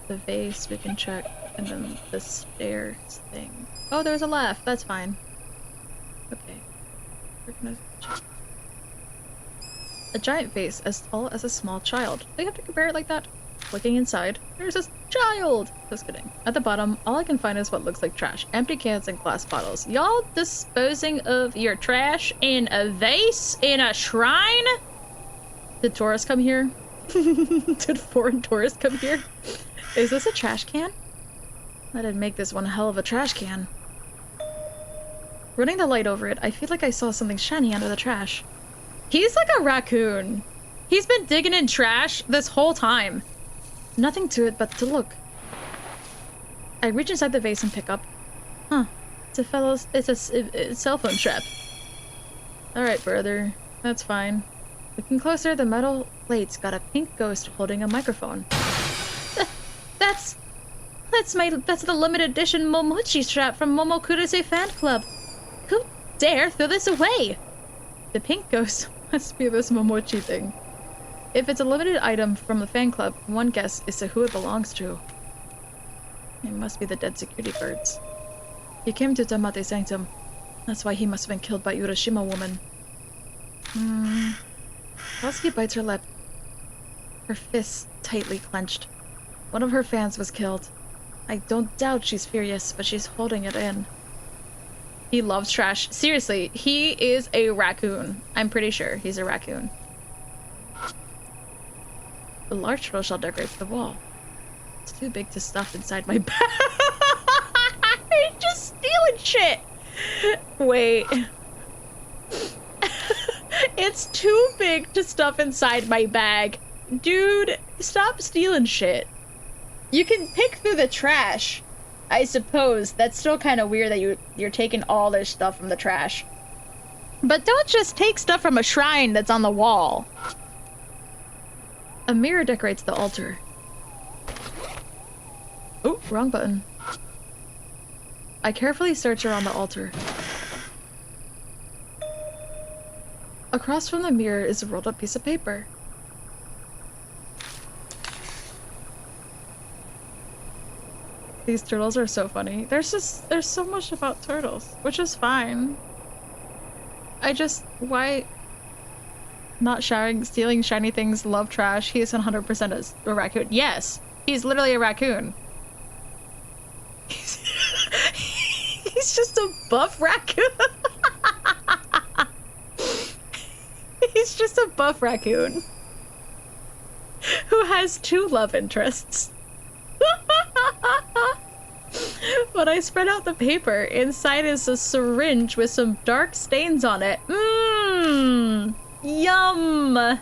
The vase we can check. And then the stairs thing. Oh, there's a left. That's fine. Okay. We're gonna check. A giant vase as tall as a small child. Do you have to compare it like that? Looking inside, there's a child! Just kidding. At the bottom, all I can find is what looks like trash. Empty cans and glass bottles. Y'all disposing of your trash in a vase? In a shrine? Did tourists come here? Did foreign tourists come here? Is this a trash can? That'd make this one hell of a trash can. Running the light over it, I feel like I saw something shiny under the trash. He's like a raccoon. He's been digging in trash this whole time. Nothing to it but to look. I reach inside the vase and pick up Huh. It's a cell phone trap. Alright, brother. That's fine. Looking closer, the metal plate's got a pink ghost holding a microphone. That's the limited edition Momochi strap from Momokurase fan club. Who dare throw this away? The pink ghost must be this Momochi thing. If it's a limited item from the fan club, one guess is to who it belongs to. It must be the dead security birds. He came to Tamate Sanctum. That's why he must have been killed by Urashima woman. Sasuke bites her lip. Her fists tightly clenched. One of her fans was killed. I don't doubt she's furious, but she's holding it in. He loves trash. Seriously, he is a raccoon. I'm pretty sure he's a raccoon. The large turtle shell decorates the wall. It's too big to stuff inside my bag. He's just stealing shit. Wait. It's too big to stuff inside my bag. Dude, stop stealing shit. You can pick through the trash, I suppose. That's still kind of weird that you're taking all this stuff from the trash. But don't just take stuff from a shrine that's on the wall. A mirror decorates the altar. Oh, wrong button. I carefully search around the altar. Across from the mirror is a rolled up piece of paper. These turtles are so funny. There's so much about turtles, which is fine. Why not stealing shiny things, love trash? He is 100% a raccoon. Yes, he's literally a raccoon. He's just a buff raccoon. He's just a buff raccoon who has 2 love interests. When I spread out the paper, inside is a syringe with some dark stains on it. Mmm, yum.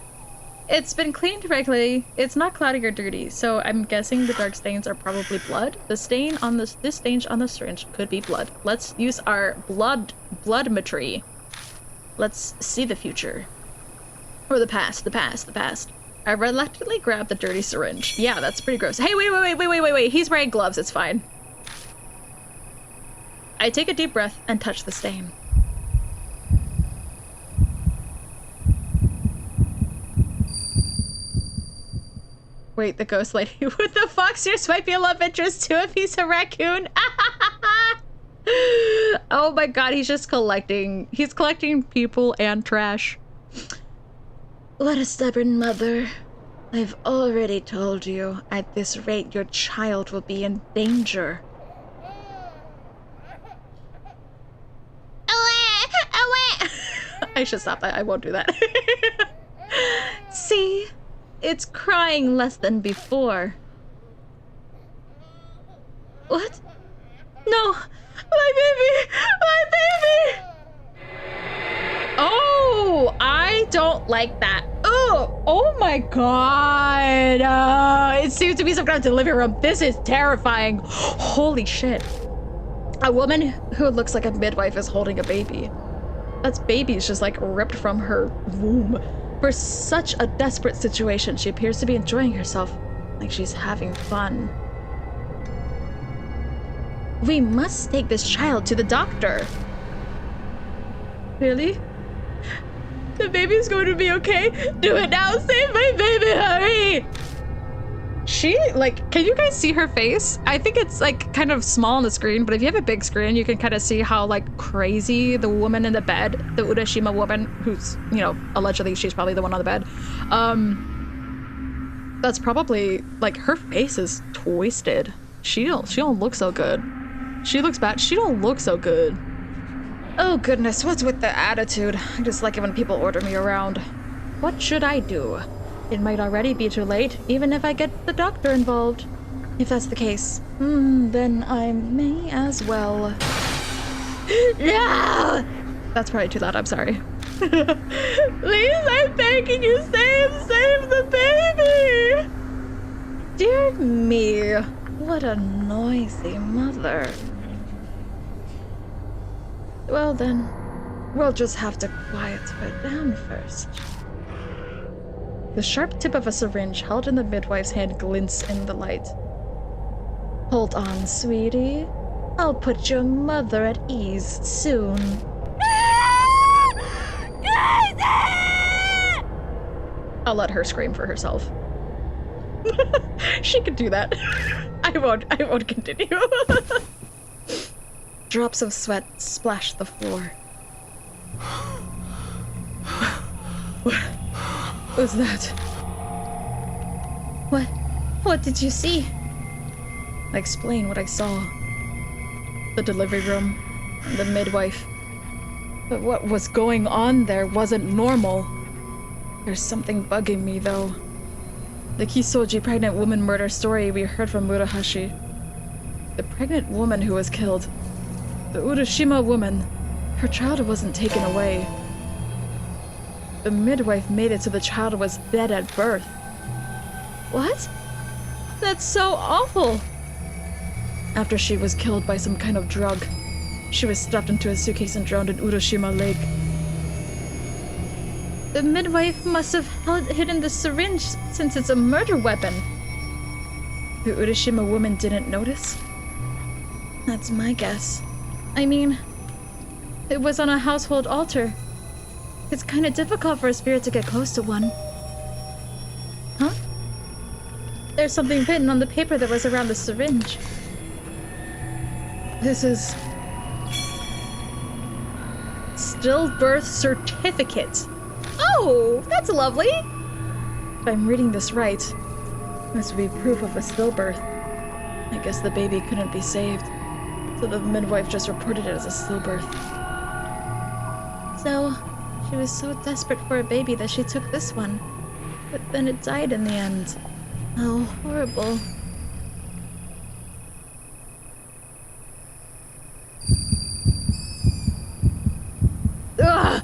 It's been cleaned regularly. It's not cloudy or dirty, so I'm guessing the dark stains are probably blood. The stain on this stain on the syringe could be blood. Let's use our bloodmetry. Let's see the future. Or the past. I reluctantly grabbed the dirty syringe. Yeah, that's pretty gross. Hey, wait. He's wearing gloves. It's fine. I take a deep breath and touch the stain. Wait, the ghost lady with the fox ears might be a love interest too if he's a raccoon. Oh my god, he's just collecting. He's collecting people and trash. What a stubborn mother. I've already told you, at this rate your child will be in danger. I should stop that. I won't do that. See? It's crying less than before. What? No! My baby! My baby! Oh! I don't like that. Oh! Oh my god! It seems to be some kind of living room. This is terrifying. Holy shit. A woman who looks like a midwife is holding a baby. That's baby's just like ripped from her womb. For such a desperate situation, she appears to be enjoying herself, like she's having fun. We must take this child to the doctor. Really? The baby's going to be okay? Do it now! Save my baby! Hurry! She, like, can you guys see her face? I think it's, like, kind of small on the screen, but if you have a big screen, you can kind of see how, like, crazy the woman in the bed, the Urashima woman, who's, you know, allegedly she's probably the one on the bed, that's probably, like, her face is twisted. She don't look so good. She looks bad. She don't look so good. Oh goodness, what's with the attitude? I just like it when people order me around. What should I do? It might already be too late, even if I get the doctor involved. If that's the case, then I may as well. No! That's probably too loud, I'm sorry. Please, I'm begging you, save the baby! Dear me, what a noisy mother. Well then, we'll just have to quiet her down first. The sharp tip of a syringe held in the midwife's hand glints in the light. Hold on, sweetie. I'll put your mother at ease soon. I'll let her scream for herself. She could do that. I won't continue. Drops of sweat splash the floor. What was that? What did you see? Explain what I saw. The delivery room, the midwife. But what was going on there wasn't normal. There's something bugging me, though. The Kisoji pregnant woman murder story we heard from Murahashi. The pregnant woman who was killed. The Urashima woman. Her child wasn't taken away. The midwife made it so the child was dead at birth. What? That's so awful. After she was killed by some kind of drug, she was stuffed into a suitcase and drowned in Urashima Lake. The midwife must have hidden the syringe since it's a murder weapon. The Urashima woman didn't notice? That's my guess. I mean, it was on a household altar. It's kind of difficult for a spirit to get close to one. Huh? There's something written on the paper that was around the syringe. This is... stillbirth certificate. Oh, that's lovely. If I'm reading this right, this would be proof of a stillbirth. I guess the baby couldn't be saved, so the midwife just reported it as a stillbirth. So, she was so desperate for a baby that she took this one. But then it died in the end. How horrible. Ugh!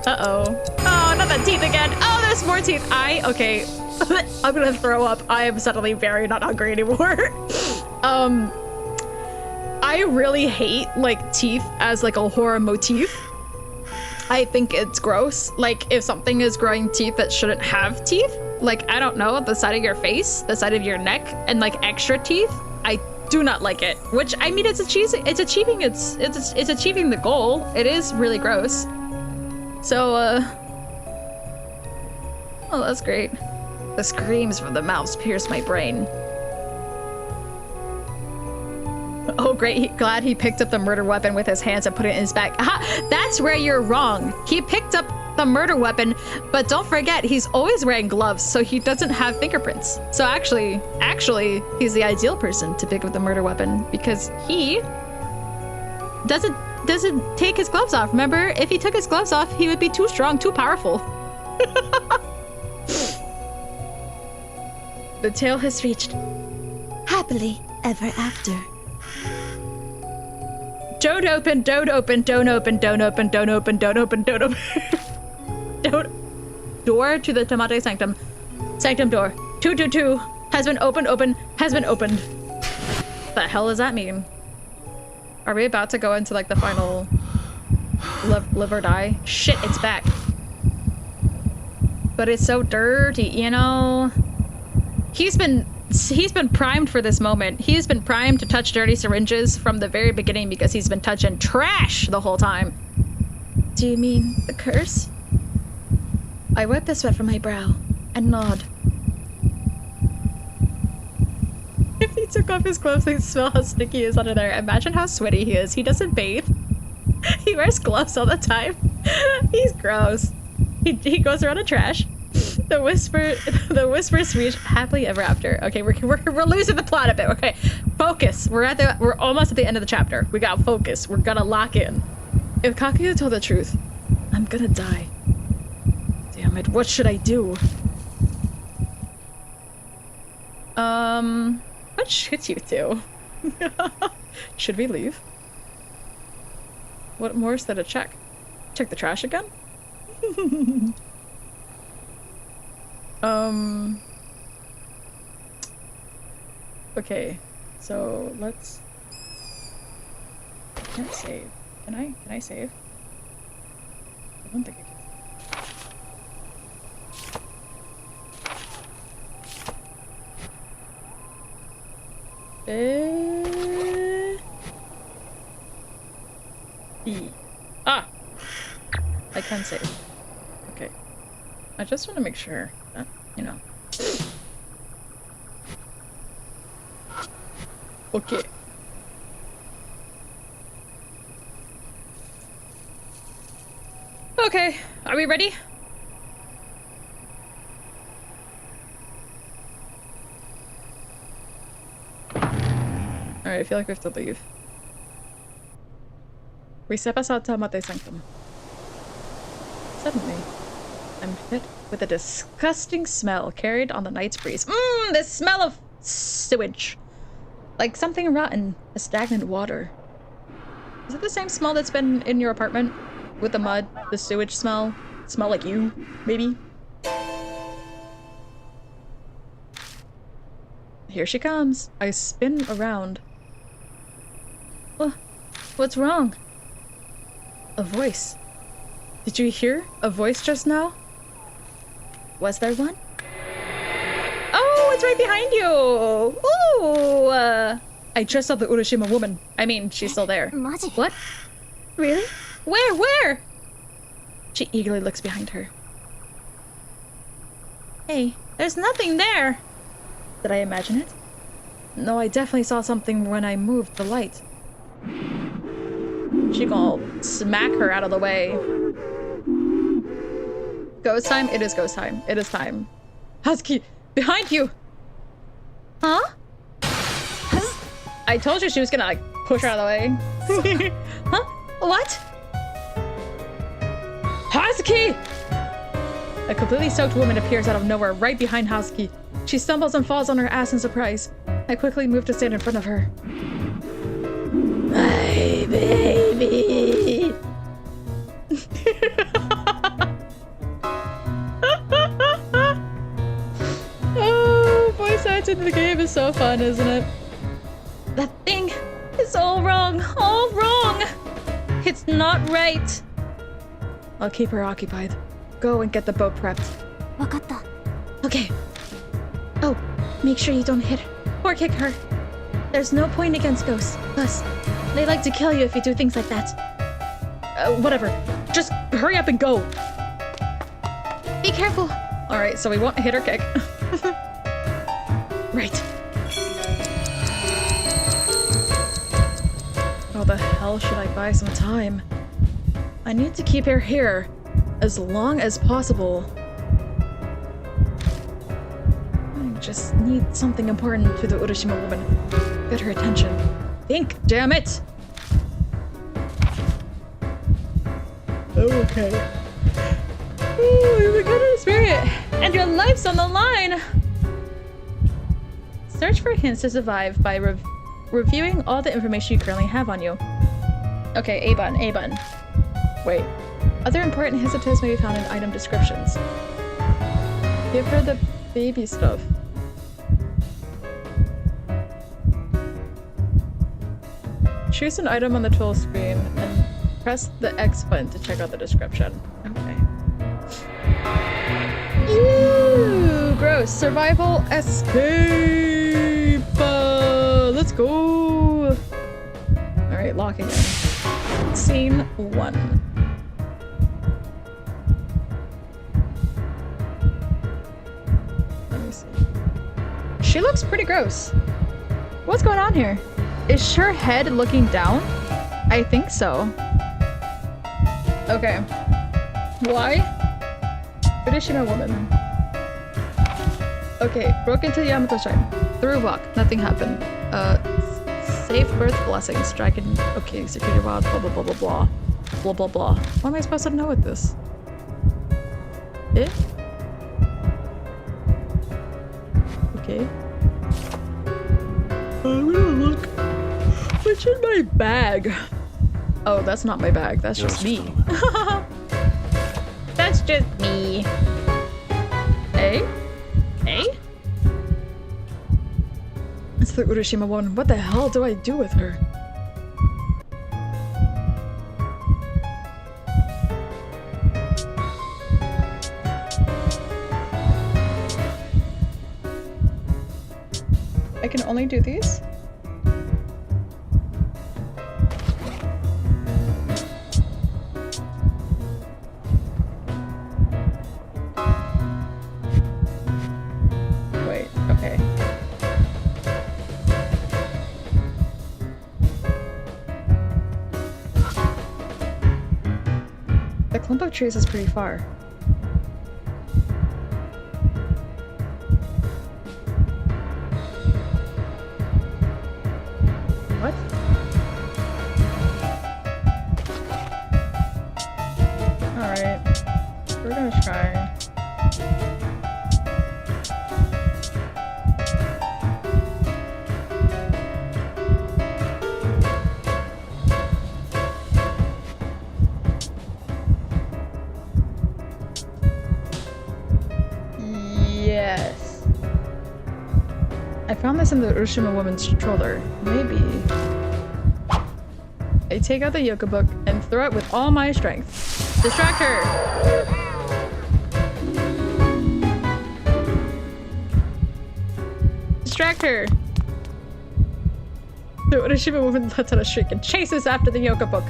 Uh-oh. Oh, not the teeth again. Oh, there's more teeth. Okay. I'm gonna throw up. I am suddenly very not hungry anymore. I really hate, like, teeth as, like, a horror motif. I think it's gross. Like, if something is growing teeth that shouldn't have teeth, like, I don't know, the side of your face, the side of your neck, and, like, extra teeth, I do not like it. Which, I mean, it's achieving the goal. It is really gross. So, oh, that's great. The screams from the mouths pierce my brain. Oh, great. Glad he picked up the murder weapon with his hands and put it in his bag. Aha! That's where you're wrong. He picked up the murder weapon, but don't forget, he's always wearing gloves, so he doesn't have fingerprints. So actually, he's the ideal person to pick up the murder weapon because he doesn't take his gloves off. Remember, if he took his gloves off, he would be too strong, too powerful. The tale has reached happily ever after. Don't open, don't open, don't open, don't open, don't open, don't open, don't open. Don't. Door to the Tomate Sanctum. Sanctum door. 222 has been opened, has been opened. The hell does that mean? Are we about to go into, like, the final live or die? Shit, it's back. But it's so dirty, you know? He's been primed for this moment. He's been primed to touch dirty syringes from the very beginning because he's been touching trash the whole time. Do you mean the curse? I wipe the sweat from my brow and nod. If he took off his clothes, they'd smell how sticky he is under there. Imagine how sweaty he is. He doesn't bathe. He wears gloves all the time. He's gross. He goes around in trash. The whispers reach happily ever after. Okay, we're losing the plot a bit. Okay, focus. We're almost at the end of the chapter. We gotta focus. We're gonna lock in. If Kakuya told the truth, I'm gonna die. Damn it! What should I do? What should you do? Should we leave? What more is there to check? Check the trash again? Okay, so let's can't save. Can I? Can I save? I don't think I can. E. Ah! I can save. Okay. I just want to make sure that, you know. Okay. Okay, are we ready? Alright, I feel like we have to leave. Risepasata mate sanctum. Suddenly, I'm hit with a disgusting smell carried on the night's breeze. The smell of sewage. Like something rotten, a stagnant water. Is it the same smell that's been in your apartment? With the mud, the sewage smell? Smell like you, maybe? Here she comes. I spin around. What's wrong? A voice. Did you hear a voice just now? Was there one? Oh, it's right behind you! Ooh! I just saw the Urashima woman. I mean, she's still there. What? Really? Where? She eagerly looks behind her. Hey, there's nothing there! Did I imagine it? No, I definitely saw something when I moved the light. She gonna smack her out of the way. Ghost time? It is ghost time. It is time. Husky, behind you! Huh? I told you she was gonna like push her out of the way. Huh? What? Husky! A completely soaked woman appears out of nowhere right behind Husky. She stumbles and falls on her ass in surprise. I quickly move to stand in front of her. My baby! Oh, voice acting in the game is so fun, isn't it? That thing is all wrong. All wrong! It's not right. I'll keep her occupied. Go and get the boat prepped. わかった Okay. Oh, make sure you don't hit her or kick her. There's no point against ghosts. Plus, they like to kill you if you do things like that. Whatever. Just hurry up and go. Be careful. Alright, so we won't hit or kick. Right. How the hell should I buy some time? I need to keep her here as long as possible. I just need something important to the Urashima woman. Get her attention. Think, damn it! Okay. Ooh, you're a good spirit, and your life's on the line! Search for hints to survive by reviewing all the information you currently have on you. Okay, A button. Wait. Other important hints may be found in item descriptions. Give her the baby stuff. Choose an item on the tool screen and press the X button to check out the description. Okay. Ew, gross. Survival escape. Let's go. All right, locking in. Scene 1. Let me see. She looks pretty gross. What's going on here? Is her head looking down? I think so. Okay. Why? Urashima woman. Okay, broke into Yamato Shrine. Through a walk. Nothing happened. Safe birth blessings. Dragon. Okay, security rod. Blah blah blah blah blah. Blah blah blah. What am I supposed to know with this? Okay. I'm gonna look. What's in my bag? Oh, that's not my bag. That's just me. That's just me. Hey? Hey? It's the Urashima woman. What the hell do I do with her? can only do these? Wait, okay. The clump of trees is pretty far. What? Alright. We're gonna try. Yes. I found this in the Urshima woman's stroller. Maybe. I take out the yoga book and throw it with all my strength. Distract her! Distract her! The Urashima woman lets out a shriek and chases after the yoga book.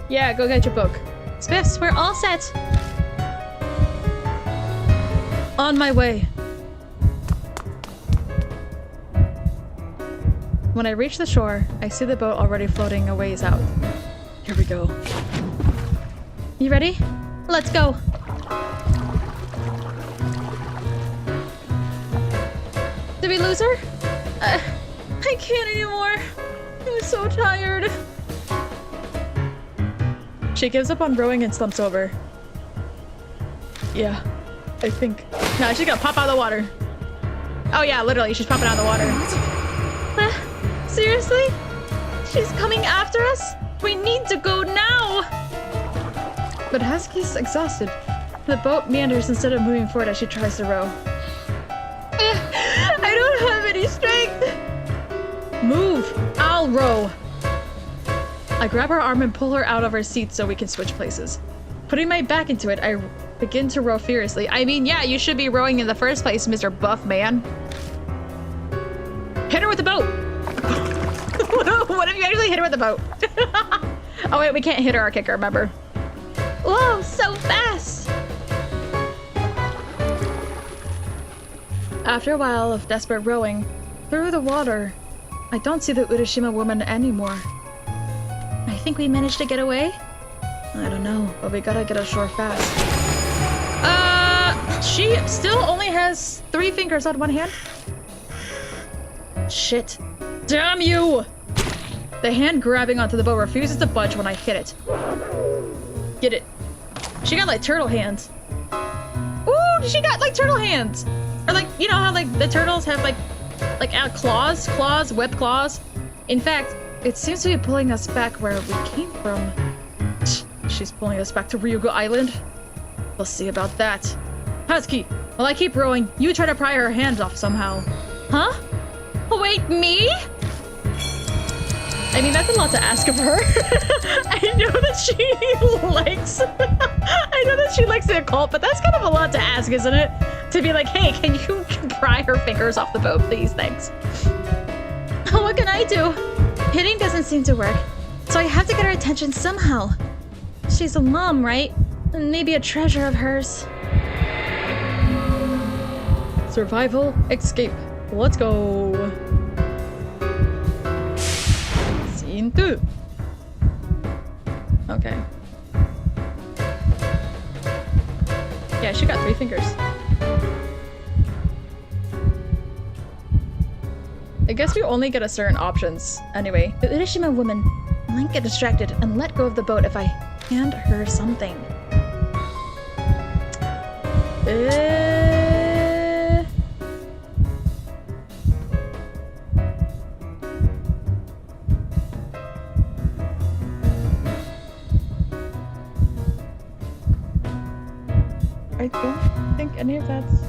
Yeah, go get your book. Spiffs, we're all set. On my way. When I reach the shore, I see the boat already floating a ways out. Here we go. You ready? Let's go. Did we lose her? I can't anymore. I'm so tired. She gives up on rowing and slumps over. Yeah, I think. Nah, she's gonna pop out of the water. Oh yeah, literally, she's popping out of the water. Seriously? She's coming after us? We need to go now! But Husky's exhausted. The boat meanders instead of moving forward as she tries to row. I don't have any strength! Move! I'll row! I grab her arm and pull her out of her seat so we can switch places. Putting my back into it, I begin to row furiously. I mean, yeah, you should be rowing in the first place, Mr. Buff Man. Hit her with the boat! What if you actually hit her with the boat? Oh wait, we can't hit her or kick her, remember? Whoa, so fast! After a while of desperate rowing, through the water, I don't see the Urashima woman anymore. I think we managed to get away. I don't know, but we gotta get ashore fast. She still only has 3 fingers on one hand? Shit. Damn you! The hand grabbing onto the boat refuses to budge when I hit it. Get it. She got like turtle hands. Ooh, she got like turtle hands! Or like, you know how like the turtles have like claws, web claws? In fact, it seems to be pulling us back where we came from. She's pulling us back to Ryugu Island. We'll see about that. Husky, while I keep rowing, you try to pry her hands off somehow. Huh? Wait, me? I mean, that's a lot to ask of her. I know that she likes the occult, but that's kind of a lot to ask, isn't it? To be like, hey, can you pry her fingers off the boat, please? Thanks. What can I do? Hitting doesn't seem to work, so I have to get her attention somehow. She's a mom, right? And maybe a treasure of hers. Survival, escape. Let's go. Scene 2. Okay. Yeah, she got 3 fingers. I guess we only get a certain options. Anyway, The Urashima woman might get distracted and let go of the boat if I hand her something. I don't think any of that's...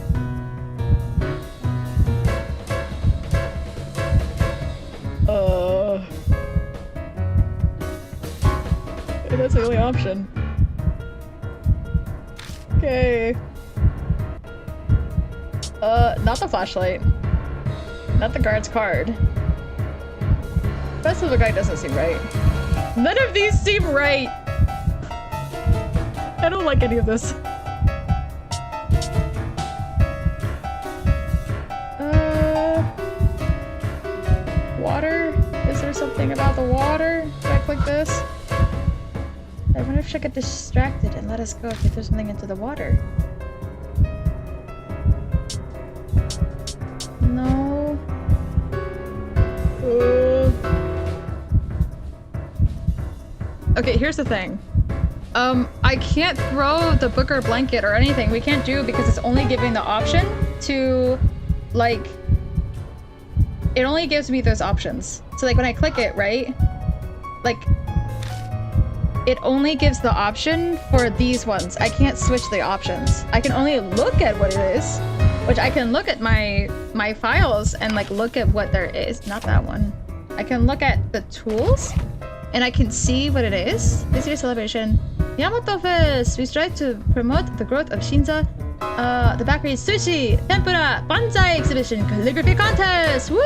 That's the only option. Okay. Not the flashlight. not the guard's card. Festival guide doesn't seem right. None of these seem right. I don't like any of this. Water? Is there something about the water? If I click this? I wonder if she'll get distracted and let us go if we throw something into the water. No. Okay, here's the thing. I can't throw the book or blanket or anything. We can't do because it's only giving the option to, like, it only gives me those options. So, like, when I click it, right? Like, it only gives the option for these ones. I can't switch the options. I can only look at what it is, which I can look at my files and, like, look at what there is. Not that one. I can look at the tools and I can see what it is. This year's celebration. Yamato Fest! We strive to promote the growth of Shinza. The bakery sushi, tempura, bonsai exhibition, calligraphy contest! Woo!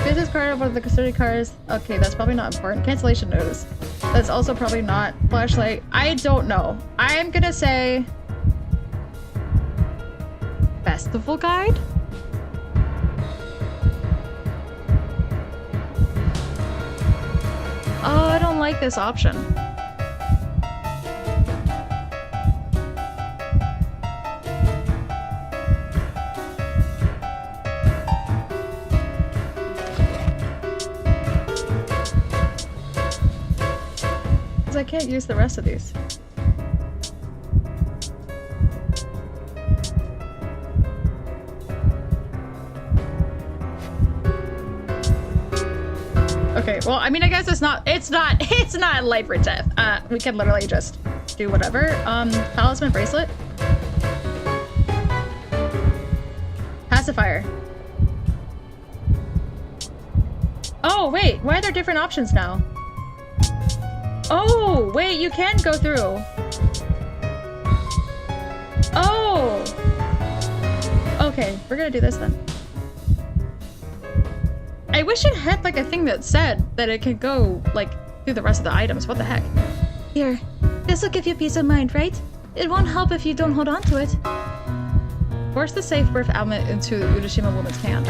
Business card of one of the custody cards. Okay, that's probably not important. Cancellation notice. That's also probably not. Flashlight. I don't know. I'm gonna say... Festival guide? Oh, I don't like this option. I can't use the rest of these. Okay, well, I mean, I guess it's not life or death. We can literally just do whatever. Talisman bracelet. Pacifier. Oh, wait, why are there different options now? Oh, wait, you can go through. Oh! Okay, we're gonna do this then. I wish it had, like, a thing that said that it could go, like, through the rest of the items. What the heck? Here, this'll give you peace of mind, right? It won't help if you don't hold on to it. Force the safe birth amulet into the Urashima woman's hand.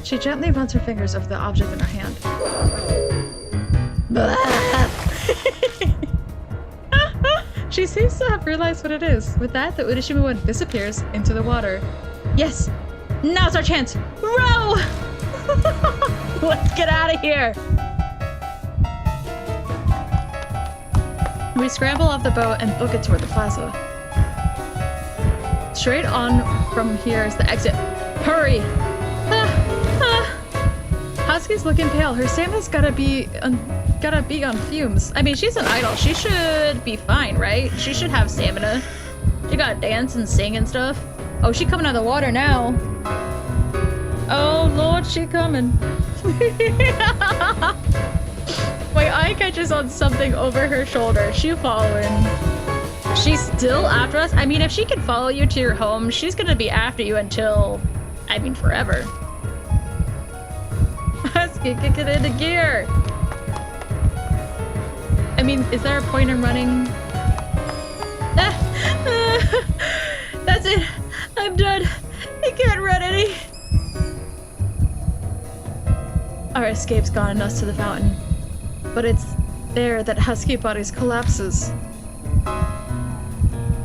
She gently runs her fingers over the object in her hand. She seems to have realized what it is. With that, the Urashima one disappears into the water. Yes! Now's our chance! Row! Let's get out of here! We scramble off the boat and book it toward the plaza. Straight on from here is the exit. Hurry! Husky's looking pale. Her stamina's gotta be on fumes. I mean, she's an idol. She should be fine, right? She should have stamina. She gotta dance and sing and stuff. Oh, she coming out of the water now. Oh, Lord, she coming. My eye catches on something over her shoulder. She following. She's still after us? I mean, if she can follow you to your home, she's gonna be after you until, I mean, forever. Husky, kick it into gear. I mean, is there a point in running? That's it. I'm done. I can't run any. Our escape's gotten us to the fountain, but it's there that Husky Bodies collapses.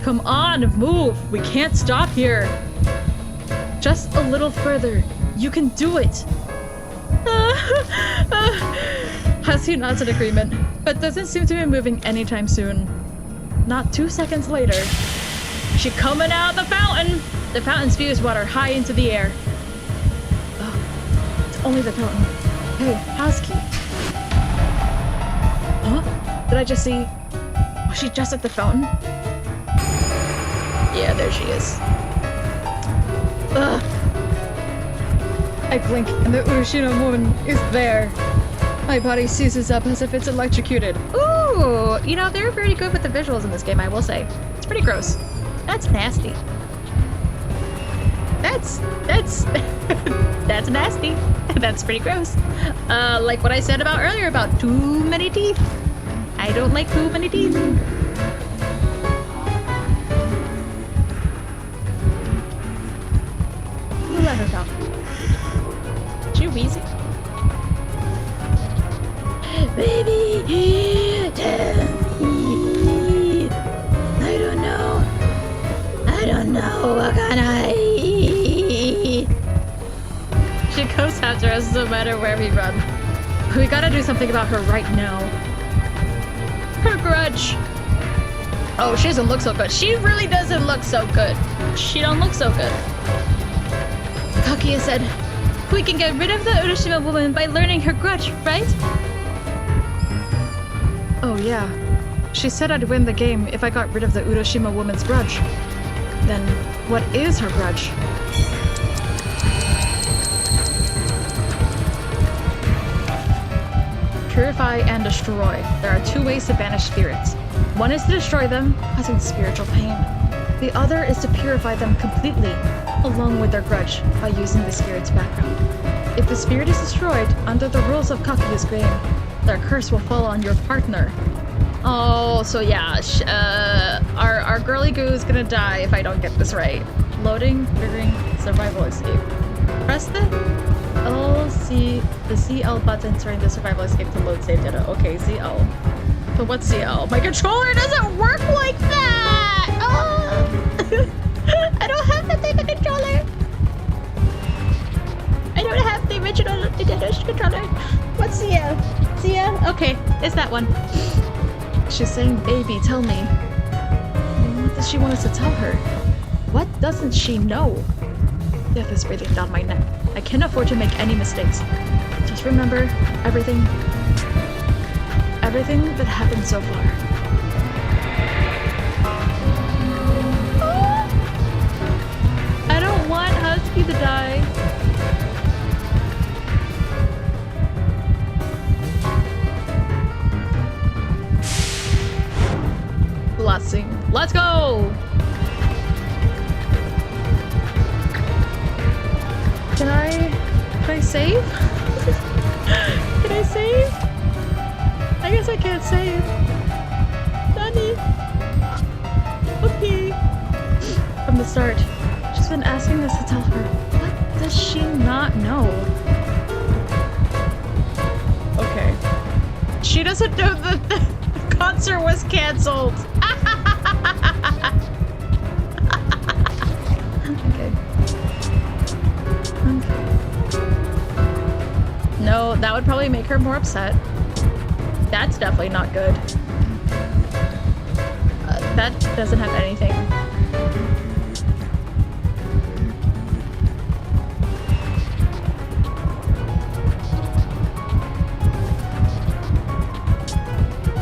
Come on, move. We can't stop here. Just a little further. You can do it. Husky nods in agreement, but doesn't seem to be moving anytime soon. Not 2 seconds later, she coming out the fountain! The fountain spews water high into the air. Oh, it's only the fountain. Hey, Husky. Huh? Did I just see... Was she just at the fountain? Yeah, there she is. Ugh. I blink, and the Urashima woman is there. My body seizes up as if it's electrocuted. Ooh! You know, they're very good with the visuals in this game, I will say. It's pretty gross. That's nasty. That's that's nasty. That's pretty gross. Like what I said about earlier about too many teeth. I don't like too many teeth. You let her talk. Is she wheezing? Baby, tell me. I don't know. I don't know. What can I eat? She goes after us no matter where we run. We gotta do something about her right now. Her grudge. Oh, she doesn't look so good. She really doesn't look so good. She don't look so good. Kakia said, we can get rid of the Urashima woman by learning her grudge, right? Oh yeah. She said I'd win the game if I got rid of the Urashima woman's grudge. Then, what is her grudge? Purify and destroy. There are two ways to banish spirits. One is to destroy them, causing spiritual pain. The other is to purify them completely, along with their grudge, by using the spirit's background. If the spirit is destroyed, under the rules of Kakuya's game, their curse will fall on your partner. Oh, so yeah, our girly goo is gonna die if I don't get this right. Loading, triggering, survival escape. Press the ZL button during the survival escape to load save data. Okay, ZL. But what's CL? My controller doesn't work like that! Oh. I don't have that type of controller. I don't have the original Nintendo controller. What's CL? CL? Okay, it's that one. She's saying, baby, tell me. What does she want us to tell her? What doesn't she know? Death is breathing down my neck. I can't afford to make any mistakes. Just remember everything that happened so far. I don't want Husky to die. Blessing. Let's go! Can I save? Can I save? I guess I can't save. Nani? Okay. From the start, she's been asking us to tell her. What does she not know? Okay. She doesn't know that the concert was canceled. Okay. No, that would probably make her more upset. That's definitely not good. That doesn't have anything.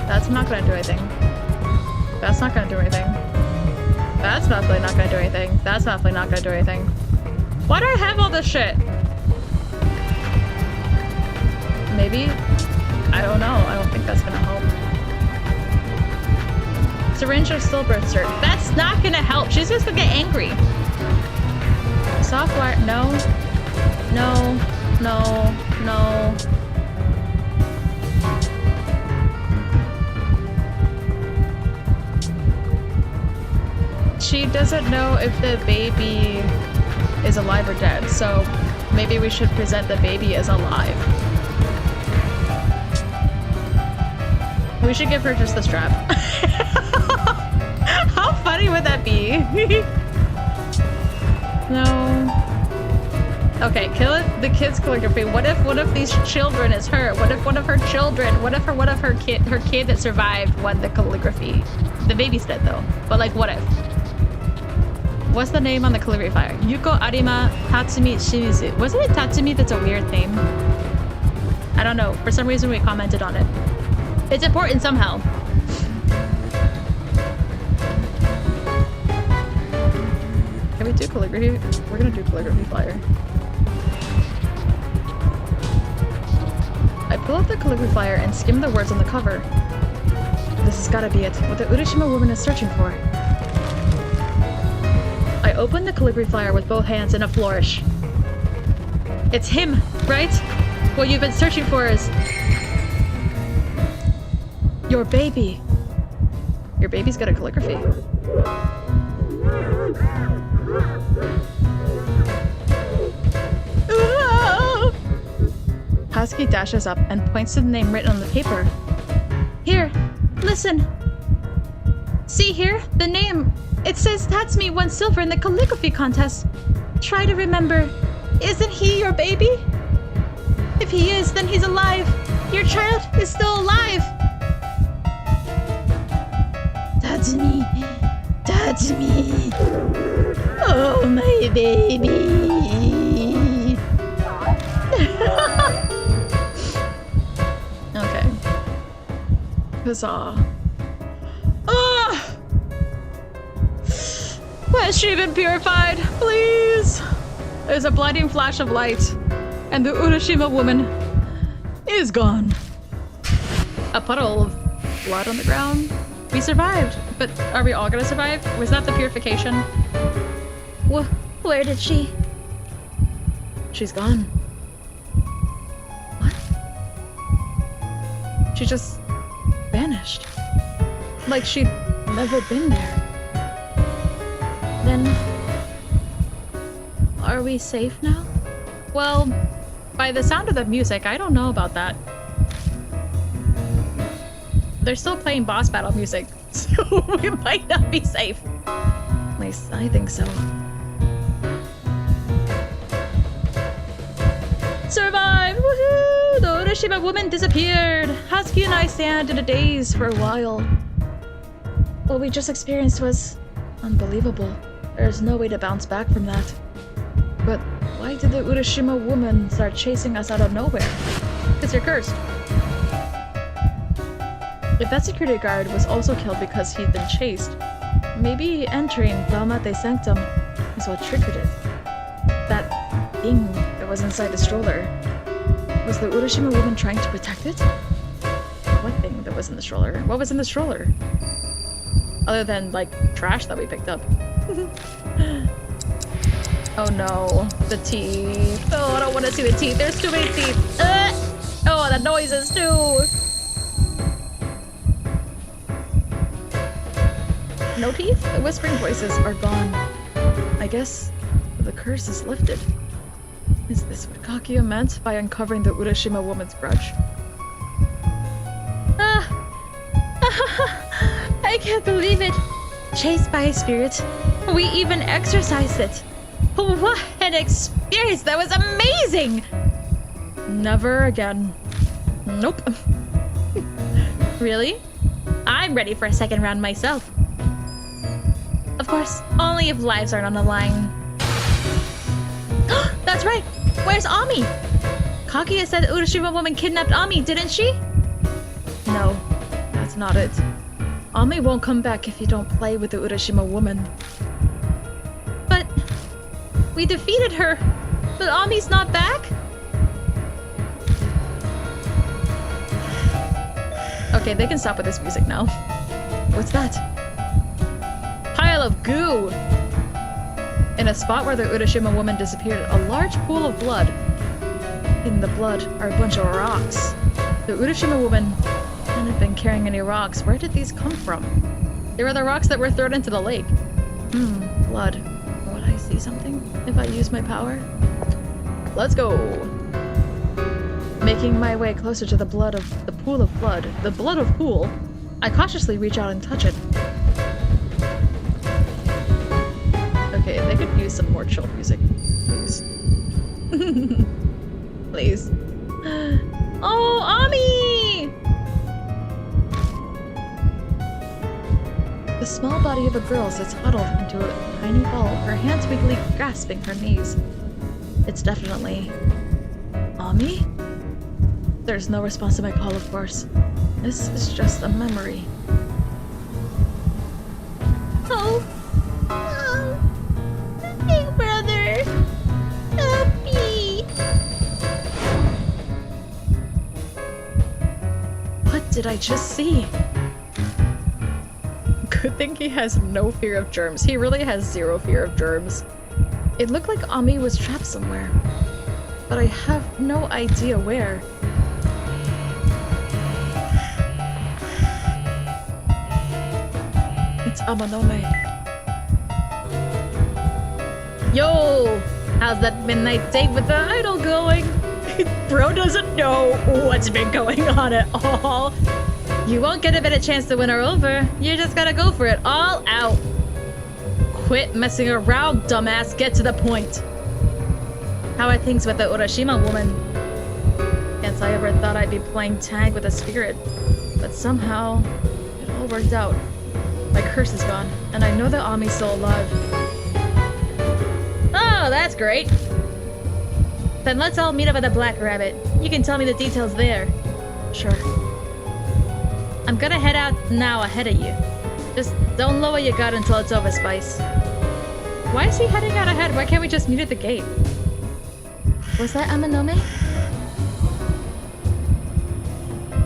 That's not gonna do anything. That's not gonna do anything. That's definitely not gonna do anything. That's definitely not gonna do anything. Why do I have all this shit? Maybe? I don't know. I don't think that's gonna help. Syringe of stillbirth cert. That's not gonna help. She's just gonna get angry. Software. No. No. No. No. She doesn't know if the baby is alive or dead, so maybe we should present the baby as alive. We should give her just the strap. How funny would that be? No. Okay, kill it. The kid's calligraphy. What if one of these children is her? What if one of her children? What if one of her kid that survived won the calligraphy? The baby's dead though. But like, what if? What's the name on the calligraphy flyer? Yuko Arima Tatsumi Shimizu. Wasn't it Tatsumi? That's a weird name. I don't know. For some reason we commented on it. It's important somehow. Can we do calligraphy? We're gonna do calligraphy flyer. I pull out the calligraphy flyer and skim the words on the cover. This has gotta be it. What the Urashima woman is searching for. I open the calligraphy flyer with both hands in a flourish. It's him, right? What you've been searching for is... your baby. Your baby's got a calligraphy. Husky dashes up and points to the name written on the paper. Here, listen. See here? The name. It says Tatsumi won silver in the calligraphy contest. Try to remember. Isn't he your baby? If he is, then he's alive. Your child is still alive. Tatsumi. Tatsumi. Oh, my baby. Okay. Huzzah. Has she been purified? Please! There's a blinding flash of light, and the Urashima woman is gone. A puddle of blood on the ground. We survived, but are we all gonna survive? Was that the purification? Where did she? She's gone. What? She just vanished. Like she'd never been there. Then... are we safe now? Well, by the sound of the music, I don't know about that. They're still playing boss battle music, so we might not be safe. At least I think so. Survived! Woohoo! The Urashima woman disappeared! Husky and I stand in a daze for a while. What we just experienced was unbelievable. There's no way to bounce back from that. But why did the Urashima woman start chasing us out of nowhere? Because you're cursed. If that security guard was also killed because he'd been chased, maybe entering Dalmate Sanctum is what triggered it. That thing that was inside the stroller. Was the Urashima woman trying to protect it? What thing that was in the stroller? What was in the stroller? Other than, like, trash that we picked up. Oh no, the teeth. Oh, I don't want to see the teeth. There's too many teeth. Oh, the noises too. No teeth? The whispering voices are gone. I guess the curse is lifted. Is this what Kaguya meant by uncovering the Urashima woman's grudge? I can't believe it. Chased by a spirit. We even exorcised it. What an experience! That was amazing! Never again. Nope. Really? I'm ready for a second round myself. Of course, only if lives aren't on the line. That's right! Where's Ami? Kaguya said the Urashima woman kidnapped Ami, didn't she? No, that's not it. Ami won't come back if you don't play with the Urashima woman. But we defeated her. But Ami's not back? Okay, they can stop with this music now. What's that? Pile of goo! In a spot where the Urashima woman disappeared, a large pool of blood. In the blood are a bunch of rocks. The Urashima woman hadn't been carrying any rocks. Where did these come from? They were the rocks that were thrown into the lake. Blood. Would I see something if I use my power? Let's go! Making my way closer to the pool of blood, the blood of pool, I cautiously reach out and touch it. Okay, they could use some more chill music, please. Please. Oh, Ami! The small body of a girl sits huddled into a tiny ball, her hands weakly grasping her knees. It's definitely Ami? There's no response to my call, of course. This is just a memory. Oh! Big brother! Help me! What did I just see? Good thing he has no fear of germs. He really has zero fear of germs. It looked like Ami was trapped somewhere, but I have no idea where. It's Amanome. Yo! How's that midnight date with the idol going? Bro doesn't know what's been going on at all. You won't get a better chance to win her over. You just gotta go for it all out. Quit messing around, dumbass. Get to the point. How are things with the Urashima woman? Guess I ever thought I'd be playing tag with a spirit, but somehow it all worked out. My curse is gone, and I know that Ami's still alive. Oh, that's great. Then let's all meet up at the Black Rabbit. You can tell me the details there. Sure. I'm gonna head out now ahead of you. Just don't lower your guard until it's over, Spice. Why is he heading out ahead? Why can't we just meet at the gate? Was that Amanome?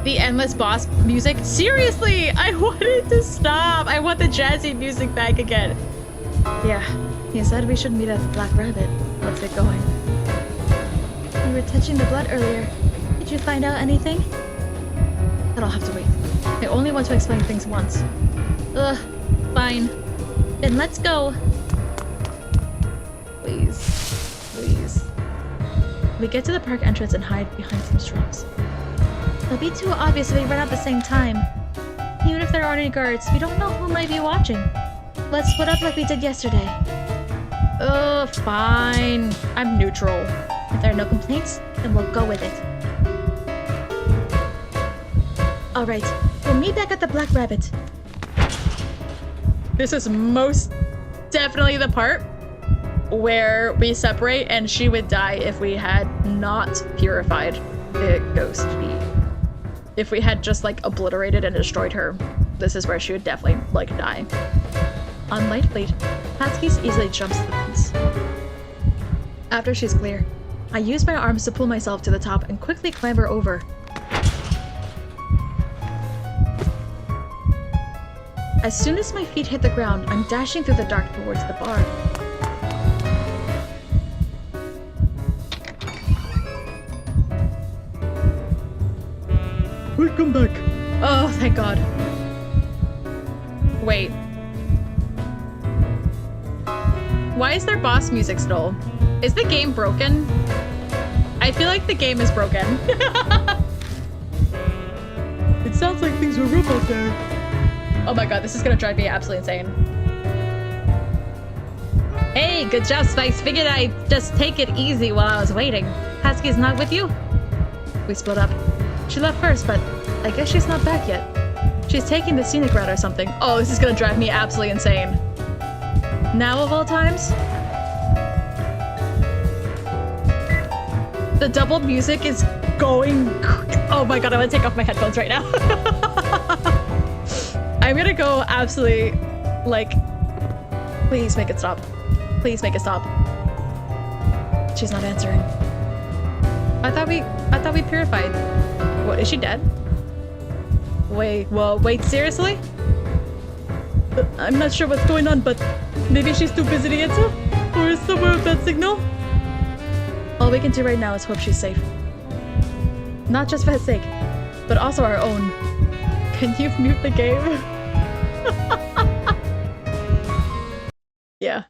The endless boss music? Seriously! I want it to stop! I want the jazzy music back again. Yeah, he said we should meet at the Black Rabbit. Let's get going. You were touching the blood earlier. Did you find out anything? That'll have to wait. I only want to explain things once. Ugh, fine. Then let's go. Please. Please. We get to the park entrance and hide behind some shrubs. It'll be too obvious if we run at the same time. Even if there aren't any guards, we don't know who might be watching. Let's split up like we did yesterday. Ugh, fine. I'm neutral. If there are no complaints, then we'll go with it. Alright, we'll meet back at the Black Rabbit. This is most definitely the part where we separate and she would die if we had not purified the ghost bee. If we had just like obliterated and destroyed her, this is where she would definitely like die. On light fleet, Hatsuki's easily jumps the fence. After she's clear, I use my arms to pull myself to the top and quickly clamber over. As soon as my feet hit the ground, I'm dashing through the dark towards the bar. Welcome back. oh, thank God. Wait. Why is there boss music still? Is the game broken? I feel like the game is broken. It sounds like things were rough out there. Oh my God, this is gonna drive me absolutely insane. Hey, good job, Spice. Figured I'd just take it easy while I was waiting. Hatsuki's not with you? We split up. She left first, but I guess she's not back yet. She's taking the scenic route or something. Oh, this is gonna drive me absolutely insane. Now of all times? The double music is going... Oh my God, I'm gonna take off my headphones right now. I'm gonna go absolutely, like... Please make it stop. Please make it stop. She's not answering. I thought we purified. What, is she dead? Wait, well, wait, seriously? I'm not sure what's going on, but maybe she's too busy to answer? Or is somewhere a bad signal? All we can do right now is hope she's safe. Not just for his sake, but also our own. Can you mute the game? Yeah.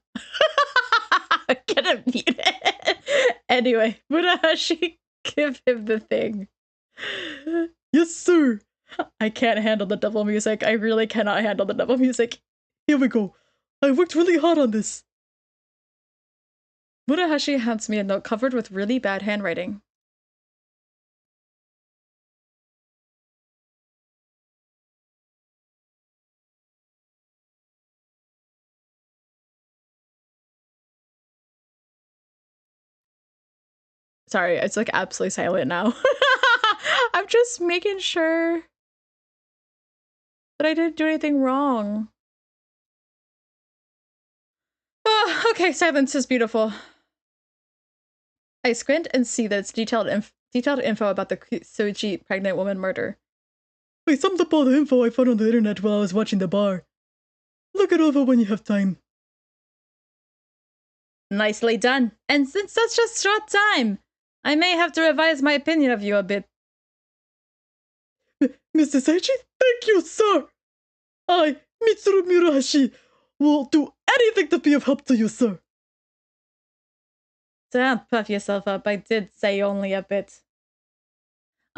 I'm gonna mute it. Anyway, Munahashi, give him the thing. Yes, sir. I can't handle the double music. I really cannot handle the double music. Here we go. I worked really hard on this. Munahashi hands me a note covered with really bad handwriting. Sorry, it's like absolutely silent now. I'm just making sure that I didn't do anything wrong. Oh, okay, silence is beautiful. I squint and see that it's detailed info about the Soichi pregnant woman murder. I summed up all the info I found on the internet while I was watching the bar. Look it over when you have time. Nicely done. And since such a short time, I may have to revise my opinion of you a bit. Mr. Saichi, thank you, sir. I, Mitsuru Murahashi, will do anything to be of help to you, sir. Don't puff yourself up. I did say only a bit.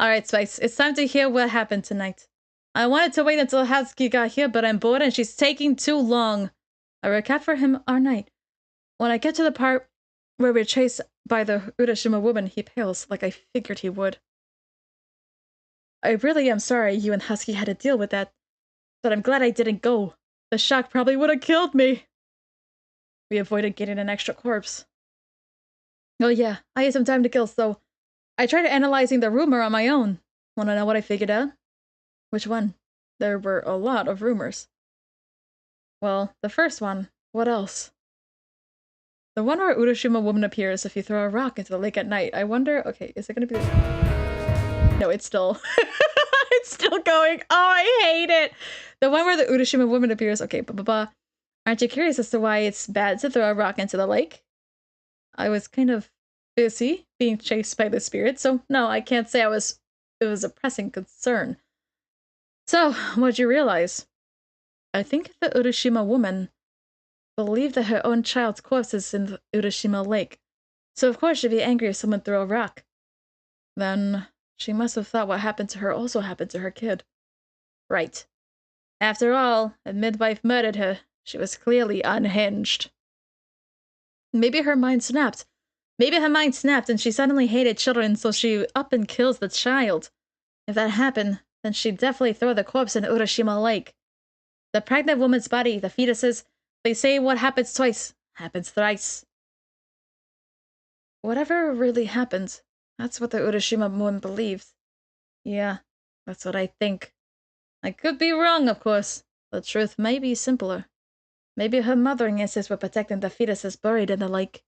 Alright, Spice. It's time to hear what happened tonight. I wanted to wait until Hatsuki got here, but I'm bored and she's taking too long. I recap for him our night. When I get to the part where we're chased by the Urashima woman, he pales like I figured he would. I really am sorry you and Husky had to deal with that, but I'm glad I didn't go. The shock probably would have killed me. We avoided getting an extra corpse. Oh yeah, I had some time to kill, so I tried analyzing the rumor on my own. Wanna know what I figured out? Which one? There were a lot of rumors. Well, the first one. What else? The one where Urashima woman appears if you throw a rock into the lake at night. I wonder... Okay, is it gonna be... No, it's still... it's still going. Oh, I hate it! The one where the Urashima woman appears. Okay, Aren't you curious as to why it's bad to throw a rock into the lake? I was kind of busy being chased by the spirit, so no, I can't say it was a pressing concern. So, what'd you realize? I think the Urashima woman believed that her own child's corpse is in the Urashima lake, so of course she'd be angry if someone threw a rock. Then she must have thought what happened to her also happened to her kid. Right. After all, a midwife murdered her. She was clearly unhinged. Maybe her mind snapped. Maybe her mind snapped and she suddenly hated children, so she up and kills the child. If that happened, then she'd definitely throw the corpse in Urashima Lake. The pregnant woman's body, the fetuses, they say what happens twice, happens thrice. Whatever really happened, that's what the Urashima woman believes. Yeah, that's what I think. I could be wrong, of course. The truth may be simpler. Maybe her mothering instincts were protecting the fetuses buried in the lake.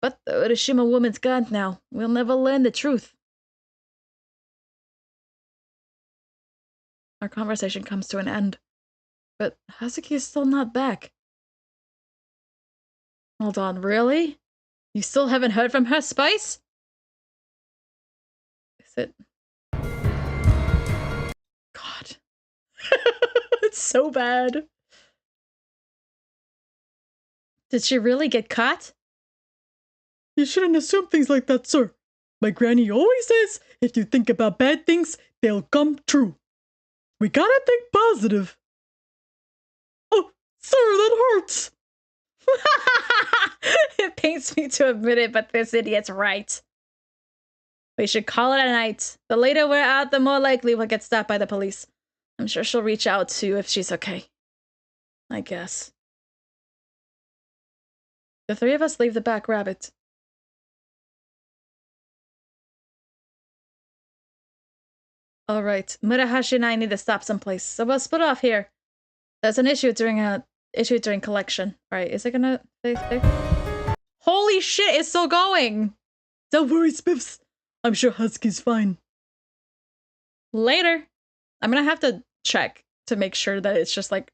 But the Urashima woman's gone now. We'll never learn the truth. Our conversation comes to an end. But Hazuki is still not back. Hold on, really? You still haven't heard from her, Spice? Is it... God. It's so bad. Did she really get caught? You shouldn't assume things like that, sir. My granny always says, if you think about bad things, they'll come true. We gotta think positive. Oh, sir, that hurts. It pains me to admit it, but this idiot's right. We should call it a night. The later we're out, the more likely we'll get stopped by the police. I'm sure she'll reach out to you if she's okay. I guess. The three of us leave the back rabbit. Alright, Murahashi and I need to stop someplace, so we'll split off here. There's an issue during collection. Alright, is it gonna... Holy shit, it's still going! Don't worry, Spiffs. I'm sure Husky's fine. Later. I'm gonna have to check to make sure that it's just like,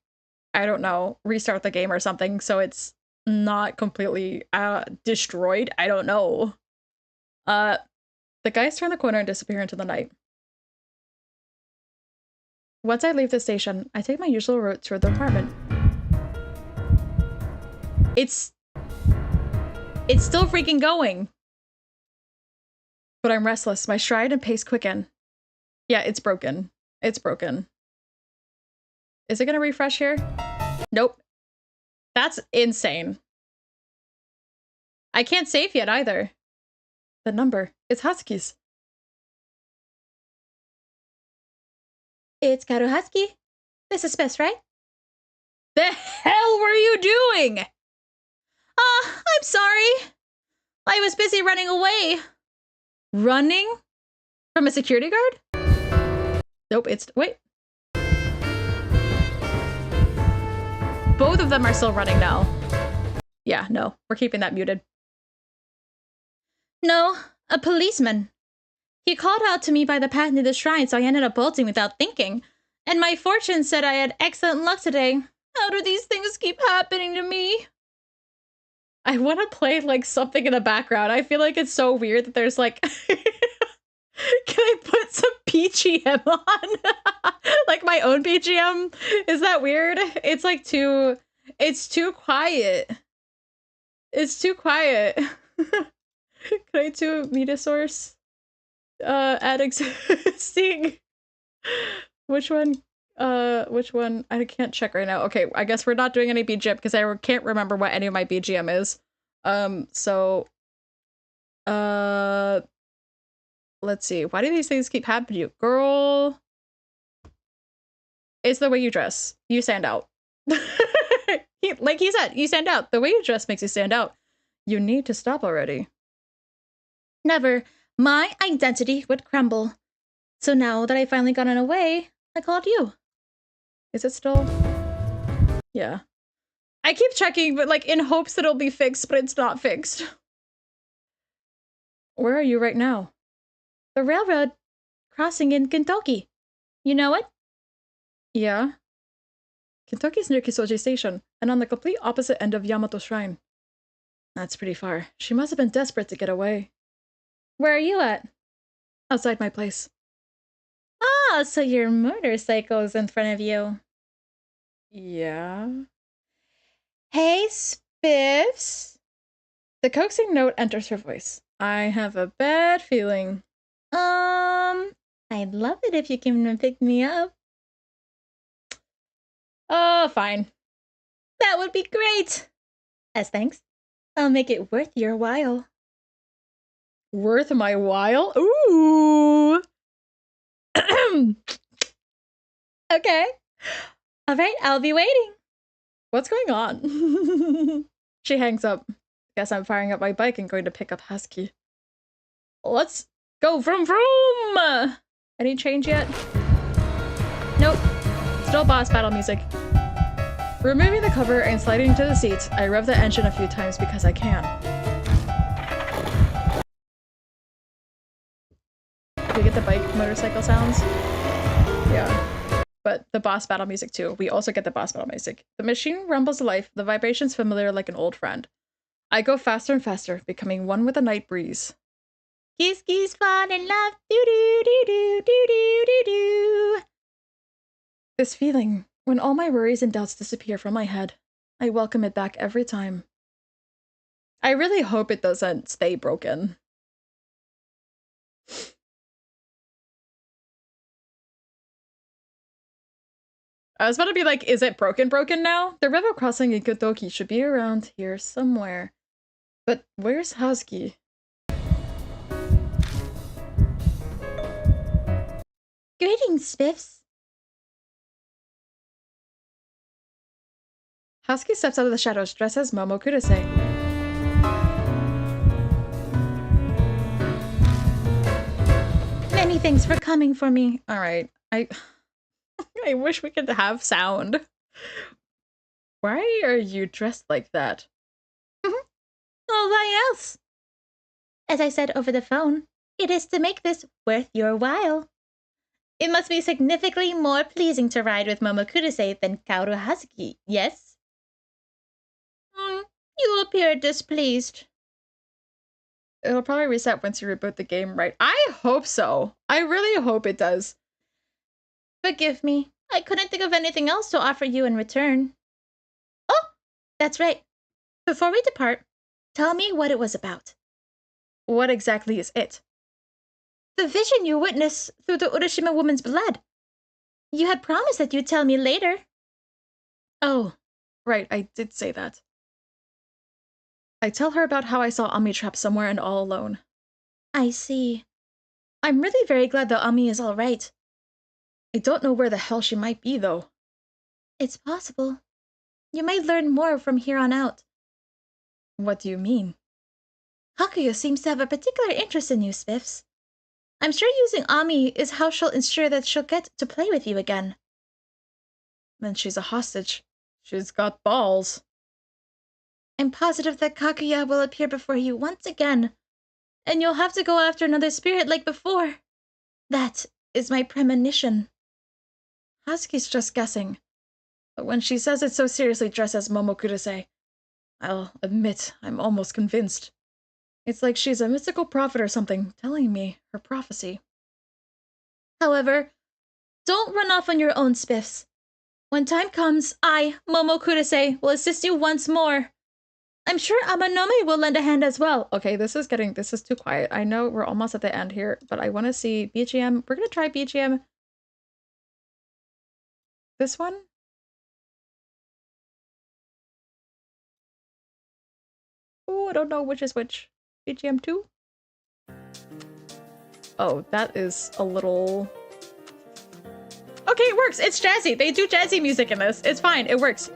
I don't know, restart the game or something so it's not completely destroyed. I don't know. The guys turn the corner and disappear into the night. Once I leave the station, I take my usual route toward the apartment. It's still freaking going. But I'm restless. My stride and pace quicken. Yeah, it's broken. It's broken. Is it gonna refresh here? Nope. That's insane. I can't save yet either. The number. It's Husky's. It's Karuhusky. This is Spiffs, right? The hell were you doing? I'm sorry. I was busy running away. Running? From a security guard? Nope, it's... Wait. Both of them are still running now. Yeah, no. We're keeping that muted. No, a policeman. He called out to me by the path near the shrine, so I ended up bolting without thinking. And my fortune said I had excellent luck today. How do these things keep happening to me? I want to play like something in the background. I feel like it's so weird that there's like can I put some BGM on? Like my own BGM? Is that weird? It's like it's too quiet. It's too quiet. Can I do a media source? Add existing. Which one? Which one? I can't check right now. Okay, I guess we're not doing any BGM because I can't remember what any of my BGM is. Let's see. Why do these things keep happening to you? Girl. It's the way you dress. You stand out. Like he said, you stand out. The way you dress makes you stand out. You need to stop already. Never. My identity would crumble. So now that I've finally gotten away, I called you. Is it still? Yeah. I keep checking, but like in hopes that it'll be fixed, but it's not fixed. Where are you right now? The railroad crossing in Kentucky. You know it? Yeah. Kentucky's near Kisoji Station, and on the complete opposite end of Yamato Shrine. That's pretty far. She must have been desperate to get away. Where are you at? Outside my place. Ah, so your motorcycle is in front of you. Yeah. Hey, Spiffs. The coaxing note enters her voice. I have a bad feeling. I'd love it if you came and pick me up. Oh, fine. That would be great. As thanks, I'll make it worth your while. Worth my while? Ooh. Okay. All right, I'll be waiting. What's going on? She hangs up. Guess I'm firing up my bike and going to pick up Husky. Let's go vroom vroom! Any change yet? Nope. Still boss battle music. Removing the cover and sliding into the seat, I rev the engine a few times because I can. Do you get the bike motorcycle sounds? Yeah. But the boss battle music too. We also get the boss battle music. The machine rumbles to life, the vibrations familiar like an old friend. I go faster and faster, becoming one with the night breeze. Geese, geese, fall in love. Do do do do do do do do. This feeling, when all my worries and doubts disappear from my head, I welcome it back every time. I really hope it doesn't stay broken. I was about to be like, is it broken now? The river crossing in Kentucky should be around here somewhere. But where's Husky? Greetings, Spiffs. Husky steps out of the shadows dressed as Momo Kudasai. Many thanks for coming for me. Alright, I wish we could have sound. Why are you dressed like that? Oh, why else? As I said over the phone, it is to make this worth your while. It must be significantly more pleasing to ride with Momo Kudasai than Kaoru Hasuki, yes? You appear displeased. It'll probably reset once you reboot the game, right? I hope so. I really hope it does. Forgive me. I couldn't think of anything else to offer you in return. Oh, that's right. Before we depart, tell me what it was about. What exactly is it? The vision you witnessed through the Urashima woman's blood. You had promised that you'd tell me later. Oh, right, I did say that. I tell her about how I saw Ami trapped somewhere and all alone. I see. I'm really very glad that Ami is all right. I don't know where the hell she might be, though. It's possible. You might learn more from here on out. What do you mean? Hakuya seems to have a particular interest in you, Spiffs. I'm sure using Ami is how she'll ensure that she'll get to play with you again. Then she's a hostage. She's got balls. I'm positive that Kaguya will appear before you once again, and you'll have to go after another spirit like before. That is my premonition. Husky's just guessing. But when she says it so seriously dressed as Momokuro-say, I'll admit I'm almost convinced. It's like she's a mystical prophet or something, telling me her prophecy. However, don't run off on your own, Spiffs. When time comes, I, Momokuro-say, will assist you once more. I'm sure Amanome will lend a hand as well. Okay, this is too quiet. I know we're almost at the end here, but I want to see BGM. We're gonna try BGM. This one? Oh, I don't know which is which. BGM 2? Oh, that is a little... Okay, it works! It's jazzy! They do jazzy music in this. It's fine, it works.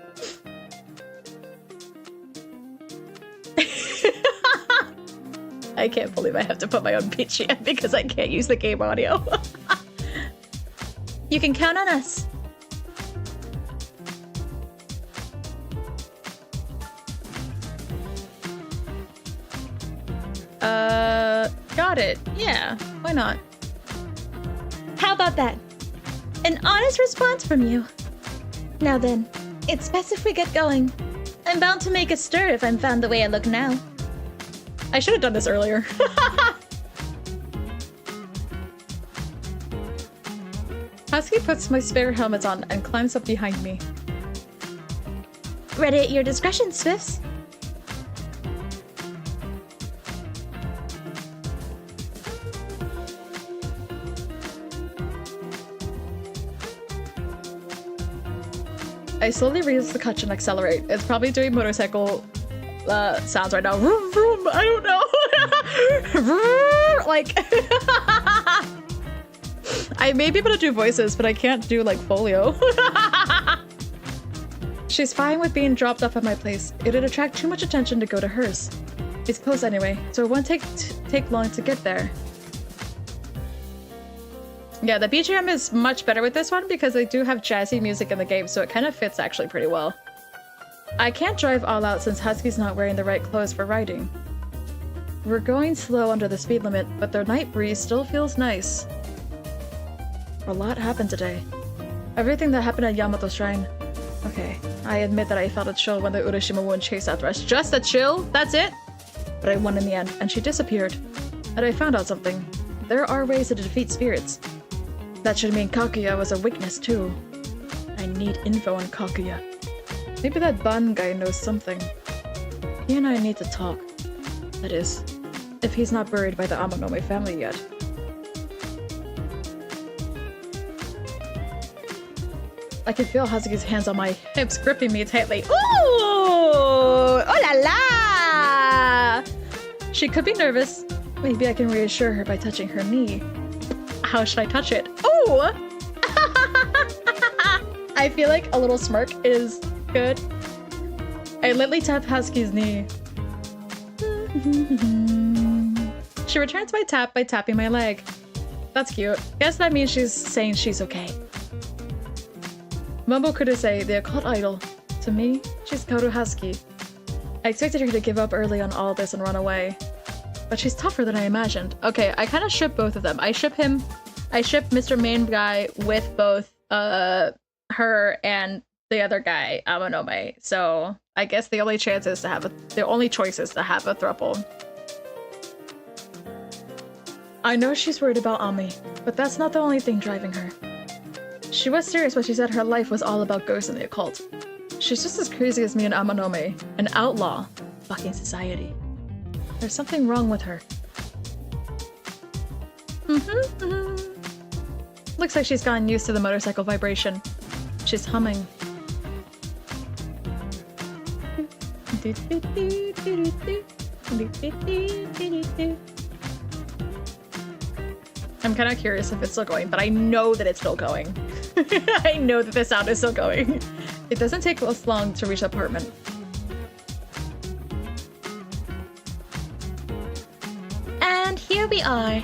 I can't believe I have to put my own BGM because I can't use the game audio. You can count on us. Got it. Yeah, why not? How about that? An honest response from you. Now then, it's best if we get going. I'm bound to make a stir if I'm found the way I look now. I should have done this earlier. Husky puts my spare helmet on and climbs up behind me. Ready at your discretion, Swifts. I slowly raise the clutch and accelerate. It's probably doing motorcycle sounds right now. Vroom, vroom, I don't know. Like, I may be able to do voices, but I can't do like folio. She's fine with being dropped off at my place. It'd attract too much attention to go to hers. It's close anyway, so it won't take long to get there. Yeah, the BGM is much better with this one because they do have jazzy music in the game, so it kind of fits actually pretty well. I can't drive all out since Husky's not wearing the right clothes for riding. We're going slow under the speed limit, but the night breeze still feels nice. A lot happened today. Everything that happened at Yamato Shrine. Okay, I admit that I felt a chill when the Urashima woman chased after us. Just a chill? That's it? But I won in the end, and she disappeared. And I found out something. There are ways to defeat spirits. That should mean Kaguya was a weakness too. I need info on Kaguya. Maybe that Ban guy knows something. He and I need to talk. That is, if he's not buried by the Amanome family yet. I can feel Hazuki's hands on my hips gripping me tightly. Ooh! Oh la la! She could be nervous. Maybe I can reassure her by touching her knee. How should I touch it? Ooh! I feel like a little smirk is good. I lightly tap Husky's knee. She returns my tap by tapping my leg. That's cute. Guess that means she's saying she's okay. Momokuro-say, the occult idol. To me, she's Kaoru Husky. I expected her to give up early on all this and run away. But she's tougher than I imagined. Okay, I kind of ship both of them. I ship Mr. Main Guy with both her and the other guy, Amanome. So I guess the only choice is to have a throuple. I know she's worried about Ami, but that's not the only thing driving her. She was serious when she said her life was all about ghosts and the occult. She's just as crazy as me and Amanome, an outlaw. Fucking society. There's something wrong with her. Looks like she's gotten used to the motorcycle vibration. She's humming. I'm kind of curious if it's still going, but I know that it's still going. I know that the sound is still going. It doesn't take us long to reach the apartment. And here we are.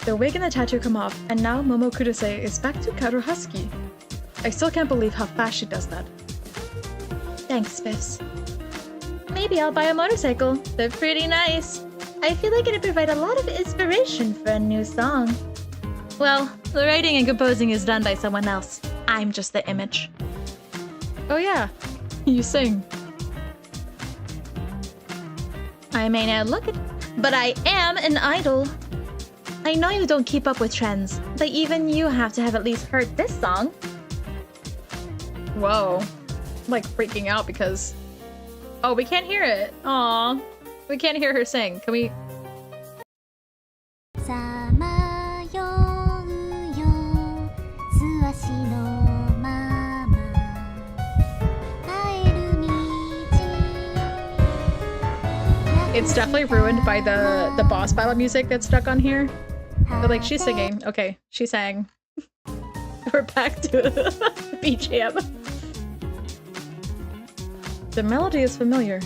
The wig and the tattoo come off, and now Momokuro-say is back to Kaoru Husky. I still can't believe how fast she does that. Thanks, Spiffs. Maybe I'll buy a motorcycle. They're pretty nice. I feel like it'd provide a lot of inspiration for a new song. Well, the writing and composing is done by someone else. I'm just the image. Oh yeah, you sing. I may not look it, but I am an idol. I know you don't keep up with trends, but even you have to have at least heard this song. Whoa. I'm like freaking out because... Oh, we can't hear it. Aw. We can't hear her sing. Can we... さまようよ素足のまま帰る道 It's definitely ruined by the boss battle music that's stuck on here. But like, she's singing. Okay, she sang. We're back to BGM. The melody is familiar.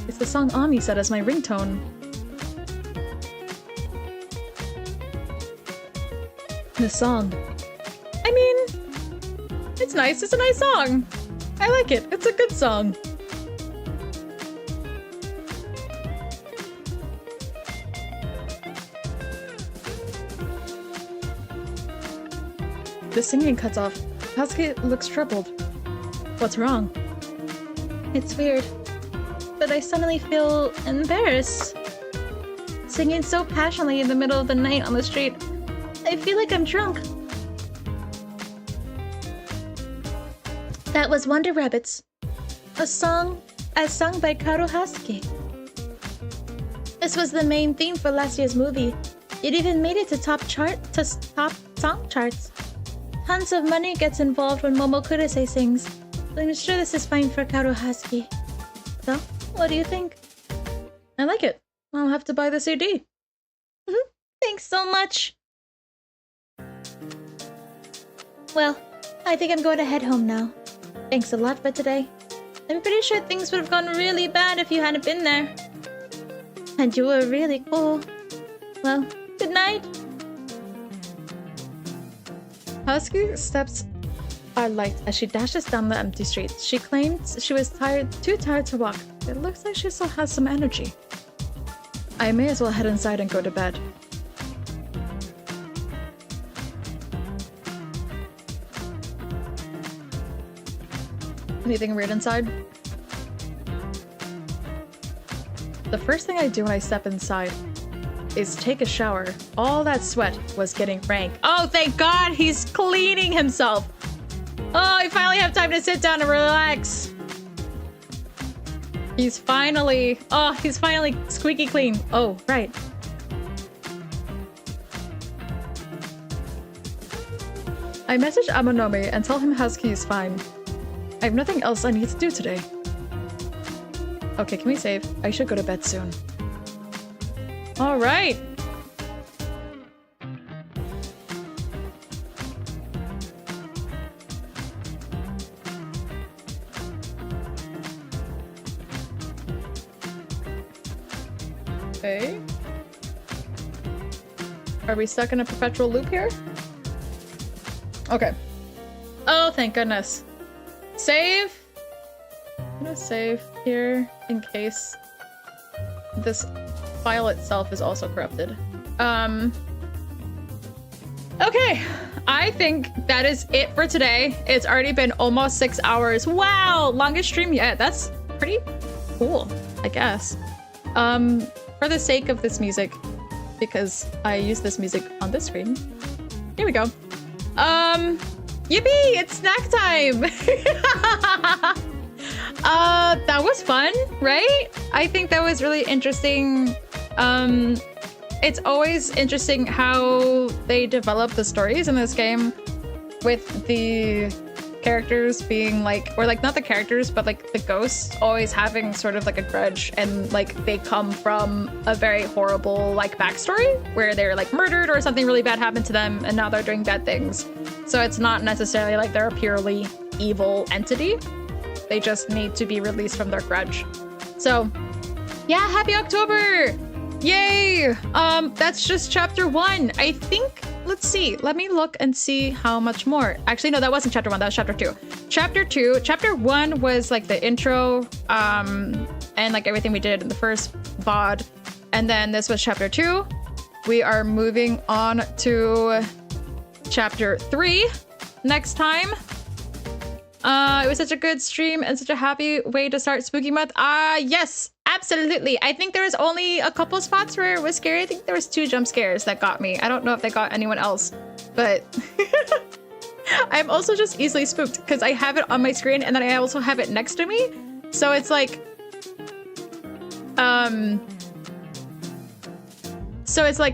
It's the song Ami set as my ringtone. The song. I mean, it's nice. It's a nice song. I like it. It's a good song. The singing cuts off. Hazuki looks troubled. What's wrong? It's weird, but I suddenly feel embarrassed. Singing so passionately in the middle of the night on the street. I feel like I'm drunk. That was Wonder Rabbits. A song as sung by Karo Hazuki. This was the main theme for last year's movie. It even made it to top song charts. Tons of money gets involved when Momo Kurose sings. I'm sure this is fine for Karo Hazuki. So, what do you think? I like it. I'll have to buy the CD. Thanks so much. Well, I think I'm going to head home now. Thanks a lot for today. I'm pretty sure things would have gone really bad if you hadn't been there. And you were really cool. Well, good night. Hazuki steps are light as she dashes down the empty streets. She claims she was too tired to walk. It looks like she still has some energy. I may as well head inside and go to bed. Anything weird inside? The first thing I do when I step inside is take a shower. All that sweat was getting rank. Oh, thank God he's cleaning himself. Oh, I finally have time to sit down and relax. He's finally squeaky clean. Oh, right. I message Amanome and tell him Hazuki is fine. I have nothing else I need to do today. Okay, can we save? I should go to bed soon. All right. Okay. Are we stuck in a perpetual loop here? Okay. Oh, thank goodness. Save. I'm gonna save here in case this file itself is also corrupted. Okay, I think that is it for today. It's already been almost 6 hours. Wow, longest stream yet. That's pretty cool, I guess. For the sake of this music, because I use this music on this screen. Here we go. Yippee! It's snack time! That was fun, right? I think that was really interesting. It's always interesting how they develop the stories in this game with the characters being like, or like not the characters, but like the ghosts always having sort of like a grudge, and like they come from a very horrible like backstory where they're like murdered or something really bad happened to them and now they're doing bad things. So it's not necessarily like they're a purely evil entity. They just need to be released from their grudge. So yeah, happy October! Yay! That's just chapter 1. I think, let's see, let me look and see how much more. Actually, no, that wasn't chapter 1, that was chapter 2. Chapter 1 was like the intro, and like everything we did in the first VOD. And then this was chapter 2. We are moving on to chapter 3 next time. It was such a good stream and such a happy way to start spooky month. Yes, absolutely. I think there was only a couple spots where it was scary. I think there was 2 jump scares that got me. I don't know if they got anyone else, but I'm also just easily spooked because I have it on my screen and then I also have it next to me. So it's like,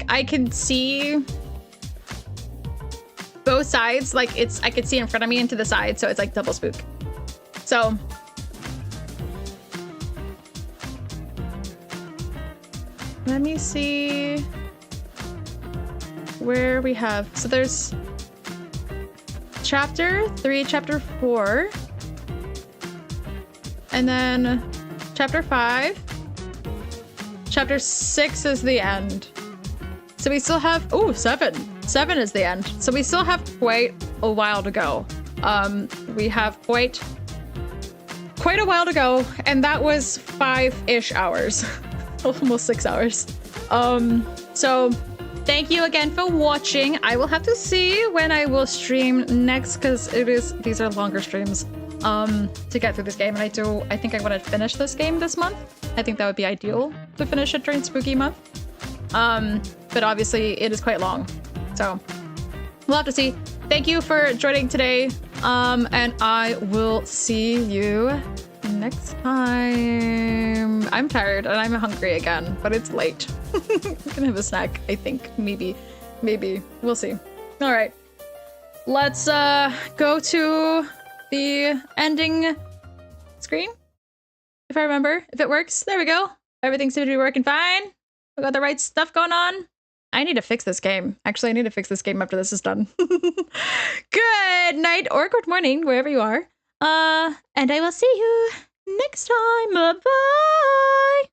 I can see both sides. Like I could see in front of me and to the side. So it's like double spook. So let me see where we have. So there's chapter 3, chapter 4, and then chapter 5. Chapter 6 is the end. So we still have 7. 7 is the end. So we still have quite a while to go. We have quite a while to go, and that was 5-ish hours. Almost 6 hours. So thank you again for watching. I will have to see when I will stream next because these are longer streams to get through this game, and I think I want to finish this game this month. I think that would be ideal to finish it during spooky month. But obviously it is quite long. So we'll have to see. Thank you for joining today. And I will see you next time. I'm tired and I'm hungry again, but it's late. I'm gonna have a snack, I think. Maybe. We'll see. All right. Let's go to the ending screen. If I remember, if it works. There we go. Everything seems to be working fine. We got the right stuff going on. I need to fix this game. Actually, I need to fix this game after this is done. Good night or good morning, wherever you are. And I will see you next time. Bye-bye.